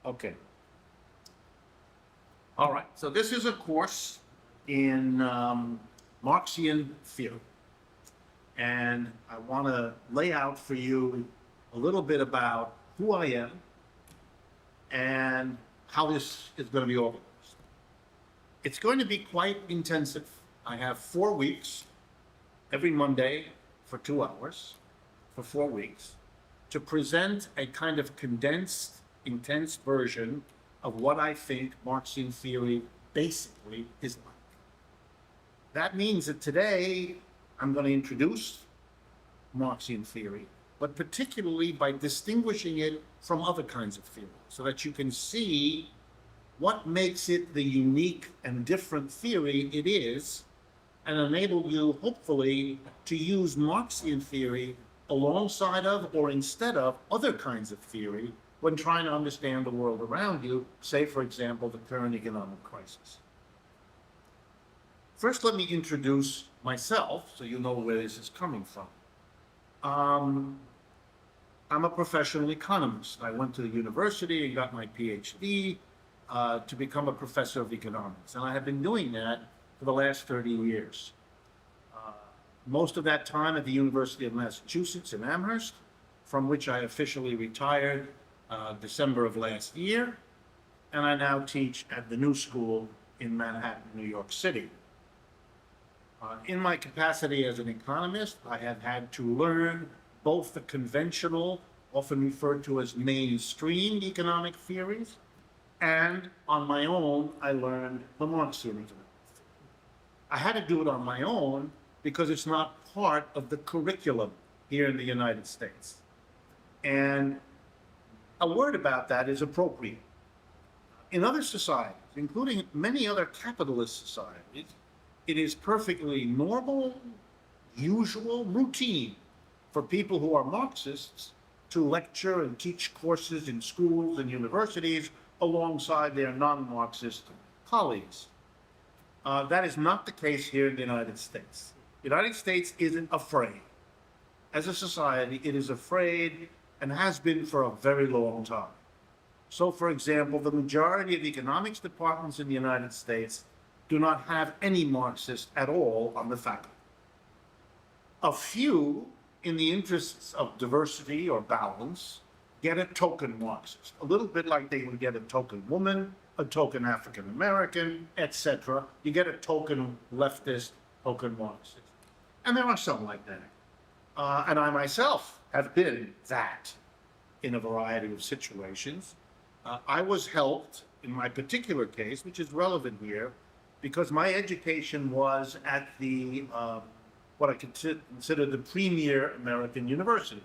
Okay. All right. So this is a course in Marxian theory. And I want to lay out for you a little bit about who I am and how this is going to be organized. It's going to be quite intensive. I have 4 weeks, every Monday for 2 hours, for 4 weeks, to present a kind of condensed, intense version of what I think Marxian theory basically is like. That means that today I'm going to introduce Marxian theory, but particularly by distinguishing it from other kinds of theory, so that you can see what makes it the unique and different theory it is, and enable you, hopefully, to use Marxian theory alongside of or instead of other kinds of theory when trying to understand the world around you, say, for example, the current economic crisis. First, let me introduce myself so you know where this is coming from. I'm a professional economist. I went to the university and got my PhD to become a professor of economics. And I have been doing that for the last 30 years. Most of that time at the University of Massachusetts in Amherst, from which I officially retired December of last year. And I now teach at the New School in Manhattan, New York City. In my capacity as an economist, I have had to learn both the conventional, often referred to as mainstream economic theories, and on my own, I learned the Marxian economic theory. I had to do it on my own because it's not part of the curriculum here in the United States. And a word about that is appropriate. In other societies, including many other capitalist societies, it is perfectly normal, usual, routine for people who are Marxists to lecture and teach courses in schools and universities alongside their non-Marxist colleagues. That is not the case here in the United States. The United States isn't afraid. As a society, it is afraid and has been for a very long time. So, for example, the majority of economics departments in the United States do not have any Marxists at all on the faculty. A few, in the interests of diversity or balance, get a token Marxist, a little bit like they would get a token woman, a token African American, etc. You get a token leftist, token Marxist. And there are some like that. And I myself have been that in a variety of situations. I was helped in my particular case, which is relevant here, because my education was at the what I consider the premier American university.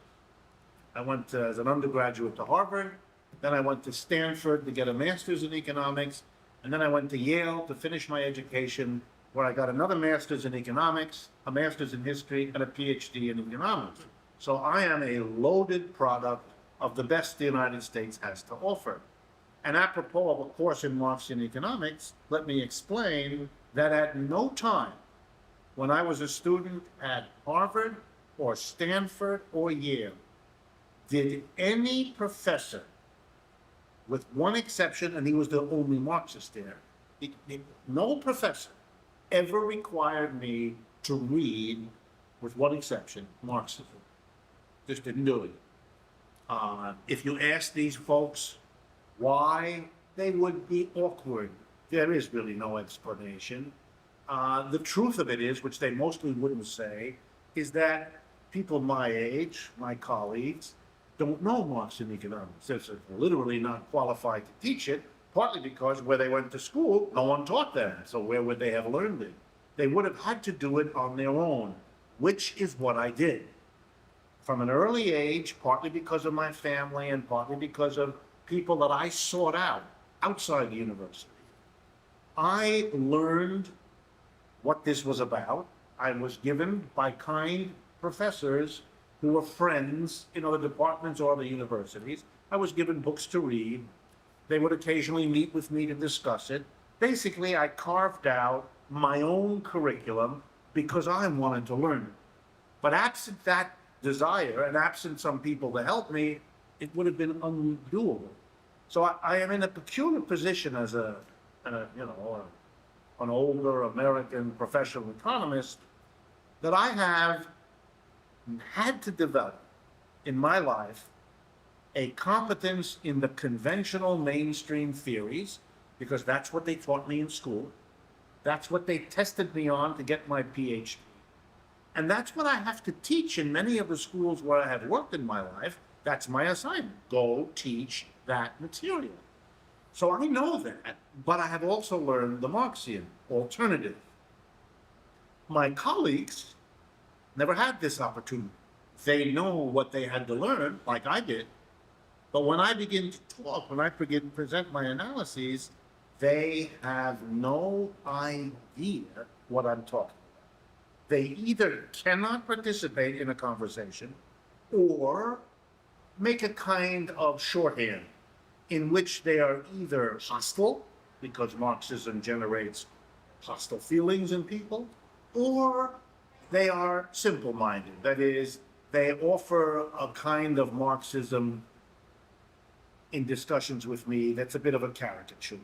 I went as an undergraduate to Harvard, then I went to Stanford to get a master's in economics, and then I went to Yale to finish my education, where I got another master's in economics, a master's in history, and a PhD in economics. So I am a loaded product of the best the United States has to offer. And apropos of a course in Marxian economics, let me explain that at no time when I was a student at Harvard or Stanford or Yale did any professor, with one exception, and he was the only Marxist there, no professor ever required me to read, with one exception, Marxism. Just didn't do it. If you ask these folks why, they would be awkward. There is really no explanation. The truth of it is, which they mostly wouldn't say, is that people my age, my colleagues, don't know Marxian economics. They're literally not qualified to teach it, partly because where they went to school, no one taught them. So where would they have learned it? They would have had to do it on their own, which is what I did. From an early age, partly because of my family and partly because of people that I sought out outside the university, I learned what this was about. I was given by kind professors who were friends in other departments or other universities. I was given books to read. They would occasionally meet with me to discuss it. Basically, I carved out my own curriculum because I wanted to learn it. But absent that desire and absent some people to help me, it would have been undoable. So I am in a peculiar position as an older American professional economist that I have had to develop in my life a competence in the conventional mainstream theories, because that's what they taught me in school. That's what they tested me on to get my PhD. And that's what I have to teach in many of the schools where I have worked in my life. That's my assignment. Go teach that material. So I know that, but I have also learned the Marxian alternative. My colleagues never had this opportunity. They know what they had to learn, like I did. But when I begin to talk, when I begin to present my analyses, they have no idea what I'm talking about. They either cannot participate in a conversation or make a kind of shorthand in which they are either hostile, because Marxism generates hostile feelings in people, or they are simple-minded. That is, they offer a kind of Marxism in discussions with me that's a bit of a caricature.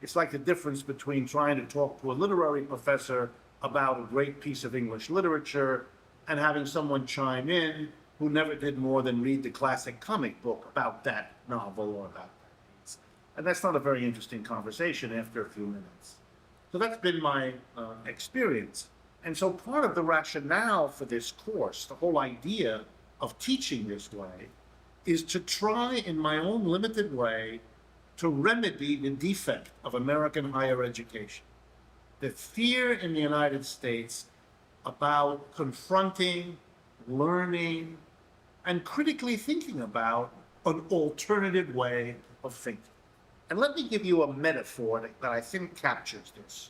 It's like the difference between trying to talk to a literary professor about a great piece of English literature and having someone chime in who never did more than read the classic comic book about that novel or about that piece. And that's not a very interesting conversation after a few minutes. So that's been my experience. And so part of the rationale for this course, the whole idea of teaching this way, is to try in my own limited way to remedy the defect of American higher education. The fear in the United States about confronting, learning, and critically thinking about an alternative way of thinking. And let me give you a metaphor that I think captures this.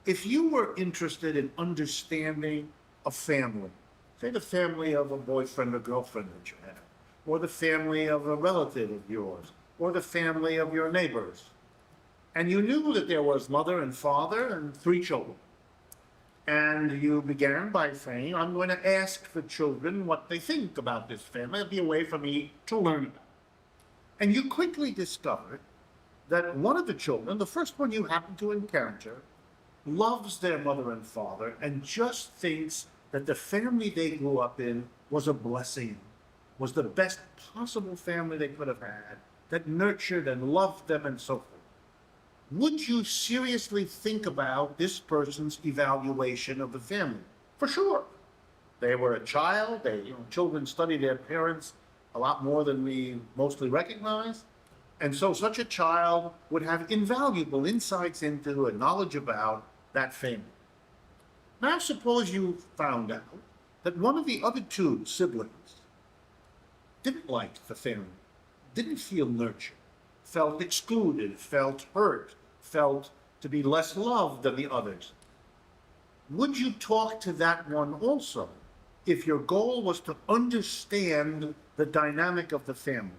If you were interested in understanding a family, say the family of a boyfriend or girlfriend that you have, or the family of a relative of yours, or the family of your neighbors, and you knew that there was mother and father and 3 children, and you began by saying, I'm going to ask the children what they think about this family. It'll be a way for me to learn about it. And you quickly discovered that one of the children, the first one you happen to encounter, loves their mother and father and just thinks that the family they grew up in was a blessing, was the best possible family they could have had, that nurtured and loved them and so forth. Would you seriously think about this person's evaluation of the family? For sure. They were a child. Children study their parents a lot more than we mostly recognize. And so such a child would have invaluable insights into and knowledge about that family. Now suppose you found out that one of the other 2 siblings didn't like the family, didn't feel nurtured, felt excluded, felt hurt, felt to be less loved than the others. Would you talk to that one also if your goal was to understand the dynamic of the family?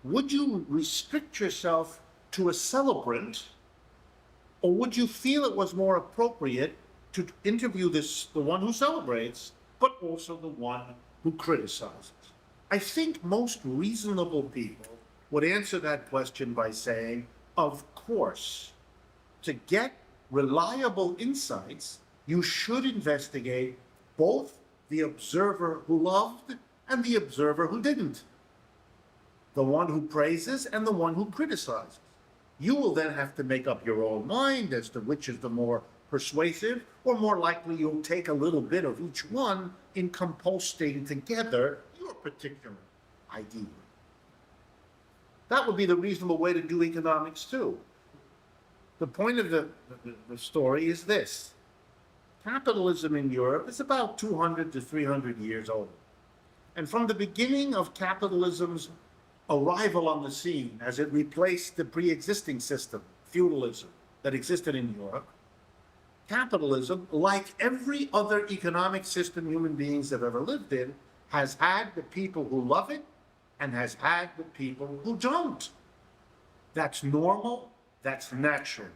Would you restrict yourself to a celebrant, or would you feel it was more appropriate to interview the one who celebrates, but also the one who criticizes? I think most reasonable people would answer that question by saying, of course, to get reliable insights, you should investigate both the observer who loved and the observer who didn't, the one who praises and the one who criticizes. You will then have to make up your own mind as to which is the more persuasive, or more likely you'll take a little bit of each one in composting together your particular idea. That would be the reasonable way to do economics too. The point of the story is this. Capitalism in Europe is about 200 to 300 years old. And from the beginning of capitalism's arrival on the scene, as it replaced the pre-existing system, feudalism, that existed in Europe, capitalism, like every other economic system human beings have ever lived in, has had the people who love it and has had the people who don't. That's normal, that's natural.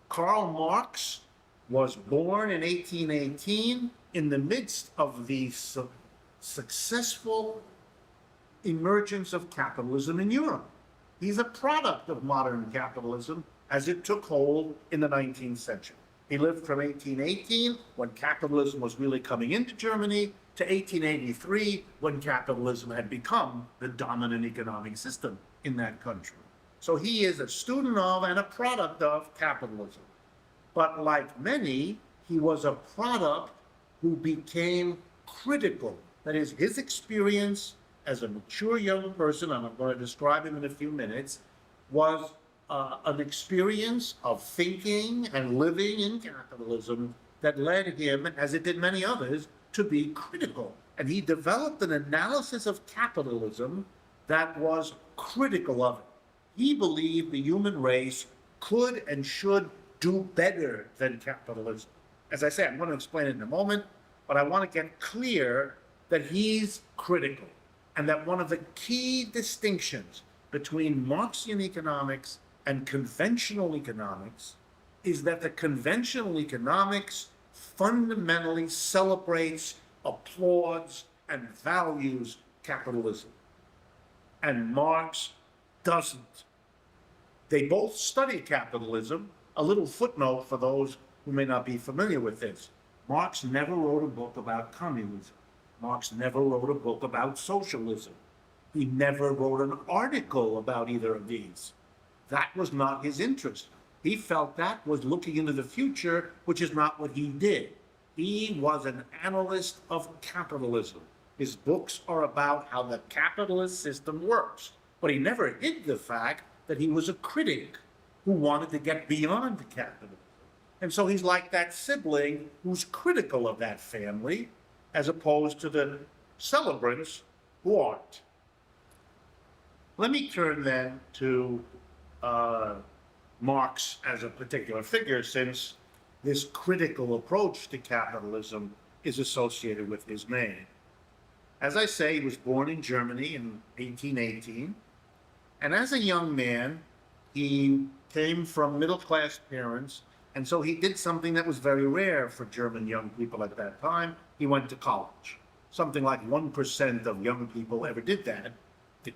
Karl Marx was born in 1818 in the midst of the successful emergence of capitalism in Europe. He's a product of modern capitalism as it took hold in the 19th century. He lived from 1818, when capitalism was really coming into Germany, to 1883, when capitalism had become the dominant economic system in that country. So he is a student of and a product of capitalism. But like many, he was a product who became critical. That is, his experience as a mature young person, and I'm going to describe him in a few minutes, was an experience of thinking and living in capitalism that led him, as it did many others, to be critical. And he developed an analysis of capitalism that was critical of it. He believed the human race could and should do better than capitalism. As I say, I'm going to explain it in a moment, but I want to get clear that he's critical, and that one of the key distinctions between Marxian economics and conventional economics is that the conventional economics fundamentally celebrates, applauds, and values capitalism. And Marx doesn't. They both study capitalism. A little footnote for those who may not be familiar with this. Marx never wrote a book about communism. Marx never wrote a book about socialism. He never wrote an article about either of these. That was not his interest. He felt that was looking into the future, which is not what he did. He was an analyst of capitalism. His books are about how the capitalist system works. But he never hid the fact that he was a critic who wanted to get beyond capitalism. And so he's like that sibling who's critical of that family, as opposed to the celebrants who aren't. Let me turn then to Marx as a particular figure, since this critical approach to capitalism is associated with his name. As I say, he was born in Germany in 1818, and as a young man, he came from middle-class parents, and so he did something that was very rare for German young people at that time. He went to college. Something like 1% of young people ever did that.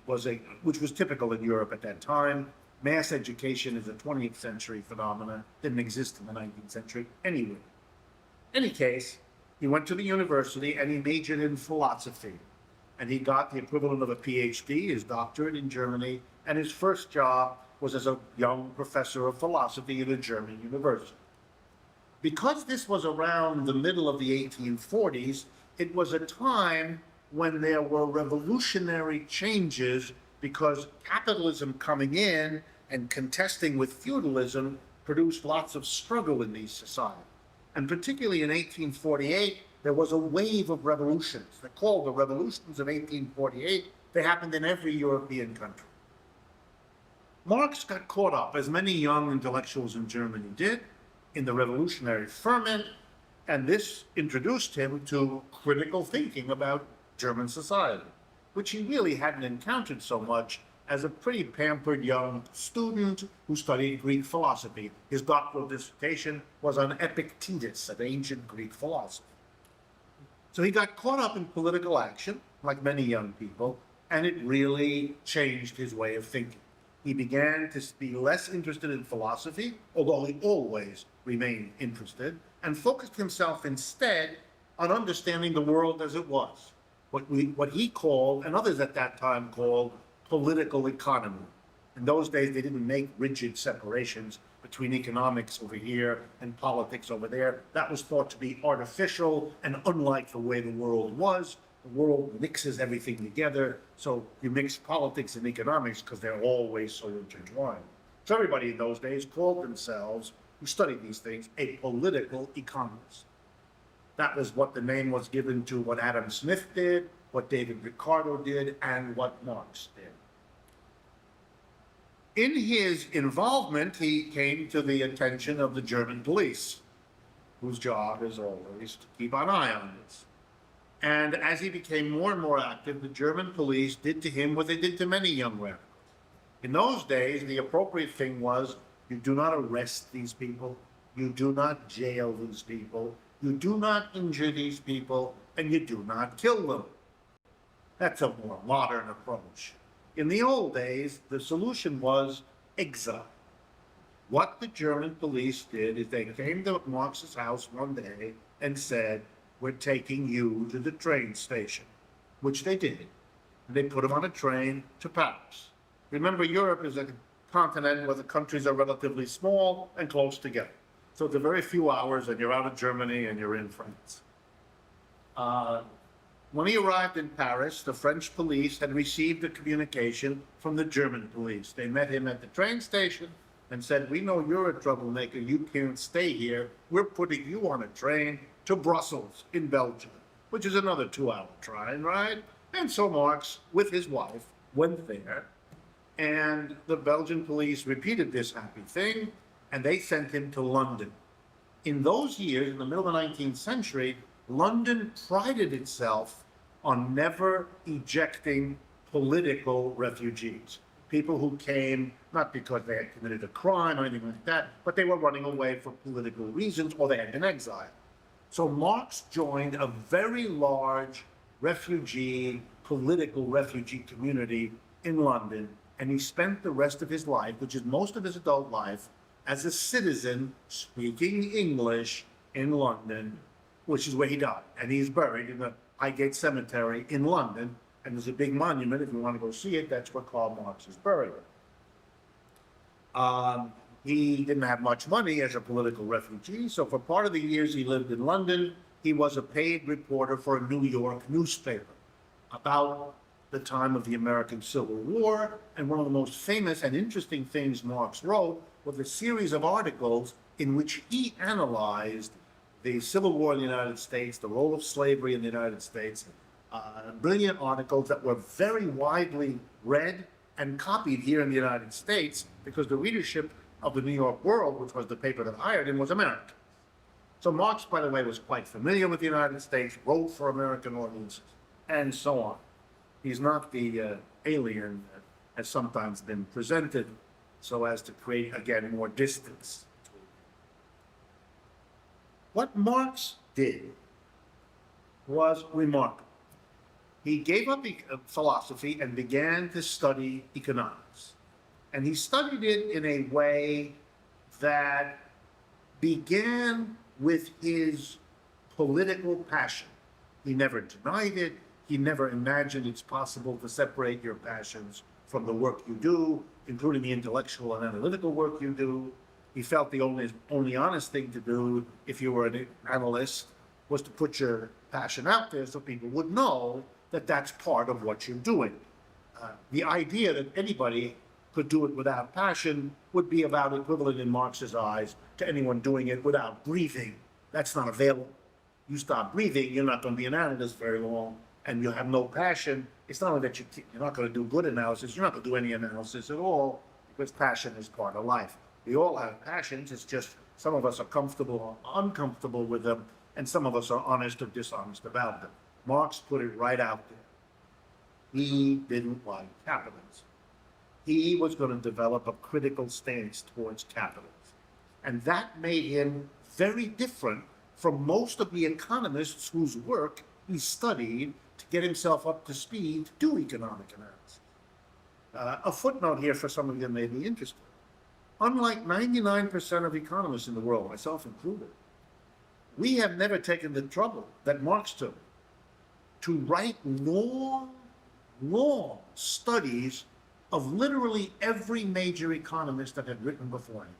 Which was typical in Europe at that time. Mass education is a 20th century phenomenon, didn't exist in the 19th century anyway. In any case, he went to the university and he majored in philosophy. And he got the equivalent of a PhD, his doctorate in Germany, and his first job was as a young professor of philosophy at a German university. Because this was around the middle of the 1840s, it was a time when there were revolutionary changes, because capitalism coming in and contesting with feudalism produced lots of struggle in these societies. And particularly in 1848, there was a wave of revolutions. They're called the revolutions of 1848. They happened in every European country. Marx got caught up, as many young intellectuals in Germany did, in the revolutionary ferment, and this introduced him to critical thinking about German society, which he really hadn't encountered so much as a pretty pampered young student who studied Greek philosophy. His doctoral dissertation was on Epictetus, an ancient Greek philosopher. So he got caught up in political action, like many young people, and it really changed his way of thinking. He began to be less interested in philosophy, although he always remained interested, and focused himself instead on understanding the world as it was. What he called, and others at that time called, political economy. In those days, they didn't make rigid separations between economics over here and politics over there. That was thought to be artificial and unlike the way the world was. The world mixes everything together, so you mix politics and economics because they're always so intertwined. So everybody in those days called themselves, who studied these things, a political economist. That was what the name was given to what Adam Smith did, what David Ricardo did, and what Marx did. In his involvement, he came to the attention of the German police, whose job is always to keep an eye on this. And as he became more and more active, the German police did to him what they did to many young radicals. In those days, the appropriate thing was, you do not arrest these people, you do not jail these people, you do not injure these people, and you do not kill them. That's a more modern approach. In the old days, the solution was exile. What the German police did is they came to Marx's house one day and said, "We're taking you to the train station," which they did. And they put him on a train to Paris. Remember, Europe is a continent where the countries are relatively small and close together. So it's a very few hours and you're out of Germany and you're in France. When he arrived in Paris, the French police had received a communication from the German police. They met him at the train station and said, "We know you're a troublemaker. You can't stay here. We're putting you on a train to Brussels in Belgium," which is another 2-hour train ride. And so Marx, with his wife, went there, and the Belgian police repeated this happy thing, and they sent him to London. In those years, in the middle of the 19th century, London prided itself on never ejecting political refugees. People who came not because they had committed a crime or anything like that, but they were running away for political reasons or they had been exiled. So Marx joined a very large political refugee community in London, and he spent the rest of his life, which is most of his adult life, as a citizen speaking English in London, which is where he died. And he's buried in the Highgate Cemetery in London, and there's a big monument. If you want to go see it, that's where Karl Marx is buried. He didn't have much money as a political refugee, so for part of the years he lived in London, he was a paid reporter for a New York newspaper about the time of the American Civil War. And one of the most famous and interesting things Marx wrote was a series of articles in which he analyzed the Civil War in the United States, the role of slavery in the United States, brilliant articles that were very widely read and copied here in the United States because the readership of the New York World, which was the paper that hired him, was American. So Marx, by the way, was quite familiar with the United States, wrote for American audiences, and so on. He's not the alien that has sometimes been presented so as to create, again, more distance. What Marx did was remarkable. He gave up philosophy and began to study economics. And he studied it in a way that began with his political passion. He never denied it. He never imagined it's possible to separate your passions from the work you do, including the intellectual and analytical work you do. He felt the only honest thing to do if you were an analyst was to put your passion out there so people would know that that's part of what you're doing. The idea that anybody could do it without passion would be about equivalent in Marx's eyes to anyone doing it without breathing. That's not available. You stop breathing, you're not going to be an analyst very long, and you have no passion. It's not only that you're not going to do good analysis, you're not going to do any analysis at all, because passion is part of life. We all have passions, it's just some of us are comfortable or uncomfortable with them, and some of us are honest or dishonest about them. Marx put it right out there. He didn't like capitalism. He was going to develop a critical stance towards capitalism. And that made him very different from most of the economists whose work he studied to get himself up to speed to do economic analysis. A footnote here for some of you that may be interested. Unlike 99% of economists in the world, myself included, we have never taken the trouble that Marx took to write long studies of literally every major economist that had written before him.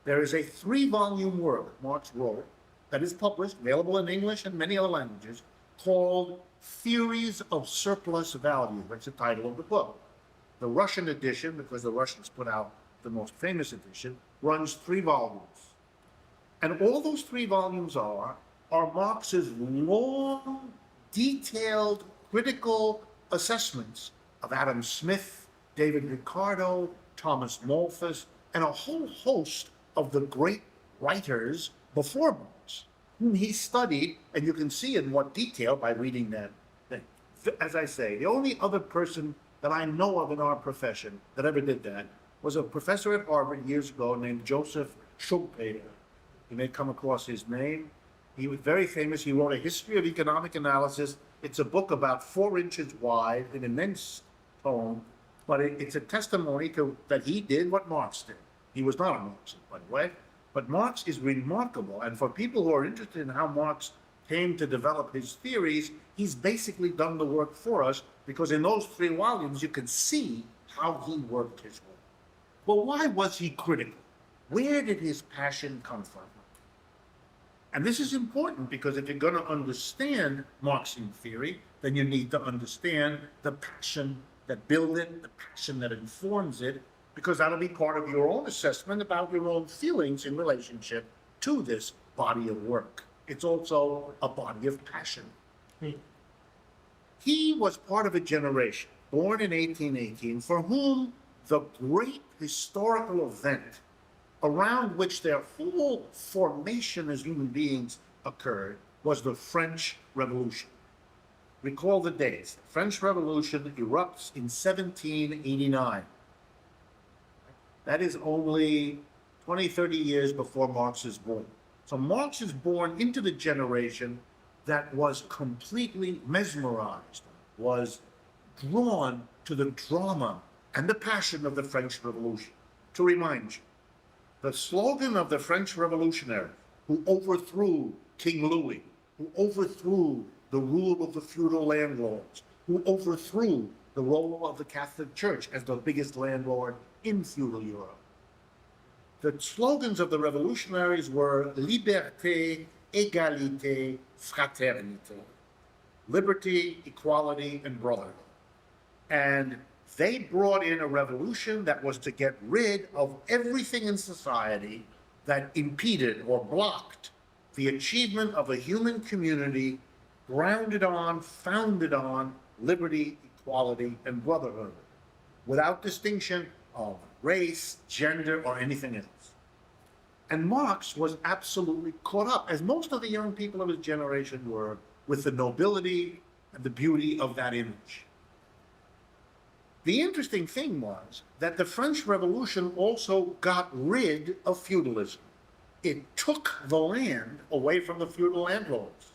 There is a 3-volume work Marx wrote that is published, available in English and many other languages, called Theories of Surplus Value. That's the title of the book. The Russian edition, because the Russians put out the most famous edition, runs 3 volumes. And all those 3 volumes are Marx's long, detailed, critical assessments of Adam Smith, David Ricardo, Thomas Malthus, and a whole host of the great writers before Marx, whom he studied, and you can see in what detail by reading that thing. As I say, the only other person that I know of in our profession that ever did that was a professor at Harvard years ago named Joseph Schumpeter. You may come across his name. He was very famous. He wrote a history of economic analysis. It's a book about 4 inches wide, an immense tome, But it's a testimony to that he did what Marx did. He was not a Marxist, by the way, but Marx is remarkable. And for people who are interested in how Marx came to develop his theories, he's basically done the work for us, because in those 3 volumes you can see how he worked his way. Well, why was he critical? Where did his passion come from? And this is important, because if you're going to understand Marxian theory, then you need to understand the passion that builds it, the passion that informs it, because that'll be part of your own assessment about your own feelings in relationship to this body of work. It's also a body of passion. He was part of a generation born in 1818 for whom the great historical event around which their whole formation as human beings occurred was the French Revolution. Recall the dates. The French Revolution erupts in 1789. That is only 20, 30 years before Marx is born. So Marx is born into the generation that was completely mesmerized, was drawn to the drama and the passion of the French Revolution. To remind you, the slogan of the French revolutionaries who overthrew King Louis, who overthrew the rule of the feudal landlords, who overthrew the role of the Catholic Church as the biggest landlord in feudal Europe. The slogans of the revolutionaries were liberté, égalité, fraternité. Liberty, equality, and brotherhood. And they brought in a revolution that was to get rid of everything in society that impeded or blocked the achievement of a human community grounded on, founded on liberty, equality, and brotherhood, without distinction of race, gender, or anything else. And Marx was absolutely caught up, as most of the young people of his generation were, with the nobility and the beauty of that image. The interesting thing was that the French Revolution also got rid of feudalism. It took the land away from the feudal landlords.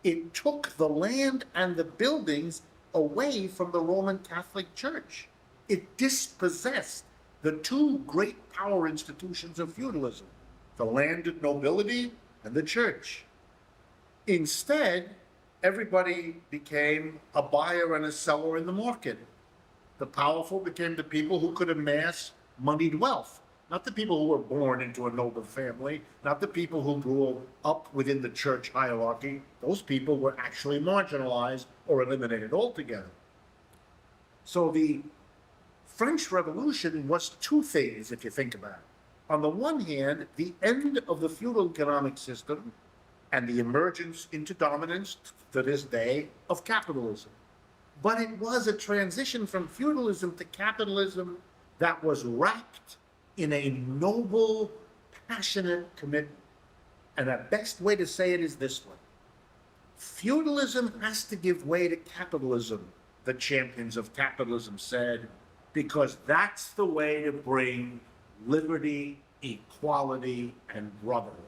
It took the land and the buildings away from the Roman Catholic Church. It dispossessed the 2 great power institutions of feudalism, the landed nobility and the church. Instead, everybody became a buyer and a seller in the market. The powerful became the people who could amass moneyed wealth, not the people who were born into a noble family, not the people who grew up within the church hierarchy. Those people were actually marginalized or eliminated altogether. So the French Revolution was 2 things, if you think about it. On the one hand, the end of the feudal economic system and the emergence into dominance to this day of capitalism. But it was a transition from feudalism to capitalism that was wrapped in a noble, passionate commitment. And the best way to say it is this way. Feudalism has to give way to capitalism, the champions of capitalism said, because that's the way to bring liberty, equality, and brotherhood.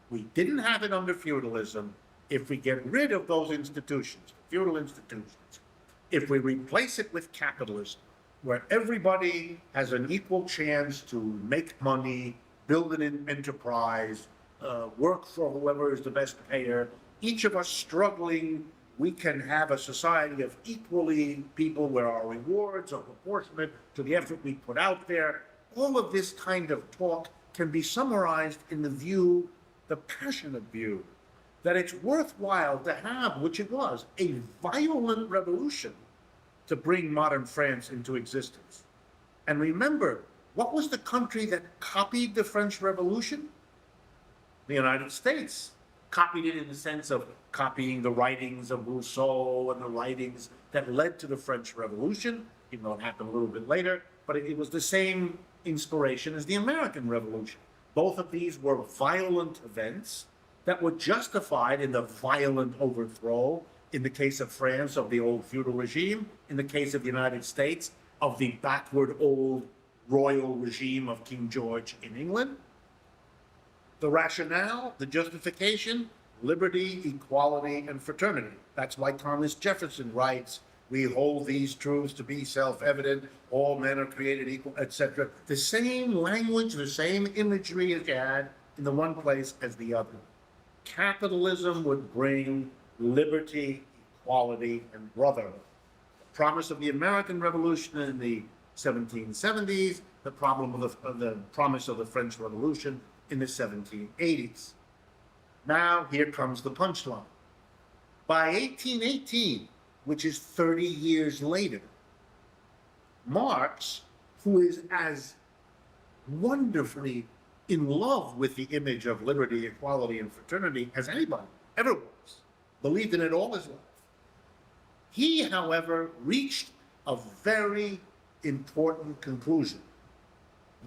We didn't have it under feudalism. If we get rid of those institutions, feudal institutions, if we replace it with capitalism, where everybody has an equal chance to make money, build an enterprise, work for whoever is the best payer, each of us struggling, we can have a society of equally people where our rewards are proportionate to the effort we put out there. All of this kind of talk can be summarized in the view, the passionate view, that it's worthwhile to have, which it was, a violent revolution to bring modern France into existence. And remember, what was the country that copied the French Revolution? The United States. Copied it in the sense of copying the writings of Rousseau and the writings that led to the French Revolution, even though it happened a little bit later, but it was the same inspiration as the American Revolution. Both of these were violent events that were justified in the violent overthrow, in the case of France, of the old feudal regime, in the case of the United States, of the backward old royal regime of King George in England. The rationale, the justification, liberty, equality, and fraternity. That's why Thomas Jefferson writes, We hold these truths to be self-evident. All men are created equal, etc. The same language, the same imagery is had in the one place as the other. Capitalism would bring liberty, equality, and brotherhood. The promise of the American Revolution in the 1770s, the promise of the French Revolution in the 1780s. Now, here comes the punchline. By 1818, which is 30 years later, Marx, who is as wonderfully in love with the image of liberty, equality, and fraternity as anybody ever was, believed in it all his life. He, however, reached a very important conclusion.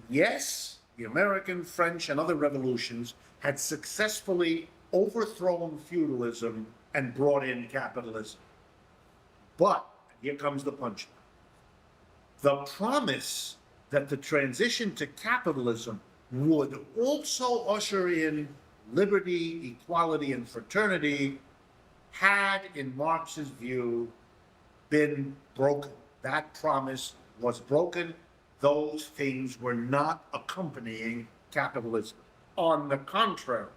Yes, the American, French, and other revolutions had successfully overthrown feudalism and brought in capitalism. But, here comes the punchline, the promise that the transition to capitalism would also usher in liberty, equality, and fraternity had, in Marx's view, been broken. That promise was broken. Those things were not accompanying capitalism. On the contrary,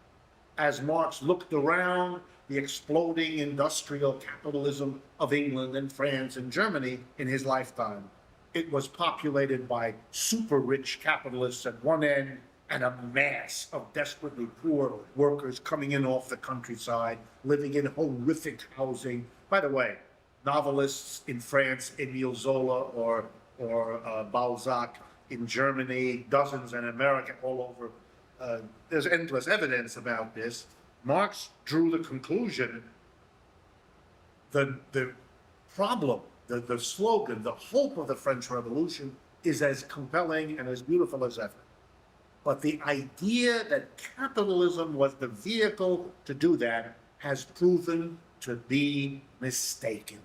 as Marx looked around the exploding industrial capitalism of England and France and Germany in his lifetime, it was populated by super rich capitalists at one end and a mass of desperately poor workers coming in off the countryside, living in horrific housing. By the way, novelists in France, Émile Zola or Balzac in Germany, dozens in America, all over. There's endless evidence about this. Marx drew the conclusion, the problem, the slogan, the hope of the French Revolution is as compelling and as beautiful as ever. But the idea that capitalism was the vehicle to do that has proven to be mistaken.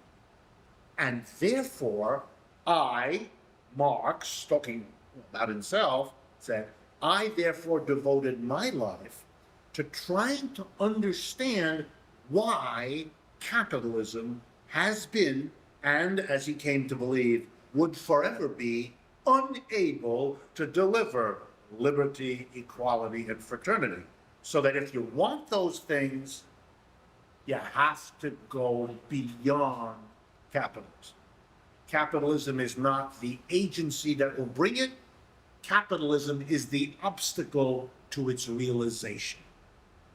And therefore, Marx, talking about himself, said, I therefore devoted my life to trying to understand why capitalism has been, and as he came to believe, would forever be unable to deliver liberty, equality, and fraternity. So that if you want those things, you have to go beyond capitalism. Capitalism is not the agency that will bring it. Capitalism is the obstacle to its realization.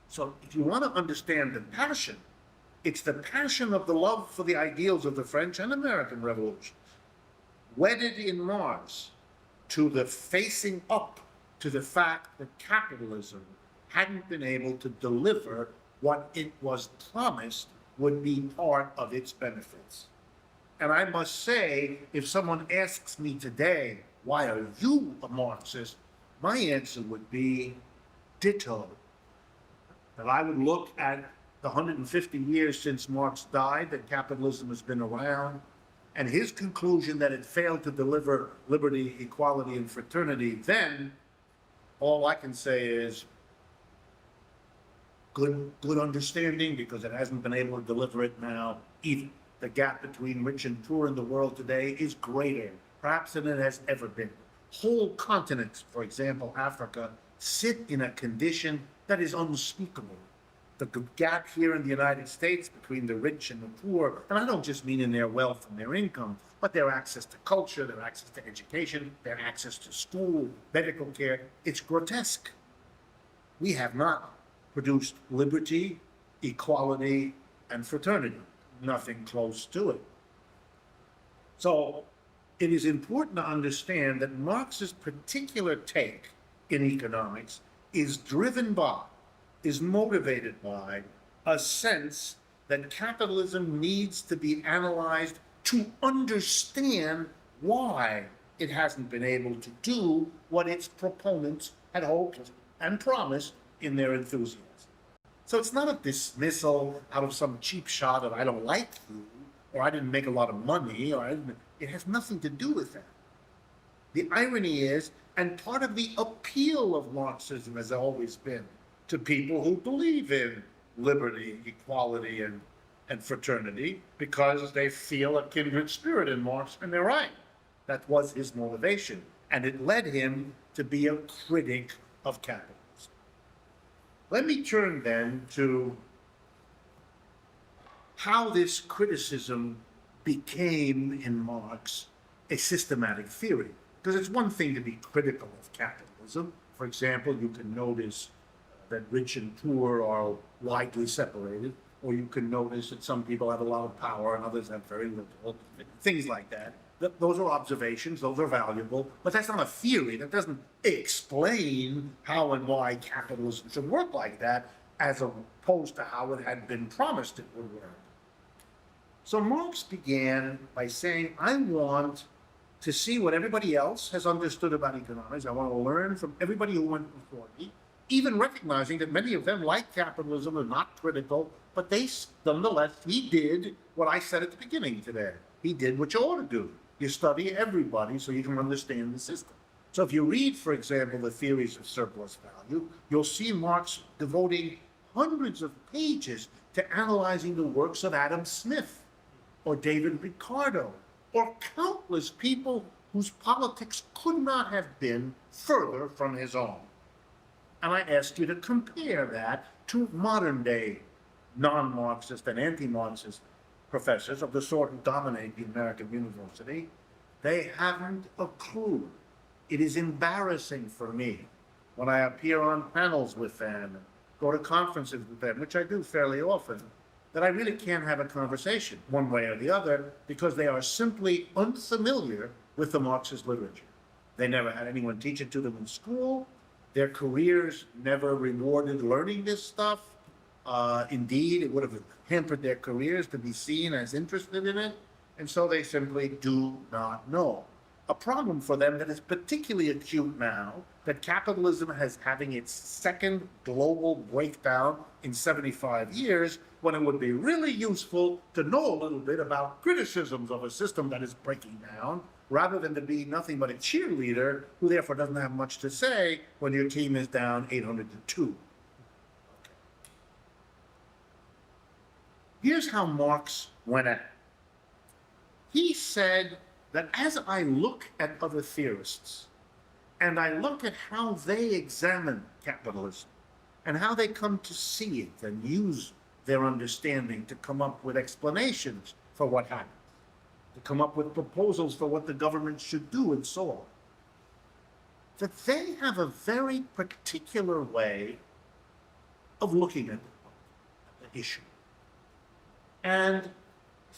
So if you want to understand the passion, it's the passion of the love for the ideals of the French and American revolutions, wedded in Marx to the facing up to the fact that capitalism hadn't been able to deliver what it was promised would be part of its benefits. And I must say, if someone asks me today, why are you a Marxist? My answer would be ditto. That I would look at the 150 years since Marx died, that capitalism has been around, and his conclusion that it failed to deliver liberty, equality, and fraternity, then all I can say is good understanding, because it hasn't been able to deliver it now either. The gap between rich and poor in the world today is greater, perhaps, than it has ever been. Whole continents, for example, Africa, sit in a condition that is unspeakable. The gap here in the United States between the rich and the poor, and I don't just mean in their wealth and their income, but their access to culture, their access to education, their access to school, medical care, it's grotesque. We have not produced liberty, equality, and fraternity. Nothing close to it. So it is important to understand that Marx's particular take in economics is driven by, is motivated by a sense that capitalism needs to be analyzed to understand why it hasn't been able to do what its proponents had hoped and promised in their enthusiasm. So it's not a dismissal out of some cheap shot of I don't like you, or I didn't make a lot of money, it has nothing to do with that. The irony is, and part of the appeal of Marxism has always been to people who believe in liberty, equality, and and fraternity because they feel a kindred spirit in Marx, and they're right. That was his motivation, and it led him to be a critic of capitalism. Let me turn then to how this criticism became, in Marx, a systematic theory. Because it's one thing to be critical of capitalism. For example, you can notice that rich and poor are widely separated, or you can notice that some people have a lot of power and others have very little, things like that. Those are observations, those are valuable, but that's not a theory. That doesn't explain how and why capitalism should work like that, as opposed to how it had been promised it would work. So Marx began by saying, I want to see what everybody else has understood about economics. I want to learn from everybody who went before me, even recognizing that many of them, like capitalism, are not critical, but they, nonetheless, he did what I said at the beginning today. He did what you ought to do. You study everybody so you can understand the system. So if you read, for example, the theories of surplus value, you'll see Marx devoting hundreds of pages to analyzing the works of Adam Smith or David Ricardo or countless people whose politics could not have been further from his own. And I ask you to compare that to modern day non-Marxist and anti-Marxist professors of the sort who dominate the American university. They haven't a clue. It is embarrassing for me when I appear on panels with them and go to conferences with them, which I do fairly often, that I really can't have a conversation one way or the other because they are simply unfamiliar with the Marxist literature. They never had anyone teach it to them in school. Their careers never rewarded learning this stuff. Indeed, it would have hampered their careers to be seen as interested in it, and so they simply do not know. A problem for them that is particularly acute now, that capitalism is having its second global breakdown in 75 years, when it would be really useful to know a little bit about criticisms of a system that is breaking down, rather than to be nothing but a cheerleader who therefore doesn't have much to say when your team is down 800-2. Here's how Marx went at it. He said that as I look at other theorists, and I look at how they examine capitalism, and how they come to see it and use their understanding to come up with explanations for what happened, to come up with proposals for what the government should do, and so on, that they have a very particular way of looking at the issue. And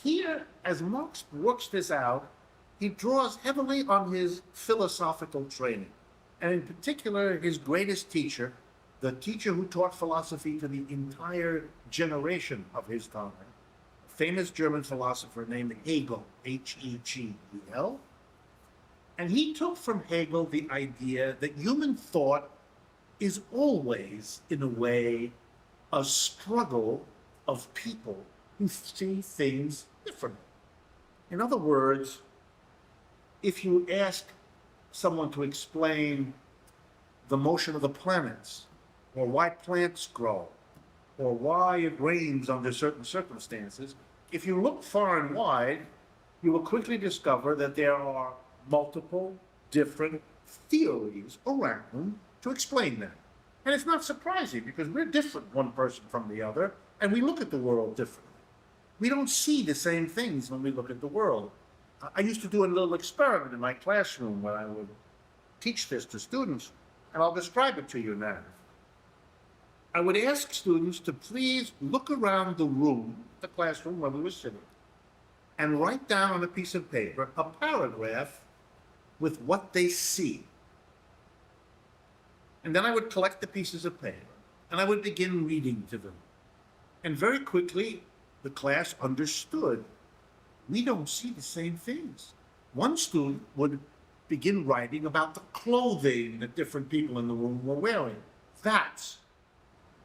here, as Marx works this out, he draws heavily on his philosophical training, and in particular, his greatest teacher, the teacher who taught philosophy to the entire generation of his time, a famous German philosopher named Hegel, H-E-G-E-L. And he took from Hegel the idea that human thought is always, in a way, a struggle of people who see things differently. In other words, if you ask someone to explain the motion of the planets, or why plants grow, or why it rains under certain circumstances, if you look far and wide, you will quickly discover that there are multiple different theories around to explain that. And it's not surprising because we're different, one person from the other, and we look at the world differently. We don't see the same things when we look at the world. I used to do a little experiment in my classroom where I would teach this to students, and I'll describe it to you now. I would ask students to please look around the room, the classroom where we were sitting, and write down on a piece of paper a paragraph with what they see. And then I would collect the pieces of paper, and I would begin reading to them. And very quickly, the class understood. We don't see the same things. One student would begin writing about the clothing that different people in the room were wearing. That's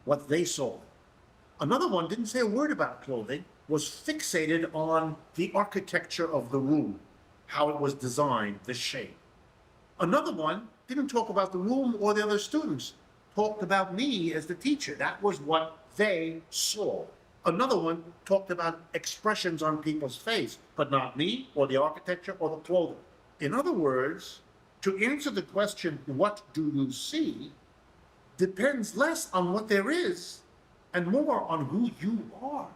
what they saw. Another one didn't say a word about clothing, was fixated on the architecture of the room, how it was designed, the shape. Another one didn't talk about the room or the other students, talked about me as the teacher. That was what they saw. Another one talked about expressions on people's face, but not me or the architecture or the clothing. In other words, to answer the question, what do you see, depends less on what there is and more on who you are.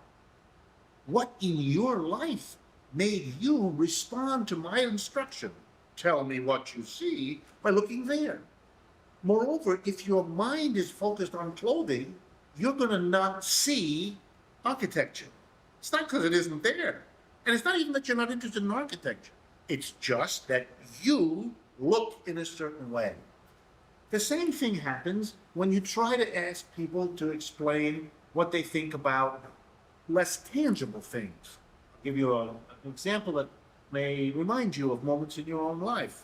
What in your life made you respond to my instruction? Tell me what you see by looking there. Moreover, if your mind is focused on clothing, you're going to not see architecture. It's not because it isn't there. And it's not even that you're not interested in architecture. It's just that you look in a certain way. The same thing happens when you try to ask people to explain what they think about less tangible things. I'll give you an example that may remind you of moments in your own life.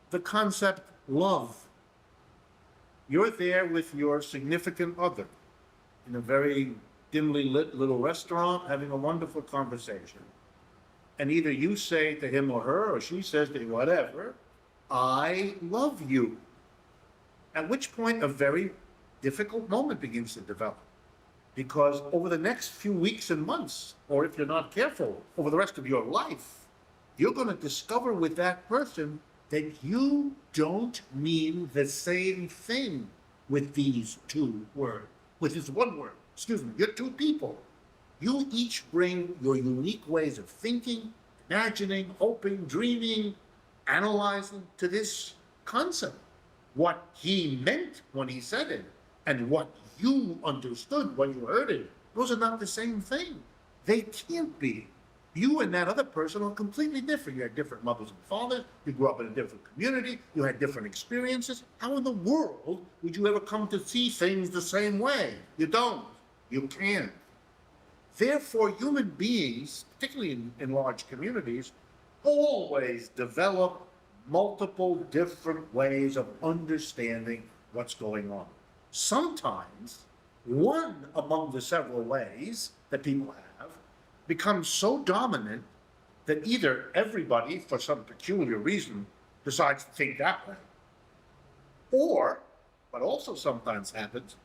The concept love. You're there with your significant other in a very dimly lit little restaurant having a wonderful conversation. And either you say to him or her, or she says to you, whatever, I love you. At which point a very difficult moment begins to develop. Because over the next few weeks and months, or if you're not careful, over the rest of your life, you're going to discover with that person that you don't mean the same thing with these two words, with this one word. Excuse me, you're two people. You each bring your unique ways of thinking, imagining, hoping, dreaming, analyzing to this concept. What he meant when he said it, and what you understood when you heard it, those are not the same thing. They can't be. You and that other person are completely different. You had different mothers and fathers. You grew up in a different community. You had different experiences. How in the world would you ever come to see things the same way? You don't. You can't. Therefore, human beings, particularly in large communities, always develop multiple different ways of understanding what's going on. Sometimes one among the several ways that people have becomes so dominant that either everybody, for some peculiar reason, decides to think that way, or, what also sometimes happens,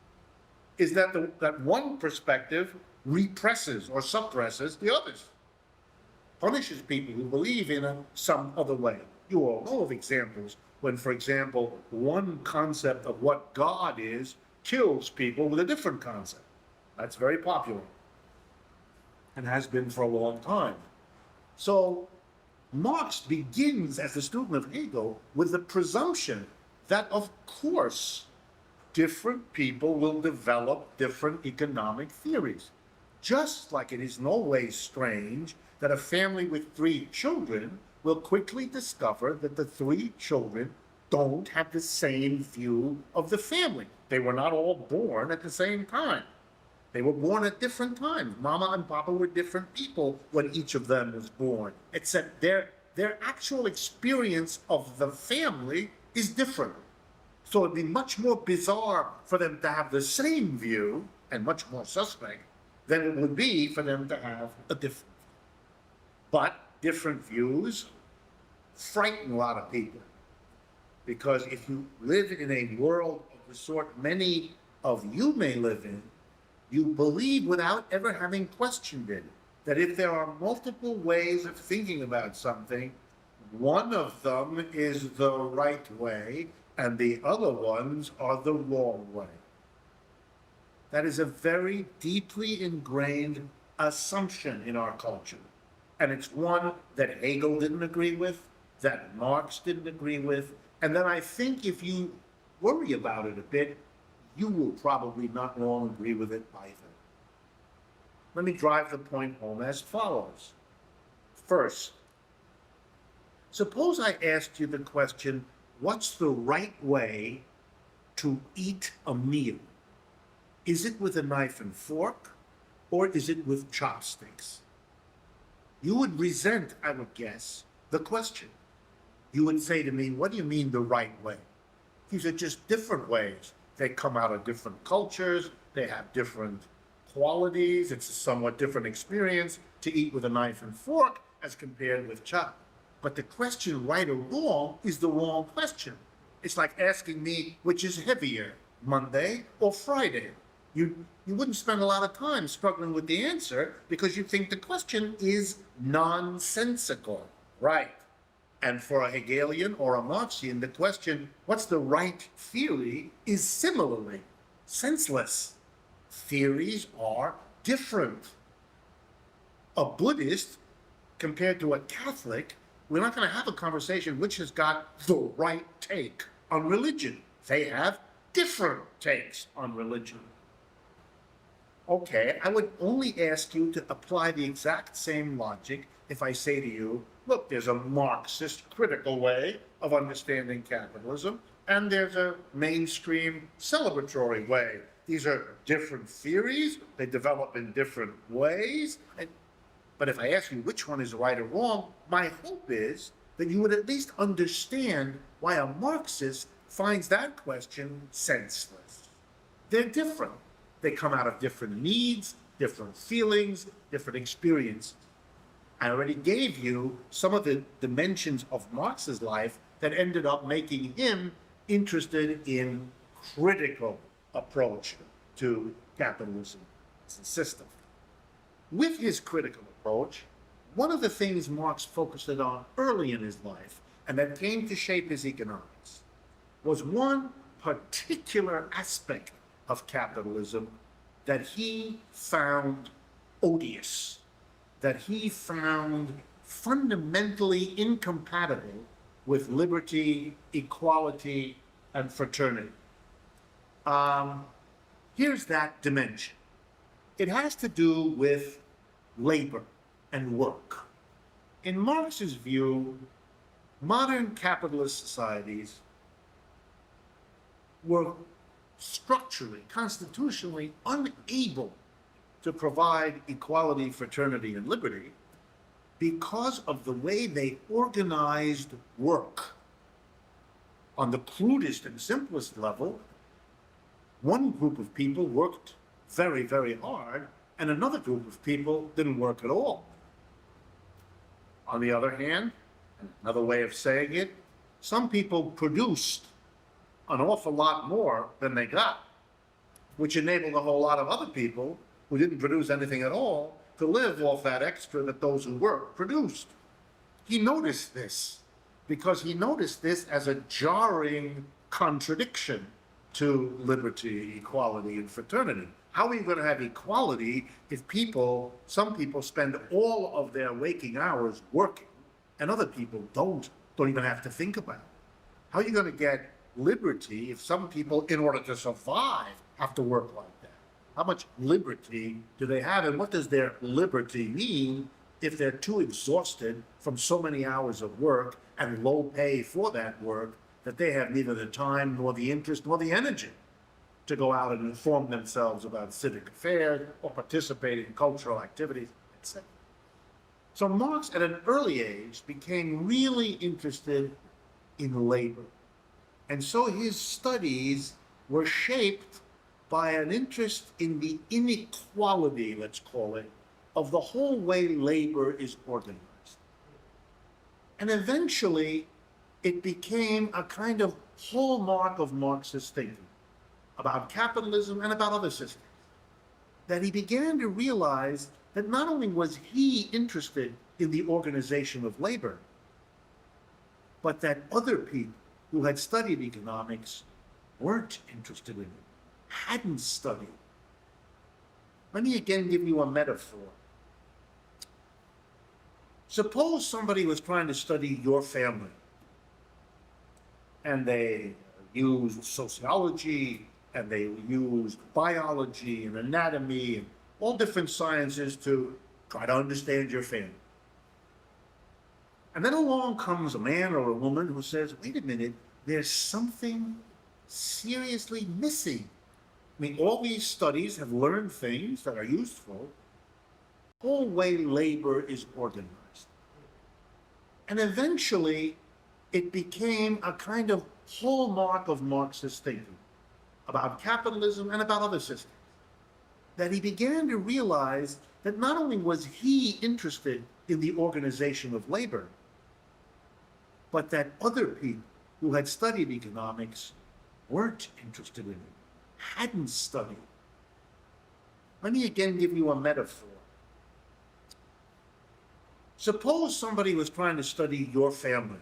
is that that one perspective represses or suppresses the others, punishes people who believe in some other way. You all know of examples when, for example, one concept of what God is kills people with a different concept. That's very popular and has been for a long time. So Marx begins as a student of Hegel with the presumption that, of course, different people will develop different economic theories. Just like it is no way strange that a family with 3 children will quickly discover that the 3 children don't have the same view of the family. They were not all born at the same time. They were born at different times. Mama and Papa were different people when each of them was born, except their actual experience of the family is different. So it'd be much more bizarre for them to have the same view, and much more suspect, than it would be for them to have a different view. But different views frighten a lot of people. Because if you live in a world of the sort many of you may live in, you believe without ever having questioned it, that if there are multiple ways of thinking about something, one of them is the right way and the other ones are the wrong way. That is a very deeply ingrained assumption in our culture. And it's one that Hegel didn't agree with, that Marx didn't agree with, and then I think if you worry about it a bit, you will probably not long agree with it either. Let me drive the point home as follows. First, suppose I asked you the question, what's the right way to eat a meal? Is it with a knife and fork, or is it with chopsticks? You would resent, I would guess, the question. You would say to me, what do you mean the right way? These are just different ways. They come out of different cultures, they have different qualities, it's a somewhat different experience to eat with a knife and fork as compared with chop. But the question, right or wrong, is the wrong question. It's like asking me which is heavier, Monday or Friday. You wouldn't spend a lot of time struggling with the answer because you think the question is nonsensical, right? And for a Hegelian or a Marxian, the question, what's the right theory, is similarly senseless. Theories are different. A Buddhist compared to a Catholic, we're not going to have a conversation which has got the right take on religion. They have different takes on religion. Okay, I would only ask you to apply the exact same logic if I say to you, look, there's a Marxist critical way of understanding capitalism, and there's a mainstream celebratory way. These are different theories, they develop in different ways, but if I ask you which one is right or wrong, my hope is that you would at least understand why a Marxist finds that question senseless. They're different. They come out of different needs, different feelings, different experiences. I already gave you some of the dimensions of Marx's life that ended up making him interested in critical approach to capitalism as a system. With his critical approach, one of the things Marx focused on early in his life, and that came to shape his economics, was one particular aspect of capitalism that he found odious, that he found fundamentally incompatible with liberty, equality, and fraternity. Here's that dimension. It has to do with labor and work. In Marx's view, modern capitalist societies were structurally, constitutionally unable to provide equality, fraternity, and liberty because of the way they organized work. On the crudest and simplest level, one group of people worked very, very hard, and another group of people didn't work at all. On the other hand, another way of saying it, some people produced an awful lot more than they got, which enabled a whole lot of other people who didn't produce anything at all to live off that extra that those who worked produced. He noticed this because he noticed this as a jarring contradiction to liberty, equality, and fraternity. How are you going to have equality if some people spend all of their waking hours working and other people don't even have to think about it? How are you going to get liberty if some people, in order to survive, have to work like that? How much liberty do they have, and what does their liberty mean if they're too exhausted from so many hours of work and low pay for that work that they have neither the time nor the interest nor the energy to go out and inform themselves about civic affairs or participate in cultural activities, etc. So Marx, at an early age, became really interested in labor. And so his studies were shaped by an interest in the inequality, let's call it, of the whole way labor is organized. And eventually, it became a kind of hallmark of Marxist thinking about capitalism and about other systems, that he began to realize that not only was he interested in the organization of labor, but that other people who had studied economics weren't interested in it, hadn't studied. Let me again give you a metaphor. Suppose somebody was trying to study your family, and they used sociology, and they used biology and anatomy and all different sciences to try to understand your family. And then along comes a man or a woman who says, wait a minute, there's something seriously missing. I mean, all these studies have learned things that are useful. The whole way labor is organized. And eventually, it became a kind of hallmark of Marxist thinking about capitalism and about other systems, that he began to realize that not only was he interested in the organization of labor, but that other people who had studied economics weren't interested in it, hadn't studied. Let me again give you a metaphor. Suppose somebody was trying to study your family,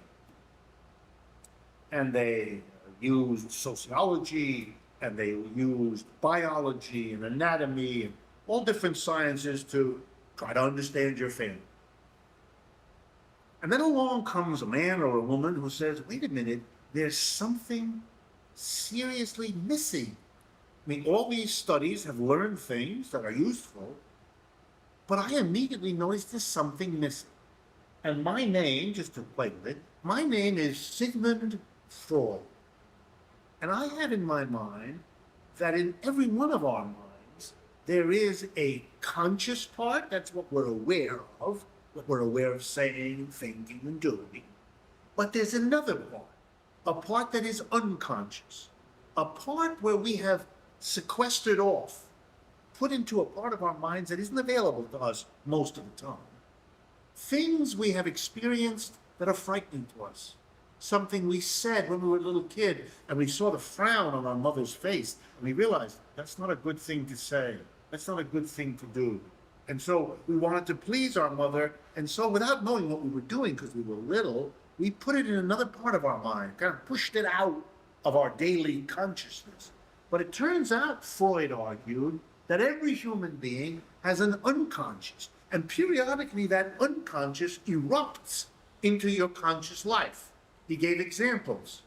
and they used sociology, and they used biology and anatomy and all different sciences to try to understand your family. And then along comes a man or a woman who says, wait a minute, there's something seriously missing. I mean, all these studies have learned things that are useful, but I immediately noticed there's something missing. And my name, just to play with it, my name is Sigmund Freud. And I had in my mind that in every one of our minds, there is a conscious part, that's what we're aware of, what we're aware of saying, thinking, and doing. But there's another part, a part that is unconscious, a part where we have sequestered off, put into a part of our minds that isn't available to us most of the time. Things we have experienced that are frightening to us. Something we said when we were a little kid and we saw the frown on our mother's face and we realized that's not a good thing to say. That's not a good thing to do. And so we wanted to please our mother, and so without knowing what we were doing because we were little, we put it in another part of our mind, kind of pushed it out of our daily consciousness. But it turns out, Freud argued, that every human being has an unconscious, and periodically that unconscious erupts into your conscious life. He gave examples.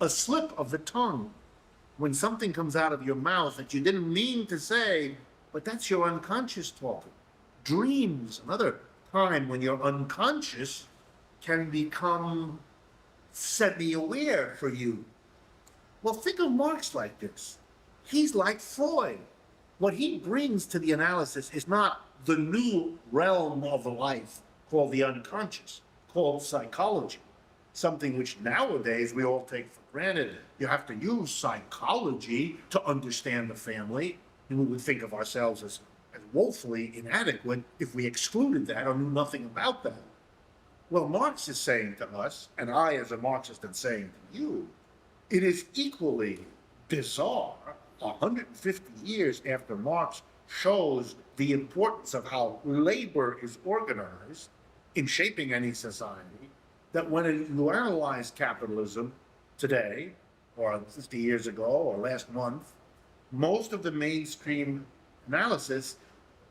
A slip of the tongue, when something comes out of your mouth that you didn't mean to say, but that's your unconscious talking. Dreams, another time when your unconscious can become semi-aware for you. Well, think of Marx like this. He's like Freud. What he brings to the analysis is not the new realm of life called the unconscious, called psychology, something which nowadays we all take for granted. You have to use psychology to understand the family, and we would think of ourselves as woefully inadequate if we excluded that or knew nothing about that. Well, Marx is saying to us, and I as a Marxist am saying to you, it is equally bizarre 150 years after Marx shows the importance of how labor is organized in shaping any society, that when you analyze capitalism today, or 50 years ago, or last month, most of the mainstream analysis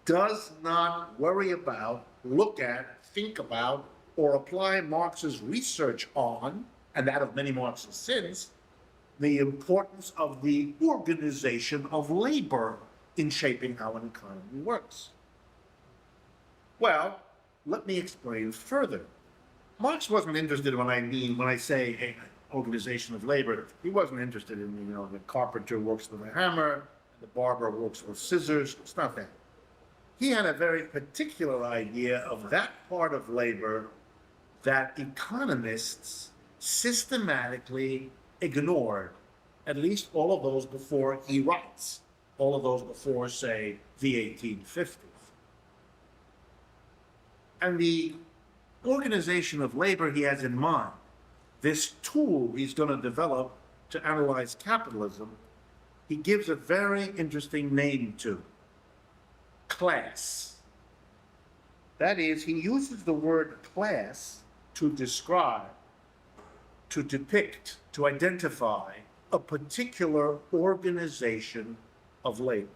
does not worry about, look at, think about, or apply Marx's research on, and that of many Marxists since, the importance of the organization of labor in shaping how an economy works. Well, let me explain further. Marx wasn't interested when I say hey, organization of labor. He wasn't interested in, the carpenter works with a hammer, and the barber works with scissors. It's not that. He had a very particular idea of that part of labor that economists systematically ignored, at least all of those before he writes, all of those before, say, the 1850s. And the organization of labor he has in mind, this tool he's going to develop to analyze capitalism, he gives a very interesting name to: class. That is, he uses the word class to describe, to depict, to identify a particular organization of labor.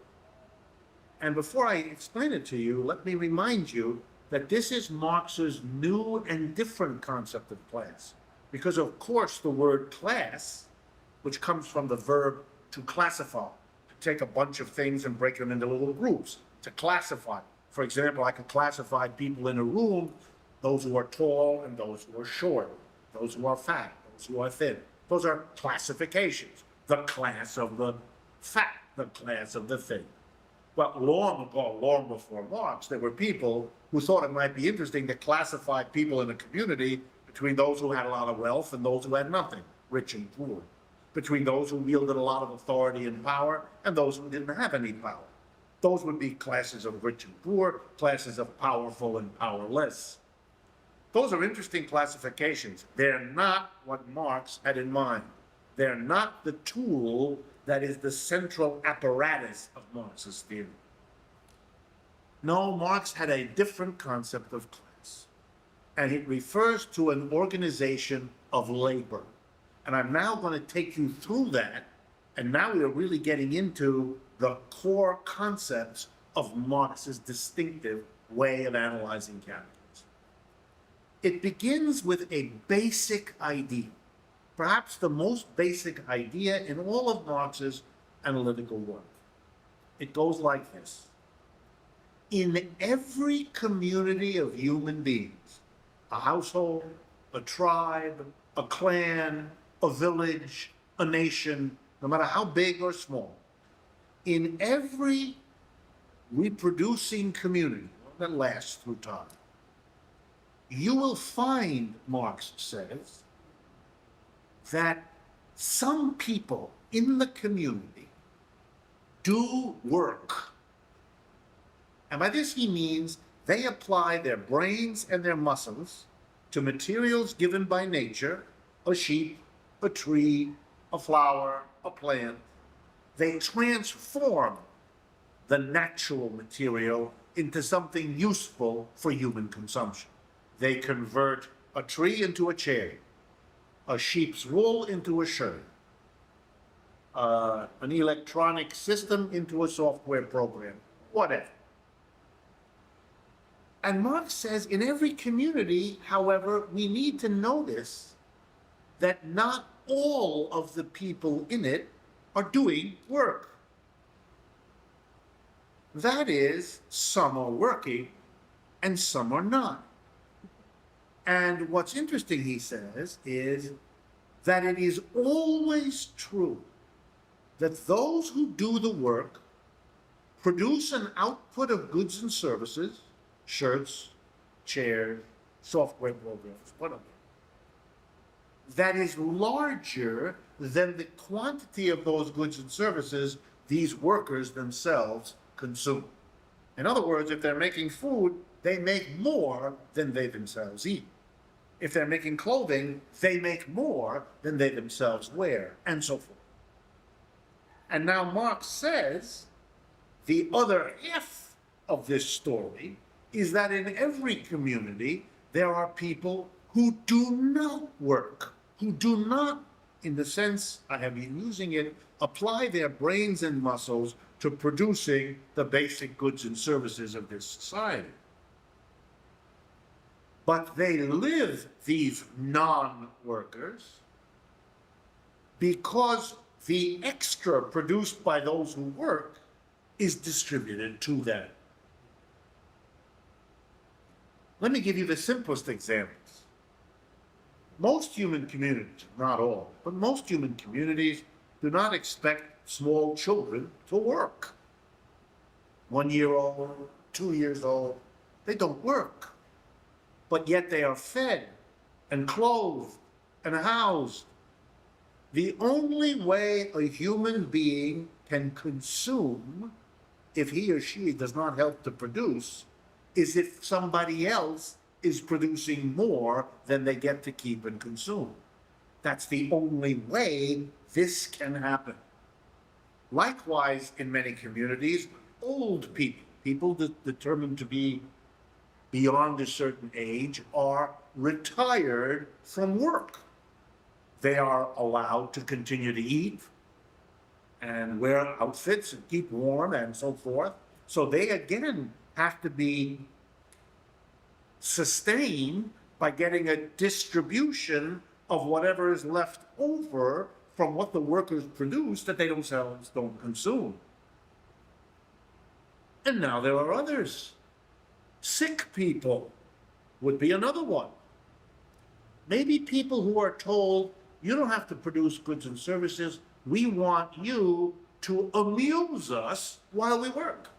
And before I explain it to you, let me remind you that this is Marx's new and different concept of class. Because of course the word class, which comes from the verb to classify, to take a bunch of things and break them into little groups, to classify. For example, I can classify people in a room, those who are tall and those who are short, those who are fat, those who are thin. Those are classifications. The class of the fat, the class of the thin. Well, long ago, long before Marx, there were people who thought it might be interesting to classify people in a community between those who had a lot of wealth and those who had nothing, rich and poor, between those who wielded a lot of authority and power and those who didn't have any power. Those would be classes of rich and poor, classes of powerful and powerless. Those are interesting classifications. They're not what Marx had in mind. They're not the tool that is the central apparatus of Marx's theory. No, Marx had a different concept of class, and it refers to an organization of labor. And I'm now going to take you through that, and now we are really getting into the core concepts of Marx's distinctive way of analyzing capitalism. It begins with a basic idea, perhaps the most basic idea in all of Marx's analytical work. It goes like this. In every community of human beings, a household, a tribe, a clan, a village, a nation, no matter how big or small, in every reproducing community that lasts through time, you will find, Marx says, that some people in the community do work. And by this he means they apply their brains and their muscles to materials given by nature, a sheep, a tree, a flower, a plant. They transform the natural material into something useful for human consumption. They convert a tree into a chair, a sheep's wool into a shirt, an electronic system into a software program, whatever. And Marx says in every community, however, we need to notice that not all of the people in it are doing work. That is, some are working and some are not. And what's interesting, he says, is that it is always true that those who do the work produce an output of goods and services, shirts, chairs, software programs, whatever, that is larger than the quantity of those goods and services these workers themselves consume. In other words, if they're making food, they make more than they themselves eat. If they're making clothing, they make more than they themselves wear, and so forth. And now Marx says the other half of this story is that in every community, there are people who do not work, who do not, in the sense I have been using it, apply their brains and muscles to producing the basic goods and services of this society. But they live, these non-workers, because the extra produced by those who work is distributed to them. Let me give you the simplest examples. Most human communities, not all, but most human communities do not expect small children to work. 1 year old, 2 years old, they don't work. But yet they are fed and clothed and housed. The only way a human being can consume, if he or she does not help to produce, is if somebody else is producing more than they get to keep and consume. That's the only way this can happen. Likewise, in many communities, old people, people determined to be beyond a certain age, are retired from work. They are allowed to continue to eat and wear outfits and keep warm and so forth. So they again have to be sustained by getting a distribution of whatever is left over from what the workers produce that they themselves don't consume. And now there are others. Sick people would be another one. Maybe people who are told, you don't have to produce goods and services, we want you to amuse us while we work.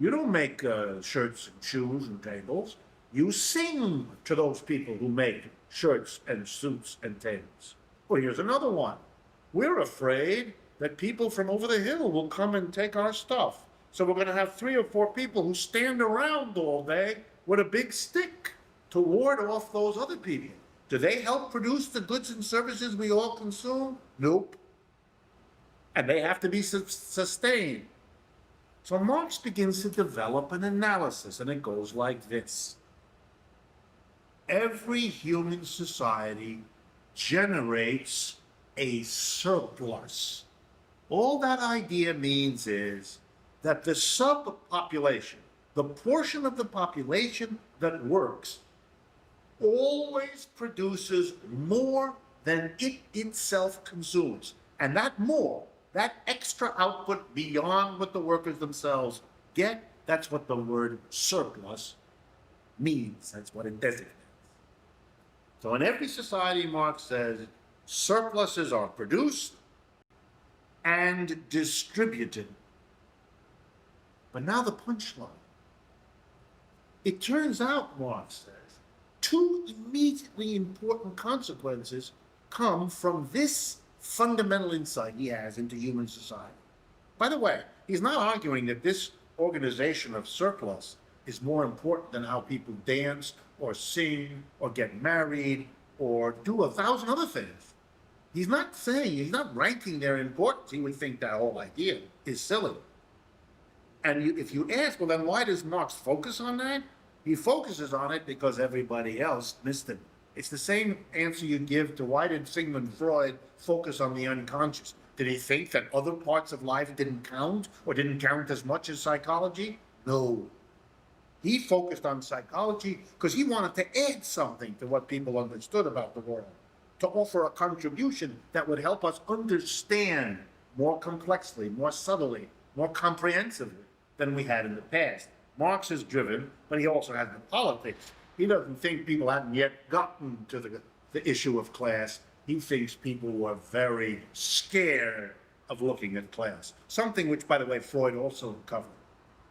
You don't make shirts and shoes and tables. You sing to those people who make shirts and suits and tables. Well, here's another one. We're afraid that people from over the hill will come and take our stuff. So we're going to have 3 or 4 people who stand around all day with a big stick to ward off those other people. Do they help produce the goods and services we all consume? Nope. And they have to be sustained. So Marx begins to develop an analysis, and it goes like this. Every human society generates a surplus. All that idea means is that the subpopulation, the portion of the population that works, always produces more than it itself consumes. And that more, that extra output beyond what the workers themselves get, that's what the word surplus means. That's what it designates. So in every society, Marx says, surpluses are produced and distributed. But now the punchline. It turns out, Marx says, two immediately important consequences come from this fundamental insight he has into human society. By the way, he's not arguing that this organization of surplus is more important than how people dance or sing or get married or do 1,000 other things. He's not saying, he's not ranking their importance. He would think that whole idea is silly. And if you ask, well, then why does Marx focus on that? He focuses on it because everybody else missed it. It's the same answer you give to why did Sigmund Freud focus on the unconscious? Did he think that other parts of life didn't count or didn't count as much as psychology? No. He focused on psychology because he wanted to add something to what people understood about the world, to offer a contribution that would help us understand more complexly, more subtly, more comprehensively than we had in the past. Marx is driven, but he also has the politics. He doesn't think people hadn't yet gotten to the issue of class. He thinks people were very scared of looking at class, something which, by the way, Freud also covered.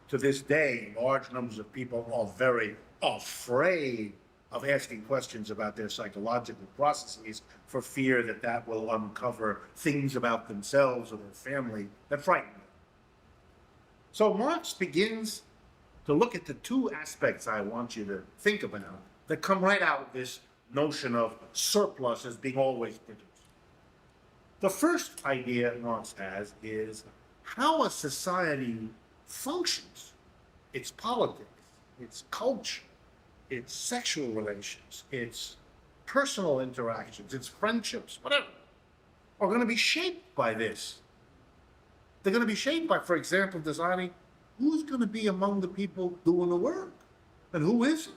To this day, large numbers of people are very afraid of asking questions about their psychological processes for fear that that will uncover things about themselves or their family that frighten them. So Marx begins to look at the two aspects I want you to think about that come right out of this notion of surplus as being always produced. The first idea Marx has is how a society functions, its politics, its culture, its sexual relations, its personal interactions, its friendships, whatever, are going to be shaped by this. They're going to be shaped by, for example, deciding who's going to be among the people doing the work and who isn't.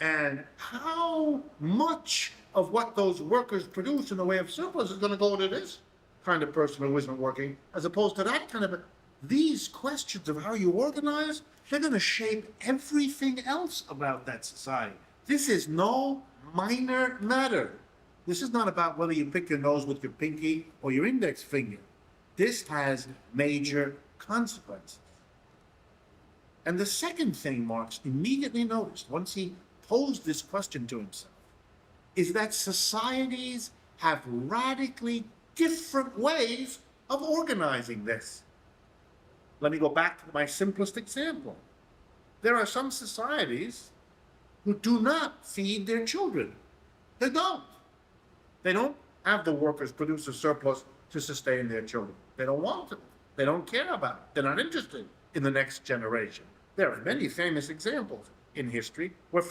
And how much of what those workers produce in the way of surplus is going to go to this kind of person who isn't working, as opposed to that kind of these questions of how you organize, they're going to shape everything else about that society. This is no minor matter. This is not about whether you pick your nose with your pinky or your index finger. This has major consequences. And the second thing Marx immediately noticed, once he posed this question to himself, is that societies have radically different ways of organizing this. Let me go back to my simplest example. There are some societies who do not feed their children. They don't. They don't have the workers produce a surplus to sustain their children. They don't want to. They don't care about it. They're not interested in the next generation. There are many famous examples in history where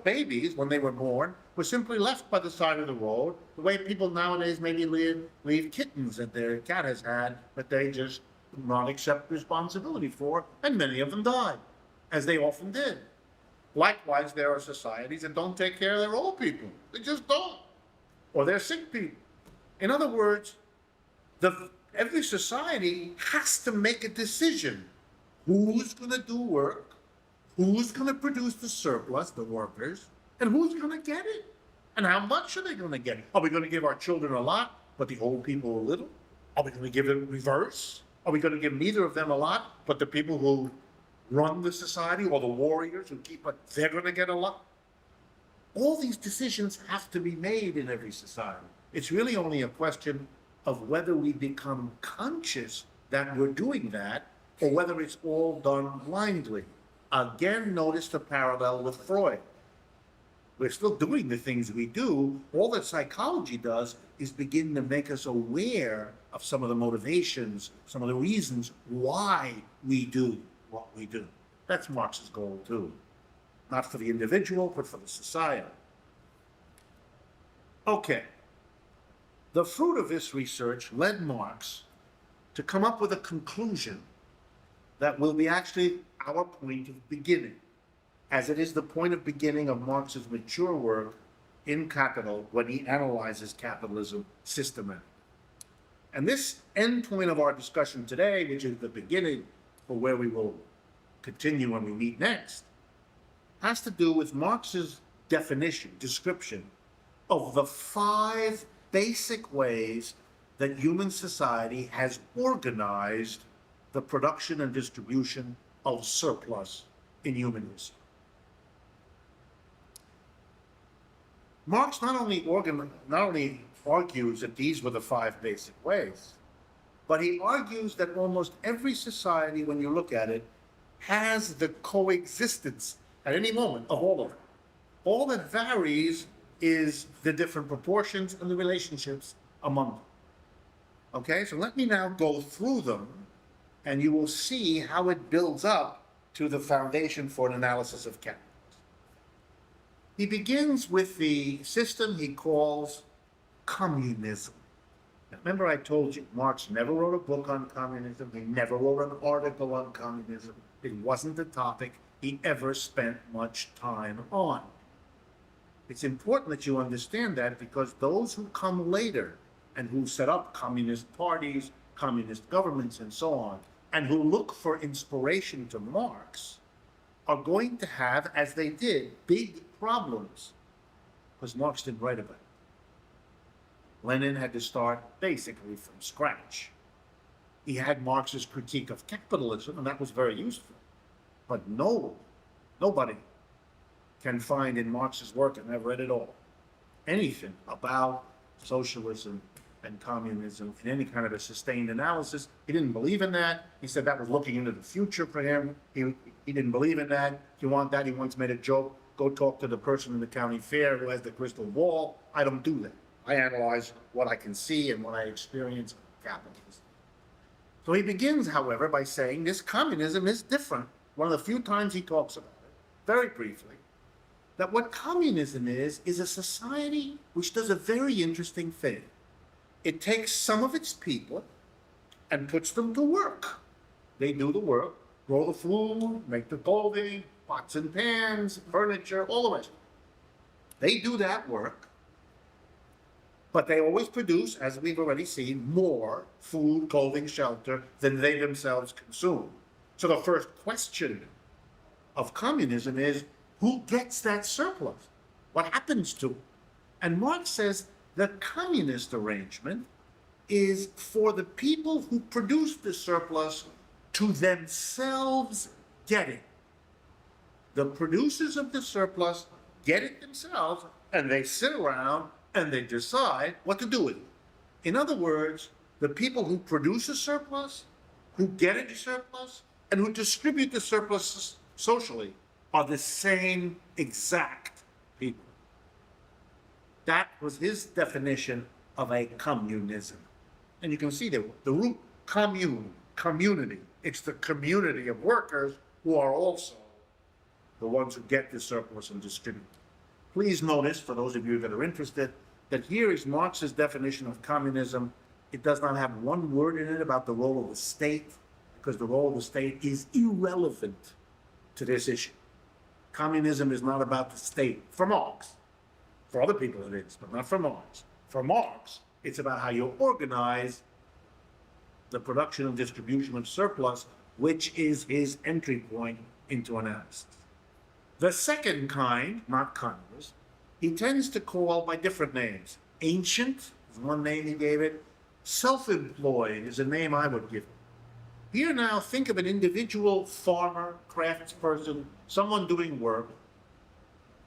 babies, when they were born, were simply left by the side of the road, the way people nowadays maybe leave kittens that their cat has had, but they just not accept responsibility for, and many of them died, as they often did. Likewise, there are societies that don't take care of their old people. They just don't. Or their sick people. In other words, every society has to make a decision. Who's going to do work? Who's going to produce the surplus, the workers? And who's going to get it? And how much are they going to get? Are we going to give our children a lot, but the old people a little? Are we going to give it reverse? Are we going to give neither of them a lot, but the people who run the society or the warriors who keep it, they're going to get a lot? All these decisions have to be made in every society. It's really only a question of whether we become conscious that we're doing that or whether it's all done blindly. Again, notice the parallel with Freud. We're still doing the things we do. All that psychology does is begin to make us aware of some of the motivations, some of the reasons why we do what we do. That's Marx's goal too. Not for the individual, but for the society. Okay. The fruit of this research led Marx to come up with a conclusion that will be actually our point of beginning, as it is the point of beginning of Marx's mature work in Capital when he analyzes capitalism systematically. And this end point of our discussion today, which is the beginning for where we will continue when we meet next, has to do with Marx's definition, description of the 5 basic ways that human society has organized the production and distribution of surplus in human history. Marx not only argues that these were the 5 basic ways, but he argues that almost every society, when you look at it, has the coexistence at any moment of all of them. All that varies is the different proportions and the relationships among them. Okay, so let me now go through them, and you will see how it builds up to the foundation for an analysis of capitalism. He begins with the system he calls communism. Now, remember I told you, Marx never wrote a book on communism. He never wrote an article on communism. It wasn't a topic he ever spent much time on. It's important that you understand that, because those who come later and who set up communist parties, communist governments, and so on, and who look for inspiration to Marx, are going to have, as they did, big problems, because Marx didn't write about it. Lenin had to start basically from scratch. He had Marx's critique of capitalism, and that was very useful. But nobody can find in Marx's work, and I've read it all, anything about socialism and communism in any kind of a sustained analysis. He didn't believe in that. He said that was looking into the future for him. He didn't believe in that. If you want that, he once made a joke, go talk to the person in the county fair who has the crystal ball. I don't do that. I analyze what I can see and what I experience in capitalism. So he begins, however, by saying this communism is different. One of the few times he talks about it, very briefly, that what communism is a society which does a very interesting thing. It takes some of its people and puts them to work. They do the work, grow the food, make the clothing, pots and pans, furniture, all the rest. They do that work, but they always produce, as we've already seen, more food, clothing, shelter than they themselves consume. So the first question of communism is, who gets that surplus? What happens to it? And Marx says the communist arrangement is for the people who produce the surplus to themselves get it. The producers of the surplus get it themselves, and they sit around and they decide what to do with it. In other words, the people who produce a surplus, who get a surplus, and who distribute the surplus socially are the same exact people. That was his definition of a communism. And you can see the root commune, community. It's the community of workers who are also the ones who get the surplus and distribute it. Please notice, for those of you that are interested, that here is Marx's definition of communism. It does not have one word in it about the role of the state, because the role of the state is irrelevant to this issue. Communism is not about the state, for Marx. For other people it is, but not for Marx. For Marx, it's about how you organize the production and distribution of surplus, which is his entry point into analysis. The second kind, not communist, he tends to call by different names. Ancient is one name he gave it. Self-employed is a name I would give it. Here now, think of an individual farmer, craftsperson, someone doing work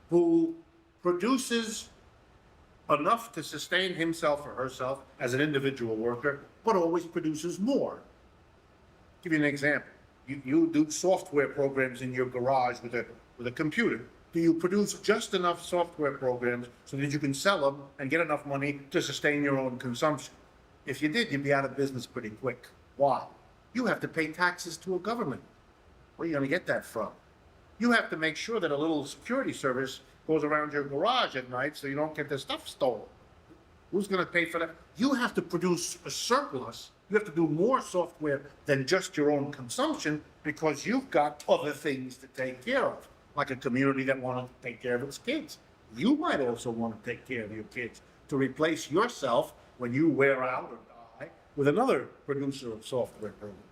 who produces enough to sustain himself or herself as an individual worker, but always produces more. I'll give you an example. You do software programs in your garage with a computer. Do you produce just enough software programs so that you can sell them and get enough money to sustain your own consumption? If you did, you'd be out of business pretty quick. Why? You have to pay taxes to a government. Where are you going to get that from? You have to make sure that a little security service goes around your garage at night so you don't get the stuff stolen. Who's going to pay for that? You have to produce a surplus. You have to do more software than just your own consumption because you've got other things to take care of, like a community that wants to take care of its kids. You might also want to take care of your kids to replace yourself when you wear out or die with another producer of software programs.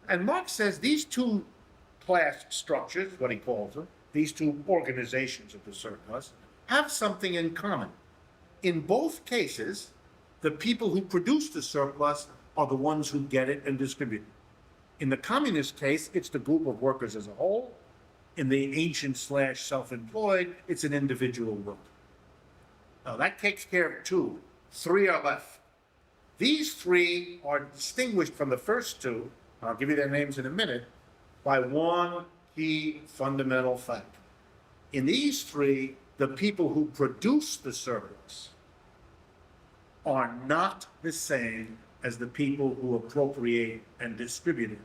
And Marx says these two class structures, what he calls them, these two organizations of the surplus, have something in common. In both cases, the people who produce the surplus are the ones who get it and distribute it. In the communist case, it's the group of workers as a whole. In the ancient/self-employed, it's an individual worker. Now that takes care of two. Three are left. These three are distinguished from the first two, I'll give you their names in a minute, by one key fundamental fact. In these three, the people who produce the surplus are not the same as the people who appropriate and distribute it.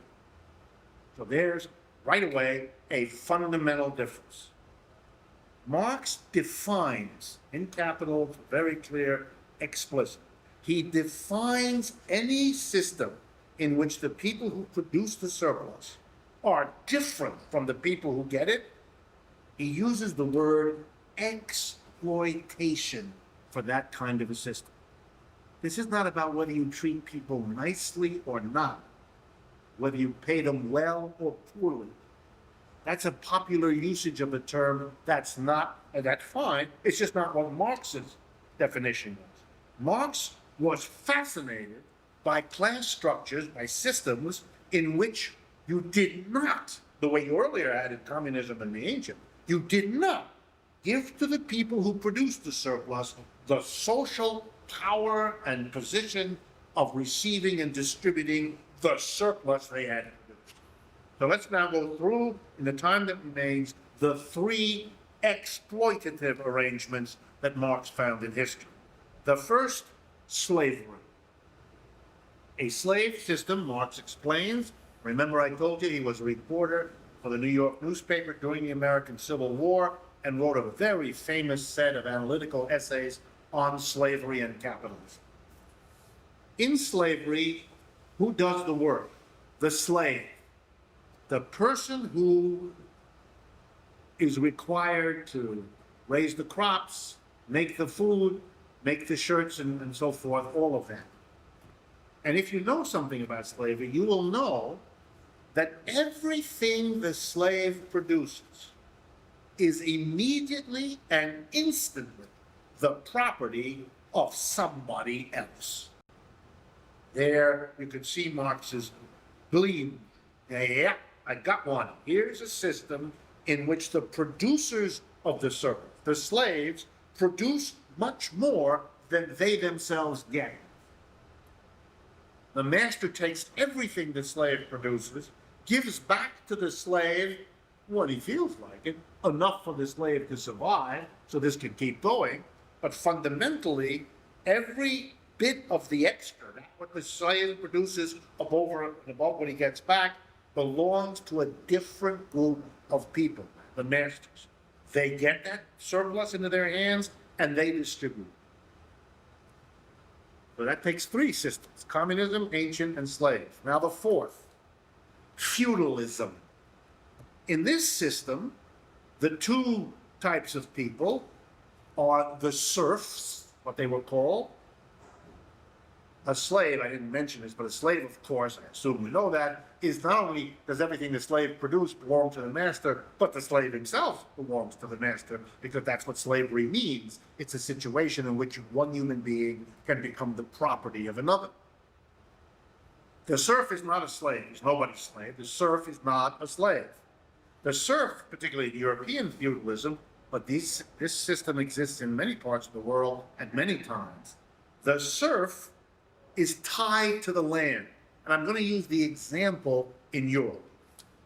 So there's, right away, a fundamental difference. Marx defines, in capital, very clear, explicit, he defines any system in which the people who produce the surplus are different from the people who get it. He uses the word exploitation for that kind of a system. This is not about whether you treat people nicely or not, whether you pay them well or poorly. That's a popular usage of the term. That's not, and that's fine. It's just not what Marx's definition was. Marx was fascinated by class structures, by systems in which you did not, the way you earlier had in communism and the ancient, you did not give to the people who produced the surplus the social power and position of receiving and distributing the surplus they had produced. So let's now go through, in the time that remains, the three exploitative arrangements that Marx found in history. The first, slavery. A slave system, Marx explains. Remember I told you he was a reporter for the New York newspaper during the American Civil War and wrote a very famous set of analytical essays on slavery and capitalism. In slavery, who does the work? The slave. The person who is required to raise the crops, make the food, make the shirts, and so forth, all of that. And if you know something about slavery, you will know that everything the slave produces is immediately and instantly the property of somebody else. There you can see Marx's gleam. Yeah, I got one. Here's a system in which the producers of the surplus, the slaves, produce much more than they themselves get. The master takes everything the slave produces, gives back to the slave what he feels like it, enough for the slave to survive, so this can keep going. But fundamentally, every bit of the extra, what the slave produces over and above what he gets back, belongs to a different group of people, the masters. They get that surplus into their hands and they distribute. So that takes three systems: communism, ancient, and slave. Now the fourth, feudalism. In this system, the two types of people are the serfs, what they were called. A slave, I didn't mention this, but a slave, of course, I assume we know that, is not only does everything the slave produce belong to the master, but the slave himself belongs to the master, because that's what slavery means. It's a situation in which one human being can become the property of another. The serf is not a slave. He's nobody's slave. The serf is not a slave. The serf, particularly in European feudalism, but this system exists in many parts of the world at many times. The serf is tied to the land. And I'm going to use the example in Europe.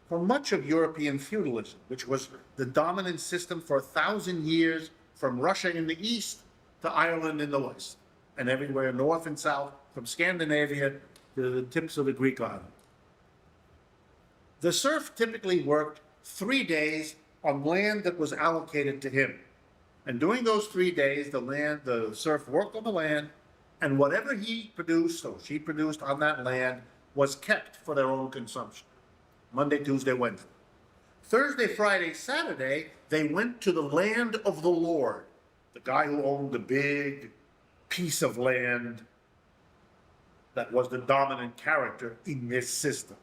For much of European feudalism, which was the dominant system for 1,000 years, from Russia in the east to Ireland in the west, and everywhere north and south, from Scandinavia to the tips of the Greek island. The serf typically worked 3 days on land that was allocated to him. And during those 3 days, the serf worked on the land, and whatever he produced or she produced on that land was kept for their own consumption. Monday, Tuesday, Wednesday. Thursday, Friday, Saturday, they went to the land of the Lord, the guy who owned the big piece of land that was the dominant character in this system.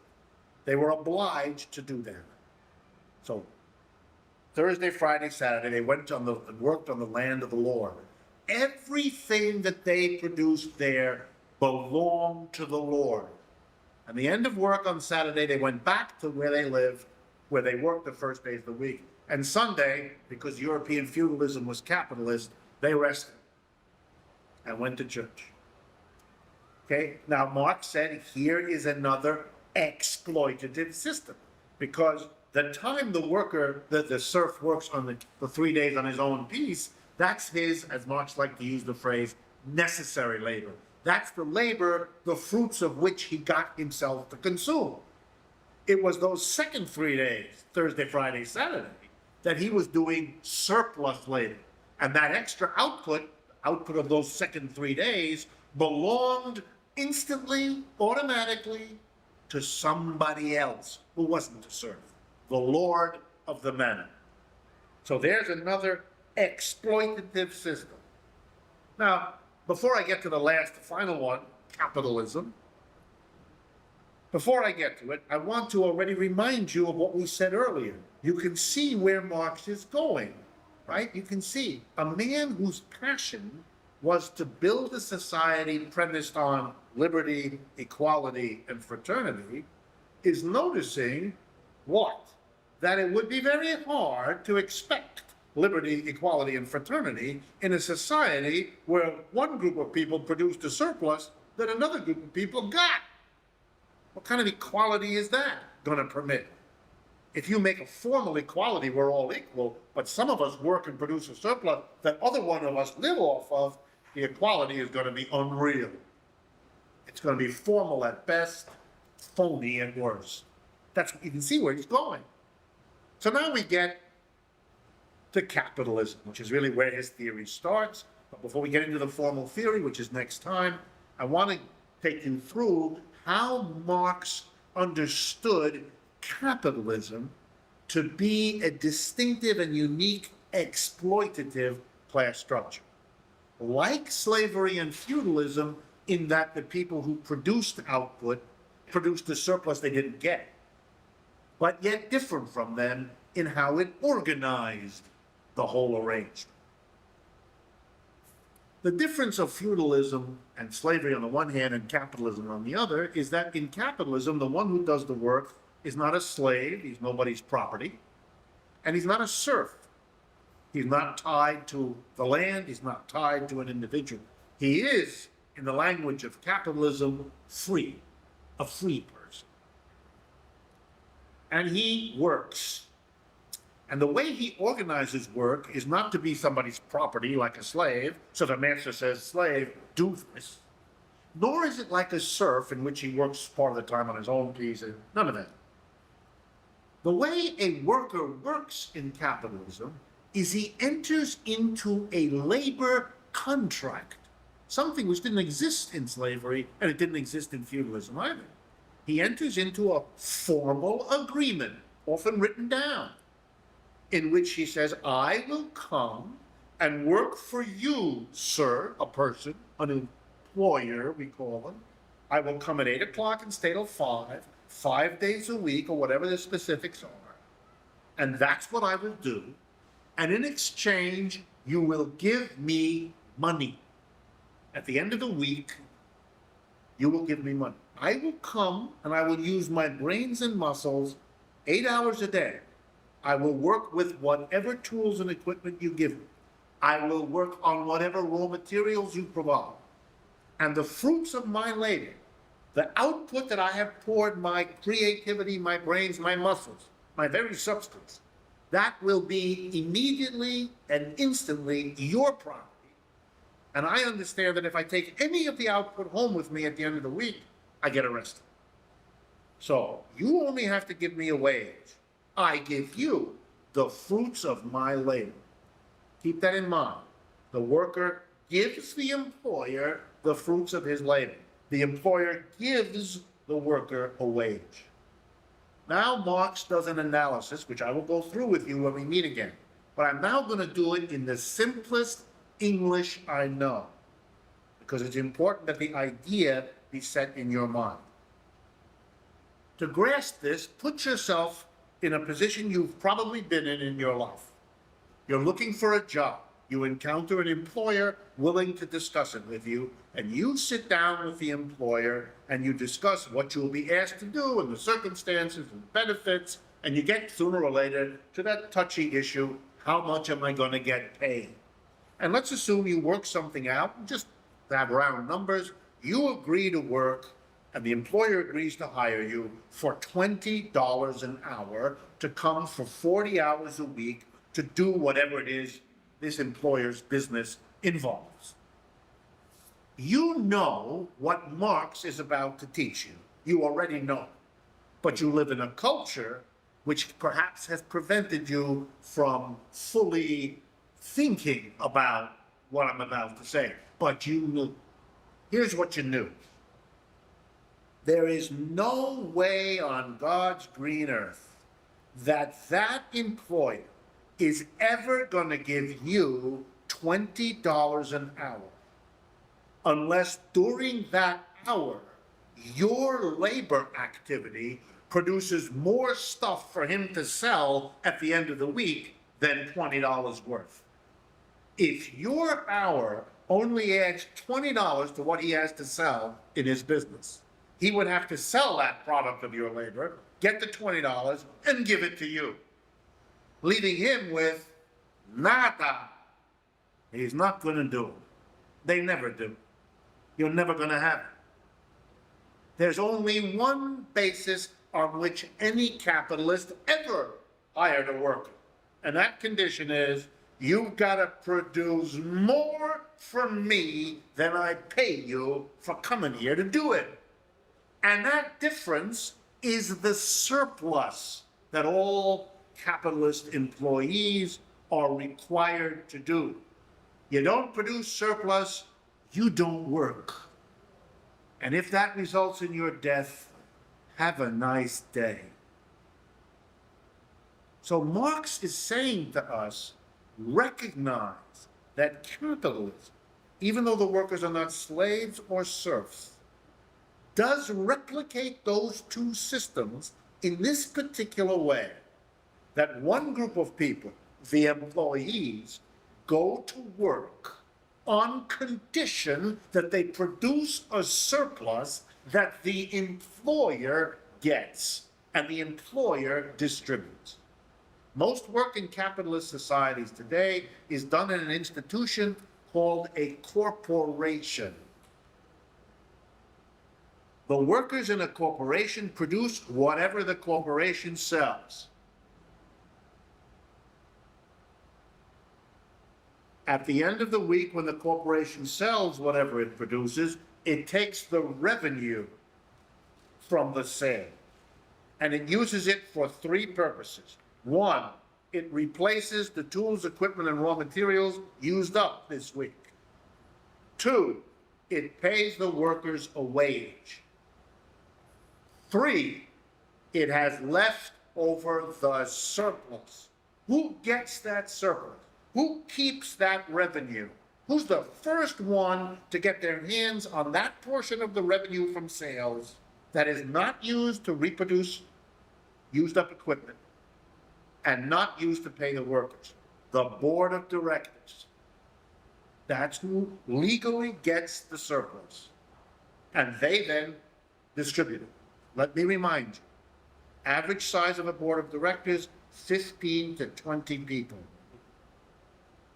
They were obliged to do that. So Thursday, Friday, Saturday, they went on and worked on the land of the Lord. Everything that they produced there belonged to the Lord. At the end of work on Saturday, they went back to where they lived, where they worked the first days of the week. And Sunday, because European feudalism was capitalist, they rested and went to church. Okay, now Marx said here is another exploitative system, because the time the worker, the serf works on the 3 days on his own piece, that's his, as Marx liked to use the phrase, necessary labor. That's the labor, the fruits of which he got himself to consume. It was those second 3 days, Thursday, Friday, Saturday, that he was doing surplus labor. And that extra output of those second 3 days, belonged instantly, automatically, to somebody else who wasn't a serf, the Lord of the manor. So there's another exploitative system. Now, before I get to the last, final one, capitalism, before I get to it, I want to already remind you of what we said earlier. You can see where Marx is going, right? You can see a man whose passion was to build a society premised on liberty, equality, and fraternity is noticing what? That it would be very hard to expect liberty, equality, and fraternity in a society where one group of people produced a surplus that another group of people got. What kind of equality is that going to permit? If you make a formal equality, we're all equal, but some of us work and produce a surplus that other one of us live off of, the equality is going to be unreal. It's going to be formal at best, phony at worst. That's what you can see where he's going. So now we get to capitalism, which is really where his theory starts. But before we get into the formal theory, which is next time, I want to take you through how Marx understood capitalism to be a distinctive and unique exploitative class structure. Like slavery and feudalism, in that the people who produced output produced a surplus they didn't get, but yet different from them in how it organized the whole arrangement. The difference of feudalism and slavery on the one hand and capitalism on the other is that in capitalism, the one who does the work is not a slave, he's nobody's property, and he's not a serf. He's not tied to the land, he's not tied to an individual. He is, in the language of capitalism, free, a free person. And he works. And the way he organizes work is not to be somebody's property like a slave, so the master says, slave, do this. Nor is it like a serf in which he works part of the time on his own piece, none of that. The way a worker works in capitalism is he enters into a labor contract, something which didn't exist in slavery, and it didn't exist in feudalism either. He enters into a formal agreement, often written down, in which he says, I will come and work for you, sir, a person, an employer, we call them. I will come at 8 o'clock and stay till 5 days a week, or whatever the specifics are. And that's what I will do. And in exchange, you will give me money. At the end of the week, you will give me money. I will come and I will use my brains and muscles 8 hours a day. I will work with whatever tools and equipment you give me. I will work on whatever raw materials you provide. And the fruits of my labor, the output that I have poured my creativity, my brains, my muscles, my very substance, that will be immediately and instantly your property. And I understand that if I take any of the output home with me at the end of the week, I get arrested. So you only have to give me a wage. I give you the fruits of my labor. Keep that in mind. The worker gives the employer the fruits of his labor. The employer gives the worker a wage. Now Marx does an analysis, which I will go through with you when we meet again. But I'm now going to do it in the simplest English I know, because it's important that the idea be set in your mind. To grasp this, put yourself in a position you've probably been in your life. You're looking for a job. You encounter an employer willing to discuss it with you, and you sit down with the employer and you discuss what you'll be asked to do and the circumstances and benefits, and you get sooner or later to that touchy issue, how much am I going to get paid? And let's assume you work something out, just to have round numbers, you agree to work, and the employer agrees to hire you for $20 an hour to come for 40 hours a week to do whatever it is this employer's business involves. You know what Marx is about to teach you. You already know. But you live in a culture which perhaps has prevented you from fully thinking about what I'm about to say. But you knew. Here's what you knew. There is no way on God's green earth that employer is ever going to give you $20 an hour unless during that hour your labor activity produces more stuff for him to sell at the end of the week than $20 worth. If your hour only adds $20 to what he has to sell in his business, he would have to sell that product of your labor, get the $20, and give it to you, leaving him with nada. He's not going to do it. They never do. You're never going to have it. There's only one basis on which any capitalist ever hired a worker, and that condition is you've got to produce more for me than I pay you for coming here to do it. And that difference is the surplus that all capitalist employees are required to do. You don't produce surplus, you don't work. And if that results in your death, have a nice day. So Marx is saying to us, recognize that capitalism, even though the workers are not slaves or serfs, does replicate those two systems in this particular way, that one group of people, the employees, go to work on condition that they produce a surplus that the employer gets and the employer distributes. Most work in capitalist societies today is done in an institution called a corporation. The workers in a corporation produce whatever the corporation sells. At the end of the week, when the corporation sells whatever it produces, it takes the revenue from the sale, and it uses it for three purposes. One, it replaces the tools, equipment, and raw materials used up this week. Two, it pays the workers a wage. Three, it has left over the surplus. Who gets that surplus? Who keeps that revenue? Who's the first one to get their hands on that portion of the revenue from sales that is not used to reproduce used up equipment and not used to pay the workers? The board of directors. That's who legally gets the surplus. And they then distribute it. Let me remind you, average size of a board of directors, 15 to 20 people,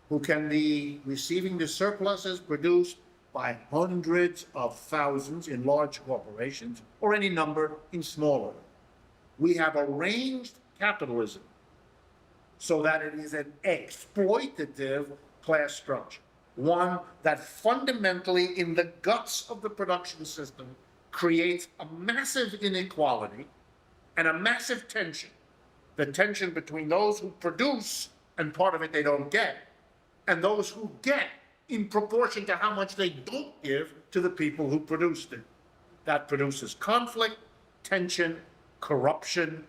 who can be receiving the surpluses produced by hundreds of thousands in large corporations or any number in smaller. We have arranged capitalism so that it is an exploitative class structure, one that fundamentally, in the guts of the production system, creates a massive inequality and a massive tension. The tension between those who produce, and part of it they don't get, and those who get in proportion to how much they don't give to the people who produced it. That produces conflict, tension, corruption,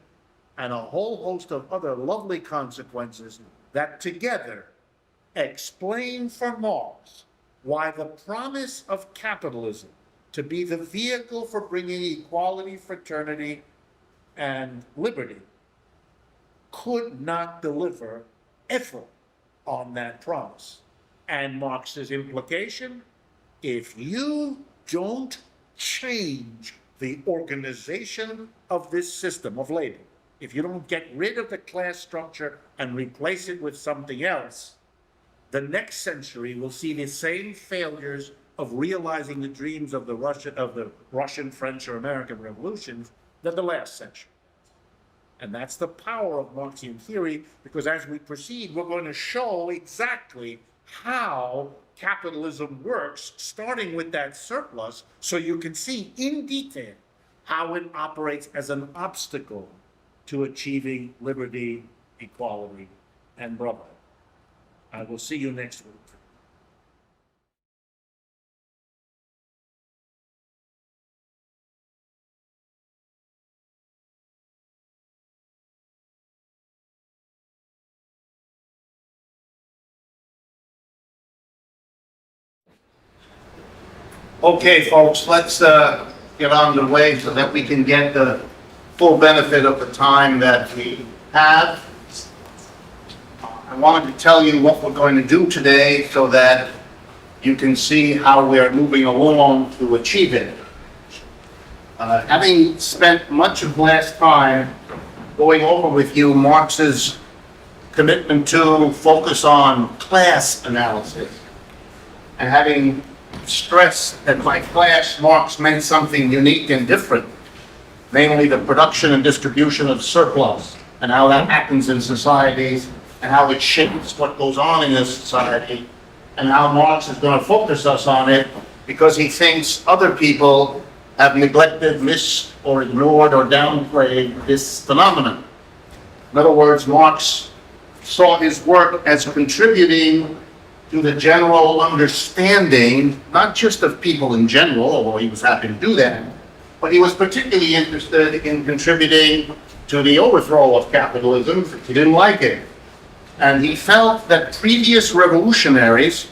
and a whole host of other lovely consequences that together explain for Marx why the promise of capitalism to be the vehicle for bringing equality, fraternity, and liberty could not deliver ever on that promise. And Marx's implication, if you don't change the organization of this system of labor, if you don't get rid of the class structure and replace it with something else, the next century will see the same failures of realizing the dreams of the Russian, French, or American revolutions that the last century. And that's the power of Marxian theory, because as we proceed, we're going to show exactly how capitalism works, starting with that surplus, so you can see in detail how it operates as an obstacle to achieving liberty, equality, and brotherhood. I will see you next week. Okay, folks, let's get on the way so that we can get the full benefit of the time that we have. I wanted to tell you what we're going to do today so that you can see how we're moving along to achieve it. Having spent much of last time going over with you Marx's commitment to focus on class analysis, and having stressed that by class Marx meant something unique and different, namely the production and distribution of surplus, and how that happens in societies, and how it shapes what goes on in this society, and how Marx is going to focus us on it because he thinks other people have neglected, missed, or ignored, or downplayed this phenomenon. In other words, Marx saw his work as contributing to the general understanding, not just of people in general, although he was happy to do that, but he was particularly interested in contributing to the overthrow of capitalism. He didn't like it. And he felt that previous revolutionaries,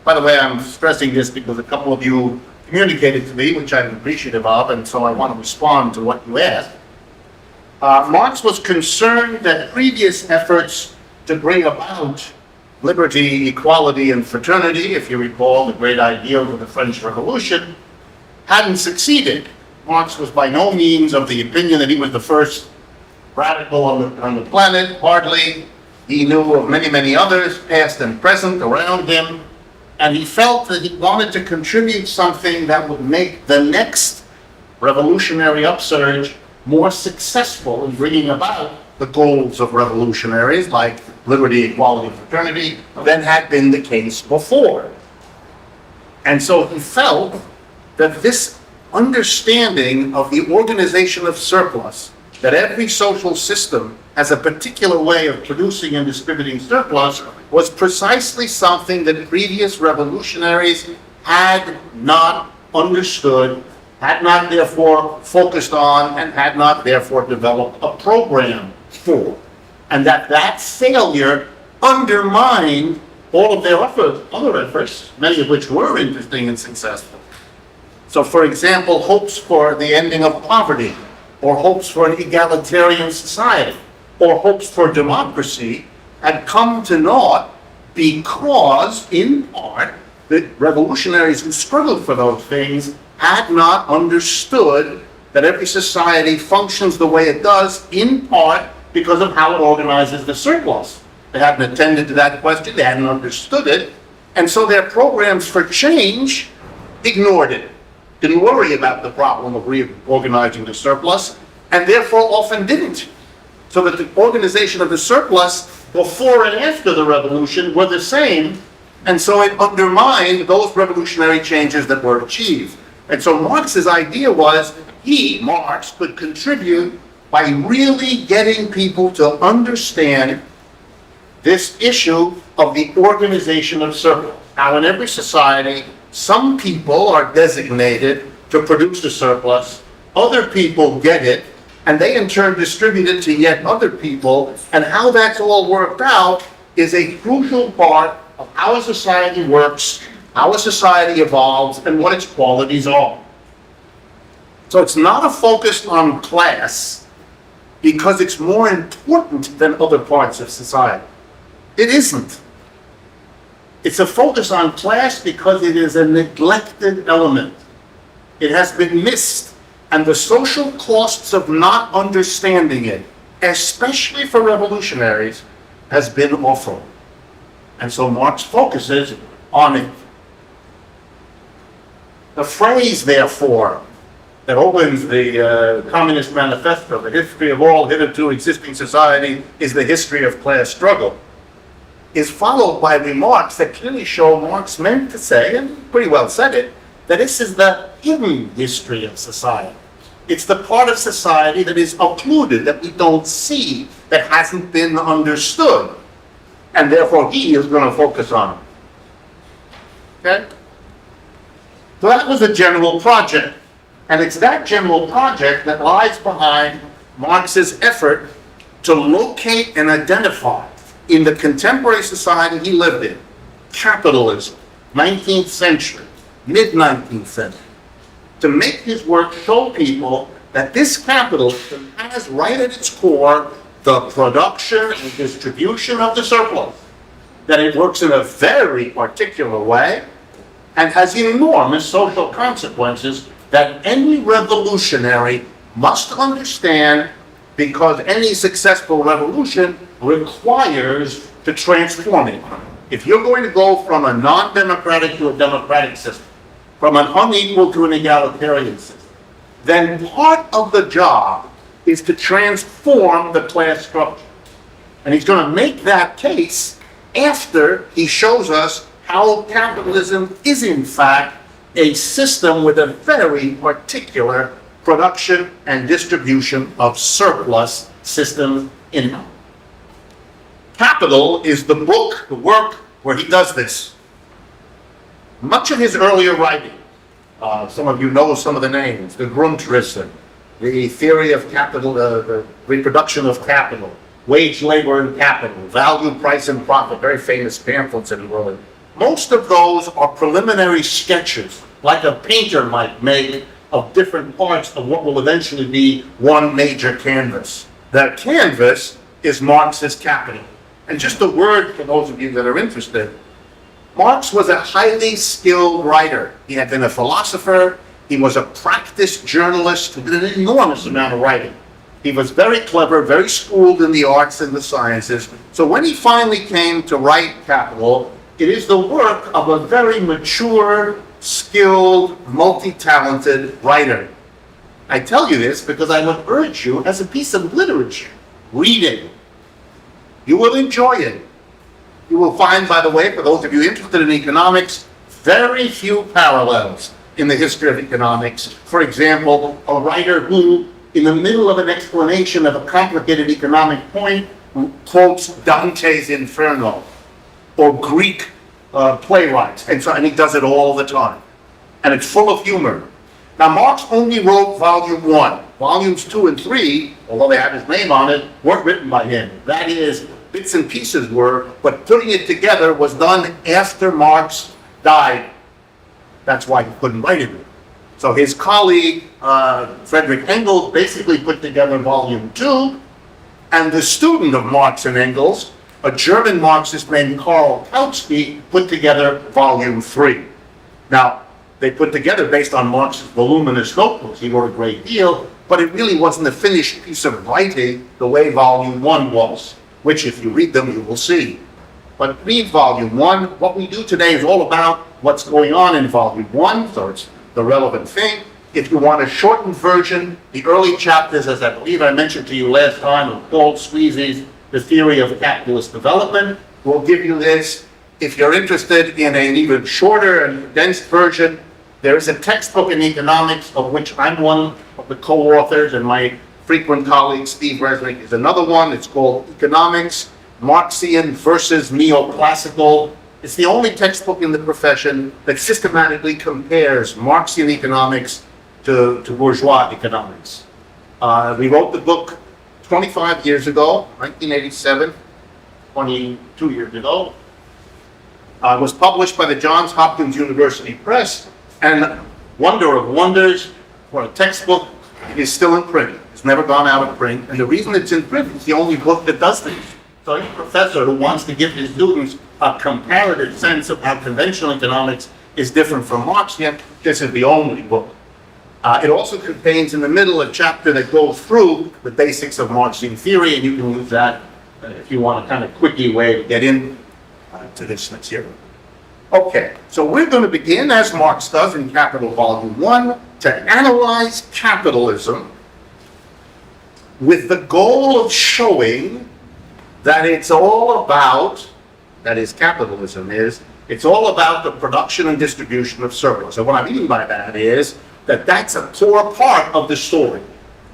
by the way, I'm stressing this because a couple of you communicated to me, which I'm appreciative of, and so I want to respond to what you asked. Marx was concerned that previous efforts to bring about liberty, equality, and fraternity, if you recall the great ideals of the French Revolution, hadn't succeeded. Marx was by no means of the opinion that he was the first radical on the planet, hardly. He knew of many, many others, past and present, around him, and he felt that he wanted to contribute something that would make the next revolutionary upsurge more successful in bringing about the goals of revolutionaries like liberty, equality, fraternity than had been the case before. And so he felt that this understanding of the organization of surplus, that every social system has a particular way of producing and distributing surplus, was precisely something that previous revolutionaries had not understood, had not therefore focused on, and had not therefore developed a program for. And that failure undermined all of their other efforts, many of which were interesting and successful. So, for example, hopes for the ending of poverty, or hopes for an egalitarian society, or hopes for democracy had come to naught because, in part, the revolutionaries who struggled for those things had not understood that every society functions the way it does, in part because of how it organizes the surplus. They hadn't attended to that question, they hadn't understood it, and so their programs for change ignored it, didn't worry about the problem of reorganizing the surplus, and therefore often didn't. So that the organization of the surplus before and after the revolution were the same, and so it undermined those revolutionary changes that were achieved. And so Marx's idea was Marx, could contribute by really getting people to understand this issue of the organization of surplus. Now, in every society, some people are designated to produce a surplus, other people get it, and they in turn distribute it to yet other people, and how that's all worked out is a crucial part of how a society works, how a society evolves, and what its qualities are. So it's not a focus on class because it's more important than other parts of society. It isn't. It's a focus on class because it is a neglected element. It has been missed, and the social costs of not understanding it, especially for revolutionaries, has been awful. And so Marx focuses on it. The phrase, therefore, that opens the Communist Manifesto, the history of all hitherto existing society is the history of class struggle, is followed by remarks that clearly show Marx meant to say, and pretty well said it, that this is the hidden history of society. It's the part of society that is occluded, that we don't see, that hasn't been understood. And therefore he is going to focus on it. Okay? So that was a general project. And it's that general project that lies behind Marx's effort to locate and identify in the contemporary society he lived in, capitalism, 19th century, mid-19th century, to make his work show people that this capitalism has right at its core the production and distribution of the surplus, that it works in a very particular way and has enormous social consequences that any revolutionary must understand, because any successful revolution requires to transform it. If you're going to go from a non-democratic to a democratic system, from an unequal to an egalitarian system, then part of the job is to transform the class structure. And he's going to make that case after he shows us how capitalism is in fact a system with a very particular production and distribution of surplus systems in it. Capital is the book, the work where he does this. Much of his earlier writing, some of you know some of the names, the Grundrisse, the theory of capital, the reproduction of capital, wage, labor, and capital, value, price, and profit, very famous pamphlets in the world. Most of those are preliminary sketches, like a painter might make, of different parts of what will eventually be one major canvas. That canvas is Marx's Capital. And just a word for those of you that are interested, Marx was a highly skilled writer. He had been a philosopher, he was a practiced journalist who did an enormous amount of writing. He was very clever, very schooled in the arts and the sciences. So when he finally came to write Capital, it is the work of a very mature, skilled, multi-talented writer. I tell you this because I would urge you, as a piece of literature, read it. You will enjoy it. You will find, by the way, for those of you interested in economics, very few parallels in the history of economics. For example, a writer who, in the middle of an explanation of a complicated economic point, quotes Dante's Inferno, or Greek playwrights, and he does it all the time. And it's full of humor. Now, Marx only wrote volume 1. Volumes 2 and 3, although they have his name on it, weren't written by him. That is, bits and pieces were, but putting it together was done after Marx died. That's why he couldn't write it. So his colleague, Friedrich Engels, basically put together volume 2, and the student of Marx and Engels, a German Marxist named Karl Kautsky, put together volume 3. Now, they put together based on Marx's voluminous notebooks. He wrote a great deal, but it really wasn't a finished piece of writing the way volume 1 was, which if you read them, you will see. But read volume 1. What we do today is all about what's going on in volume 1, so it's the relevant thing. If you want a shortened version, the early chapters, as I believe I mentioned to you last time, of Paul Sweezy's the theory of capitalist development. We'll give you this. If you're interested in an even shorter and condensed version, there is a textbook in economics of which I'm one of the co-authors, and my frequent colleague Steve Resnick is another one. It's called Economics, Marxian versus Neoclassical. It's the only textbook in the profession that systematically compares Marxian economics to bourgeois economics. We wrote the book 25 years ago, 1987, 22 years ago. It was published by the Johns Hopkins University Press, and wonder of wonders, for a textbook, it is still in print. It's never gone out of print, and the reason it's in print, it's the only book that does this. So any professor who wants to give his students a comparative sense of how conventional economics is different from Marxian, this is the only book. It also contains in the middle a chapter that goes through the basics of Marxian theory, and you can use that if you want a kind of quickie way to get in to this material. Okay, so we're going to begin, as Marx does in Capital Volume 1, to analyze capitalism with the goal of showing that it's all about, that is capitalism is, it's all about the production and distribution of surplus. And what I mean by that is that that's a core part of the story.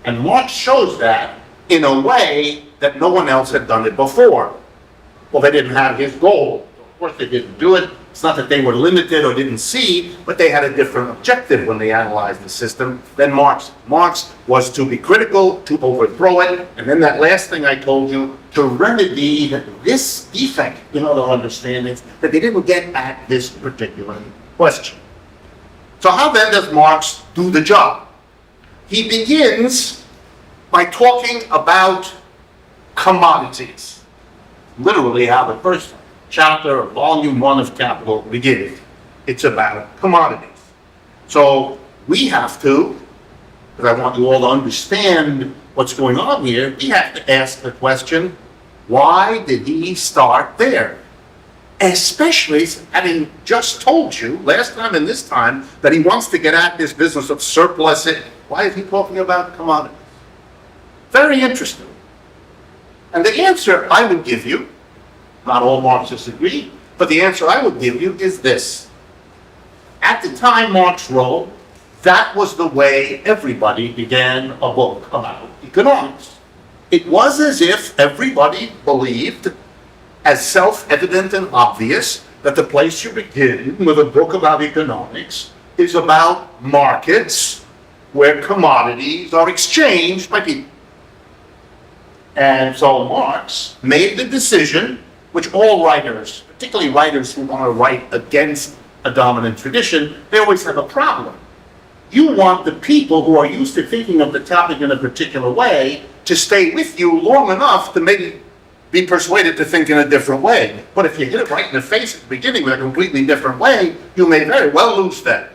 And Marx shows that in a way that no one else had done it before. Well, they didn't have his goal. Of course they didn't do it. It's not that they were limited or didn't see, but they had a different objective when they analyzed the system than Marx. Marx was to be critical, to overthrow it, and then that last thing I told you, to remedy this defect in other understandings, that they didn't get at this particular question. So how then does Marx do the job? He begins by talking about commodities. Literally how the first chapter of Volume 1 of Capital begins. It's about commodities. So we have to, because I want you all to understand what's going on here, we have to ask the question, why did he start there? Especially having just told you last time and this time that he wants to get at this business of surplus. Why is he talking about commodities? Very interesting. And the answer I would give you, not all Marxists agree, but the answer I would give you is this. At the time Marx wrote, that was the way everybody began a book about economics. It was as if everybody believed, as self-evident and obvious, that the place you begin with a book about economics is about markets where commodities are exchanged by people. And so Marx made the decision, which all writers, particularly writers who want to write against a dominant tradition, they always have a problem. You want the people who are used to thinking of the topic in a particular way to stay with you long enough to maybe be persuaded to think in a different way. But if you hit it right in the face at the beginning with a completely different way, you may very well lose that.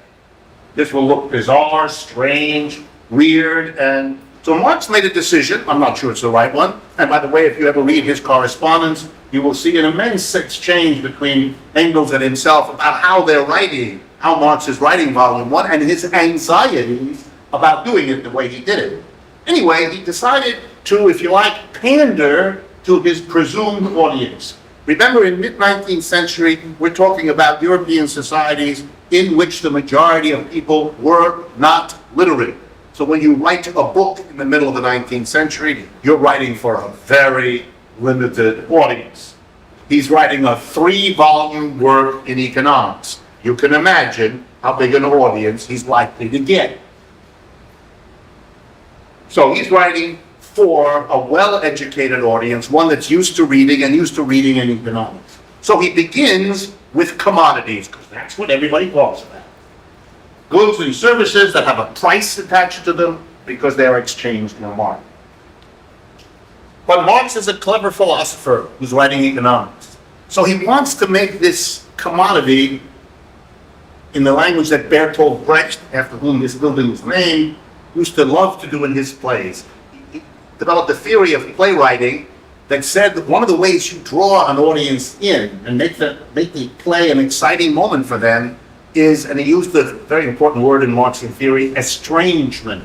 This will look bizarre, strange, weird, and so Marx made a decision. I'm not sure it's the right one. And by the way, if you ever read his correspondence, you will see an immense exchange between Engels and himself about how they're writing, how Marx is writing Volume 1, and his anxieties about doing it the way he did it. Anyway, he decided to, if you like, pander to his presumed audience. Remember, in mid-19th century, we're talking about European societies in which the majority of people were not literate. So when you write a book in the middle of the 19th century, you're writing for a very limited audience. He's writing a 3-volume work in economics. You can imagine how big an audience he's likely to get. So he's writing for a well-educated audience, one that's used to reading and used to reading in economics. So he begins with commodities, because that's what everybody talks about. Goods and services that have a price attached to them because they are exchanged in a market. But Marx is a clever philosopher who's writing economics. So he wants to make this commodity in the language that Bertolt Brecht, after whom this building was named, used to love to do in his plays. He developed a theory of playwriting that said that one of the ways you draw an audience in and make the play an exciting moment for them is, and he used a very important word in Marxian theory, estrangement.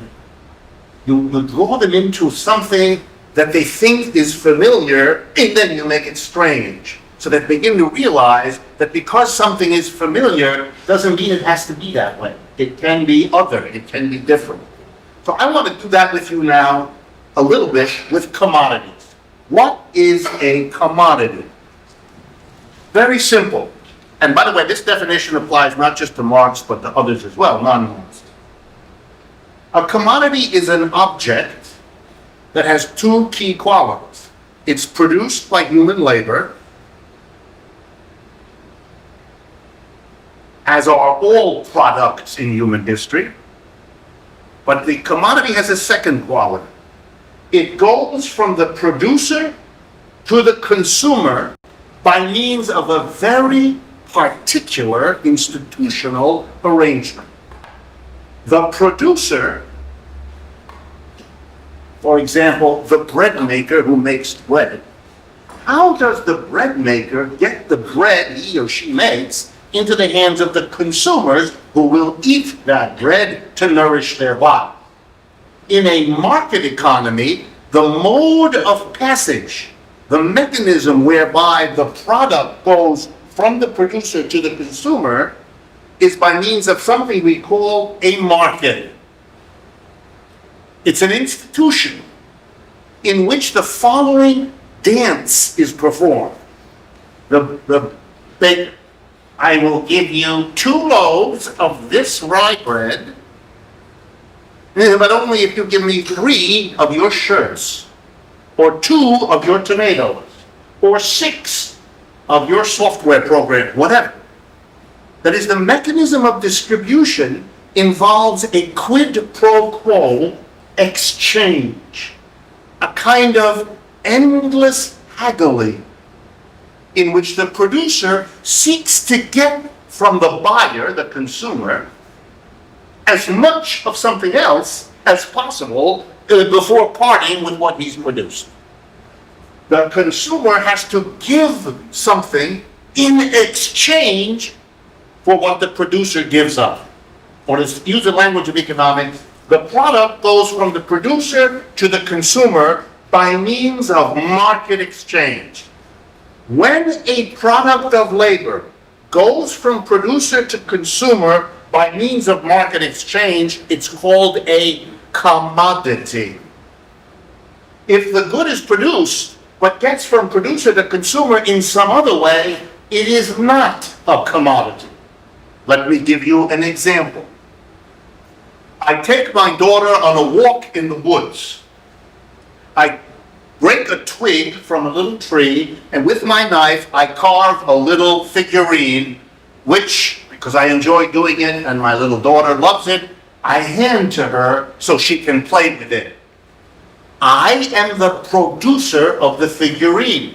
You draw them into something that they think is familiar, and then you make it strange. So they begin to realize that because something is familiar doesn't mean it has to be that way. It can be other, it can be different. So I want to do that with you now a little bit with commodities. What is a commodity? Very simple. And by the way, this definition applies not just to Marx, but to others as well, non-Marxists. A commodity is an object that has two key qualities. It's produced by human labor, as are all products in human history. But the commodity has a second quality. It goes from the producer to the consumer by means of a very particular institutional arrangement. The producer, for example, the bread maker who makes bread, how does the bread maker get the bread he or she makes into the hands of the consumers who will eat that bread to nourish their body? In a market economy, the mode of passage, the mechanism whereby the product goes from the producer to the consumer, is by means of something we call a market. It's an institution in which the following dance is performed. The baker, I will give you 2 loaves of this rye bread, but only if you give me 3 of your shirts, or 2 of your tomatoes, or 6 of your software program, whatever. That is, the mechanism of distribution involves a quid pro quo exchange, a kind of endless haggling in which the producer seeks to get from the buyer, the consumer, as much of something else as possible before parting with what he's produced. The consumer has to give something in exchange for what the producer gives up. Or to use the language of economics, the product goes from the producer to the consumer by means of market exchange. When a product of labor goes from producer to consumer by means of market exchange, it's called a commodity. If the good is produced, but gets from producer to consumer in some other way, it is not a commodity. Let me give you an example. I take my daughter on a walk in the woods. I break a twig from a little tree, and with my knife, I carve a little figurine, which, because I enjoy doing it and my little daughter loves it, I hand to her so she can play with it. I am the producer of the figurine.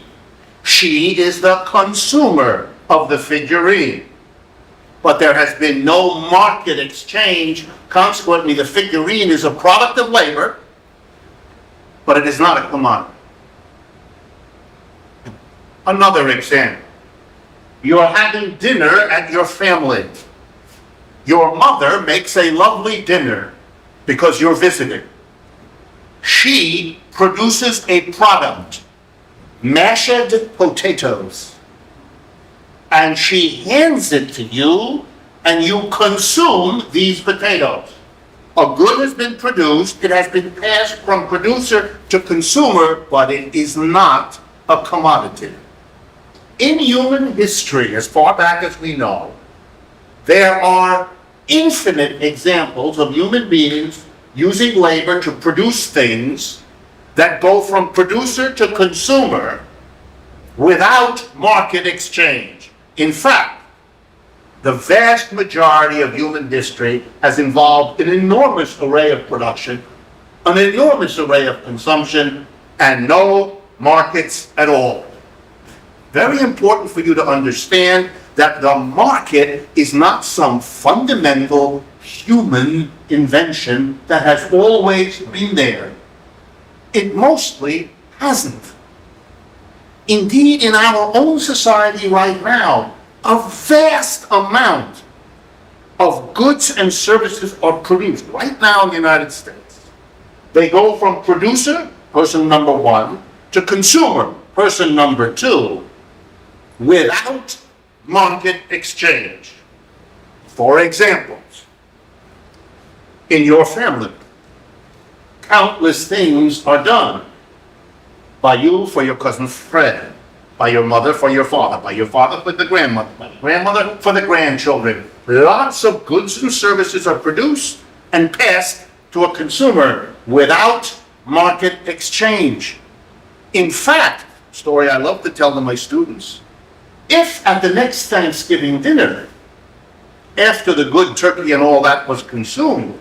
She is the consumer of the figurine. But there has been no market exchange. Consequently, the figurine is a product of labor, but it is not a commodity. Another example. You're having dinner at your family. Your mother makes a lovely dinner because you're visiting. She produces a product, mashed potatoes, and she hands it to you, and you consume these potatoes. A good has been produced, it has been passed from producer to consumer, but it is not a commodity. In human history, as far back as we know, there are infinite examples of human beings using labor to produce things that go from producer to consumer without market exchange. In fact, the vast majority of human history has involved an enormous array of production, an enormous array of consumption, and no markets at all. Very important for you to understand that the market is not some fundamental human invention that has always been there. It mostly hasn't. Indeed, in our own society right now, a vast amount of goods and services are produced right now in the United States. They go from producer, person number one, to consumer, person number two, without market exchange. For examples, in your family, countless things are done by you for your cousin Fred, by your mother for your father, by your father for the grandmother, by the grandmother for the grandchildren. Lots of goods and services are produced and passed to a consumer without market exchange. In fact, story I love to tell to my students, if at the next Thanksgiving dinner, after the good turkey and all that was consumed,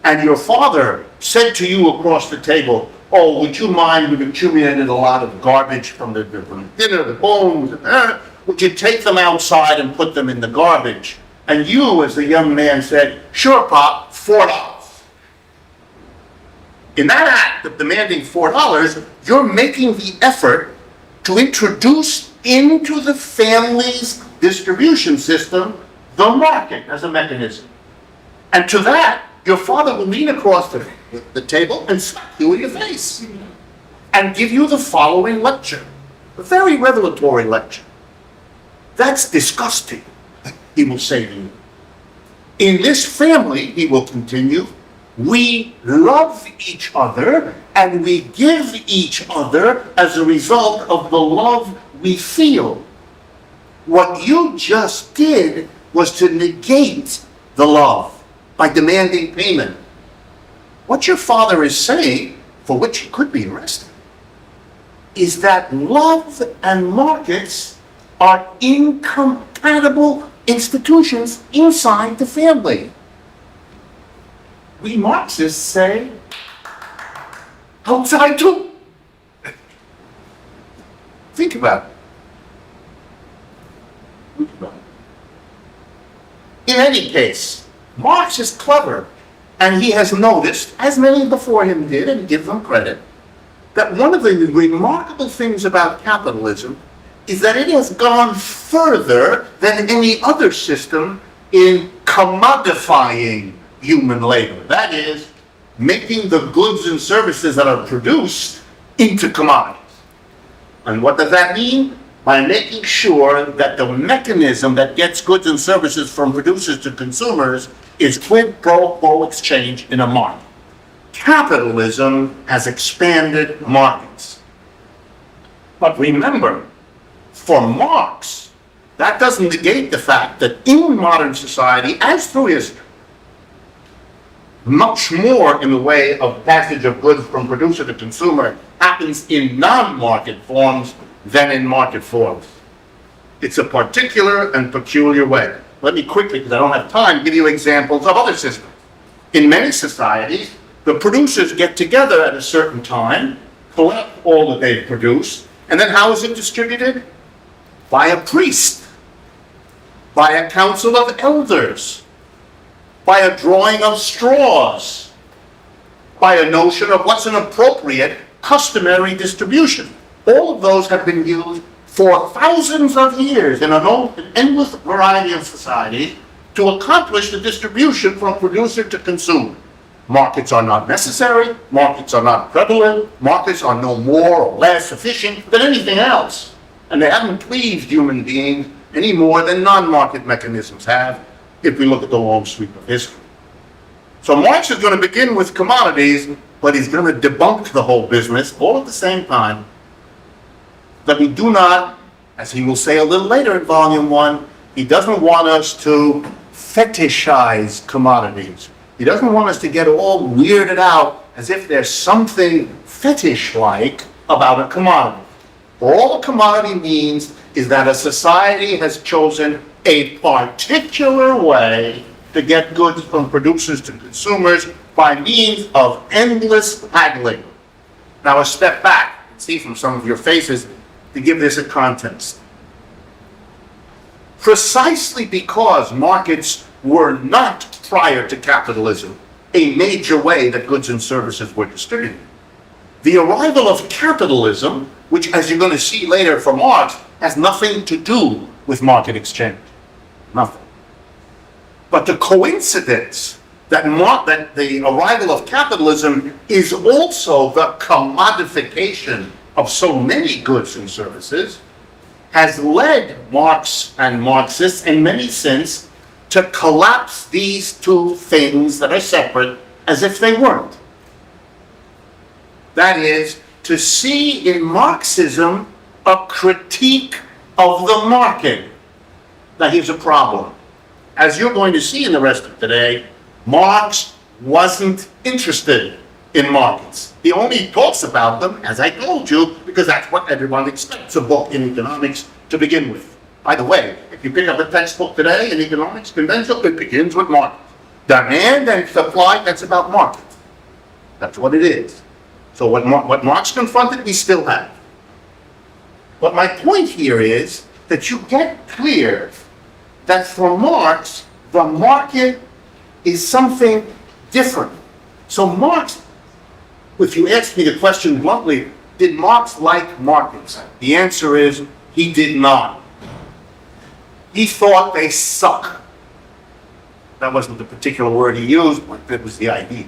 and your father said to you across the table, "Oh, would you mind, we've accumulated a lot of garbage from the dinner, the bones, would you take them outside and put them in the garbage?" And you, as the young man, said, "Sure, Pop, $4. In that act of demanding $4, you're making the effort to introduce into the family's distribution system the market as a mechanism. And to that, your father will lean across the table and slap you in the face and give you the following lecture, a very revelatory lecture. "That's disgusting," he will say to you. "In this family," he will continue, "we love each other and we give each other as a result of the love we feel. What you just did was to negate the love by demanding payment." What your father is saying, for which he could be arrested, is that love and markets are incompatible institutions inside the family. We Marxists say, outside too. Think about it. In any case, Marx is clever, and he has noticed, as many before him did, and give them credit, that one of the remarkable things about capitalism is that it has gone further than any other system in commodifying human labor. That is, making the goods and services that are produced into commodities. And what does that mean? By making sure that the mechanism that gets goods and services from producers to consumers is quid pro quo exchange in a market. Capitalism has expanded markets. But remember, for Marx, that doesn't negate the fact that in modern society, as through history, much more in the way of passage of goods from producer to consumer happens in non-market forms than in market forms. It's a particular and peculiar way. Let me quickly, because I don't have time, give you examples of other systems. In many societies, the producers get together at a certain time, collect all that they've produced, and then how is it distributed? By a priest, by a council of elders, by a drawing of straws, by a notion of what's an appropriate customary distribution. All of those have been used for thousands of years in an endless variety of societies to accomplish the distribution from producer to consumer. Markets are not necessary, markets are not prevalent, markets are no more or less efficient than anything else. And they haven't pleased human beings any more than non-market mechanisms have, if we look at the long sweep of history. So Marx is going to begin with commodities, but he's going to debunk the whole business all at the same time. That we do not, as he will say a little later in volume 1, he doesn't want us to fetishize commodities. He doesn't want us to get all weirded out as if there's something fetish-like about a commodity. All a commodity means is that a society has chosen a particular way to get goods from producers to consumers by means of endless haggling. Now a step back, see from some of your faces, to give this a context. Precisely because markets were not, prior to capitalism, a major way that goods and services were distributed, the arrival of capitalism, which, as you're going to see later from Marx, has nothing to do with market exchange. Nothing. But the coincidence that the arrival of capitalism is also the commodification of so many goods and services, has led Marx and Marxists, and many since, to collapse these two things that are separate as if they weren't. That is, to see in Marxism a critique of the market. Now here's a problem. As you're going to see in the rest of today, Marx wasn't interested in markets. He only talks about them, as I told you, because that's what everyone expects a book in economics to begin with. By the way, if you pick up a textbook today in economics, conventional, it begins with market. Demand and supply, that's about market. That's what it is. So what Marx confronted, we still have. But my point here is that you get clear that for Marx, the market is something different. So Marx, if you ask me the question bluntly, did Marx like markets? The answer is he did not. He thought they suck. That wasn't the particular word he used, but that was the idea.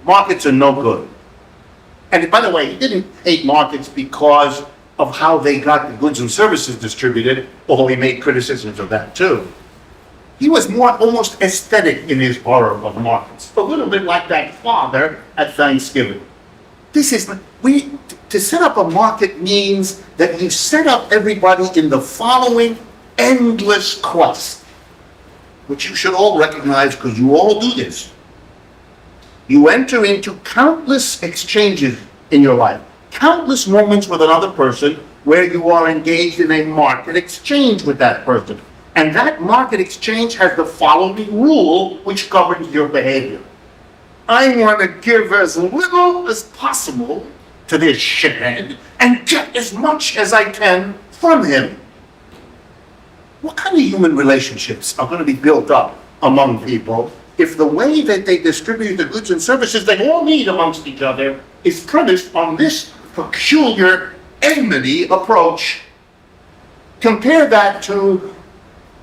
Markets are no good. And by the way, he didn't hate markets because of how they got the goods and services distributed, although he made criticisms of that too. He was more almost aesthetic in his horror of markets, a little bit like that father at Thanksgiving. To set up a market means that you set up everybody in the following endless quest, which you should all recognize because you all do this. You enter into countless exchanges in your life, countless moments with another person where you are engaged in a market exchange with that person. And that market exchange has the following rule which governs your behavior. I want to give as little as possible to this shithead and get as much as I can from him. What kind of human relationships are going to be built up among people if the way that they distribute the goods and services they all need amongst each other is premised on this peculiar enmity approach? Compare that to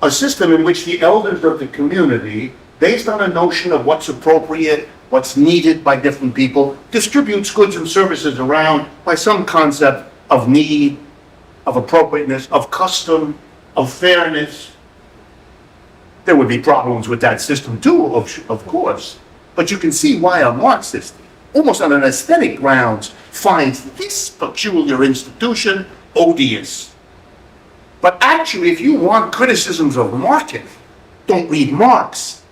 a system in which the elders of the community, based on a notion of what's appropriate, what's needed by different people, distributes goods and services around by some concept of need, of appropriateness, of custom, of fairness. There would be problems with that system too, of course. But you can see why a Marxist, almost on an aesthetic grounds, finds this peculiar institution odious. But actually, if you want criticisms of market, don't read Marx.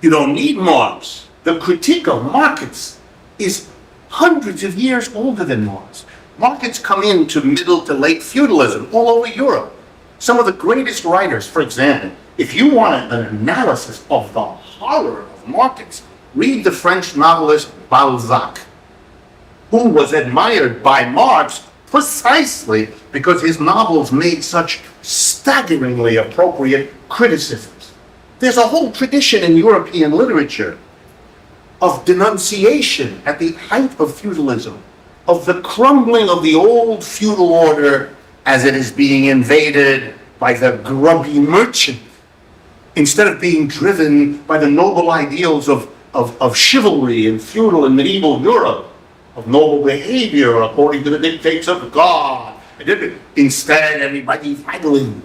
You don't need Marx. The critique of markets is hundreds of years older than Marx. Markets come into middle to late feudalism all over Europe. Some of the greatest writers, for example, if you want an analysis of the horror of markets, read the French novelist Balzac, who was admired by Marx precisely because his novels made such staggeringly appropriate criticisms. There's a whole tradition in European literature of denunciation at the height of feudalism, of the crumbling of the old feudal order as it is being invaded by the grubby merchant, instead of being driven by the noble ideals of chivalry in feudal and medieval Europe, of noble behavior according to the dictates of God. Instead, everybody's idling.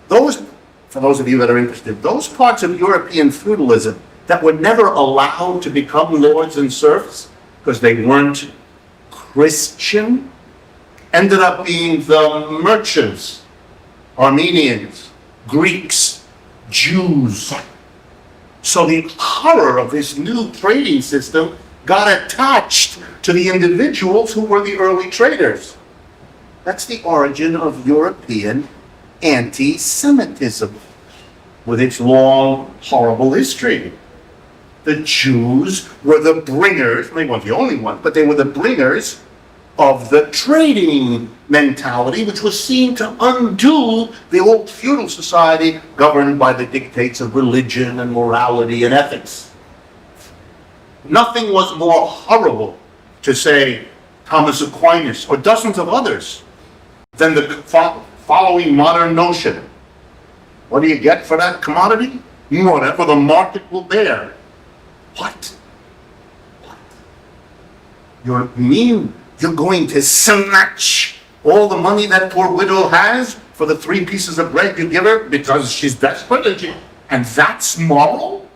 For those of you that are interested, those parts of European feudalism that were never allowed to become lords and serfs because they weren't Christian, ended up being the merchants, Armenians, Greeks, Jews. So the horror of this new trading system got attached to the individuals who were the early traders. That's the origin of European anti-Semitism, with its long, horrible history. The Jews were the bringers, they weren't the only ones, but they were the bringers of the trading mentality, which was seen to undo the old feudal society governed by the dictates of religion and morality and ethics. Nothing was more horrible, to say Thomas Aquinas or dozens of others, than the following modern notion. What do you get for that commodity? whatever the market will bear. What? You mean you're going to snatch all the money that poor widow has for the 3 pieces of bread you give her because she's desperate and that's moral?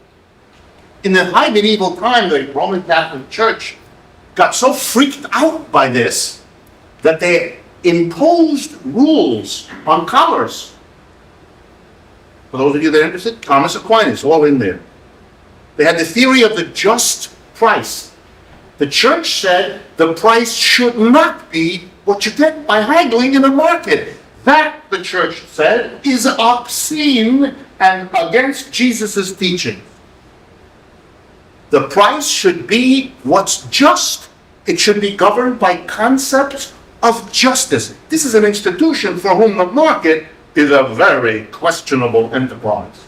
In the high medieval time, the Roman Catholic Church got so freaked out by this that they imposed rules on commerce. For those of you that are interested, Thomas Aquinas, all in there. They had the theory of the just price. The church said the price should not be what you get by haggling in the market. That, the church said, is obscene and against Jesus' teaching. The price should be what's just. It should be governed by concepts of justice. This is an institution for whom the market is a very questionable enterprise.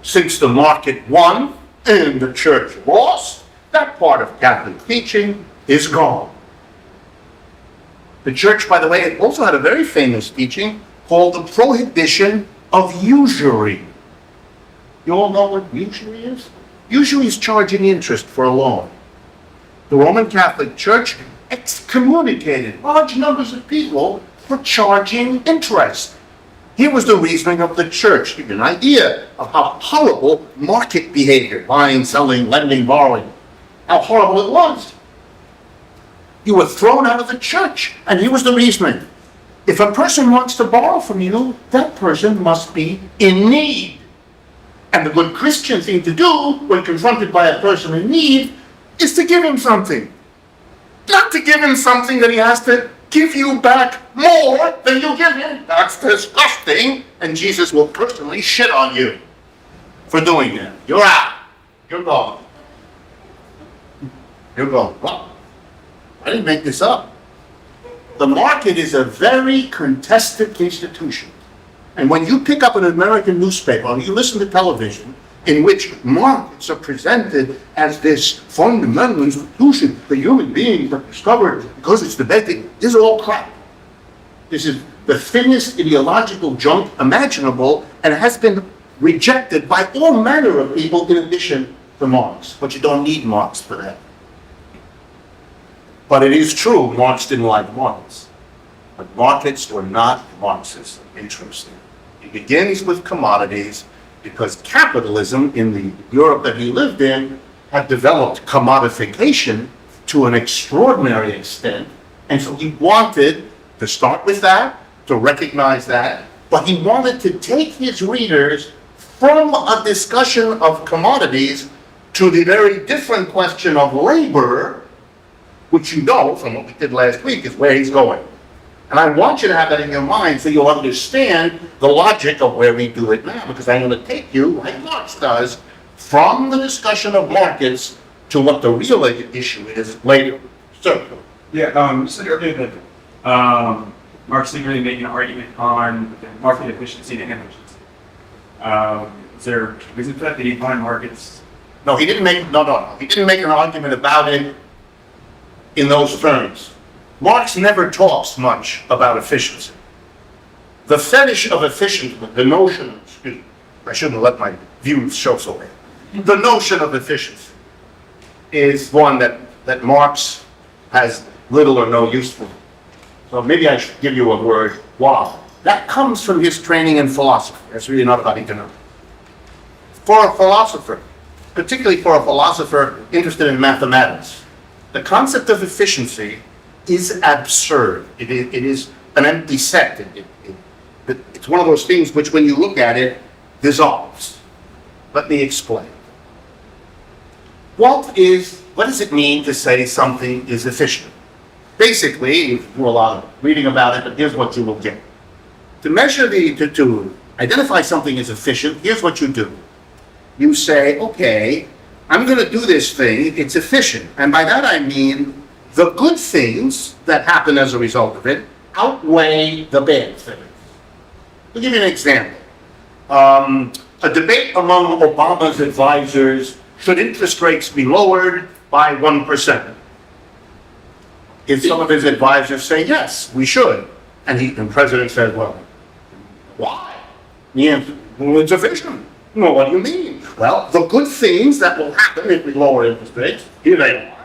Since the market won and the church lost, that part of Catholic teaching is gone. The church, by the way, also had a very famous teaching called the prohibition of usury. You all know what usury is? Usury is charging interest for a loan. The Roman Catholic Church excommunicated large numbers of people for charging interest. Here was the reasoning of the church, to give you an idea of how horrible market behavior, buying, selling, lending, borrowing, how horrible it was. You were thrown out of the church, and here was the reasoning. If a person wants to borrow from you, that person must be in need. And the good Christian thing to do when confronted by a person in need is to give him something. Not to give him something that he has to give you back more than you give him. That's disgusting, and Jesus will personally shit on you for doing that. You're out. You're gone. You're gone. Well, I didn't make this up. The market is a very contested institution. And when you pick up an American newspaper or you listen to television in which markets are presented as this fundamental institution, the human being discovered because it's the best thing, this is all crap. This is the thinnest ideological junk imaginable, and it has been rejected by all manner of people in addition to Marx. But you don't need Marx for that. But it is true, Marx didn't like markets. But markets were not Marxist. Interesting. It begins with commodities because capitalism in the Europe that he lived in had developed commodification to an extraordinary extent. And so he wanted to start with that, to recognize that, but he wanted to take his readers from a discussion of commodities to the very different question of labor, which you know from what we did last week is where he's going. And I want you to have that in your mind so you'll understand the logic of where we do it now, because I'm going to take you, like Marx does, from the discussion of markets to what the real issue is later. So, Yeah, you said earlier that Marx didn't really make an argument on market efficiency and inefficiency. Is there a reason for that? Did he find markets? no, he didn't make an argument about it in those terms. Marx never talks much about efficiency. The fetish of efficiency, the notion, excuse me, I shouldn't let my views show so bad. The notion of efficiency is one that Marx has little or no use for. So maybe I should give you a word, wow. That comes from his training in philosophy. That's really not about economics. For a philosopher, particularly for a philosopher interested in mathematics, the concept of efficiency is absurd. It is an empty set. It's one of those things which, when you look at it, dissolves. Let me explain. What does it mean to say something is efficient? Basically, you do a lot of reading about it, but here's what you will get. To measure to identify something as efficient, here's what you do. You say, okay, I'm going to do this thing, it's efficient. And by that I mean the good things that happen as a result of it outweigh the bad things. I'll give you an example. A debate among Obama's advisors, should interest rates be lowered by 1%? If some of his advisors say, yes, we should, and the president says, well, why? The answer, well, it's efficient. Well, what do you mean? Well, the good things that will happen if we lower interest rates, here they are,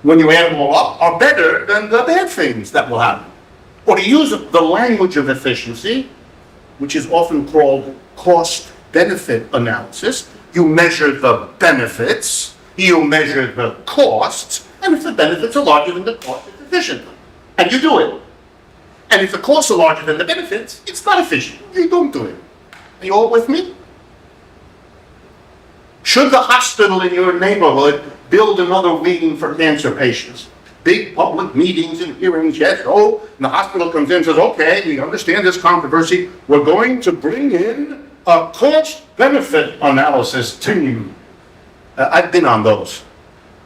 when you add them all up, are better than the bad things that will happen. Or to use the language of efficiency, which is often called cost-benefit analysis, you measure the benefits, you measure the costs, and if the benefits are larger than the cost, it's efficient. And you do it. And if the costs are larger than the benefits, it's not efficient. You don't do it. Are you all with me? Should the hospital in your neighborhood build another wing for cancer patients? Big public meetings and hearings, yes, oh, and the hospital comes in and says, okay, we understand this controversy. We're going to bring in a cost-benefit analysis team. I've been on those.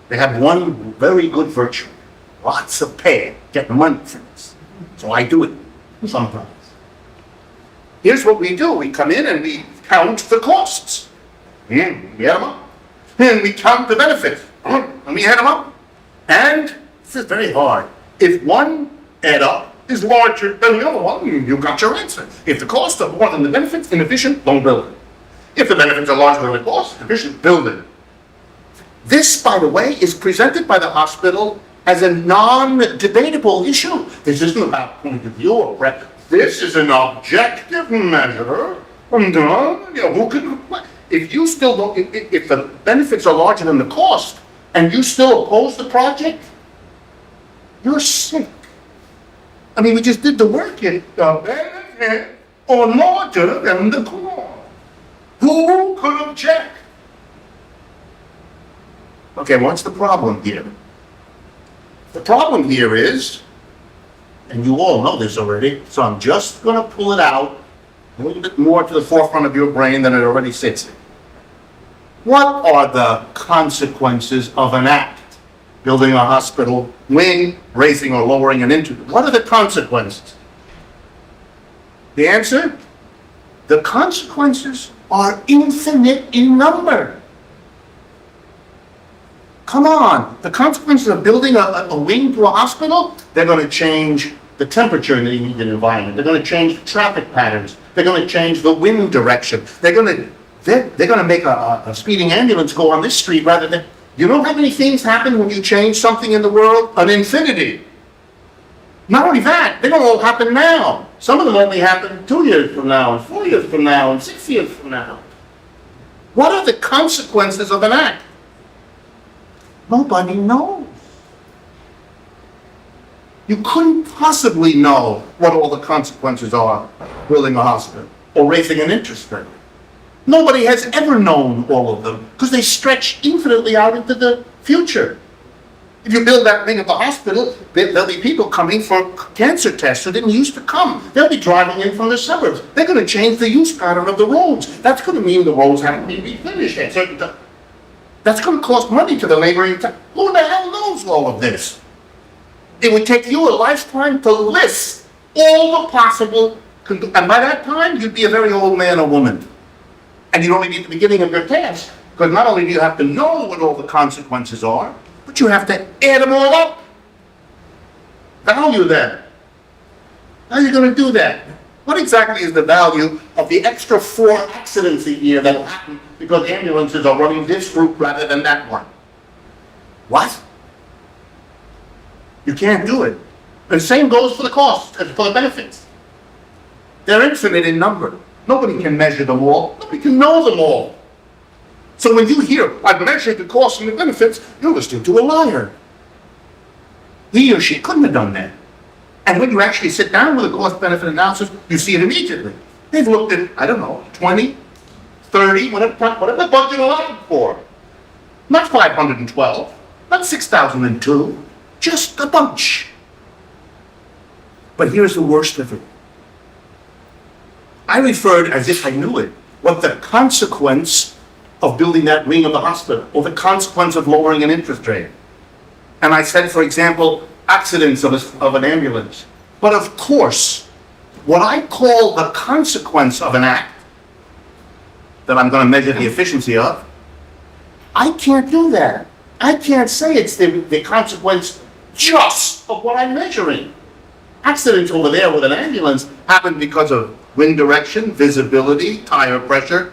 They have one very good virtue. Lots of pay, getting money for this. So I do it sometimes. Here's what we do. We come in and we count the costs. And we add them up. And we count the benefits. And we add them up. And this is very hard. If one add up is larger than the other one, you got your answer. If the costs are more than the benefits, inefficient, don't build it. If the benefits are larger than the costs, efficient, build it. This, by the way, is presented by the hospital as a non-debatable issue. This isn't about point of view or rep. This is an objective measure. Who can? If you still don't, if the benefits are larger than the cost, and you still oppose the project, you're sick. I mean, we just did the work in the benefit or larger than the cost. Who could object? Okay, what's the problem here? The problem here is, and you all know this already, so I'm just going to pull it out a little bit more to the forefront of your brain than it already sits in. What are the consequences of an act? Building a hospital wing, raising or lowering an interest. What are the consequences? The answer? The consequences are infinite in number. Come on, the consequences of building a wing to a hospital, they're going to change the temperature in the immediate environment. They're going to change the traffic patterns. They're going to change the wind direction. They're going to make a speeding ambulance go on this street rather than... You know how many things happen when you change something in the world? An infinity. Not only that, they don't all happen now. Some of them only happen 2 years from now, and 4 years from now, and 6 years from now. What are the consequences of an act? Nobody knows. You couldn't possibly know what all the consequences are building a hospital or raising an interest rate. Nobody has ever known all of them because they stretch infinitely out into the future. If you build that wing of the hospital, there'll be people coming for cancer tests who didn't used to come. They'll be driving in from the suburbs. They're going to change the use pattern of the roads. That's going to mean the roads have to be refinished at certain times. That's going to cost money to the neighboring town. Who the hell knows all of this? It would take you a lifetime to list all the possible, and by that time, you'd be a very old man or woman. And you'd only be at the beginning of your task, because not only do you have to know what all the consequences are, but you have to add them all up. Value that. How are you going to do that? What exactly is the value of the extra 4 accidents a year that will happen because ambulances are running this route rather than that one? What? You can't do it. And the same goes for the costs and for the benefits. They're infinite in number. Nobody can measure them all. Nobody can know them all. So when you hear, I've measured the costs and the benefits, you're listening to a liar. He or she couldn't have done that. And when you actually sit down with a cost-benefit analysis, you see it immediately. They've looked at, I don't know, 20, 30, whatever the budget allowed for. Not 512, not 6,002, just a bunch. But here's the worst of it. I referred, as if I knew it, what the consequence of building that wing of the hospital, or the consequence of lowering an interest rate. And I said, for example, accidents of an ambulance. But of course, what I call the consequence of an act, that I'm going to measure the efficiency of, I can't do that. I can't say it's the consequence just of what I'm measuring. Accidents over there with an ambulance happen because of wind direction, visibility, tire pressure.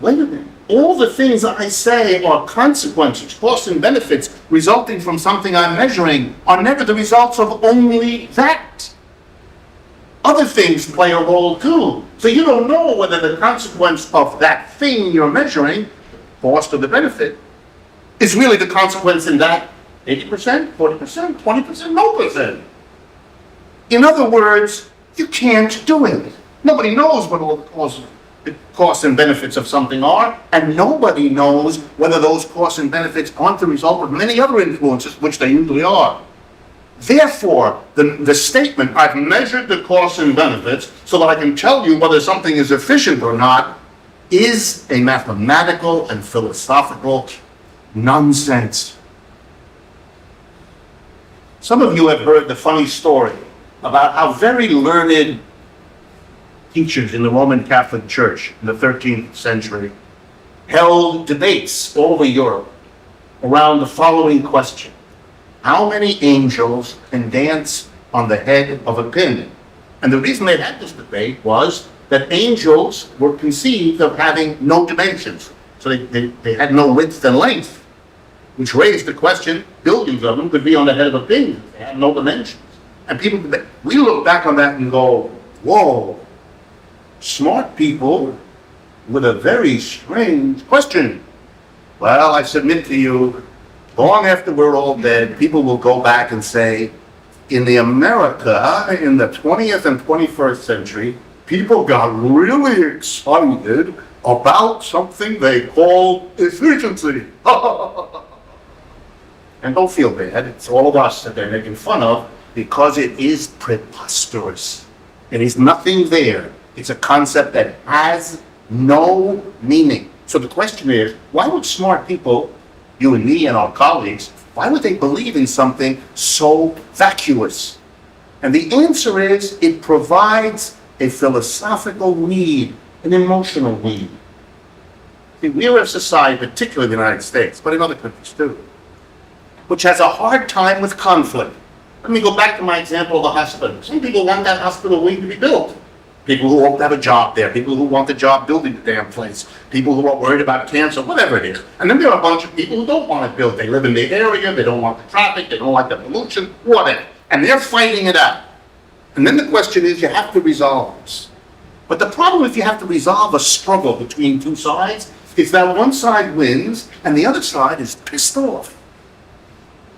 Wait a minute. All the things I say are consequences, costs and benefits resulting from something I'm measuring are never the results of only that. Other things play a role too. So you don't know whether the consequence of that thing you're measuring, cost or the benefit, is really the consequence in that 80%, 40%, 20%, no percent. In other words, you can't do it. Nobody knows what all the costs and benefits of something are, and nobody knows whether those costs and benefits aren't the result of many other influences, which they usually are. Therefore, the statement, I've measured the costs and benefits so that I can tell you whether something is efficient or not, is a mathematical and philosophical nonsense. Some of you have heard the funny story about how very learned teachers in the Roman Catholic Church in the 13th century held debates all over Europe around the following question: how many angels can dance on the head of a pin? And the reason they had this debate was that angels were conceived of having no dimensions. So they had no width and length, which raised the question, billions of them could be on the head of a pin. They had no dimensions. And we look back on that and go, whoa, smart people with a very strange question. Well, I submit to you, long after we're all dead, people will go back and say, in the America in the 20th and 21st century, people got really excited about something they called efficiency. And don't feel bad, it's all of us that they're making fun of, because it is preposterous. There is nothing there. It's a concept that has no meaning. So the question is, why would smart people, you and me and our colleagues, why would they believe in something so vacuous? And the answer is, it provides a philosophical need, an emotional need. See, we are a society, particularly in the United States, but in other countries too, which has a hard time with conflict. Let me go back to my example of the hospital. Some people want that hospital wing to be built. People who won't have a job there, people who want the job building the damn place, people who are worried about cancer, whatever it is. And then there are a bunch of people who don't want it built. They live in the area, they don't want the traffic, they don't like the pollution, whatever. And they're fighting it out. And then the question is, you have to resolve this. But the problem if you have to resolve a struggle between two sides is that one side wins and the other side is pissed off.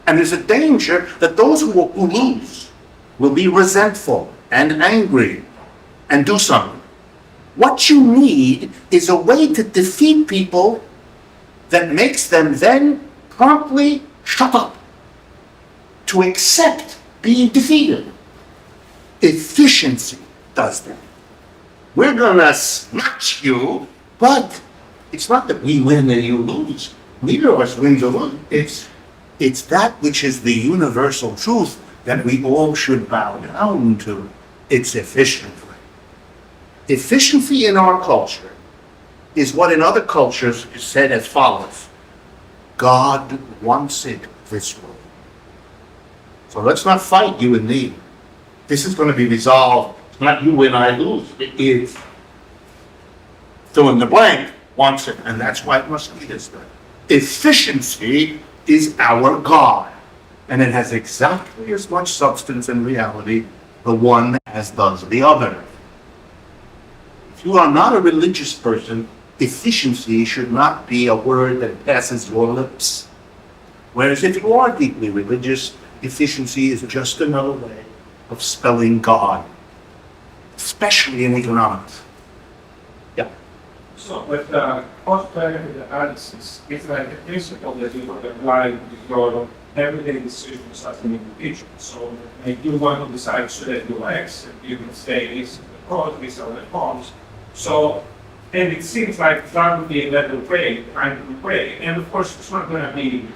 And there's a danger that those who lose will be resentful and angry and do something. What you need is a way to defeat people that makes them then promptly shut up, to accept being defeated. Efficiency does that. We're gonna smash you, but it's not that we win and you lose. Neither of us wins or lose. It's that which is the universal truth that we all should bow down to. It's efficiency. Efficiency in our culture is what in other cultures is said as follows: God wants it this way. So let's not fight, you and me. This is going to be resolved. It's not you win, I lose. It is fill in the blank wants it, and that's why it must be this way. Efficiency is our God, and it has exactly as much substance and reality, the one as does the other. If you are not a religious person, efficiency should not be a word that passes your lips. Whereas if you are deeply religious, efficiency is just another way of spelling God, especially in economics. Yeah. So, with cost-benefit analysis, it's like a principle that you would apply to your everyday decisions as an individual. So, if you want to decide should I do X, you can say this is the pros, these are the cons. So, and it seems like that would be a level way, kind of way. And of course, it's not going to be,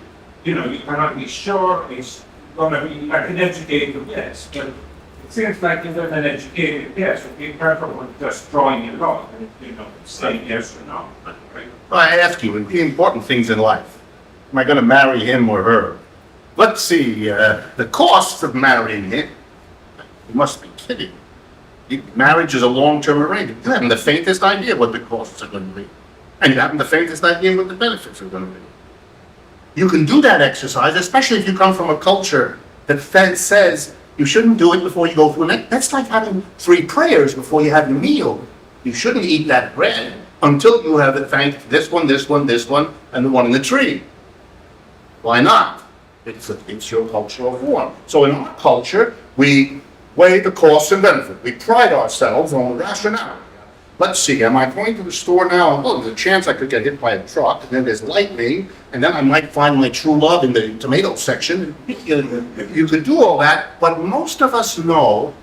you cannot be sure it's going to be like an educated guess. But it seems like if there's an educated guess, would be careful with just drawing a lot, saying yes or no. Right? Well, I ask you, the important things in life. Am I going to marry him or her? Let's see, the costs of marrying him. You must be kidding. Marriage is a long-term arrangement. You haven't the faintest idea what the costs are going to be. And you haven't the faintest idea what the benefits are going to be. You can do that exercise, especially if you come from a culture that says you shouldn't do it before you go through an. That's like having 3 prayers before you have your meal. You shouldn't eat that bread until you have thanked this one, this one, this one, and the one in the tree. Why not? It's your cultural form. So in our culture, we weigh the costs and benefits. We pride ourselves on rationality. Let's see, am I going to the store now? Oh, there's a chance I could get hit by a truck, and then there's lightning, and then I might find my true love in the tomato section. You can do all that, but most of us know,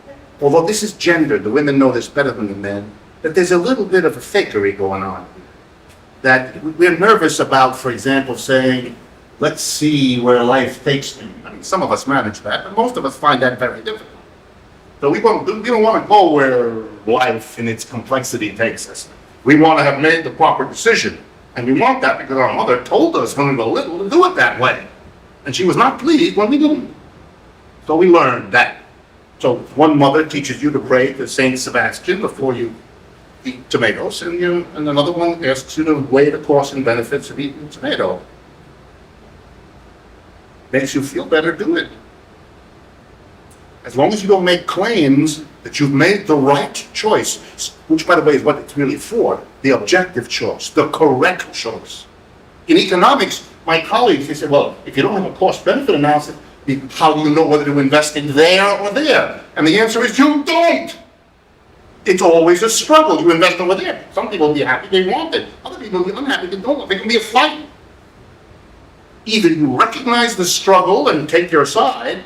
although this is gendered, the women know this better than the men, that there's a little bit of a fakery going on. That we're nervous about, for example, saying, let's see where life takes me. I mean, some of us manage that, but most of us find that very difficult. So we don't want to go where life in its complexity takes us. We want to have made the proper decision. And we want that because our mother told us when we were little to do it that way. And she was not pleased when we didn't. So we learned that. So one mother teaches you to pray to Saint Sebastian before you eat tomatoes, and another one asks you to weigh the costs and benefits of eating a tomato. Makes you feel better, do it. As long as you don't make claims that you've made the right choice, which, by the way, is what it's really for, the objective choice, the correct choice. In economics, my colleagues, they said, well, if you don't have a cost-benefit analysis, how do you know whether to invest in there or there? And the answer is you don't. It's always a struggle. You invest over there. Some people will be happy they want it. Other people will be unhappy they don't want it. It can be a fight. Either you recognize the struggle and take your side,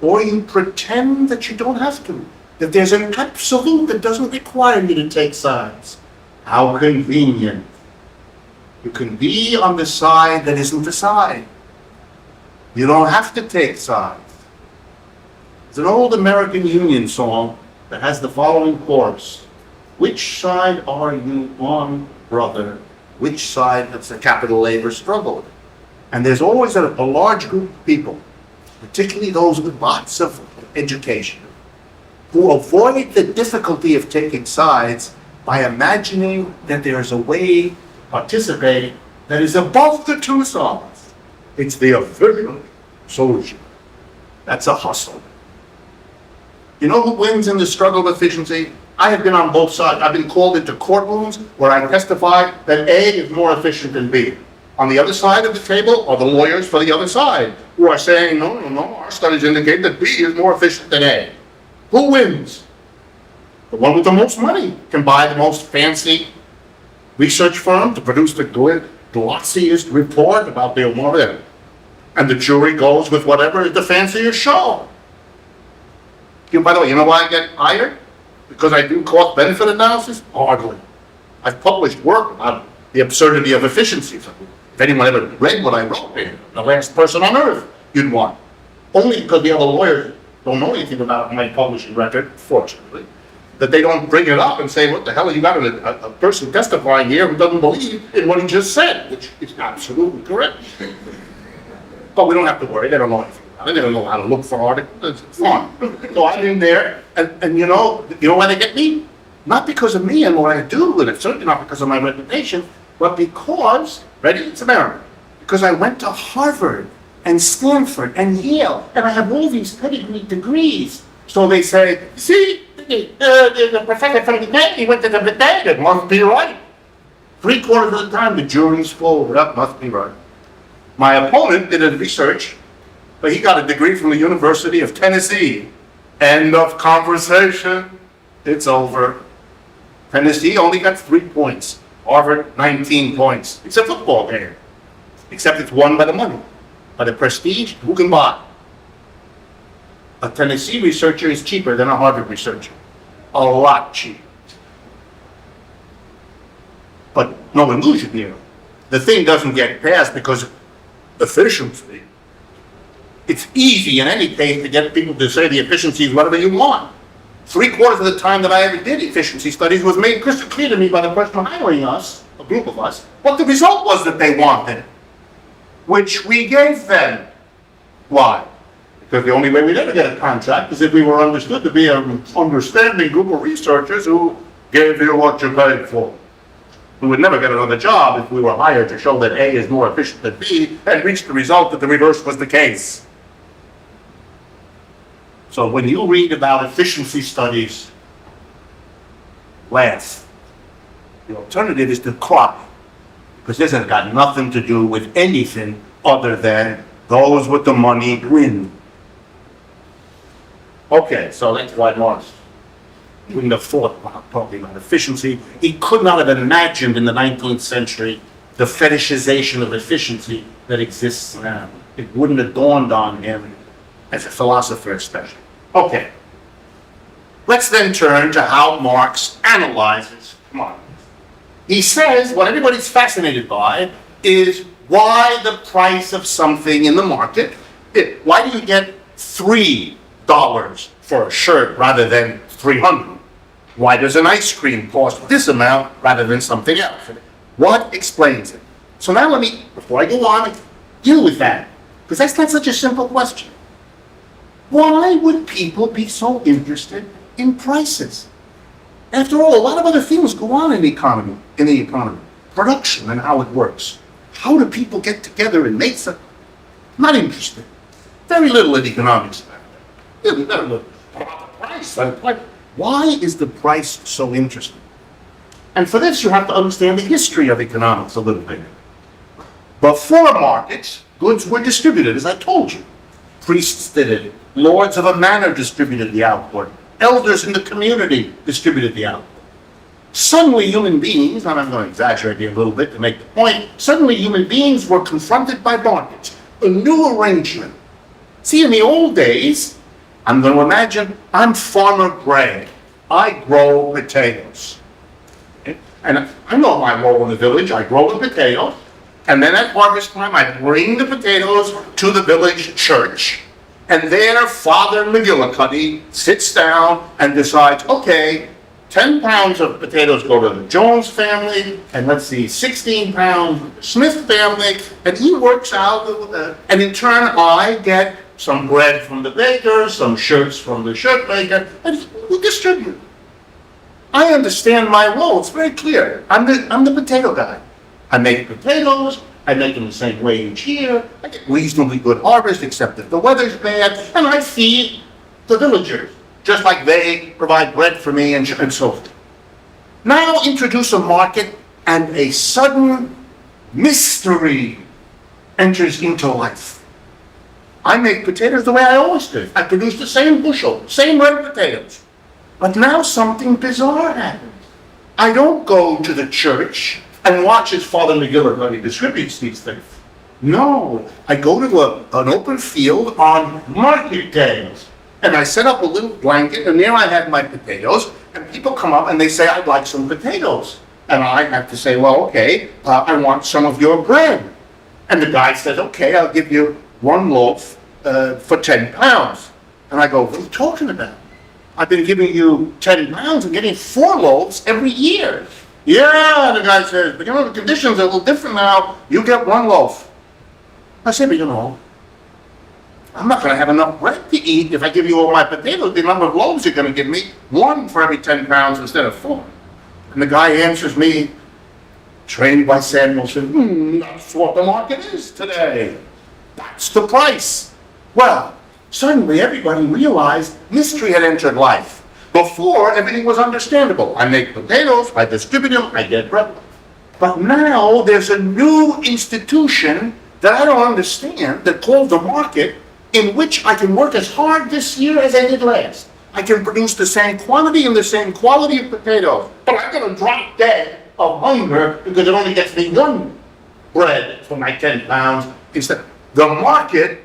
or you pretend that you don't have to, that there's an absolute that doesn't require you to take sides. How convenient. You can be on the side that isn't the side. You don't have to take sides. There's an old American Union song that has the following chorus. Which side are you on, brother? Which side of the capital labor struggle? And there's always a large group of people, particularly those with lots of education, who avoid the difficulty of taking sides by imagining that there's a way to participate that is above the two sides. It's the efficient solution. That's a hustle. You know who wins in the struggle of efficiency? I have been on both sides. I've been called into courtrooms where I testify that A is more efficient than B. On the other side of the table are the lawyers for the other side who are saying, no, our studies indicate that B is more efficient than A. Who wins? The one with the most money can buy the most fancy research firm to produce the glossiest report about the model. And the jury goes with whatever is the fanciest show. By the way, you know why I get hired? Because I do cost-benefit analysis? Hardly. I've published work about the absurdity of efficiency. If anyone ever read what I wrote, the last person on earth you'd want. Only because the other lawyers don't know anything about my publishing record, fortunately, that they don't bring it up and say, what the hell, you got a person testifying here who doesn't believe in what he just said, which is absolutely correct. But we don't have to worry, they don't know anything about it, they don't know how to look for articles, it's fun. So I'm in there, and you know why they get me? Not because of me and what I do, and it's certainly not because of my reputation, but because, ready, it's America, because I went to Harvard and Stanford and Yale, and I have all these pedigree degrees. So they say, see, the professor from the day, he went to the day, it must be right. 3/4 of the time, the jury's full, that must be right. My opponent did a research, but he got a degree from the University of Tennessee. End of conversation. It's over. Tennessee only got 3 points. Harvard, 19 points. It's a football game. Except it's won by the money. By the prestige, who can buy? A Tennessee researcher is cheaper than a Harvard researcher. A lot cheaper. But no illusion here. The thing doesn't get passed because of efficiency. It's easy in any case to get people to say the efficiency is whatever you want. 3/4 of the time that I ever did efficiency studies was made crystal clear to me by the person hiring us, a group of us, what the result was that they wanted, which we gave them. Why? Because the only way we'd ever get a contract is if we were understood to be an understanding group of researchers who gave you what you paid for. We would never get another job if we were hired to show that A is more efficient than B and reach the result that the reverse was the case. So when you read about efficiency studies, laugh. The alternative is to cry, because this has got nothing to do with anything other than those with the money win. Okay, so that's why Marx wouldn't have thought about talking about efficiency. He could not have imagined in the 19th century the fetishization of efficiency that exists now. It wouldn't have dawned on him as a philosopher especially. Okay. Let's then turn to how Marx analyzes commodities. He says what everybody's fascinated by is why the price of something in the market. Why do you get $3 for a shirt rather than $300? Why does an ice cream cost this amount rather than something else? What explains it? So now let me, before I go on, deal with that, because that's not such a simple question. Why would people be so interested in prices? After all, a lot of other things go on in the economy. Production and how it works. How do people get together and make something? Not interested. Very little in economics. Very little. Price. Why is the price so interesting? And for this, you have to understand the history of economics a little bit. Before markets, goods were distributed, as I told you. Priests did it. Lords of a manor distributed the output. Elders in the community distributed the output. Suddenly human beings, and I'm going to exaggerate here a little bit to make the point, suddenly human beings were confronted by markets, a new arrangement. See, in the old days, I'm going to imagine I'm Farmer Gray. I grow potatoes. Okay? And I know my role in the village. I grow the potatoes. And then at harvest time, I bring the potatoes to the village church. And there, Father McGillicuddy sits down and decides, okay, 10 pounds of potatoes go to the Jones family, and let's see, 16 pounds to the Smith family, and he works out, and in turn, I get some bread from the baker, some shirts from the shirt maker, and we distribute. I understand my role. It's very clear. I'm the potato guy. I make potatoes. I make them the same way each year. I get reasonably good harvest, except if the weather's bad, and I feed the villagers, just like they provide bread for me and so forth. Now introduce a market, and a sudden mystery enters into life. I make potatoes the way I always do. I produce the same bushel, same red potatoes. But now something bizarre happens. I don't go to the church and watch as Father McGillicuddy distributes these things. No, I go to an open field on market days. And I set up a little blanket, and there I have my potatoes, and people come up and they say, I'd like some potatoes. And I have to say, well, okay, I want some of your bread. And the guy says, okay, I'll give you 1 loaf for 10 pounds. And I go, what are you talking about? I've been giving you 10 pounds and getting 4 loaves every year. Yeah, the guy says, but you know, the conditions are a little different now. You get 1 loaf. I say, but you know, I'm not going to have enough bread to eat if I give you all my potatoes. The number of loaves you're going to give me, 1 for every 10 pounds instead of 4. And the guy answers me, trained by Samuelson, that's what the market is today. That's the price. Well, suddenly everybody realized mystery had entered life. Before, everything was understandable. I make potatoes, I distribute them, I get bread. But now there's a new institution that I don't understand, that called the market, in which I can work as hard this year as I did last. I can produce the same quantity and the same quality of potatoes, but I'm going to drop dead of hunger because it only gets me 1 bread for my 10 pounds. Instead, the market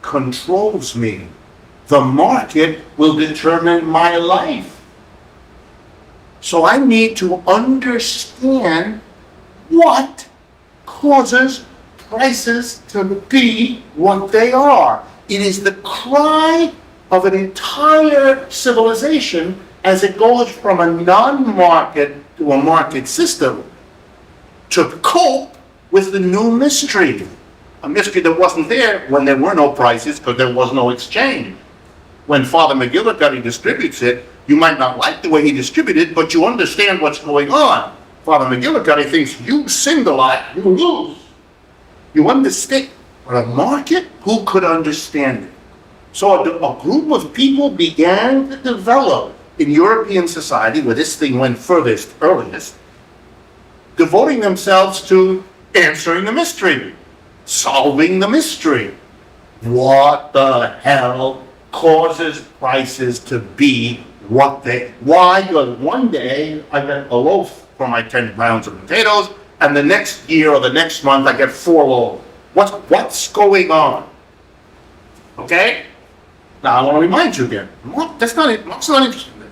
controls me. The market will determine my life. So I need to understand what causes prices to be what they are. It is the cry of an entire civilization as it goes from a non-market to a market system to cope with the new mystery. A mystery that wasn't there when there were no prices because there was no exchange. When Father McGillicuddy distributes it, you might not like the way he distributed, but you understand what's going on. Father McGillicuddy thinks you sing a lot, you lose. You understand. But a market, who could understand it? So a group of people began to develop in European society, where this thing went furthest, earliest, devoting themselves to answering the mystery, solving the mystery. What the hell causes prices to be what they, why? Because one day I get a loaf for my 10 pounds of potatoes, and the next year or the next month I get 4 loaves. What's going on? Okay? Now I want to remind you again, that's not it. Marx is not interested in this.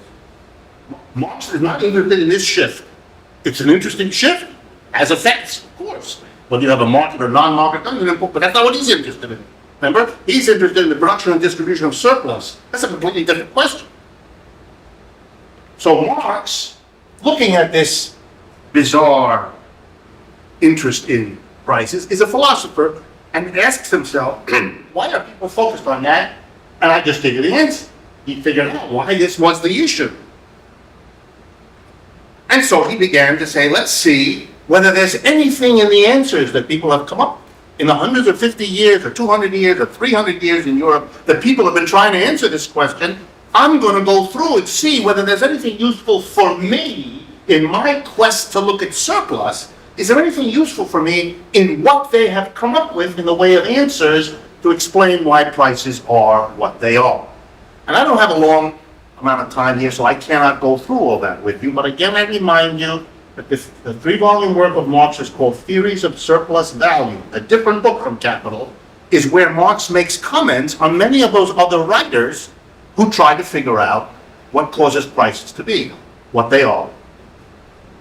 Marx is not interested in this shift. It's an interesting shift, has effects, of course. Whether you have a market or non-market, but that's not what he's interested in. Remember? He's interested in the production and distribution of surplus. That's a completely different question. So Marx, looking at this bizarre interest in prices, is a philosopher and asks himself, why are people focused on that? And I just figured the answer. He figured out why this was the issue. And so he began to say, let's see whether there's anything in the answers that people have come up with in the hundreds of 50 years or 200 years or 300 years in Europe that people have been trying to answer this question. I'm going to go through and see whether there's anything useful for me in my quest to look at surplus. Is there anything useful for me in what they have come up with in the way of answers to explain why prices are what they are? And I don't have a long amount of time here, so I cannot go through all that with you. But again, I remind you that the 3-volume work of Marx is called Theories of Surplus Value, a different book from Capital, is where Marx makes comments on many of those other writers who try to figure out what causes prices to be what they are.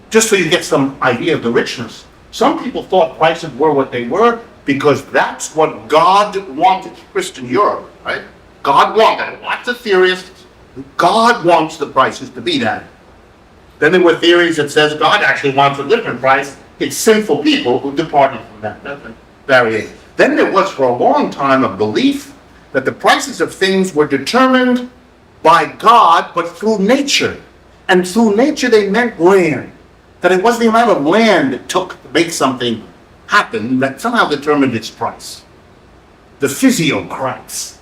Just so you get some idea of the richness. Some people thought prices were what they were because that's what God wanted Christian Europe, right? God wanted it. Lots of theorists. God wants the prices to be that. Then there were theories that says God actually wants a different price. It's sinful people who departed from that. That's a variation. Then there was for a long time a belief that the prices of things were determined by God, but through nature. And through nature they meant land. That it was the amount of land it took to make something happen that somehow determined its price. The physiocrats,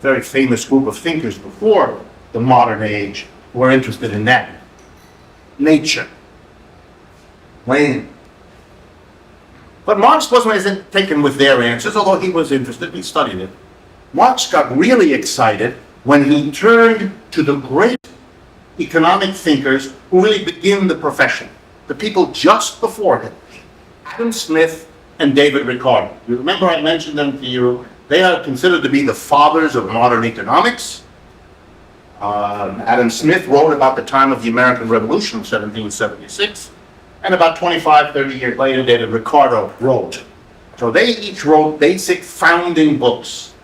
very famous group of thinkers before the modern age, were interested in that. Nature. Land. But Marx wasn't taken with their answers, although he was interested, he studied it. Marx got really excited when he turned to the great economic thinkers who really begin the profession, the people just before him, Adam Smith and David Ricardo. You remember I mentioned them to you. They are considered to be the fathers of modern economics. Adam Smith wrote about the time of the American Revolution in 1776, and about 25, 30 years later, David Ricardo wrote. So they each wrote basic founding books,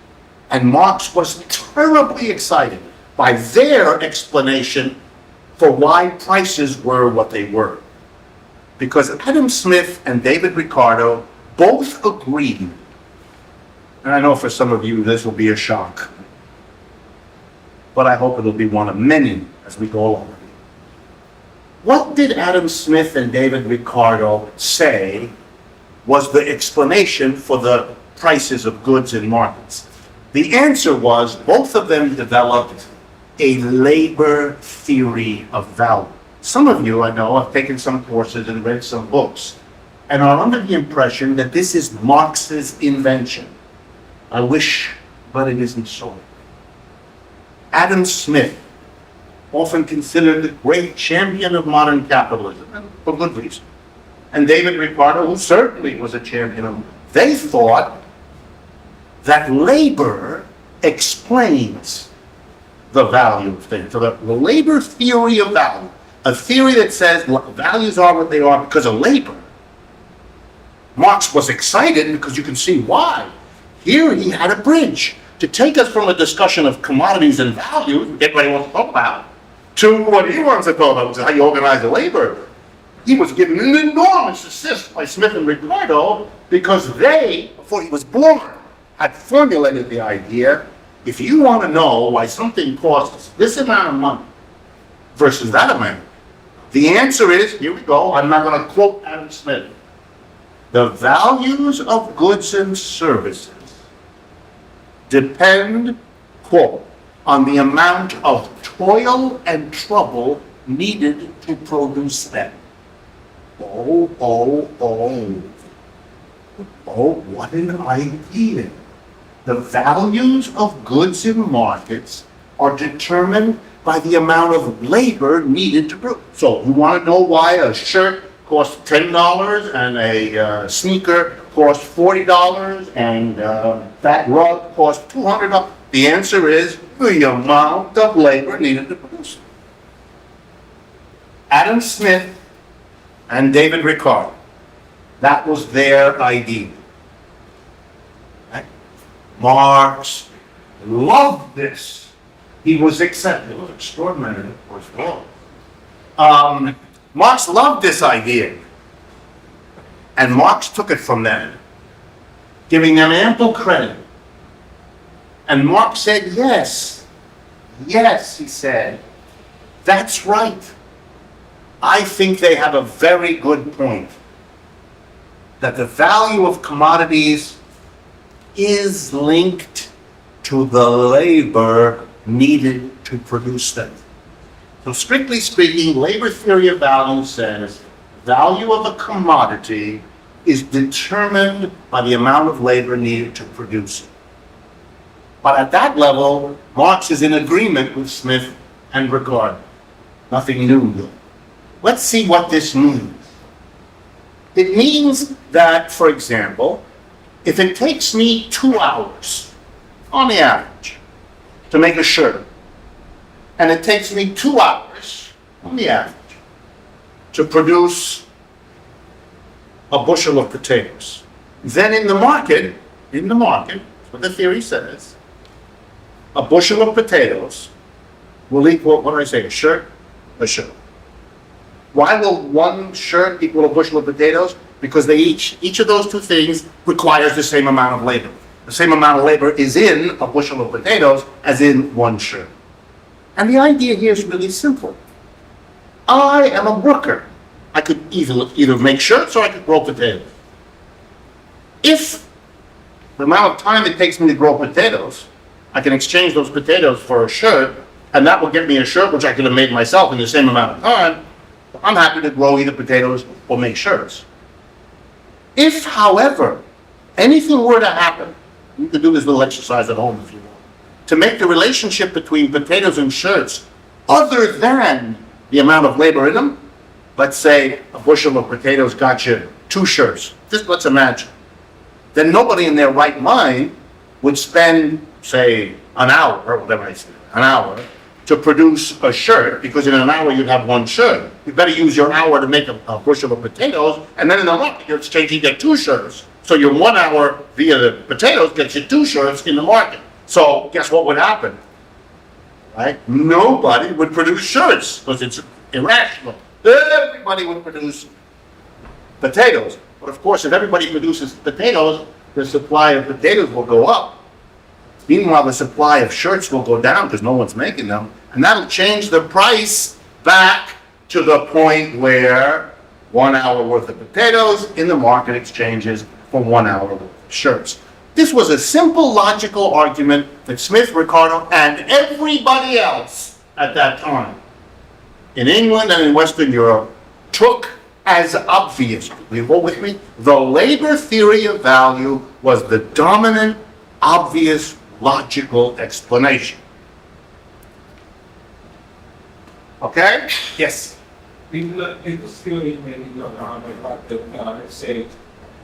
and Marx was terribly excited by their explanation for why prices were what they were. Because Adam Smith and David Ricardo both agreed, and I know for some of you this will be a shock, but I hope it'll be one of many as we go along. What did Adam Smith and David Ricardo say was the explanation for the prices of goods in markets? The answer was both of them developed a labor theory of value. Some of you, I know, have taken some courses and read some books and are under the impression that this is Marx's invention. I wish, but it isn't so. Adam Smith, often considered the great champion of modern capitalism, and for good reason, and David Ricardo, who certainly was a champion of, they thought that labor explains the value of things. So the labor theory of value, a theory that says values are what they are because of labor. Marx was excited because you can see why. Here he had a bridge to take us from a discussion of commodities and values, which everybody wants to talk about, to what he wants to talk about, which is how you organize the labor. he was given an enormous assist by Smith and Ricardo because they, before he was born, had formulated the idea, if you want to know why something costs this amount of money versus that amount, the answer is, here we go, I'm not going to quote Adam Smith, the values of goods and services depend, quote, on the amount of toil and trouble needed to produce them. Oh, what an idea. The values of goods in markets are determined by the amount of labor needed to produce. So you want to know why a shirt costs $10 and a sneaker costs $40 and that rug costs $200? The answer is the amount of labor needed to produce. Adam Smith and David Ricardo, that was their idea. Right? Marx loved this. He was accepted. It was extraordinary, of course. Marx loved this idea. And Marx took it from them, giving them ample credit. And Marx said, yes, he said, that's right. I think they have a very good point. That the value of commodities is linked to the labor needed to produce them. So strictly speaking, labor theory of value says value of a commodity is determined by the amount of labor needed to produce it. But at that level, Marx is in agreement with Smith and Ricardo. Nothing new though. Let's see what this means. It means that, for example, if it takes me 2 hours, on the average, to make a shirt, and it takes me 2 hours, on the average, to produce a bushel of potatoes, then in the market, what the theory says, a bushel of potatoes will equal, what did I say, a shirt? A shirt. Why will one shirt equal a bushel of potatoes? Because they each of those two things requires the same amount of labor. The same amount of labor is in a bushel of potatoes as in one shirt. And the idea here is really simple. I am a worker. I could either make shirts or I could grow potatoes. If the amount of time it takes me to grow potatoes, I can exchange those potatoes for a shirt, and that will get me a shirt which I could have made myself in the same amount of time, I'm happy to grow either potatoes or make shirts. If, however, anything were to happen, you can do this little exercise at home if you want, to make the relationship between potatoes and shirts other than the amount of labor in them, let's say a bushel of potatoes got you 2 shirts, just let's imagine, then nobody in their right mind would spend, say, an hour, or whatever I say, an hour, to produce a shirt, because in an hour you'd have 1 shirt. You better use your hour to make a bushel of potatoes, and then in the market you're exchanging, you get 2 shirts. So your 1 hour via the potatoes gets you 2 shirts in the market. So guess what would happen? Right? Nobody would produce shirts, because it's irrational. Everybody would produce potatoes. But of course, if everybody produces potatoes, the supply of potatoes will go up. Meanwhile, the supply of shirts will go down because no one's making them. And that'll change the price back to the point where 1 hour worth of potatoes in the market exchanges for 1 hour worth of shirts. This was a simple logical argument that Smith, Ricardo, and everybody else at that time in England and in Western Europe took as obvious. Will you go with me? The labor theory of value was the dominant, obvious, logical explanation. Okay? Yes? People still in about that, say,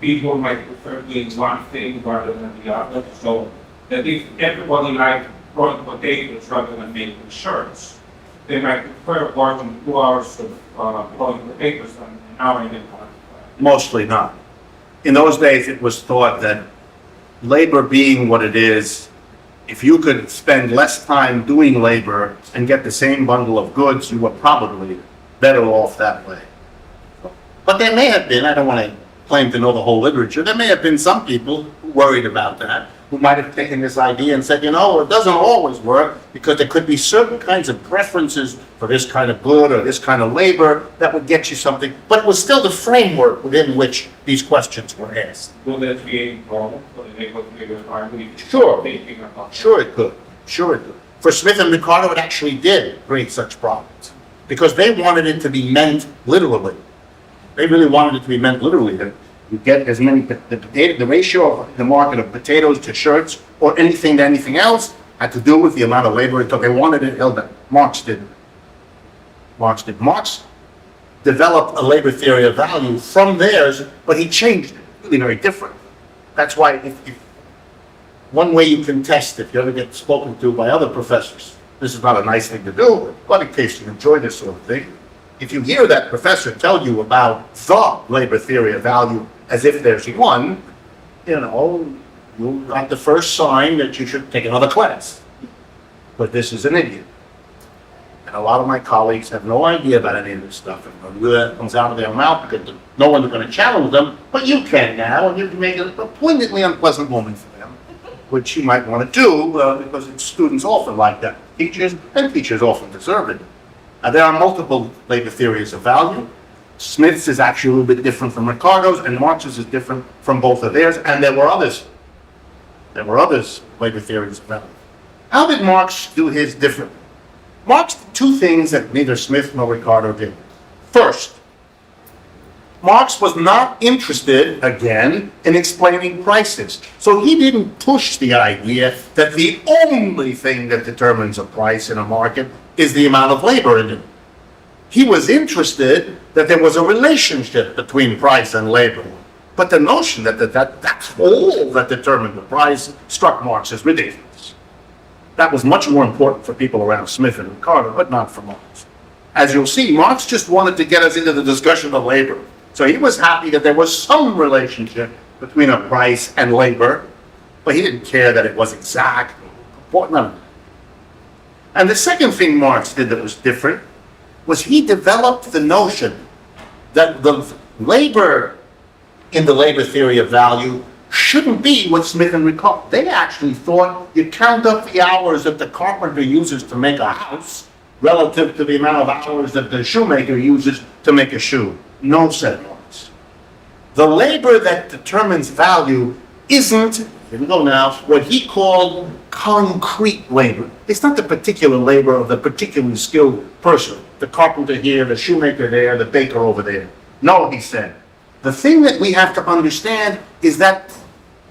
people might prefer doing one thing rather than the other. So that if everybody liked growing potatoes rather than making shirts, they might prefer working 2 hours of growing potatoes than an hour and a half. Mostly not. In those days, it was thought that labor being what it is, if you could spend less time doing labor and get the same bundle of goods, you were probably better off that way. But there may have been, I don't want to claim to know the whole literature, there may have been some people who worried about that, who might have taken this idea and said, you know, it doesn't always work because there could be certain kinds of preferences for this kind of good or this kind of labor that would get you something, but it was still the framework within which these questions were asked. Will that create a problem for the labor environment? Sure. Thinking about Sure it could. Sure it could. For Smith and Ricardo, it actually did create such problems because they wanted it to be meant literally. They really wanted it to be meant literally. That you get as many, the ratio of the market of potatoes to shirts or anything to anything else had to do with the amount of labor it took. They wanted it held up. Marx did. Marx developed a labor theory of value from theirs, but he changed it. Really very different. That's why if one way you can test if you ever get spoken to by other professors, this is not a nice thing to do, but in case you enjoy this sort of thing, if you hear that professor tell you about the labor theory of value as if there's one, you know, you got the first sign that you should take another class. But this is an idiot. And a lot of my colleagues have no idea about any of this stuff. And that comes out of their mouth because no one's going to challenge them, but you can now, and you can make it a poignantly unpleasant moment for them, which you might want to do because students often like that. Teachers often deserve it. There are multiple labor theories of value. Smith's is actually a little bit different from Ricardo's, and Marx's is different from both of theirs, and there were others. There were others, labor theories of value. How did Marx do his differently? Marx did two things that neither Smith nor Ricardo did. First, Marx was not interested, again, in explaining prices. So he didn't push the idea that the only thing that determines a price in a market is the amount of labor in it. He was interested that there was a relationship between price and labor. But the notion that that's all that determined the price struck Marx as ridiculous. That was much more important for people around Smith and Ricardo, but not for Marx. As you'll see, Marx just wanted to get us into the discussion of labor. So he was happy that there was some relationship between a price and labor, but he didn't care that it was exact. None of it. And the second thing Marx did that was different was he developed the notion that the labor in the labor theory of value shouldn't be what Smith and Ricardo. They actually thought you count up the hours that the carpenter uses to make a house relative to the amount of hours that the shoemaker uses to make a shoe. No, said Marx. The labor that determines value isn't, here we go now, what he called concrete labor. It's not the particular labor of the particularly skilled person, the carpenter here, the shoemaker there, the baker over there. No, he said. The thing that we have to understand is that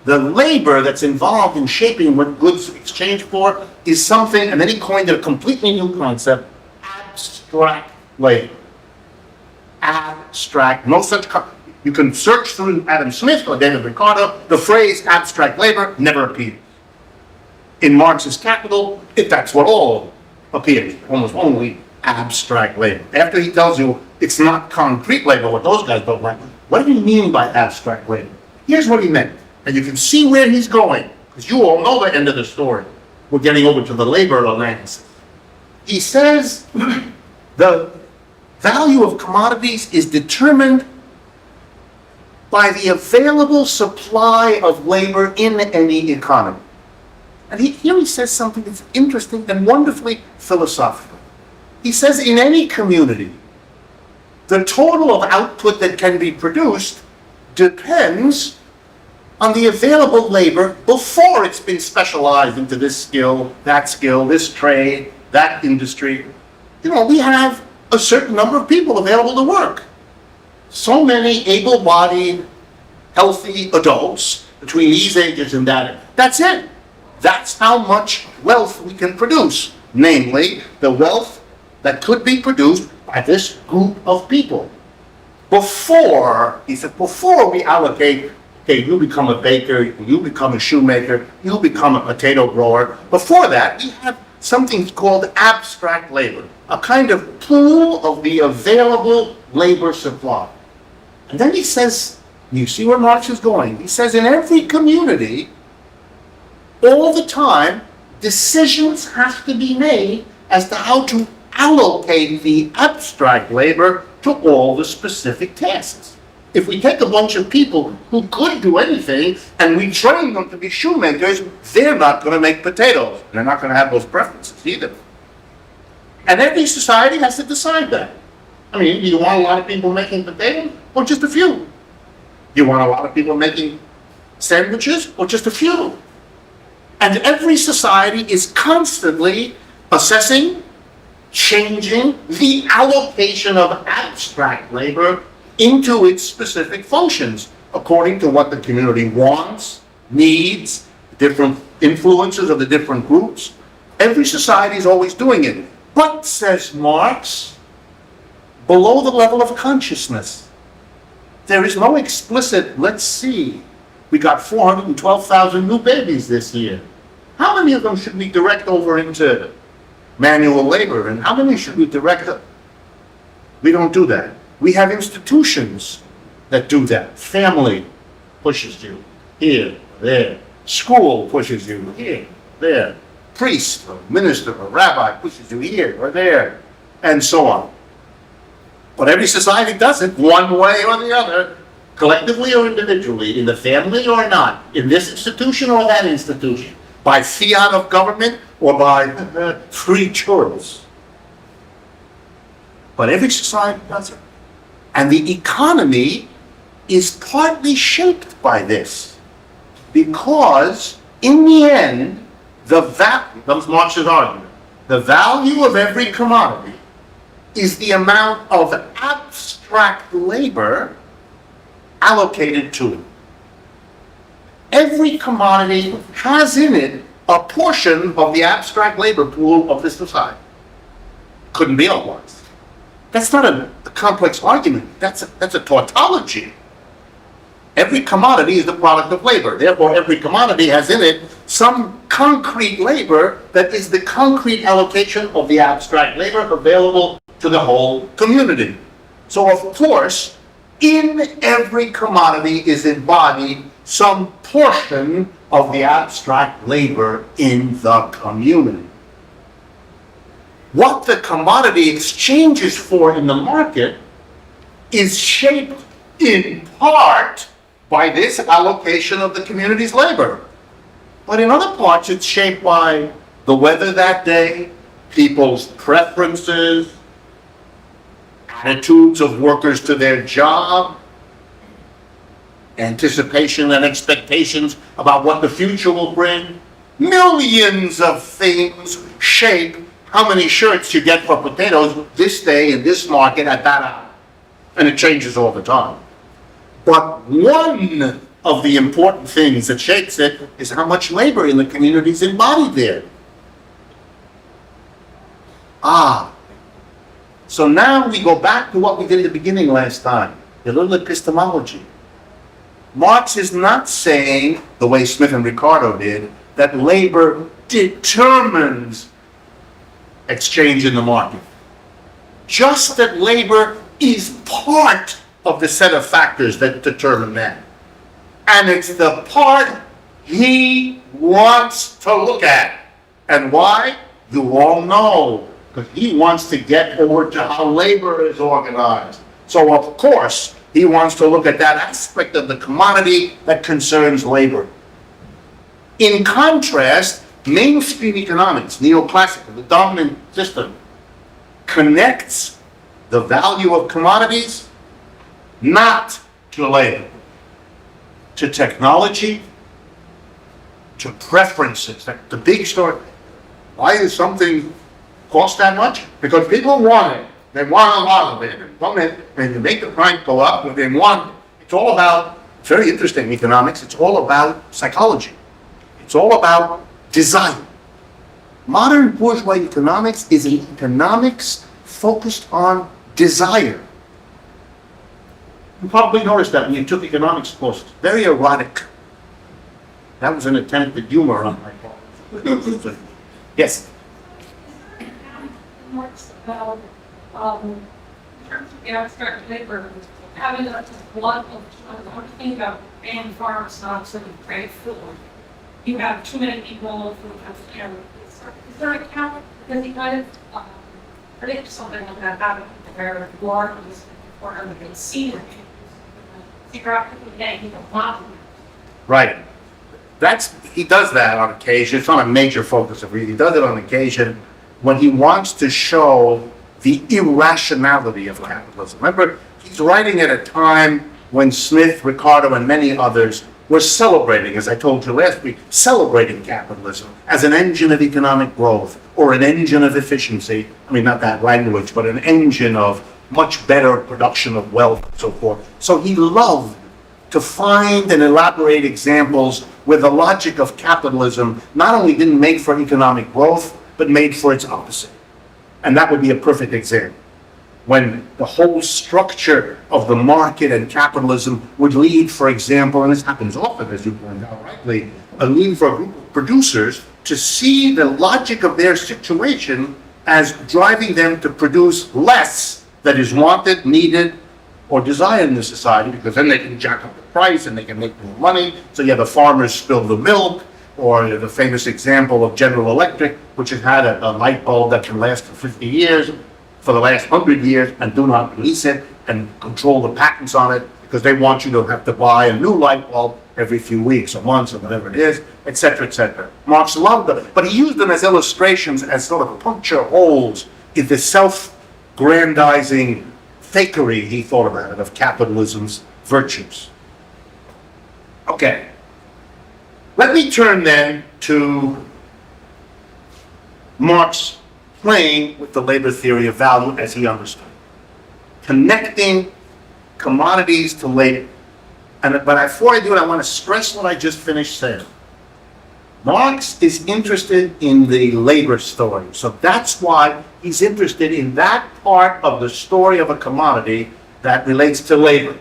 the labor that's involved in shaping what goods exchange for is something, and then he coined a completely new concept, abstract labor. Abstract, no such, you can search through Adam Smith or David Ricardo, the phrase abstract labor never appears. In Marx's Capital, that's what all appears, almost only abstract labor. After he tells you it's not concrete labor, what those guys don't like, what do you mean by abstract labor? Here's what he meant, and you can see where he's going, because you all know the end of the story. We're getting over to the labor analysis. He says the value of commodities is determined by the available supply of labor in any economy. And here he says something that's interesting and wonderfully philosophical. He says in any community, the total of output that can be produced depends on the available labor before it's been specialized into this skill, this trade, that industry. You know, we have a certain number of people available to work. So many able-bodied, healthy adults between these ages and that. That's it. That's how much wealth we can produce. Namely, the wealth that could be produced by this group of people. Before, he said, before we allocate, okay, you become a baker, you become a shoemaker, you become a potato grower. Before that, we have something called abstract labor, a kind of pool of the available labor supply. And then he says, you see where Marx is going, he says in every community, all the time, decisions have to be made as to how to allocate the abstract labor to all the specific tasks. If we take a bunch of people who could do anything and we train them to be shoemakers, they're not going to make potatoes. They're not going to have those preferences either. And every society has to decide that. I mean, do you want a lot of people making potatoes or just a few? Do you want a lot of people making sandwiches or just a few? And every society is constantly assessing, changing the allocation of abstract labor into its specific functions according to what the community wants, needs, different influences of the different groups. Every society is always doing it. But, says Marx, below the level of consciousness, there is no explicit, let's see, we got 412,000 new babies this year. How many of them should we direct over into manual labor, and how many should we direct? We don't do that. We have institutions that do that. Family pushes you here, there. School pushes you here, there. Priest, or minister, or rabbi pushes you here or there, and so on. But every society does it one way or the other, collectively or individually, in the family or not, in this institution or that institution, by fiat of government or by free choice. But every society does it. And the economy is partly shaped by this. Because, in the end, comes Marx's argument, the value of every commodity is the amount of abstract labor allocated to it. Every commodity has in it a portion of the abstract labor pool of this society. Couldn't be otherwise. That's not a complex argument. That's a tautology. Every commodity is the product of labor. Therefore, every commodity has in it some concrete labor that is the concrete allocation of the abstract labor available to the whole community. So, of course, in every commodity is embodied some portion of the abstract labor in the community. What the commodity exchanges for in the market is shaped in part by this allocation of the community's labor. But in other parts, it's shaped by the weather that day, people's preferences, attitudes of workers to their job, anticipation and expectations about what the future will bring. Millions of things shape how many shirts you get for potatoes this day in this market at that hour. And it changes all the time. But one of the important things that shapes it is how much labor in the community is embodied there. So now we go back to what we did at the beginning last time, a little epistemology. Marx is not saying, the way Smith and Ricardo did, that labor determines exchange in the market. Just that labor is part of the set of factors that determine that. And it's the part he wants to look at. And why? You all know. Because he wants to get over to how labor is organized. So, of course, he wants to look at that aspect of the commodity that concerns labor. In contrast, mainstream economics, neoclassical, the dominant system, connects the value of commodities not to labor, to technology, to preferences. The big story. Why does something cost that much? Because people want it. They want a lot of it. And you make the price go up, and they want it. It's all about, it's very interesting, economics. It's all about psychology. It's all about desire. Modern bourgeois economics is an economics focused on desire. You probably noticed that when you took economics course. Very erotic. That was an attempt at humor on my part. Yes? Marx about, in terms of the abstract labor, having a lot of, I'm thinking about banned farms not to create food. You have too many people who have, is there a count? Because he kind of predict something like that happen where war is important and see it. Figure out people getting the model. Right. He does that on occasion. It's not a major focus of reading. He does it on occasion when he wants to show the irrationality of capitalism. Remember, he's writing at a time when Smith, Ricardo, and many others were celebrating, as I told you last week, celebrating capitalism as an engine of economic growth or an engine of efficiency. I mean, not that language, but an engine of much better production of wealth and so forth. So he loved to find and elaborate examples where the logic of capitalism not only didn't make for economic growth, but made for its opposite. And that would be a perfect example. When the whole structure of the market and capitalism would lead, for example, and this happens often, as you pointed out rightly, lead for a group of producers to see the logic of their situation as driving them to produce less that is wanted, needed, or desired in the society, because then they can jack up the price and they can make more money. So you have the farmers spill the milk, or the famous example of General Electric, which has had a light bulb that can last for 50 years, for the last 100 years, and do not release it and control the patents on it, because they want you to have to buy a new light bulb every few weeks or months or whatever it is, etc., etc. Marx loved them, but he used them as illustrations, as sort of puncture holes in the self-grandizing fakery, he thought about it, of capitalism's virtues. Okay. Let me turn then to Marx playing with the labor theory of value as he understood it. Connecting commodities to labor. But before I do it, I want to stress what I just finished saying. Marx is interested in the labor story. So that's why he's interested in that part of the story of a commodity that relates to labor.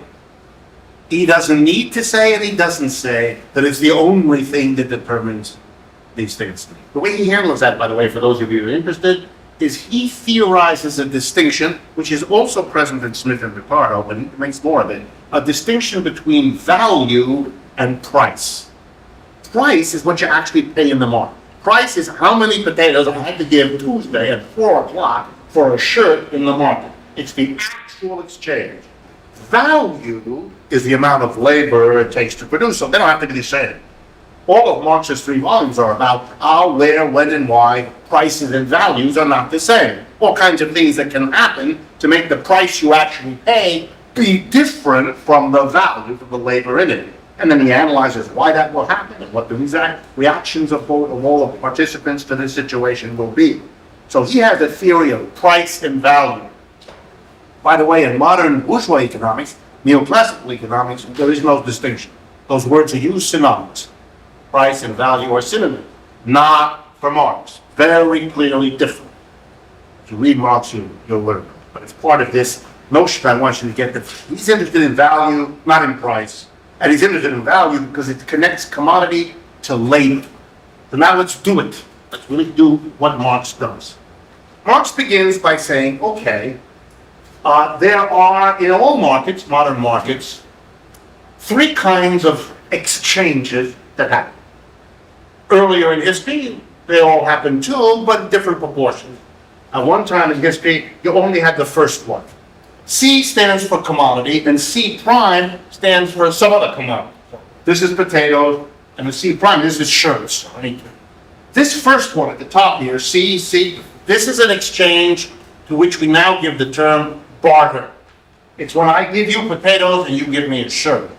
He doesn't need to say, and he doesn't say, that it's the only thing that determines these things. The way he handles that, by the way, for those of you who are interested, is he theorizes a distinction, which is also present in Smith and Ricardo, but he makes more of it, a distinction between value and price. Price is what you actually pay in the market. Price is how many potatoes I had to give Tuesday at 4 o'clock for a shirt in the market. It's the actual exchange. Value is the amount of labor it takes to produce, so they don't have to be the same. All of Marx's 3 volumes are about how, where, when, and why prices and values are not the same. All kinds of things that can happen to make the price you actually pay be different from the value of the labor in it. And then he analyzes why that will happen and what the exact reactions of all of the participants to this situation will be. So he has a theory of price and value. By the way, in modern bourgeois economics, neoclassical economics, there is no distinction. Those words are used synonymous. Price and value are synonyms. Not for Marx. Very clearly different. If you read Marx, you'll learn. But it's part of this notion I want you to get that he's interested in value, not in price. And he's interested in value because it connects commodity to labor. So now let's do it. Let's really do what Marx does. Marx begins by saying, okay, there are, in all markets, modern markets, 3 kinds of exchanges that happen. Earlier in history, they all happened too, but in different proportions. At one time in history, you only had the first one. C stands for commodity, and C prime stands for some other commodity. This is potatoes, and the C prime, this is shirts. Right? This first one at the top here, C, this is an exchange to which we now give the term barter. It's when I give you potatoes and you give me a shirt.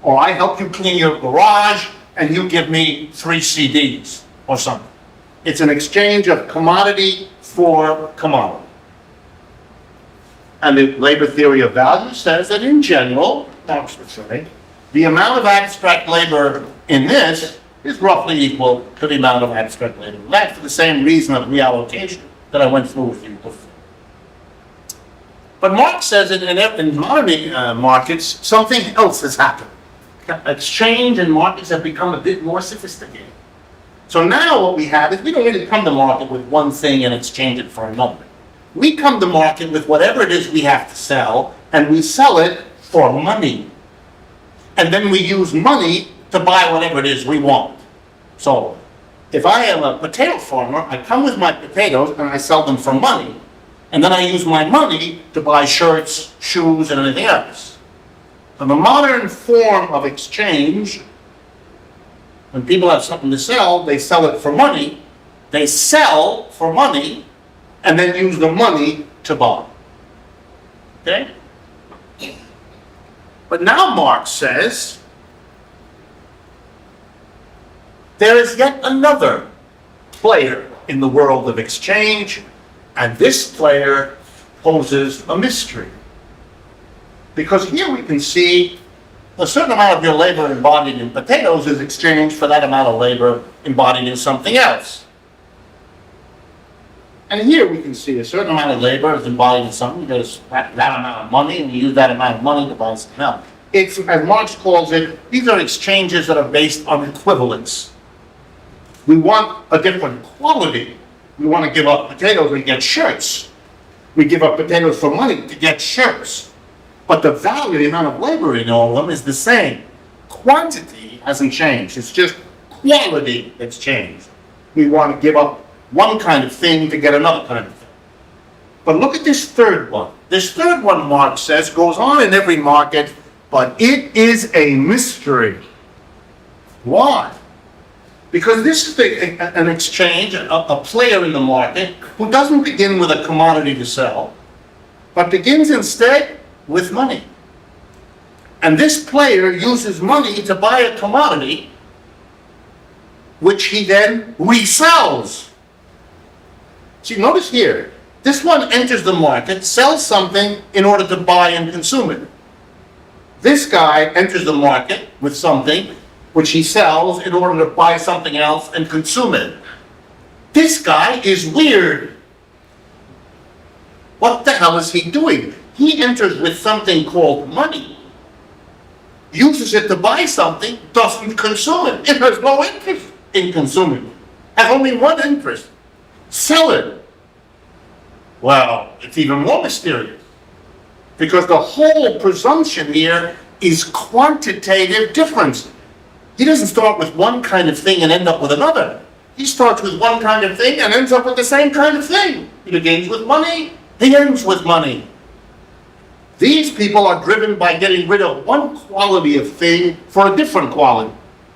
Or I help you clean your garage and you give me 3 CDs or something. It's an exchange of commodity for commodity. And the labor theory of value says that in general, Marx would say, the amount of abstract labor in this is roughly equal to the amount of abstract labor. That's for the same reason of reallocation that I went through with you before. But Marx says that in modern markets, something else has happened. Exchange and markets have become a bit more sophisticated. So now what we have is we don't really come to market with one thing and exchange it for another. We come to market with whatever it is we have to sell, and we sell it for money. And then we use money to buy whatever it is we want. So if I am a potato farmer, I come with my potatoes and I sell them for money. And then I use my money to buy shirts, shoes, and anything else. So the modern form of exchange, when people have something to sell, they sell it for money. They sell for money and then use the money to buy. Okay? But now Marx says, there is yet another player in the world of exchange, and this player poses a mystery. Because here we can see a certain amount of your labor embodied in potatoes is exchanged for that amount of labor embodied in something else. And here we can see a certain amount of labor is embodied in something, there's that amount of money, and you use that amount of money to buy something else. It's, as Marx calls it, these are exchanges that are based on equivalence. We want a different quality. We want to give up potatoes and get shirts. We give up potatoes for money to get shirts. But the value, the amount of labor in all of them is the same. Quantity hasn't changed. It's just quality that's changed. We want to give up one kind of thing to get another kind of thing. But look at this third one. This third one, Marx says, goes on in every market, but it is a mystery. Why? Because this is an exchange, a player in the market who doesn't begin with a commodity to sell, but begins instead with money. And this player uses money to buy a commodity, which he then resells. See, notice here, this one enters the market, sells something in order to buy and consume it. This guy enters the market with something which he sells in order to buy something else and consume it. This guy is weird. What the hell is he doing? He enters with something called money, uses it to buy something, doesn't consume it. It has no interest in consuming it. Has only one interest: sell it. Well, it's even more mysterious, because the whole presumption here is quantitative difference. He doesn't start with one kind of thing and end up with another. He starts with one kind of thing and ends up with the same kind of thing. He begins with money, he ends with money. These people are driven by getting rid of one quality of thing for a different quality.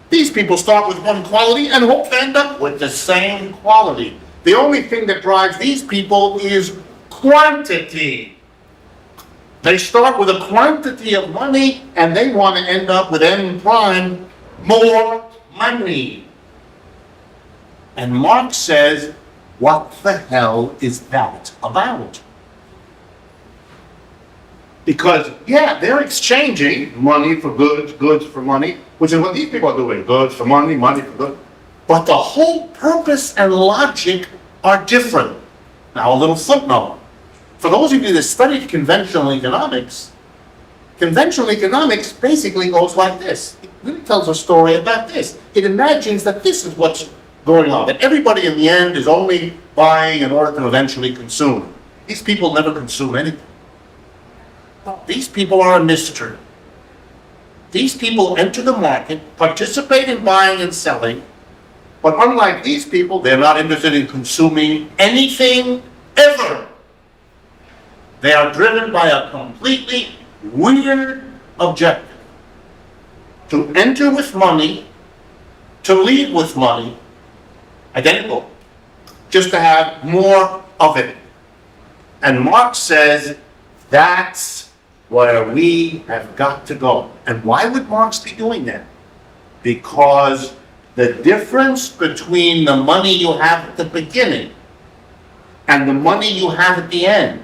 These people start with one quality and hope to end up with the same quality. The only thing that drives these people is quantity. They start with a quantity of money and they want to end up with N prime, more money. And Marx says, what the hell is that about? Because, yeah, they're exchanging money for goods, goods for money, which is what these people are doing, goods for money, money for goods. But the whole purpose and logic are different. Now, a little footnote. For those of you that studied conventional economics basically goes like this. It really tells a story about this. It imagines that this is what's going on, that everybody in the end is only buying in order to eventually consume. These people never consume anything. These people are a mystery. These people enter the market, participate in buying and selling, but unlike these people, they're not interested in consuming anything ever. They are driven by a completely weird objective: to enter with money, to leave with money, identical, just to have more of it. And Marx says that's where we have got to go. And why would Marx be doing that? Because the difference between the money you have at the beginning and the money you have at the end,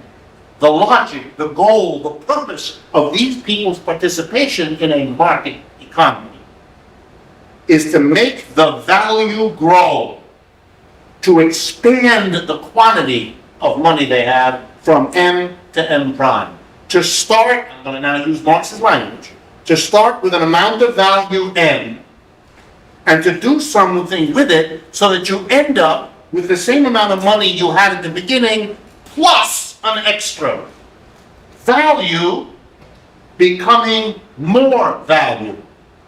the logic, the goal, the purpose of these people's participation in a market economy is to make the value grow, to expand the quantity of money they have from M to M prime. To start, I'm going to now use Marx's language, to start with an amount of value M, and to do something with it so that you end up with the same amount of money you had at the beginning, plus an extra. Value becoming more value.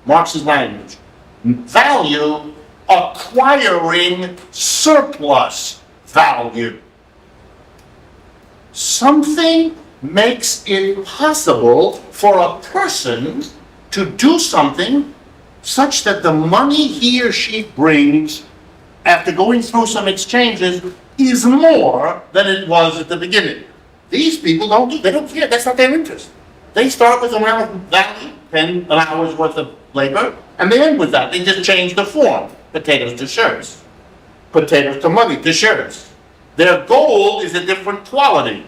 Marx's language. Value acquiring surplus value. Something makes it possible for a person to do something such that the money he or she brings after going through some exchanges is more than it was at the beginning. These people they don't care, that's not their interest. They start with an amount of value, an hour's worth of labor, and they end with that. They just change the form. Potatoes to shirts. Potatoes to money to shirts. Their goal is a different quality.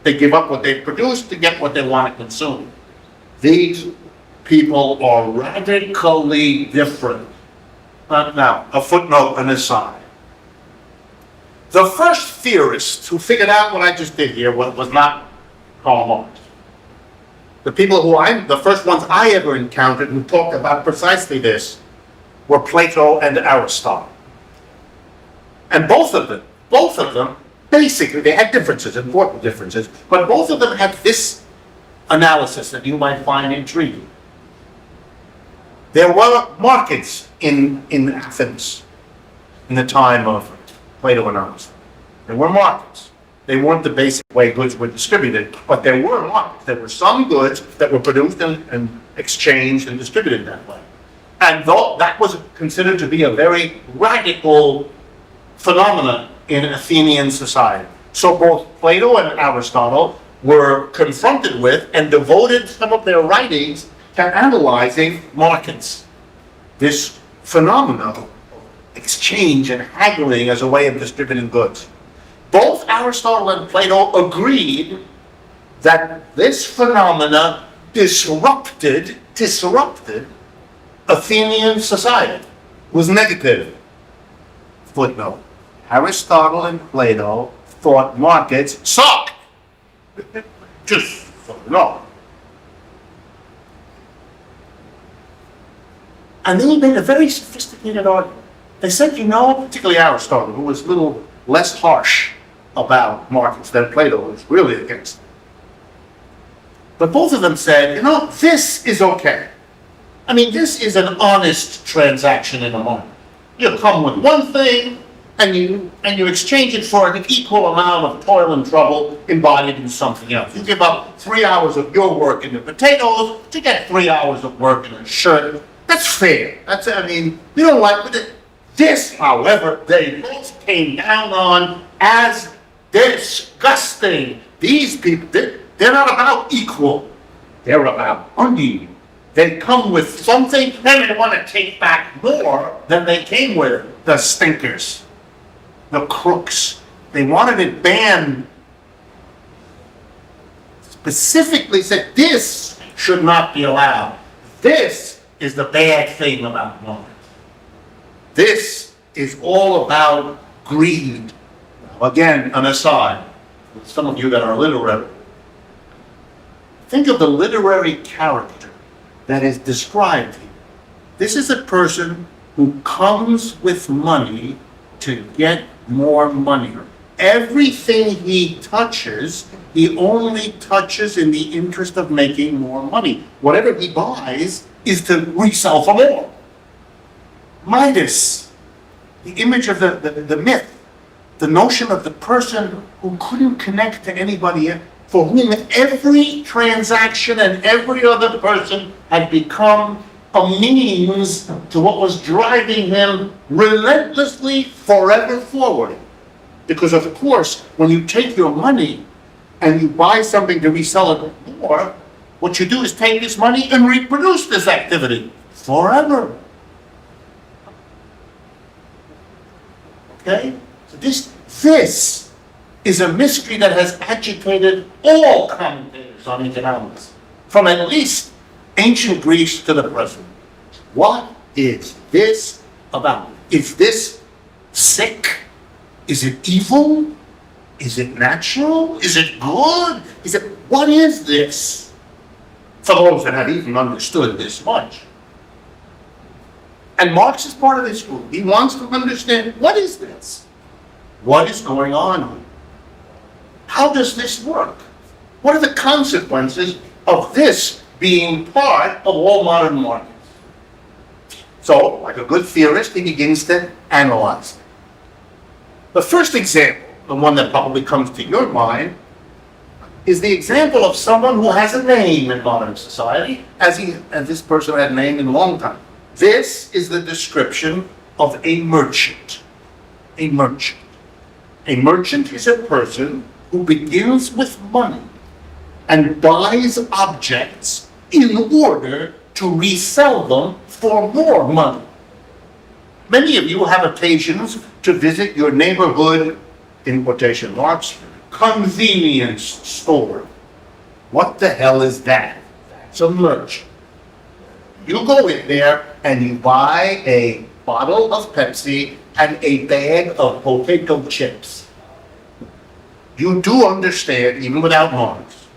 They give up what they produce to get what they want to consume. These people are radically different. Now, a footnote, an aside. The first theorist who figured out what I just did here was not Karl Marx. The first ones I ever encountered who talked about precisely this were Plato and Aristotle. And both of them, basically, they had differences, important differences, but both of them had this analysis that you might find intriguing. There were markets in Athens in the time of Plato and Aristotle. There were markets. They weren't the basic way goods were distributed, but there were markets. There were some goods that were produced and exchanged and distributed that way. And though that was considered to be a very radical phenomenon in Athenian society. So both Plato and Aristotle were confronted with and devoted some of their writings to analyzing markets. This phenomenon of exchange and haggling as a way of distributing goods. Both Aristotle and Plato agreed that this phenomena disrupted Athenian society. It was negative. Footnote. Aristotle and Plato thought markets sucked. Just so you know. And then he made a very sophisticated argument. They said, particularly Aristotle, who was a little less harsh about markets than Plato was really against them. But both of them said, this is okay. I mean, this is an honest transaction in a market. You come with one thing, and you exchange it for an equal amount of toil and trouble embodied in something else. You give up 3 hours of your work in the potatoes to get 3 hours of work in a shirt. That's fair. We don't like it. This, however, they both came down on as disgusting. These people, they're not about equal. They're about unequal. They come with something, and they want to take back more than they came with. The stinkers, the crooks. They wanted it banned. Specifically said, this should not be allowed. This is the bad thing about markets. This is all about greed. Again, an aside. Some of you that are literary. Think of the literary character that is described here. This is a person who comes with money to get more money. Everything he touches, he only touches in the interest of making more money. Whatever he buys is to resell for more. Midas, the image of the myth, the notion of the person who couldn't connect to anybody else, for whom every transaction and every other person had become a means to what was driving him relentlessly forever forward. Because of course, when you take your money and you buy something to resell it more, what you do is take this money and reproduce this activity forever. Okay? So this is a mystery that has agitated all commentators on economics, from at least ancient Greece to the present. What is this about? Is this sick? Is it evil? Is it natural? Is it good? What is this? For those that have even understood this much. And Marx is part of this group. He wants to understand, what is this? What is going on here? How does this work? What are the consequences of this being part of all modern markets? So, like a good theorist, he begins to analyze. The first example, the one that probably comes to your mind, is the example of someone who has a name in modern society, as this person had a name in a long time. This is the description of a merchant. A merchant. A merchant is a person who begins with money and buys objects in order to resell them for more money. Many of you have occasions to visit your neighborhood, in quotation marks, convenience store. What the hell is that? It's a merchant. You go in there and you buy a bottle of Pepsi and a bag of potato chips. You do understand, even without marks,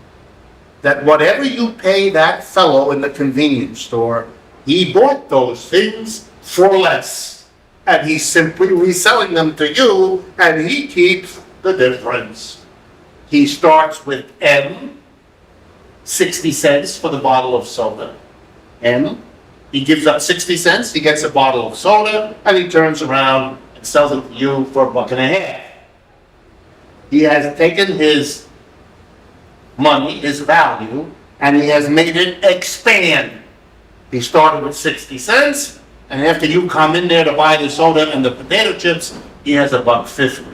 that whatever you pay that fellow in the convenience store, he bought those things for less. And he's simply reselling them to you, and he keeps the difference. He starts with M, 60 cents for the bottle of soda. M, he gives up 60 cents, he gets a bottle of soda, and he turns around and sells it to you for $1.50. He has taken his money, his value, and he has made it expand. He started with 60 cents, and after you come in there to buy the soda and the potato chips, he has $1.50.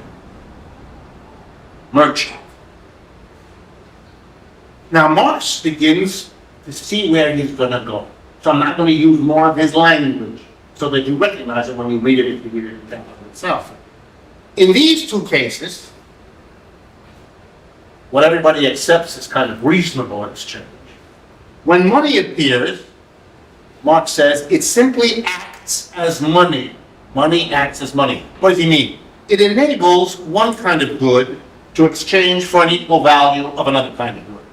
Merchant. Now Marx begins to see where he's going to go. So I'm not going to use more of his language so that you recognize it when you read it if you read it in Capital itself. In these two cases, what everybody accepts is kind of reasonable exchange. When money appears, Marx says it simply acts as money. Money acts as money. What does he mean? It enables one kind of good to exchange for an equal value of another kind of good.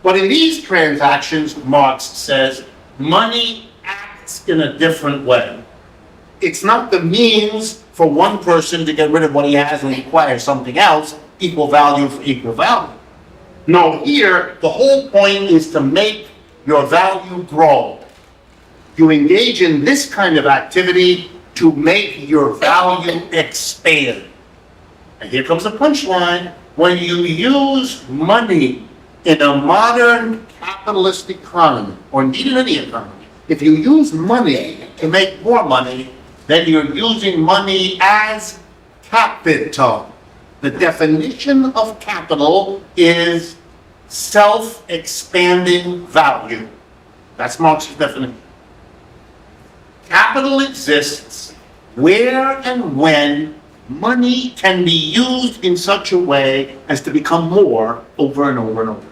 But in these transactions, Marx says, money acts in a different way. It's not the means for one person to get rid of what he has and acquire something else, equal value for equal value. No, here, the whole point is to make your value grow. You engage in this kind of activity to make your value expand. And here comes the punchline. When you use money in a modern capitalist economy, or indeed in any economy, if you use money to make more money, then you're using money as capital. The definition of capital is self-expanding value. That's Marx's definition. Capital exists where and when money can be used in such a way as to become more over and over and over again.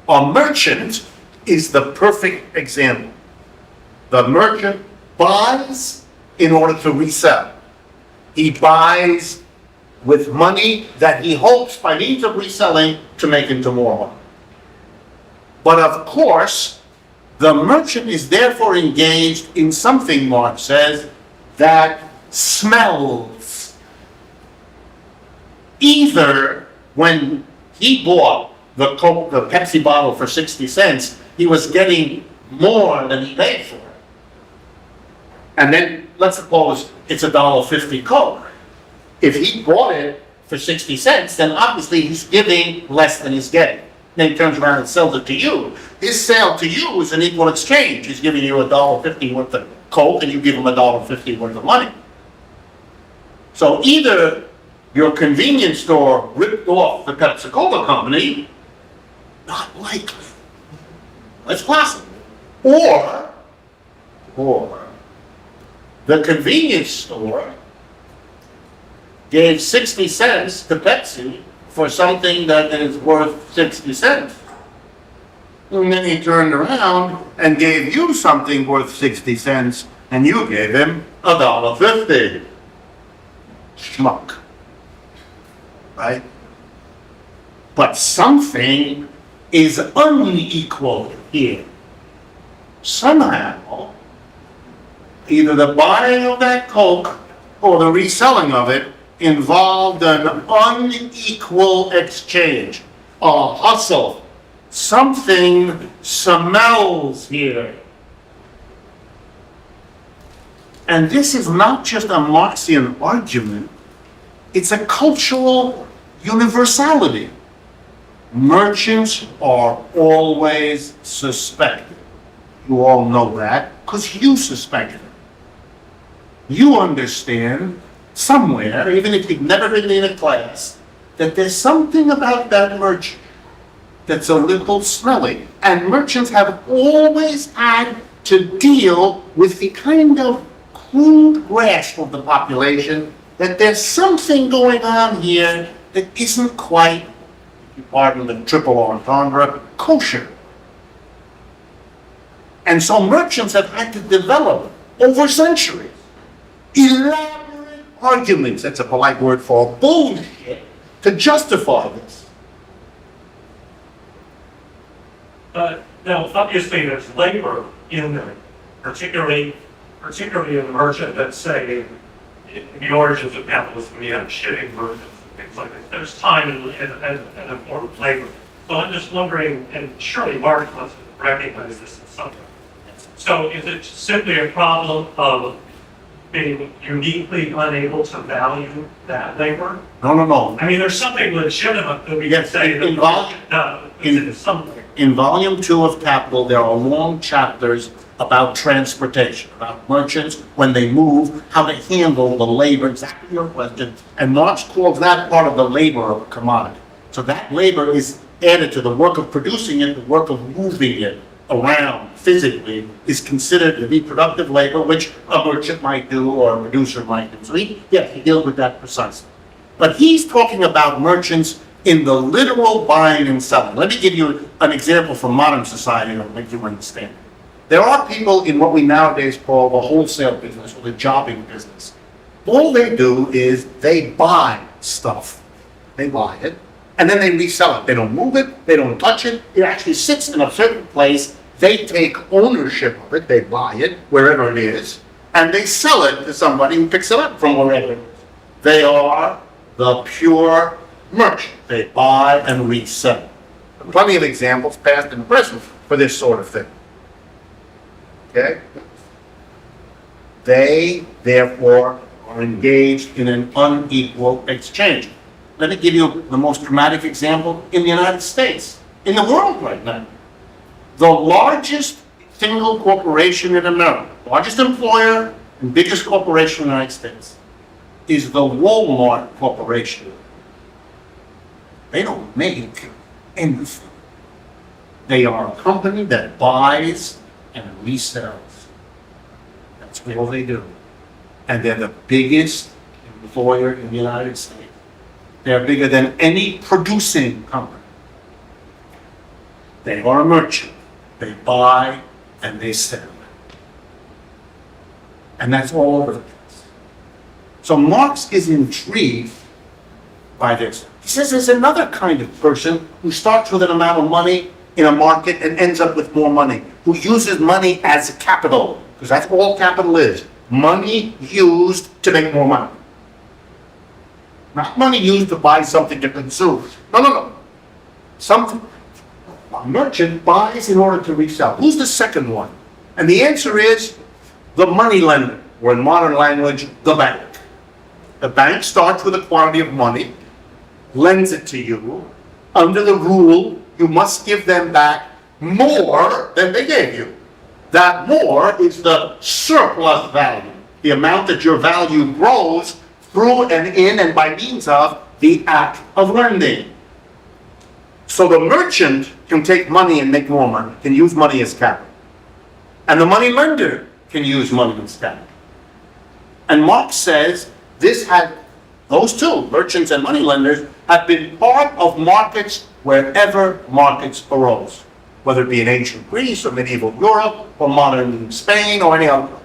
A merchant is the perfect example. The merchant buys in order to resell. He buys with money that he hopes by means of reselling to make into more money. But of course, the merchant is therefore engaged in something, Marx says, that smells. Either when he bought the Pepsi bottle for 60 cents, he was getting more than he paid for it. And then let's suppose it's $1.50 Coke. If he bought it for 60 cents, then obviously he's giving less than he's getting. Then he turns around and sells it to you. His sale to you is an equal exchange. He's giving you $1.50 worth of Coke and you give him $1.50 worth of money. So either your convenience store ripped off the Pepsi-Cola company, not likely. It's possible. Or the convenience store gave 60 cents to Pepsi for something that is worth 60 cents. And then he turned around and gave you something worth 60 cents, and you gave him $1.50. Schmuck. Right? But something is unequal here. Somehow, either the buying of that Coke or the reselling of it involved an unequal exchange, a hustle. Something smells here. And this is not just a Marxian argument, it's a cultural universality. Merchants are always suspected. You all know that because you suspect it. You understand somewhere, even if you've never been in a class, that there's something about that merchant that's a little smelly. And merchants have always had to deal with the kind of crude grasp of the population that there's something going on here that isn't quite, if you pardon the triple entendre, kosher. And so merchants have had to develop over centuries elaborate arguments, that's a polite word for bullshit, to justify this. Now, obviously, there's labor in there, particularly in the merchant that say, in the origins of capitalism, we have shipping merchants and things like that. There's time and a form of labor. So I'm just wondering, and surely Marx must recognize this in some way. So is it simply a problem of being uniquely unable to value that labor? No. I mean, there's something legitimate that we can Yes, say that in the vol- merchant does. in- It's something. In volume 2 of Capital, there are long chapters about transportation, about merchants, when they move, how they handle the labor, exactly your question. And Marx calls that part of the labor of a commodity. So that labor is added to the work of producing it, the work of moving it around physically is considered to be productive labor, which a merchant might do or a producer might do. So he deals with that precisely. But he's talking about merchants in the literal buying and selling. Let me give you an example from modern society that'll make you understand. There are people in what we nowadays call the wholesale business or the jobbing business. All they do is they buy stuff. They buy it, and then they resell it. They don't move it, they don't touch it. It actually sits in a certain place. They take ownership of it, they buy it, wherever it is, and they sell it to somebody who picks it up from wherever it is. They are the pure merchant. They buy and resell. Plenty of examples, past and present, for this sort of thing. Okay? They, therefore, are engaged in an unequal exchange. Let me give you the most dramatic example in the United States, in the world right now. The largest single corporation in America, largest employer and biggest corporation in the United States, is the Walmart Corporation. They don't make anything. They are a company that buys and resells. That's all they do. And they're the biggest employer in the United States. They're bigger than any producing company. They are a merchant. They buy and they sell. And that's all over the place. So Marx is intrigued by this. He says there's another kind of person who starts with an amount of money in a market and ends up with more money, who uses money as capital, because that's all capital is. Money used to make more money. Not money used to buy something to consume. No. A merchant buys in order to resell. Who's the second one? And the answer is the money lender, or in modern language, the bank. The bank starts with a quantity of money, lends it to you. Under the rule, you must give them back more than they gave you. That more is the surplus value, the amount that your value grows through and in and by means of the act of lending. So the merchant can take money and make more money, can use money as capital. And the money lender can use money as capital. And Marx says those two, merchants and money lenders, have been part of markets wherever markets arose, whether it be in ancient Greece or medieval Europe or modern Spain or any other place.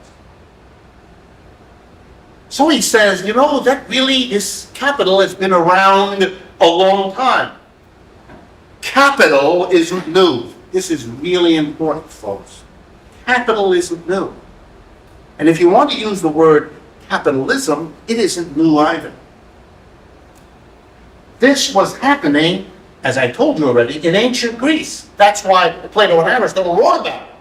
So he says, that really is capital has been around a long time. Capital isn't new. This is really important, folks. Capital isn't new. And if you want to use the word capitalism, it isn't new either. This was happening, as I told you already, in ancient Greece. That's why Plato and Aristotle wrote about it.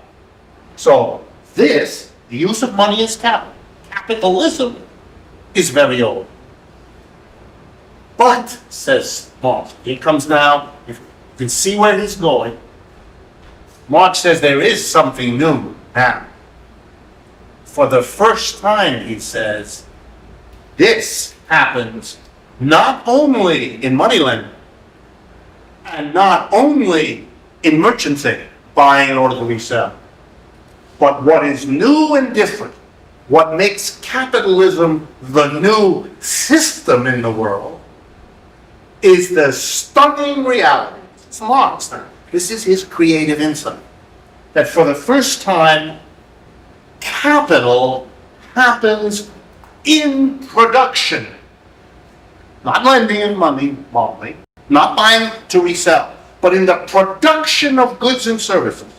So the use of money as capital. capitalism is very old. But, says Marx, here comes now, you can see where he's going. Marx says there is something new now. For the first time, he says, this happens not only in money lending, and not only in merchanting, buying in order to resell, but what is new and different, what makes capitalism the new system in the world, is the stunning reality. It's Marx now. This is his creative insight. That for the first time, capital happens in production. Not lending and money, only, not buying to resell, but in the production of goods and services.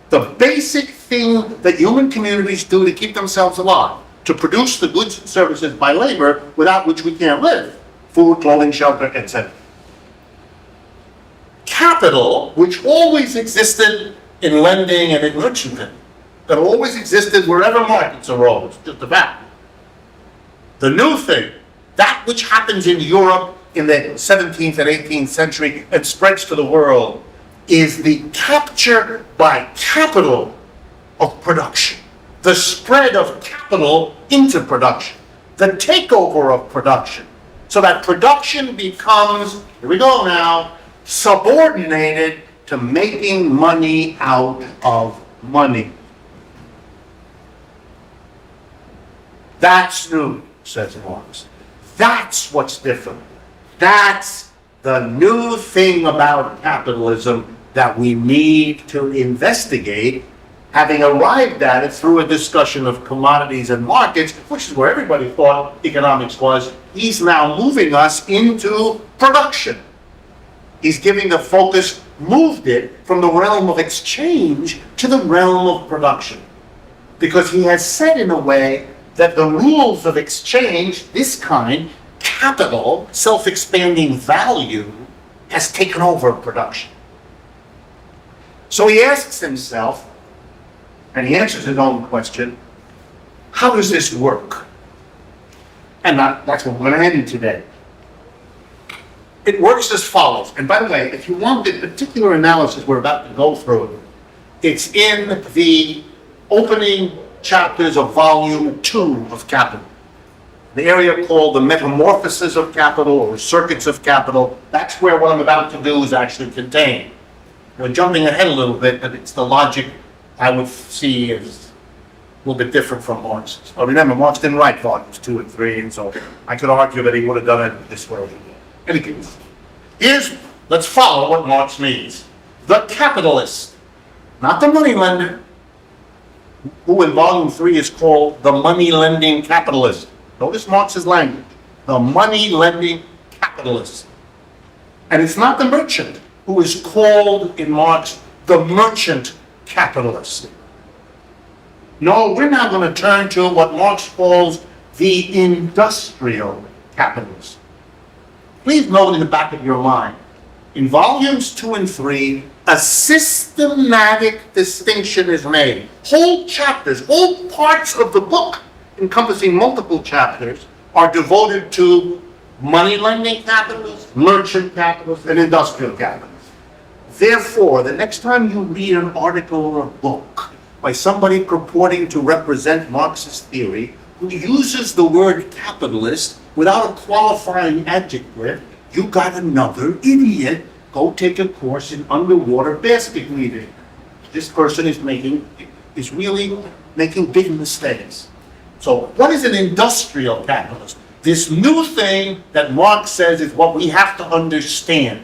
The basic thing that human communities do to keep themselves alive, to produce the goods and services by labor without which we can't live. Food, clothing, shelter, etc. Capital, which always existed in lending and in merchanting, that always existed wherever markets arose, just about. The new thing, that which happens in Europe in the 17th and 18th century and spreads to the world, is the capture by capital of production. The spread of capital into production. The takeover of production. So that production becomes, here we go now, subordinated to making money out of money. That's new, says Marx. That's what's different. That's the new thing about capitalism that we need to investigate, having arrived at it through a discussion of commodities and markets, which is where everybody thought economics was. He's now moving us into production. He's giving the focus, moved it from the realm of exchange to the realm of production. Because he has said in a way that the rules of exchange, this kind, capital, self-expanding value, has taken over production. So he asks himself, and he answers his own question, how does this work? And that's what we're going to end today. It works as follows. And by the way, if you want the particular analysis we're about to go through, it's in the opening chapters of volume 2 of Capital. The area called the metamorphosis of capital or circuits of capital. That's where what I'm about to do is actually contained. We're jumping ahead a little bit, but it's the logic I would see as a little bit different from Marx's. But remember, Marx didn't write volumes 2 and 3, and so I could argue that he would have done it this way. Anyway, let's follow what Marx means. The capitalist, not the money lender, who in volume 3 is called the money lending capitalist. Notice Marx's language. The money lending capitalist. And it's not the merchant who is called in Marx the merchant capitalist. No, we're now going to turn to what Marx calls the industrial capitalist. Please note in the back of your mind, in volumes 2 and 3, a systematic distinction is made. Whole chapters, whole parts of the book, encompassing multiple chapters, are devoted to money lending capitalists, merchant capitalists, and industrial capitalists. Therefore, the next time you read an article or a book by somebody purporting to represent Marxist theory, who uses the word capitalist without a qualifying adjective, you got another idiot. Go take a course in underwater basket weaving. This person is really making big mistakes. So what is an industrial capitalist? This new thing that Marx says is what we have to understand.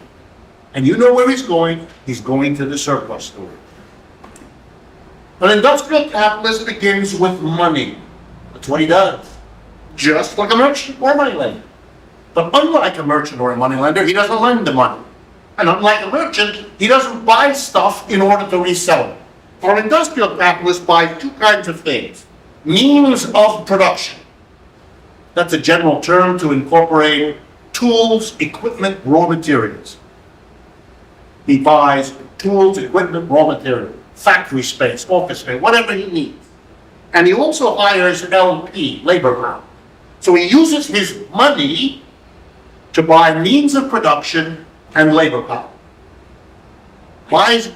And you know where he's going. He's going to the surplus store. An industrial capitalist begins with money. That's what he does. Just like a merchant or a money lender. But unlike a merchant or a money lender, he doesn't lend the money. And unlike a merchant, he doesn't buy stuff in order to resell it. Our industrial capitalists buy two kinds of things. Means of production. That's a general term to incorporate tools, equipment, raw materials. He buys tools, equipment, raw materials, factory space, office space, whatever he needs. And he also hires LP, labor power. So he uses his money to buy means of production and labor power. Buys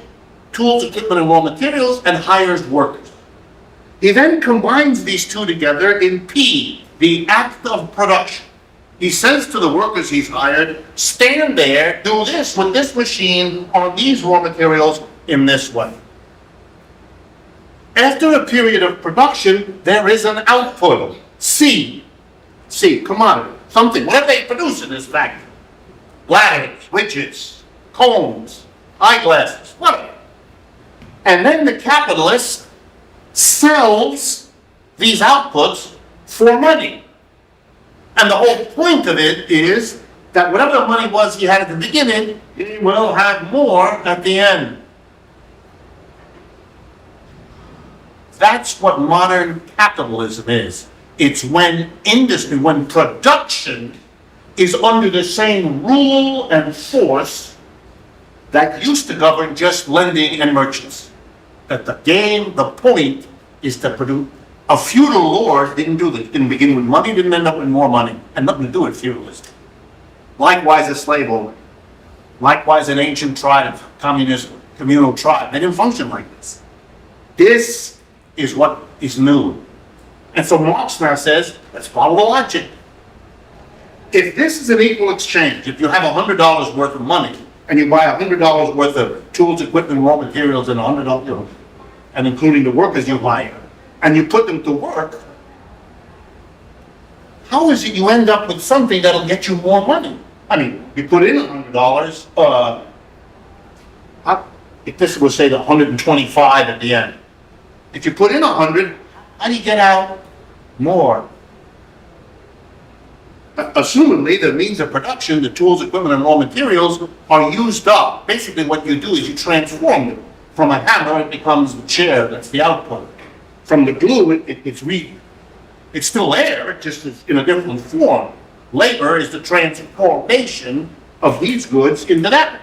tools, equipment, and raw materials, and hires workers. He then combines these two together in P, the act of production. He says to the workers he's hired, stand there, do this with this machine on these raw materials in this way. After a period of production, there is an output, C. C, commodity, something, whatever they produce in this factory. Ladders, widgets, combs, eyeglasses, whatever. And then the capitalist sells these outputs for money. And the whole point of it is that whatever the money was he had at the beginning, he will have more at the end. That's what modern capitalism is. It's when industry, when production is under the same rule and force that used to govern just lending and merchants. That the game, the point, is to produce. A feudal lord didn't do this. Didn't begin with money, didn't end up with more money. Had nothing to do with feudalism. Likewise, a slave owner. Likewise, an ancient tribe, communist, communal tribe. They didn't function like this. This is what is new. And so Marx now says, let's follow the logic. If this is an equal exchange, if you have $100 worth of money, and you buy $100 worth of tools, equipment, raw materials, and $100, and including the workers you hire, and you put them to work, how is it you end up with something that'll get you more money? I mean, you put in $100, if this was say the 125 at the end, if you put in 100, how do you get out more? Assumingly, the means of production, the tools, equipment, and raw materials are used up. Basically, what you do is you transform them. From a hammer, it becomes the chair, that's the output. From the glue, it's still there, it just is in a different form. Labor is the transformation of these goods into that.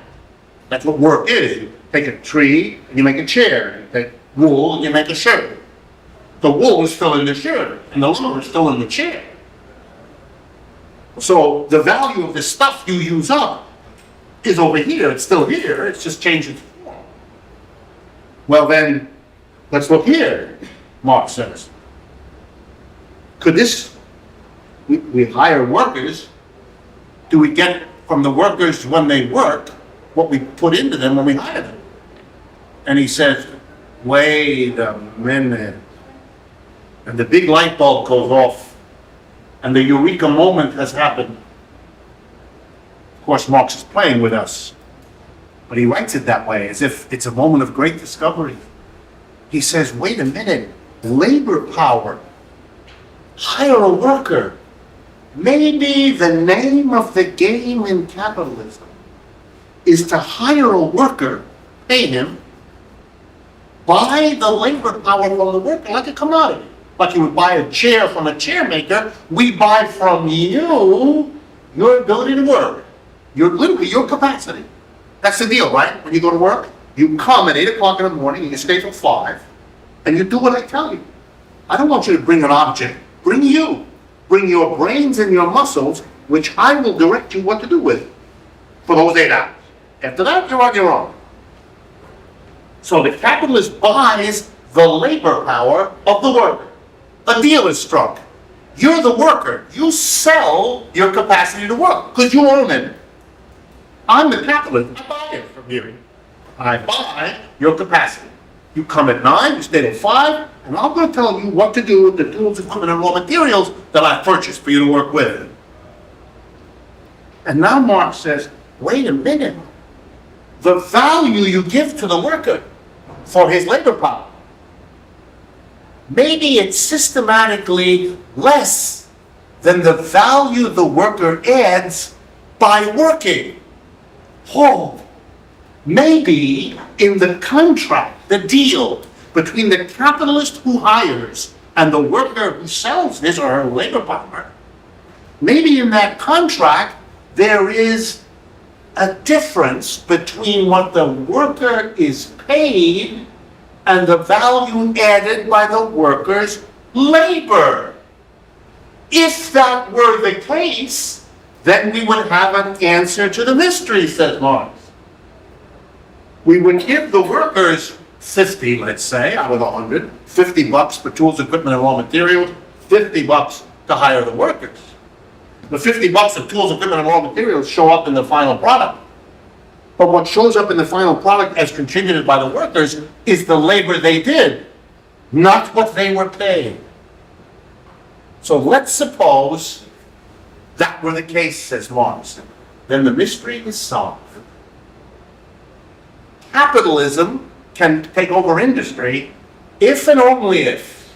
That's what work is. You take a tree and you make a chair. You take wool and you make a shirt. The wool is still in the shirt, and the lumber is still in the chair. So the value of the stuff you use up is over here. It's still here. It's just changing form. Well then, let's look here, Marx says. Could this, we hire workers, do we get from the workers when they work what we put into them when we hire them? And he says, wait a minute. And the big light bulb goes off. And the eureka moment has happened. Of course, Marx is playing with us. But he writes it that way, as if it's a moment of great discovery. He says, wait a minute, labor power, hire a worker. Maybe the name of the game in capitalism is to hire a worker, pay him, buy the labor power from the worker like a commodity. Like you would buy a chair from a chair maker, we buy from you your ability to work. Literally your capacity. That's the deal, right? When you go to work, you come at 8 o'clock in the morning and you stay till 5, and you do what I tell you. I don't want you to bring an object. Bring you. Bring your brains and your muscles, which I will direct you what to do with for those 8 hours. After that, you're on your own. So the capitalist buys the labor power of the worker. A deal is struck. You're the worker. You sell your capacity to work because you own it. I'm the capitalist. I buy it from you. I buy your capacity. You come at 9, you stay till 5, and I'm going to tell you what to do with the tools, equipment, and raw materials that I purchased for you to work with. And now Marx says, wait a minute. The value you give to the worker for his labor power, maybe it's systematically less than the value the worker adds by working. Oh, maybe in the contract, the deal between the capitalist who hires and the worker who sells his or her labor power, maybe in that contract there is a difference between what the worker is paid and the value added by the worker's labor. If that were the case, then we would have an answer to the mystery, says Marx. We would give the workers 50, let's say, out of 100, $50 for tools, equipment, and raw materials, $50 to hire the workers. The $50 of tools, equipment, and raw materials show up in the final product. But what shows up in the final product as contributed by the workers is the labor they did, not what they were paid. So let's suppose that were the case, says Marx. Then the mystery is solved. Capitalism can take over industry if and only if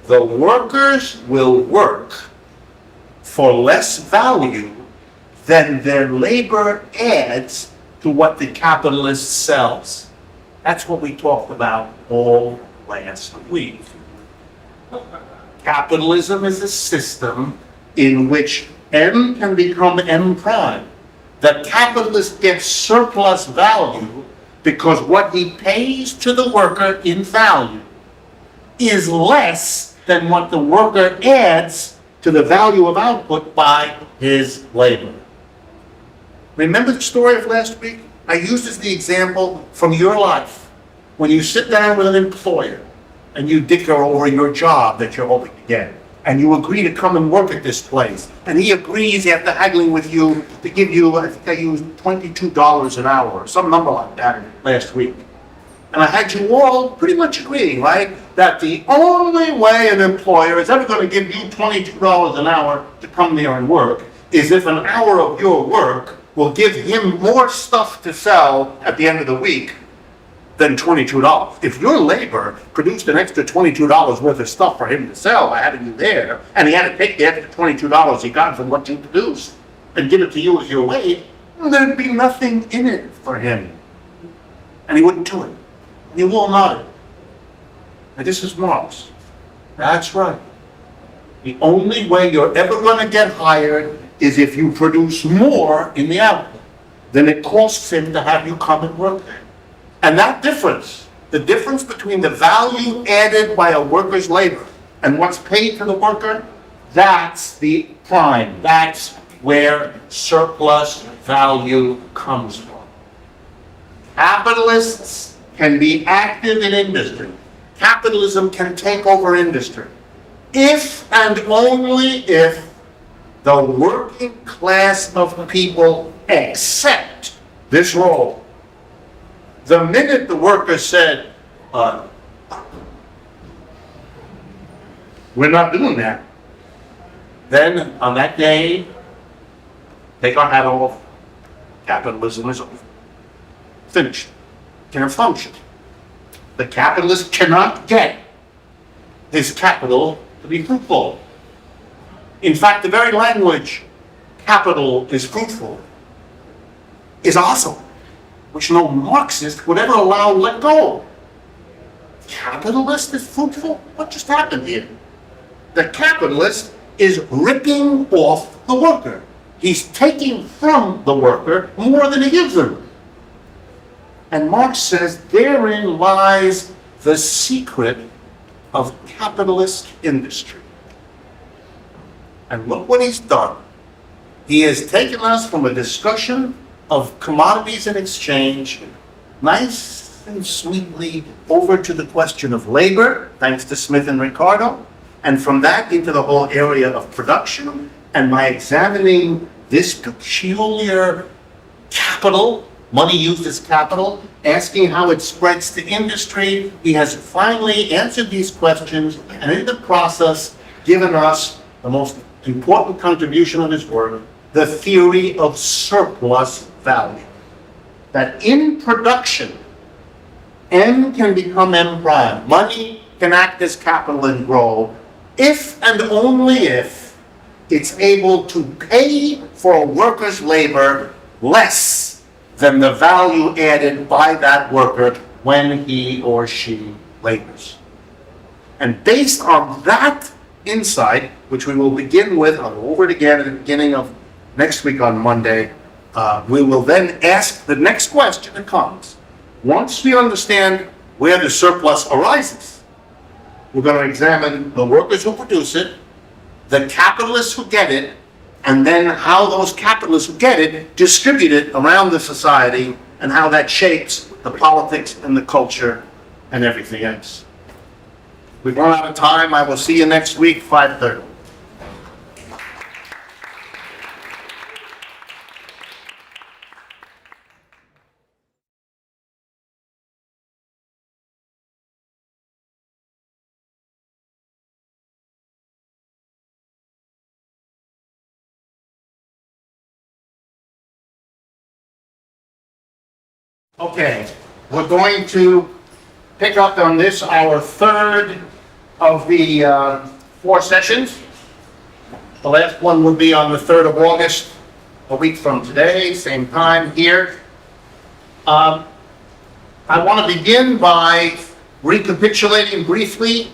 the workers will work for less value than their labor adds to what the capitalist sells. That's what we talked about all last week. Capitalism is a system in which M can become M prime. The capitalist gets surplus value because what he pays to the worker in value is less than what the worker adds to the value of output by his labor. Remember the story of last week? I used as the example from your life. When you sit down with an employer and you dicker over your job that you're hoping to get, and you agree to come and work at this place, and he agrees after haggling with you to give you, I think I used $22 an hour, or some number like that last week. And I had you all pretty much agreeing, right, that the only way an employer is ever going to give you $22 an hour to come there and work is if an hour of your work will give him more stuff to sell at the end of the week than $22. If your labor produced an extra $22 worth of stuff for him to sell by having you there, and he had to take the extra $22 he got from what you produced and give it to you as your wage, there'd be nothing in it for him. And he wouldn't do it. And you all nodded. And this is Marx. That's right. The only way you're ever going to get hired is if you produce more in the output than it costs him to have you come and work there. And that difference, the difference between the value added by a worker's labor and what's paid to the worker, that's the prime. That's where surplus value comes from. Capitalists can be active in industry. Capitalism can take over industry if and only if the working class of people accept this role. The minute the worker said, we're not doing that, then on that day, take our hat off, capitalism is over. Finished. Can't function. The capitalist cannot get his capital to be fruitful. In fact, the very language, capital is fruitful, is awesome, which no Marxist would ever allow let go. Capitalist is fruitful? What just happened here? The capitalist is ripping off the worker. He's taking from the worker more than he gives them. And Marx says therein lies the secret of capitalist industry. And look what he's done. He has taken us from a discussion of commodities and exchange, nice and sweetly over to the question of labor, thanks to Smith and Ricardo, and from that into the whole area of production. And by examining this peculiar capital, money used as capital, asking how it spreads to industry, he has finally answered these questions and in the process given us the most important contribution of his work, the theory of surplus value. That in production, M can become M prime. Money can act as capital and grow if and only if it's able to pay for a worker's labor less than the value added by that worker when he or she labors. And based on that insight, which we will begin with, I'll go over it again at the beginning of next week on Monday, we will then ask the next question that comes. Once we understand where the surplus arises. We're going to examine the workers who produce it, the capitalists who get it, and then how those capitalists who get it distribute it around the society and how that shapes the politics and the culture and everything else. We've run out of time. I will see you next week, 5:30. Okay, we're going to pick up on this, our third of the 4 sessions. The last one will be on the 3rd of August, a week from today, same time here. I want to begin by recapitulating briefly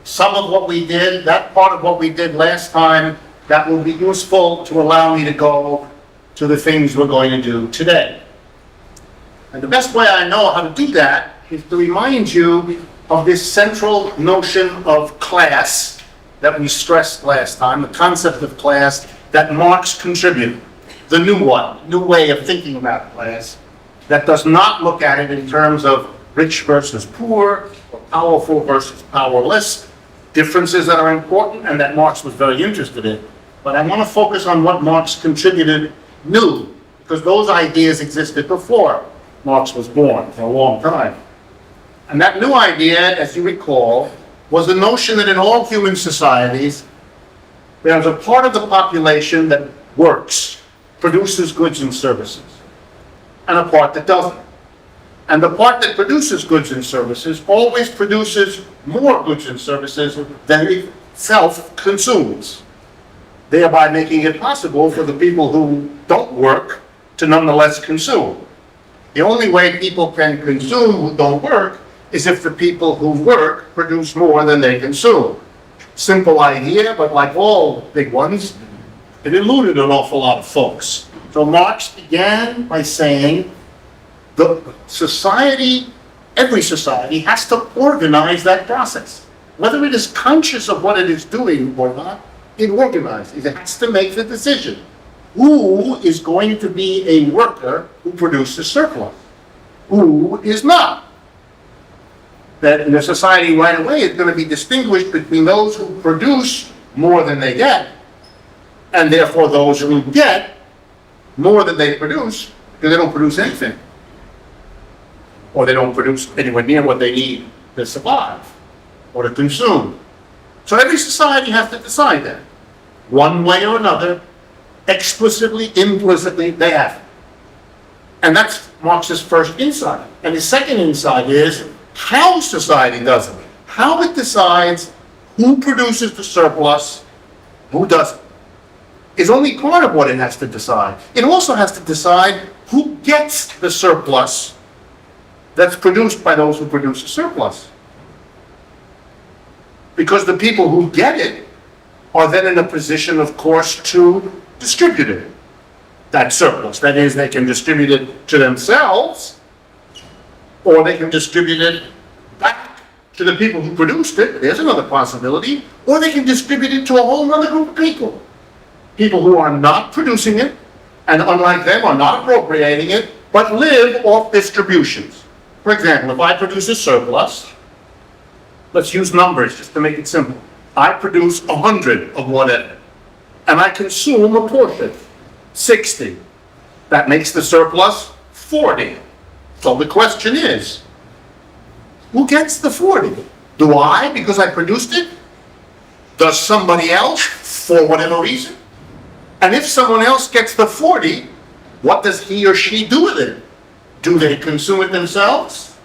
some of what we did, that part of what we did last time that will be useful to allow me to go to the things we're going to do today. And the best way I know how to do that is to remind you of this central notion of class that we stressed last time, the concept of class that Marx contributed, the new one, new way of thinking about class, that does not look at it in terms of rich versus poor, or powerful versus powerless, differences that are important and that Marx was very interested in. But I want to focus on what Marx contributed new, because those ideas existed before Marx was born for a long time. And that new idea, as you recall, was the notion that in all human societies, there's a part of the population that works, produces goods and services, and a part that doesn't. And the part that produces goods and services always produces more goods and services than it itself consumes, thereby making it possible for the people who don't work to nonetheless consume. The only way people can consume who don't work is if the people who work produce more than they consume. Simple idea, but like all big ones, it eluded an awful lot of folks. So Marx began by saying the society, every society, has to organize that process. Whether it is conscious of what it is doing or not, it organizes. It has to make the decision. Who is going to be a worker who produces surplus? Who is not? That in a society right away is going to be distinguished between those who produce more than they get, and therefore those who get more than they produce, because they don't produce anything. Or they don't produce anywhere near what they need to survive or to consume. So every society has to decide that. One way or another, explicitly, implicitly, they have. And that's Marx's first insight. And his second insight is how society does it. How it decides who produces the surplus, who doesn't, is only part of what it has to decide. It also has to decide who gets the surplus that's produced by those who produce the surplus. Because the people who get it are then in a position, of course, to distribute it, that surplus. That is, they can distribute it to themselves, or they can distribute it back to the people who produced it. There's another possibility. Or they can distribute it to a whole other group of people. People who are not producing it, and unlike them, are not appropriating it, but live off distributions. For example, if I produce a surplus, let's use numbers just to make it simple. I produce 100 of whatever, and I consume a portion, 60. That makes the surplus 40. So the question is, who gets the 40? Do I, because I produced it? Does somebody else, for whatever reason? And if someone else gets the 40, what does he or she do with it? Do they consume it themselves?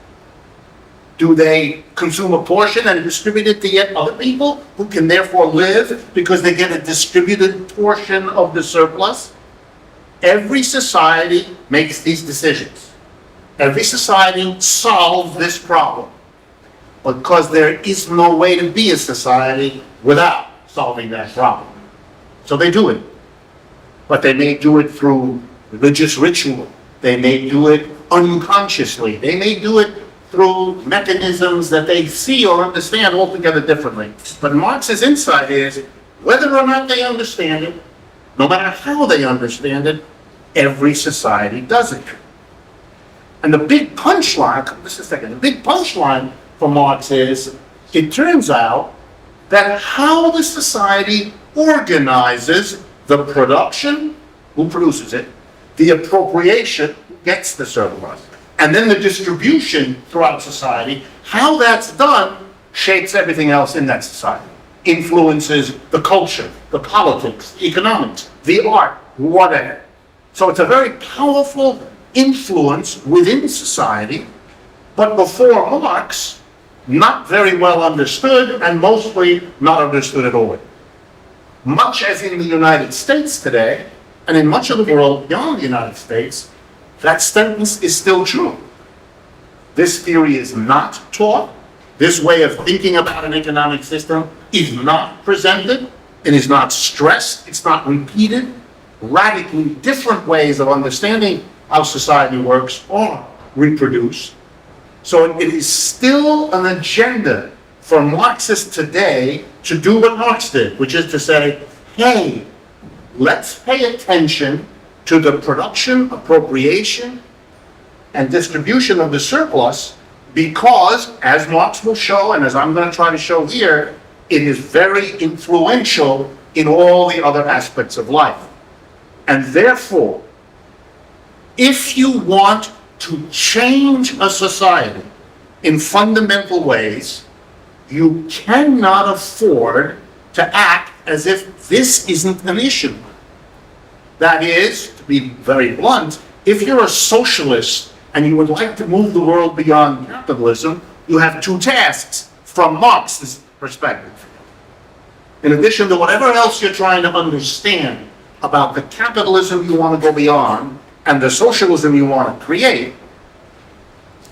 Do they consume a portion and distribute it to yet other people who can therefore live because they get a distributed portion of the surplus? Every society makes these decisions. Every society solves this problem, because there is no way to be a society without solving that problem. So they do it. But they may do it through religious ritual. They may do it unconsciously. They may do it through mechanisms that they see or understand altogether differently. But Marx's insight is, whether or not they understand it, no matter how they understand it, every society does it. And the big punchline, just a second, the big punchline for Marx is, it turns out that how the society organizes the production, who produces it, the appropriation, who gets the surplus, and then the distribution throughout society, how that's done shapes everything else in that society, influences the culture, the politics, the economics, the art, whatever. So it's a very powerful influence within society, but before Marx, not very well understood, and mostly not understood at all. Much as in the United States today, and in much of the world beyond the United States, that sentence is still true. This theory is not taught. This way of thinking about an economic system is not presented. It is not stressed. It's not repeated. Radically different ways of understanding how society works are reproduced. So it is still an agenda for Marxists today to do what Marx did, which is to say, hey, let's pay attention to the production, appropriation, and distribution of the surplus, because, as Marx will show, and as I'm going to try to show here, it is very influential in all the other aspects of life. And therefore, if you want to change a society in fundamental ways, you cannot afford to act as if this isn't an issue. That is, to be very blunt, if you're a socialist and you would like to move the world beyond capitalism, you have two tasks from Marx's perspective. In addition to whatever else you're trying to understand about the capitalism you want to go beyond and the socialism you want to create,